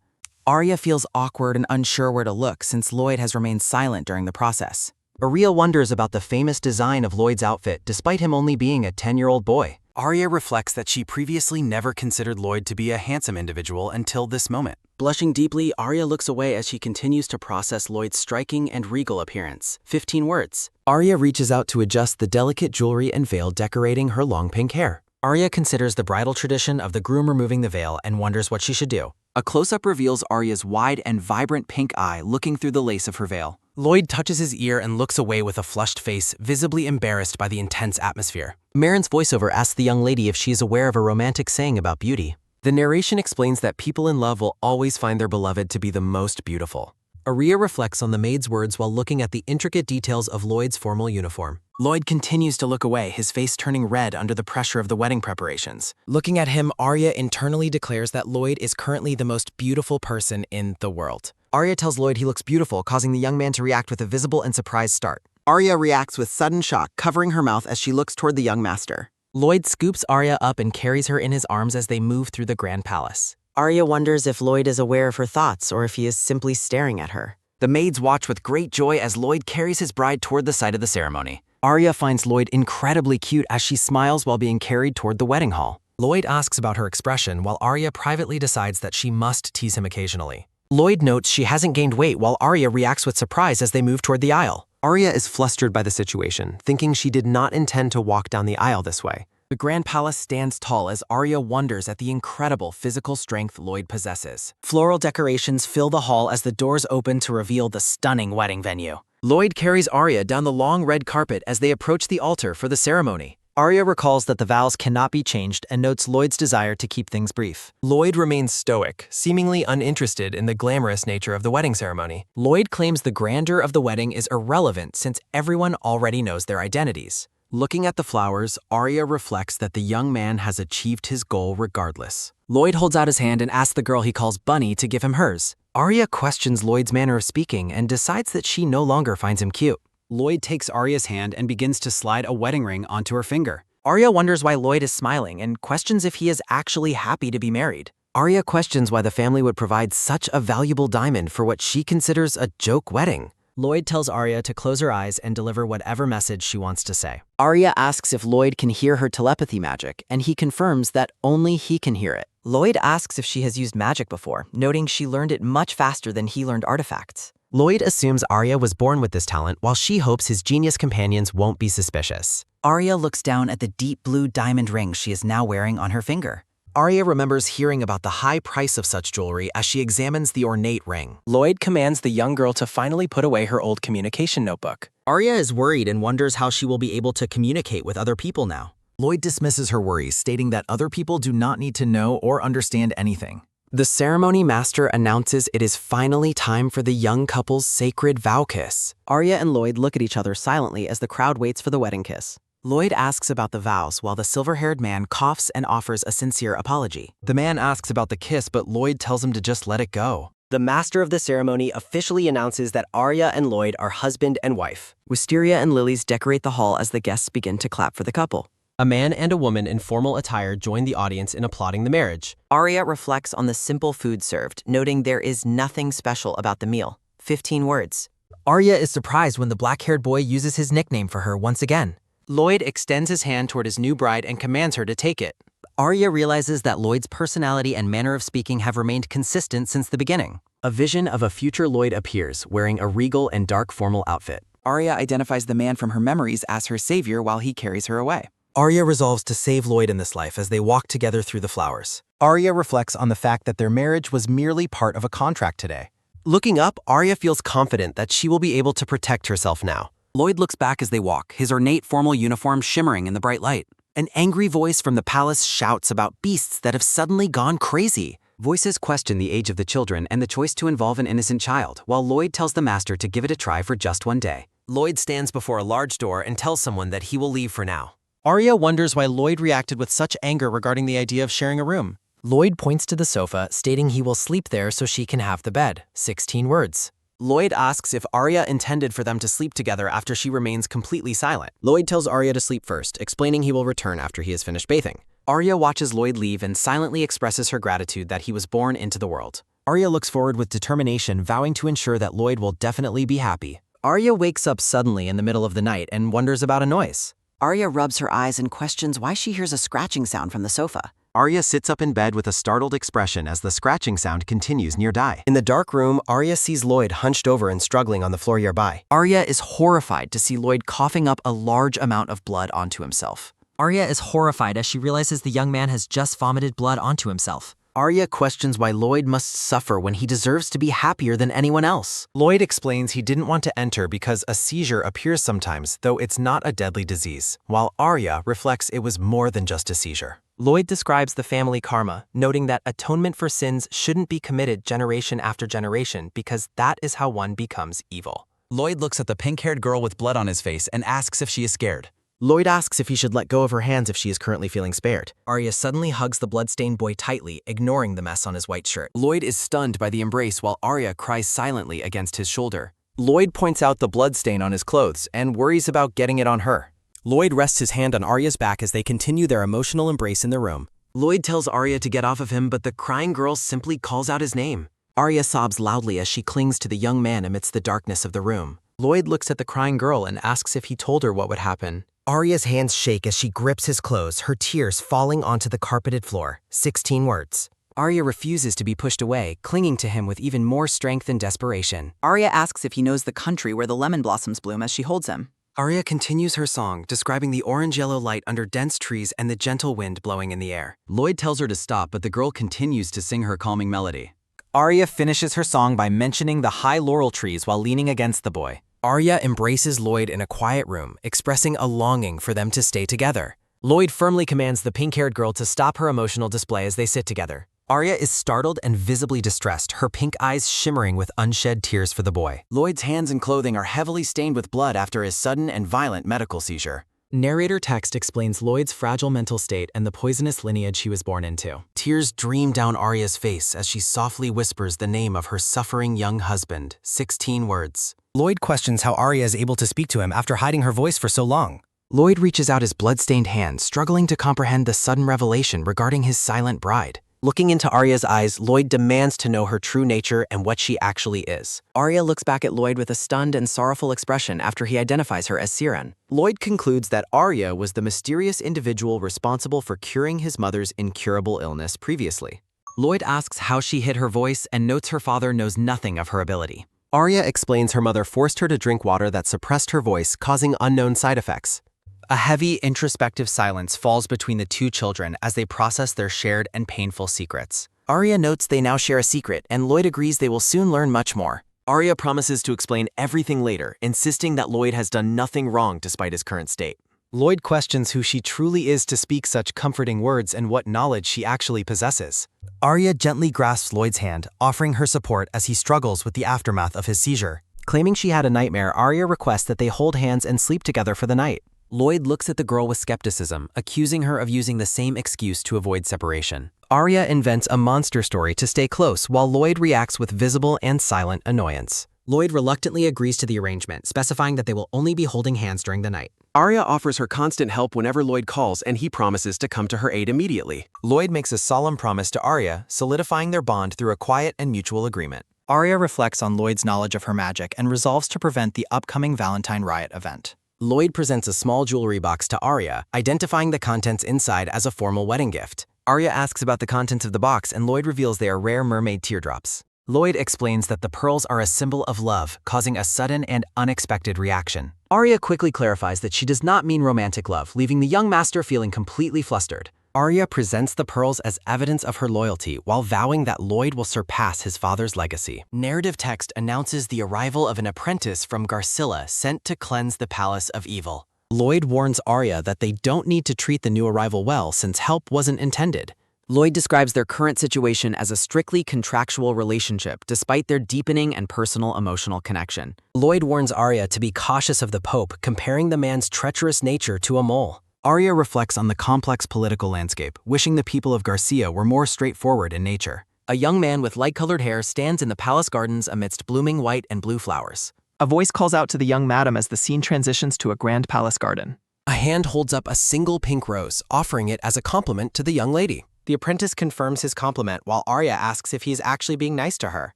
Arya feels awkward and unsure where to look since Lloyd has remained silent during the process. Arya wonders about the famous design of Lloyd's outfit despite him only being a 10-year-old boy. Arya reflects that she previously never considered Lloyd to be a handsome individual until this moment. Blushing deeply, Arya looks away as she continues to process Lloyd's striking and regal appearance. 15 words. Arya reaches out to adjust the delicate jewelry and veil decorating her long pink hair. Arya considers the bridal tradition of the groom removing the veil and wonders what she should do. A close-up reveals Arya's wide and vibrant pink eye looking through the lace of her veil. Lloyd touches his ear and looks away with a flushed face, visibly embarrassed by the intense atmosphere. Marin's voiceover asks the young lady if she is aware of a romantic saying about beauty. The narration explains that people in love will always find their beloved to be the most beautiful. Arya reflects on the maid's words while looking at the intricate details of Lloyd's formal uniform. Lloyd continues to look away, his face turning red under the pressure of the wedding preparations. Looking at him, Arya internally declares that Lloyd is currently the most beautiful person in the world. Arya tells Lloyd he looks beautiful, causing the young man to react with a visible and surprised start. Arya reacts with sudden shock, covering her mouth as she looks toward the young master. Lloyd scoops Arya up and carries her in his arms as they move through the grand palace. Arya wonders if Lloyd is aware of her thoughts or if he is simply staring at her. The maids watch with great joy as Lloyd carries his bride toward the site of the ceremony. Arya finds Lloyd incredibly cute as she smiles while being carried toward the wedding hall. Lloyd asks about her expression while Arya privately decides that she must tease him occasionally. Lloyd notes she hasn't gained weight while Arya reacts with surprise as they move toward the aisle. Arya is flustered by the situation, thinking she did not intend to walk down the aisle this way. The Grand Palace stands tall as Arya wonders at the incredible physical strength Lloyd possesses. Floral decorations fill the hall as the doors open to reveal the stunning wedding venue. Lloyd carries Arya down the long red carpet as they approach the altar for the ceremony. Arya recalls that the vows cannot be changed and notes Lloyd's desire to keep things brief. Lloyd remains stoic, seemingly uninterested in the glamorous nature of the wedding ceremony. Lloyd claims the grandeur of the wedding is irrelevant since everyone already knows their identities. Looking at the flowers, Arya reflects that the young man has achieved his goal regardless. Lloyd holds out his hand and asks the girl he calls Bunny to give him hers. Arya questions Lloyd's manner of speaking and decides that she no longer finds him cute. Lloyd takes Arya's hand and begins to slide a wedding ring onto her finger. Arya wonders why Lloyd is smiling and questions if he is actually happy to be married. Arya questions why the family would provide such a valuable diamond for what she considers a joke wedding. Lloyd tells Arya to close her eyes and deliver whatever message she wants to say. Arya asks if Lloyd can hear her telepathy magic, and he confirms that only he can hear it. Lloyd asks if she has used magic before, noting she learned it much faster than he learned artifacts. Lloyd assumes Arya was born with this talent while she hopes his genius companions won't be suspicious. Arya looks down at the deep blue diamond ring she is now wearing on her finger. Arya remembers hearing about the high price of such jewelry as she examines the ornate ring. Lloyd commands the young girl to finally put away her old communication notebook. Arya is worried and wonders how she will be able to communicate with other people now. Lloyd dismisses her worries, stating that other people do not need to know or understand anything. The ceremony master announces it is finally time for the young couple's sacred vow kiss. Arya and Lloyd look at each other silently as the crowd waits for the wedding kiss. Lloyd asks about the vows while the silver-haired man coughs and offers a sincere apology. The man asks about the kiss, but Lloyd tells him to just let it go. The master of the ceremony officially announces that Arya and Lloyd are husband and wife. Wisteria and lilies decorate the hall as the guests begin to clap for the couple. A man and a woman in formal attire join the audience in applauding the marriage. Arya reflects on the simple food served, noting there is nothing special about the meal. 15 words. Arya is surprised when the black-haired boy uses his nickname for her once again. Lloyd extends his hand toward his new bride and commands her to take it. Arya realizes that Lloyd's personality and manner of speaking have remained consistent since the beginning. A vision of a future Lloyd appears, wearing a regal and dark formal outfit. Arya identifies the man from her memories as her savior while he carries her away. Arya resolves to save Lloyd in this life as they walk together through the flowers. Arya reflects on the fact that their marriage was merely part of a contract today. Looking up, Arya feels confident that she will be able to protect herself now. Lloyd looks back as they walk, his ornate formal uniform shimmering in the bright light. An angry voice from the palace shouts about beasts that have suddenly gone crazy. Voices question the age of the children and the choice to involve an innocent child, while Lloyd tells the master to give it a try for just one day. Lloyd stands before a large door and tells someone that he will leave for now. Arya wonders why Lloyd reacted with such anger regarding the idea of sharing a room. Lloyd points to the sofa, stating he will sleep there so she can have the bed. 16 words. Lloyd asks if Arya intended for them to sleep together after she remains completely silent. Lloyd tells Arya to sleep first, explaining he will return after he has finished bathing. Arya watches Lloyd leave and silently expresses her gratitude that he was born into the world. Arya looks forward with determination, vowing to ensure that Lloyd will definitely be happy. Arya wakes up suddenly in the middle of the night and wonders about a noise. Arya rubs her eyes and questions why she hears a scratching sound from the sofa. Arya sits up in bed with a startled expression as the scratching sound continues nearby. In the dark room, Arya sees Lloyd hunched over and struggling on the floor nearby. Arya is horrified to see Lloyd coughing up a large amount of blood onto himself. Arya is horrified as she realizes the young man has just vomited blood onto himself. Arya questions why Lloyd must suffer when he deserves to be happier than anyone else. Lloyd explains he didn't want to enter because a seizure appears sometimes, though it's not a deadly disease, while Arya reflects it was more than just a seizure. Lloyd describes the family karma, noting that atonement for sins shouldn't be committed generation after generation because that is how one becomes evil. Lloyd looks at the pink-haired girl with blood on his face and asks if she is scared. Lloyd asks if he should let go of her hands if she is currently feeling spared. Arya suddenly hugs the bloodstained boy tightly, ignoring the mess on his white shirt. Lloyd is stunned by the embrace while Arya cries silently against his shoulder. Lloyd points out the bloodstain on his clothes and worries about getting it on her. Lloyd rests his hand on Arya's back as they continue their emotional embrace in the room. Lloyd tells Arya to get off of him, but the crying girl simply calls out his name. Arya sobs loudly as she clings to the young man amidst the darkness of the room. Lloyd looks at the crying girl and asks if he told her what would happen. Arya's hands shake as she grips his clothes, her tears falling onto the carpeted floor. 16 words. Arya refuses to be pushed away, clinging to him with even more strength and desperation. Arya asks if he knows the country where the lemon blossoms bloom as she holds him. Arya continues her song, describing the orange-yellow light under dense trees and the gentle wind blowing in the air. Lloyd tells her to stop, but the girl continues to sing her calming melody. Arya finishes her song by mentioning the high laurel trees while leaning against the boy. Arya embraces Lloyd in a quiet room, expressing a longing for them to stay together. Lloyd firmly commands the pink-haired girl to stop her emotional display as they sit together. Arya is startled and visibly distressed, her pink eyes shimmering with unshed tears for the boy. Lloyd's hands and clothing are heavily stained with blood after his sudden and violent medical seizure. Narrator text explains Lloyd's fragile mental state and the poisonous lineage he was born into. Tears stream down Arya's face as she softly whispers the name of her suffering young husband. 16 words. Lloyd questions how Arya is able to speak to him after hiding her voice for so long. Lloyd reaches out his blood-stained hand, struggling to comprehend the sudden revelation regarding his silent bride. Looking into Arya's eyes, Lloyd demands to know her true nature and what she actually is. Arya looks back at Lloyd with a stunned and sorrowful expression after he identifies her as Siren. Lloyd concludes that Arya was the mysterious individual responsible for curing his mother's incurable illness previously. Lloyd asks how she hid her voice and notes her father knows nothing of her ability. Arya explains her mother forced her to drink water that suppressed her voice, causing unknown side effects. A heavy, introspective silence falls between the two children as they process their shared and painful secrets. Arya notes they now share a secret, and Lloyd agrees they will soon learn much more. Arya promises to explain everything later, insisting that Lloyd has done nothing wrong despite his current state. Lloyd questions who she truly is to speak such comforting words and what knowledge she actually possesses. Arya gently grasps Lloyd's hand, offering her support as he struggles with the aftermath of his seizure. Claiming she had a nightmare, Arya requests that they hold hands and sleep together for the night. Lloyd looks at the girl with skepticism, accusing her of using the same excuse to avoid separation. Arya invents a monster story to stay close, while Lloyd reacts with visible and silent annoyance. Lloyd reluctantly agrees to the arrangement, specifying that they will only be holding hands during the night. Arya offers her constant help whenever Lloyd calls, and he promises to come to her aid immediately. Lloyd makes a solemn promise to Arya, solidifying their bond through a quiet and mutual agreement. Arya reflects on Lloyd's knowledge of her magic and resolves to prevent the upcoming Valentine Riot event. Lloyd presents a small jewelry box to Arya, identifying the contents inside as a formal wedding gift. Arya asks about the contents of the box, and Lloyd reveals they are rare mermaid teardrops. Lloyd explains that the pearls are a symbol of love, causing a sudden and unexpected reaction. Arya quickly clarifies that she does not mean romantic love, leaving the young master feeling completely flustered. Arya presents the pearls as evidence of her loyalty while vowing that Lloyd will surpass his father's legacy. Narrative text announces the arrival of an apprentice from Garcilla sent to cleanse the Palace of Evil. Lloyd warns Arya that they don't need to treat the new arrival well since help wasn't intended. Lloyd describes their current situation as a strictly contractual relationship despite their deepening and personal emotional connection. Lloyd warns Arya to be cautious of the Pope, comparing the man's treacherous nature to a mole. Arya reflects on the complex political landscape, wishing the people of Garcia were more straightforward in nature. A young man with light-colored hair stands in the palace gardens amidst blooming white and blue flowers. A voice calls out to the young madam as the scene transitions to a grand palace garden. A hand holds up a single pink rose, offering it as a compliment to the young lady. The apprentice confirms his compliment while Arya asks if he is actually being nice to her.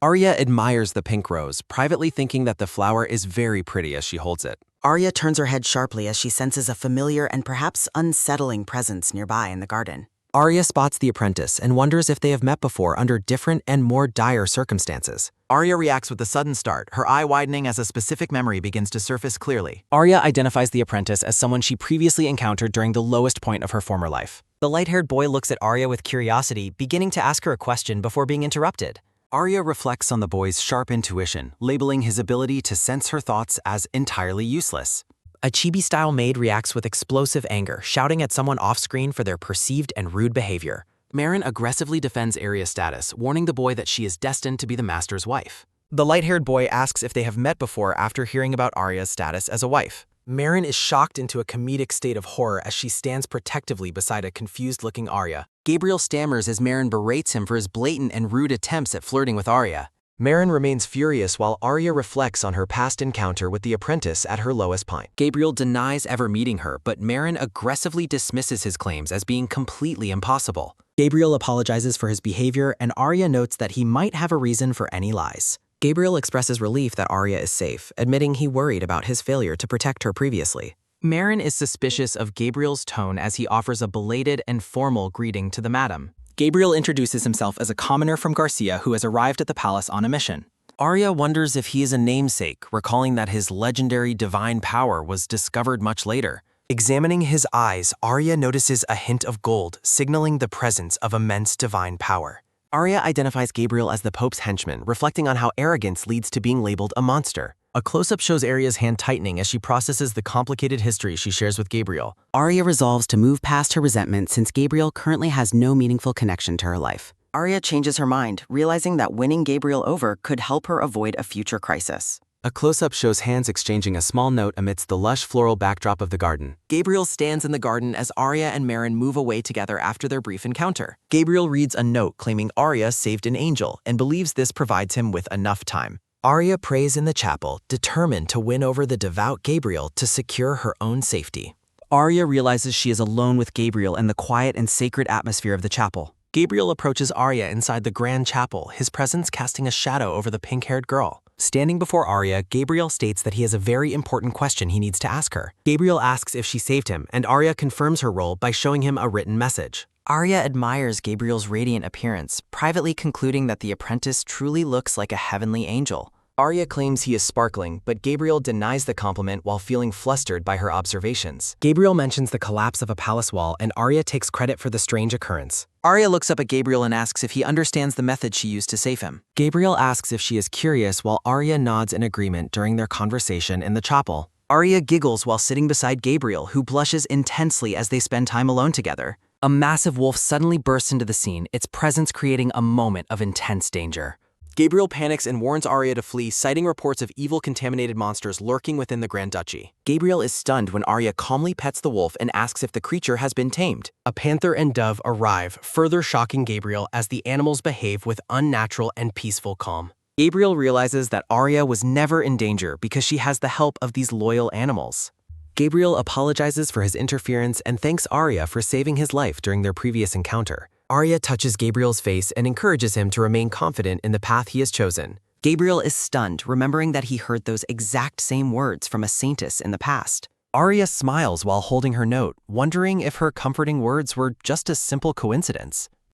Arya admires the pink rose, privately thinking that the flower is very pretty as she holds it. Arya turns her head sharply as she senses a familiar and perhaps unsettling presence nearby in the garden. Arya spots the apprentice and wonders if they have met before under different and more dire circumstances. Arya reacts with a sudden start, her eye widening as a specific memory begins to surface clearly. Arya identifies the apprentice as someone she previously encountered during the lowest point of her former life. The light-haired boy looks at Arya with curiosity, beginning to ask her a question before being interrupted. Arya reflects on the boy's sharp intuition, labeling his ability to sense her thoughts as entirely useless. A chibi-style maid reacts with explosive anger, shouting at someone off-screen for their perceived and rude behavior. Marin aggressively defends Arya's status, warning the boy that she is destined to be the master's wife. The light-haired boy asks if they have met before after hearing about Arya's status as a wife. Marin is shocked into a comedic state of horror as she stands protectively beside a confused-looking Arya. Gabriel stammers as Marin berates him for his blatant and rude attempts at flirting with Arya. Marin remains furious while Arya reflects on her past encounter with the apprentice at her lowest point. Gabriel denies ever meeting her, but Marin aggressively dismisses his claims as being completely impossible. Gabriel apologizes for his behavior, and Arya notes that he might have a reason for any lies. Gabriel expresses relief that Arya is safe, admitting he worried about his failure to protect her previously. Marin is suspicious of Gabriel's tone as he offers a belated and formal greeting to the madam. Gabriel introduces himself as a commoner from Garcia who has arrived at the palace on a mission. Arya wonders if he is a namesake, recalling that his legendary divine power was discovered much later. Examining his eyes, Arya notices a hint of gold, signaling the presence of immense divine power. Arya identifies Gabriel as the Pope's henchman, reflecting on how arrogance leads to being labeled a monster. A close-up shows Arya's hand tightening as she processes the complicated history she shares with Gabriel. Arya resolves to move past her resentment since Gabriel currently has no meaningful connection to her life. Arya changes her mind, realizing that winning Gabriel over could help her avoid a future crisis. A close-up shows hands exchanging a small note amidst the lush floral backdrop of the garden. Gabriel stands in the garden as Arya and Marin move away together after their brief encounter. Gabriel reads a note claiming Arya saved an angel and believes this provides him with enough time. Arya prays in the chapel, determined to win over the devout Gabriel to secure her own safety. Arya realizes she is alone with Gabriel in the quiet and sacred atmosphere of the chapel. Gabriel approaches Arya inside the grand chapel, his presence casting a shadow over the pink-haired girl. Standing before Arya, Gabriel states that he has a very important question he needs to ask her. Gabriel asks if she saved him, and Arya confirms her role by showing him a written message. Arya admires Gabriel's radiant appearance, privately concluding that the apprentice truly looks like a heavenly angel. Arya claims he is sparkling, but Gabriel denies the compliment while feeling flustered by her observations. Gabriel mentions the collapse of a palace wall, and Arya takes credit for the strange occurrence. Arya looks up at Gabriel and asks if he understands the method she used to save him. Gabriel asks if she is curious while Arya nods in agreement during their conversation in the chapel. Arya giggles while sitting beside Gabriel, who blushes intensely as they spend time alone together. A massive wolf suddenly bursts into the scene, its presence creating a moment of intense danger. Gabriel panics and warns Arya to flee, citing reports of evil contaminated monsters lurking within the Grand Duchy. Gabriel is stunned when Arya calmly pets the wolf and asks if the creature has been tamed. A panther and dove arrive, further shocking Gabriel as the animals behave with unnatural and peaceful calm. Gabriel realizes that Arya was never in danger because she has the help of these loyal animals. Gabriel apologizes for his interference and thanks Arya for saving his life during their previous encounter. Arya touches Gabriel's face and encourages him to remain confident in the path he has chosen. Gabriel is stunned, remembering that he heard those exact same words from a saintess in the past. Arya smiles while holding her note, wondering if her comforting words were just a simple coincidence.